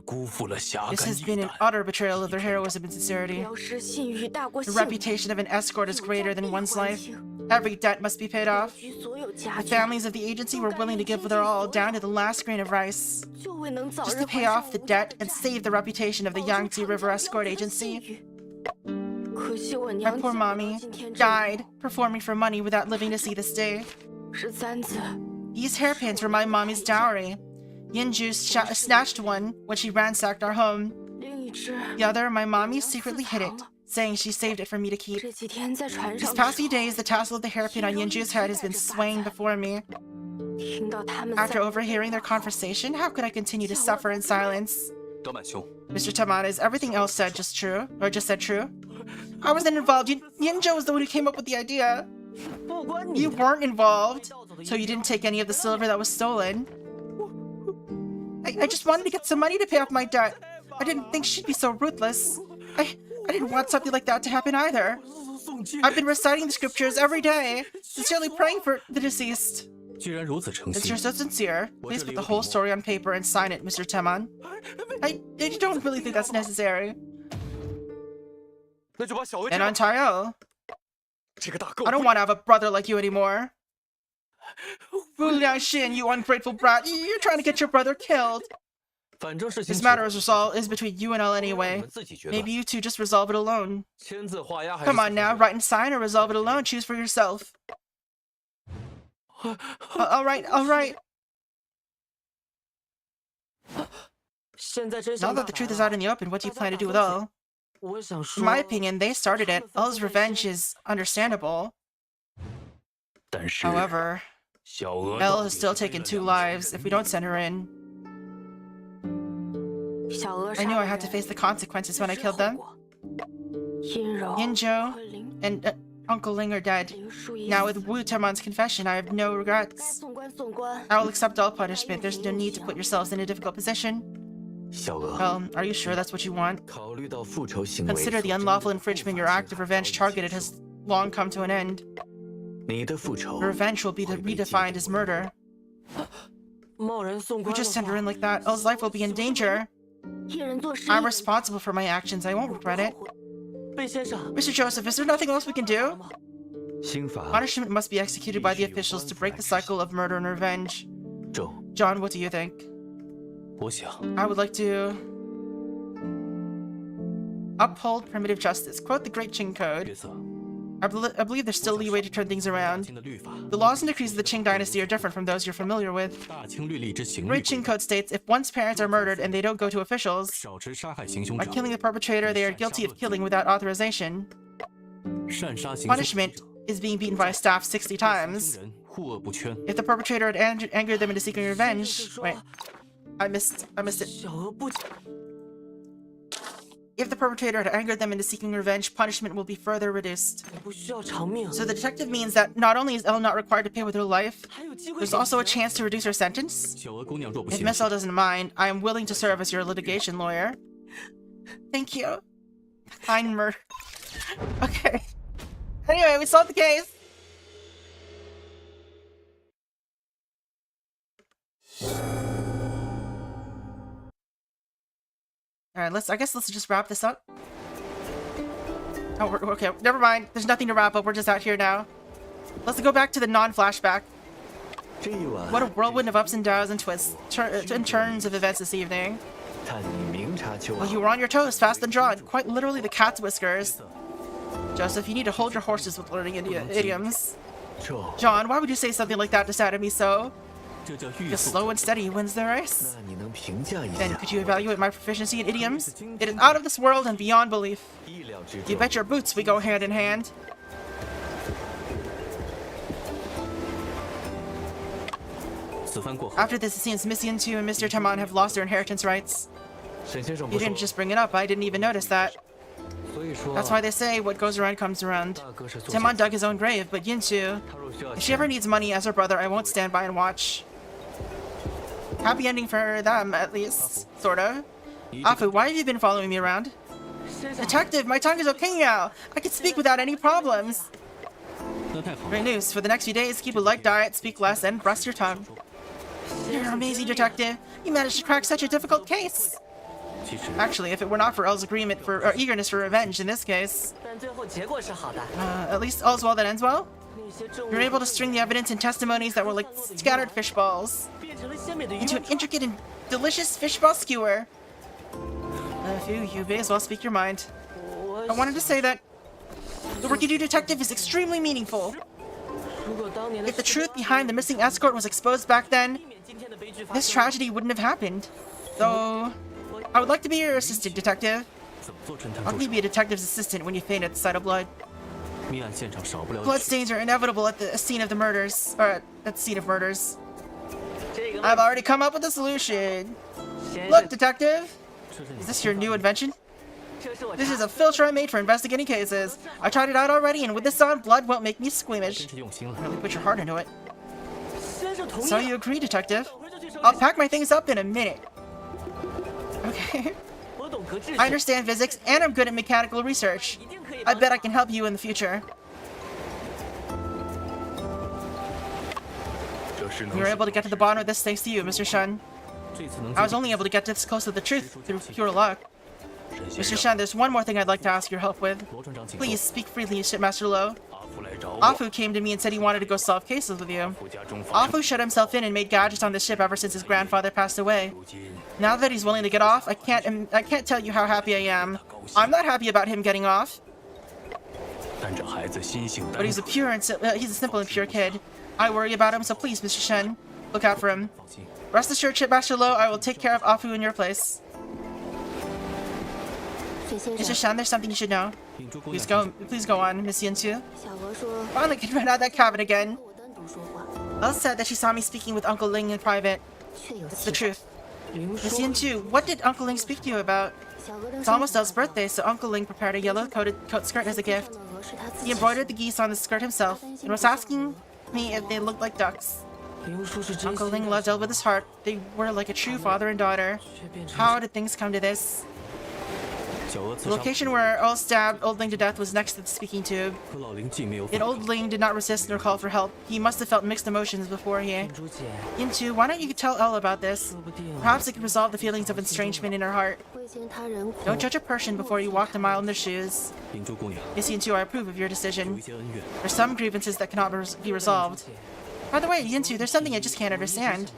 Speaker 1: This has been an utter betrayal of their heroism and sincerity. The reputation of an escort is greater than one's life. Every debt must be paid off. The families of the agency were willing to give their all, down to the last grain of rice, just to pay off the debt and save the reputation of the Yangtze River Escort Agency. My poor mommy died performing for money without living to see this day. These hairpins were my mommy's dowry. Yinzhou snatched one when she ransacked our home. The other, my mommy secretly hid it, saying she saved it for me to keep. These past few days, the tassel of the hairpin on Yinzhu's head has been swaying before me. After overhearing their conversation, how could I continue to suffer in silence? Mr. Tamada, is everything else said just true? Or just said true? I wasn't involved. Yinzhou was the one who came up with the idea. You weren't involved, so you didn't take any of the silver that was stolen. I just wanted to get some money to pay off my debt. I didn't think she'd be so ruthless. I didn't want something like that to happen either. I've been reciting the scriptures every day, sincerely praying for the deceased. Since you're so sincere, please put the whole story on paper and sign it, Mr. Teman. I don't really think that's necessary. And on Tayo, I don't want to have a brother like you anymore. Wu Liangxin, you ungrateful brat, you're trying to get your brother killed. This matter is between you and all anyway. Maybe you two just resolve it alone. Come on now, write and sign or resolve it alone. Choose for yourself. Alright, alright. Now that the truth is out in the open, what do you plan to do with all? In my opinion, they started it. All's revenge is understandable. However, Elle has still taken 2 lives. If we don't send her in, I knew I had to face the consequences when I killed them. Yinzhou and Uncle Ling are dead. Now with Wu Taman's confession, I have no regrets. I will accept all punishment. There's no need to put yourselves in a difficult position. Well, are you sure that's what you want? Consider the unlawful infringement your act of revenge targeted has long come to an end. Your revenge will be redefined as murder. If we just send her in like that, Elle's life will be in danger. I'm responsible for my actions. I won't regret it. Mr. Joseph, is there nothing else we can do? Punishment must be executed by the officials to break the cycle of murder and revenge. John, what do you think? I would like to uphold primitive justice. Quote the Great Qing Code. I believe there's still leeway to turn things around. The laws and decrees of the Qing dynasty are different from those you're familiar with. The Great Qing Code states if one's parents are murdered and they don't go to officials, by killing the perpetrator, they are guilty of killing without authorization. Punishment is being beaten by a staff 60 times. If the perpetrator had angered them into seeking revenge... Wait. I missed it. If the perpetrator had angered them into seeking revenge, punishment will be further reduced. So the detective means that not only is Elle not required to pay with her life, there's also a chance to reduce her sentence? If Miss Elle doesn't mind, I am willing to serve as your litigation lawyer. Thank you. Kind murder. Okay. Anyway, we solved the case. Alright, I guess let's just wrap this up. Oh, okay, never mind. There's nothing to wrap up. We're just out here now. Let's go back to the non-flashback. What a whirlwind of ups and downs and twists and turns of events this evening. Well, you were on your toes, fast and drawn. Quite literally the cat's whiskers. Joseph, you need to hold your horses with learning idioms. John, why would you say something like that to sadden me so? Because slow and steady wins the race. Then could you evaluate my proficiency in idioms? It is out of this world and beyond belief. You bet your boots we go hand in hand. After this, it seems Miss Yintu and Mr. Taman have lost their inheritance rights. You didn't just bring it up, I didn't even notice that. That's why they say what goes around comes around. Taman dug his own grave, but Yintu, if she ever needs money as her brother, I won't stand by and watch. Happy ending for them, at least. Sorta. Afu, why have you been following me around? Detective, my tongue is okay now! I can speak without any problems! Great news. For the next few days, keep a light diet, speak less, and rest your tongue. You're amazing, Detective. You managed to crack such a difficult case. Actually, if it were not for Elle's agreement or eagerness for revenge in this case, at least all's well that ends well. You're able to string the evidence and testimonies that were like scattered fish balls into an intricate and delicious fishball skewer. Phew, you may as well speak your mind. I wanted to say that the work you do, Detective, is extremely meaningful. If the truth behind the missing escort was exposed back then, this tragedy wouldn't have happened. Though, I would like to be your assistant, Detective. I'll be a detective's assistant when you faint at the sight of blood. Bloodstains are inevitable at the scene of the murders, or at the scene of murders. I've already come up with a solution. Look, Detective! Is this your new invention? This is a filter I made for investigating cases. I tried it out already, and with this on, blood won't make me squeamish. Really put your heart into it. So you agree, Detective? I'll pack my things up in a minute. Okay. I understand physics, and I'm good at mechanical research. I bet I can help you in the future. We were able to get to the bottom of this thanks to you, Mr. Shen. I was only able to get this close to the truth through pure luck. Mr. Shen, there's one more thing I'd like to ask your help with. Please, speak freely, Shipmaster Lo. Afu came to me and said he wanted to go solve cases with you. Afu shut himself in and made gadgets on the ship ever since his grandfather passed away. Now that he's willing to get off, I can't tell you how happy I am. I'm not happy about him getting off. But he's a simple and pure kid. I worry about him, so please, Mr. Shen, look out for him. Rest assured, Shipmaster Lo, I will take care of Afu in your place. Mr. Shen, there's something you should know. Please go on, Miss Yintu. Finally can run out that cabin again. Elle said that she saw me speaking with Uncle Ling in private. It's the truth. Miss Yintu, what did Uncle Ling speak to you about? It's almost Elle's birthday, so Uncle Ling prepared a yellow coat skirt as a gift. He embroidered the geese on the skirt himself, and was asking me if they looked like ducks. Uncle Ling loved Elle with his heart. They were like a true father and daughter. How did things come to this? The location where Elle stabbed Old Ling to death was next to the speaking tube. Yet Old Ling did not resist nor call for help. He must have felt mixed emotions before he... Yintu, why don't you tell Elle about this? Perhaps it could resolve the feelings of estrangement in her heart. Don't judge a person before you walk a mile in their shoes. Miss Yintu, I approve of your decision. There's some grievances that cannot be resolved. By the way, Yintu, there's something I just can't understand.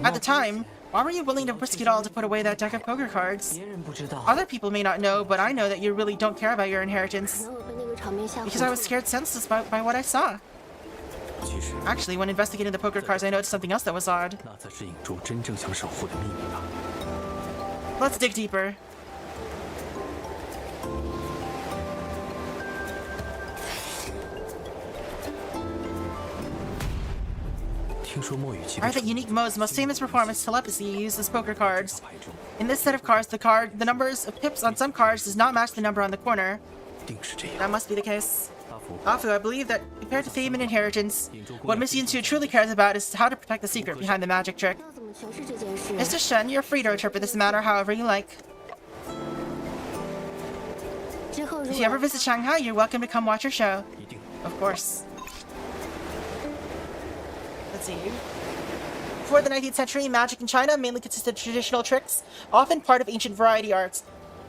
Speaker 1: At the time, why were you willing to risk it all to put away that deck of poker cards? Other people may not know, but I know that you really don't care about your inheritance. Because I was scared senseless by what I saw. Actually, when investigating the poker cards, I noticed something else that was odd. Let's dig deeper. Are that unique mode's most famous performance, telepathy, uses poker cards. In this set of cards, the numbers of pips on some cards does not match the number on the corner. That must be the case. Afu, I believe that compared to fame and inheritance, what Miss Yintu truly cares about is how to protect the secret behind the magic trick. Mr. Shen, you're free to interpret this matter however you like. If you ever visit Shanghai, you're welcome to come watch our show. Of course. let's see. Before the 19th century, magic in China mainly consisted of traditional tricks, often part of ancient variety arts.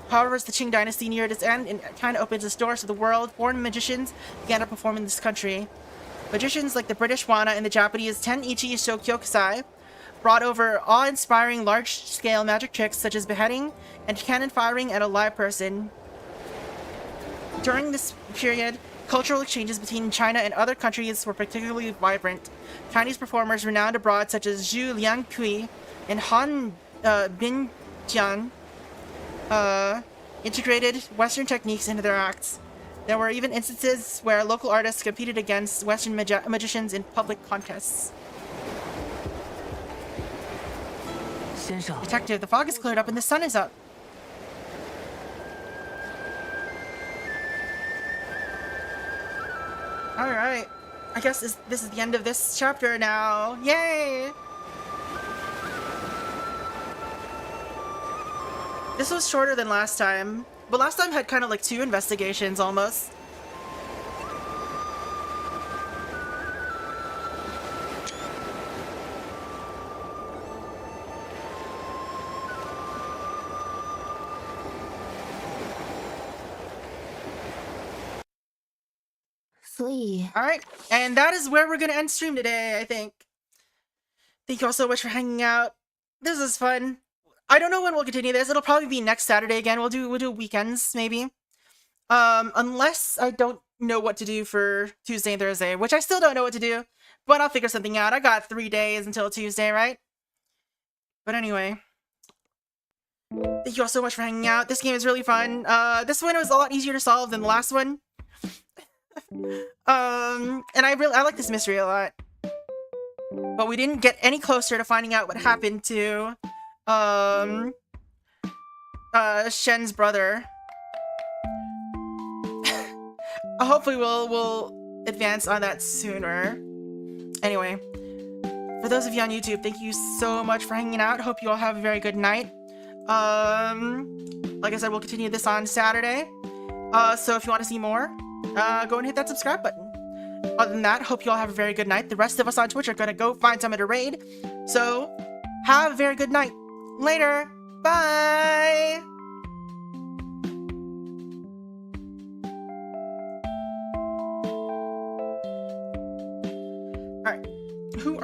Speaker 1: However, as the Qing dynasty neared its end and China opened its doors to the world, foreign magicians began to perform in this country. Magicians like the British Wana and the Japanese Ten-Ichi Shokyokusai brought over awe-inspiring large-scale magic tricks such as beheading and cannon firing at a live person. During this period, cultural exchanges between China and other countries were particularly vibrant. Chinese performers renowned abroad such as Zhu Liangqi and Han Binjian integrated Western techniques into their acts. There were even instances where local artists competed against Western magicians in public contests.
Speaker 5: 先生，
Speaker 1: Detective, the fog is cleared up and the sun is up. Alright. I guess this is the end of this chapter now. Yay! This was shorter than last time. But last time had kind of like 2 investigations almost. Alright, and that is where we're gonna end stream today, I think. Thank you all so much for hanging out. This is fun. I don't know when we'll continue this. It'll probably be next Saturday again. We'll do weekends, maybe. Unless I don't know what to do for Tuesday and Thursday, which I still don't know what to do. But I'll figure something out. I got 3 days until Tuesday, right? But anyway. Thank you all so much for hanging out. This game is really fun. This one was a lot easier to solve than the last one. And I like this mystery a lot. But we didn't get any closer to finding out what happened to Shen's brother. Hopefully we'll advance on that sooner. Anyway, for those of you on YouTube, thank you so much for hanging out. Hope you all have a very good night. Like I said, we'll continue this on Saturday. So if you want to see more, go and hit that subscribe button. Other than that, hope you all have a very good night. The rest of us on Twitch are gonna go find someone to raid. So, have a very good night. Later. Bye. Alright. Who are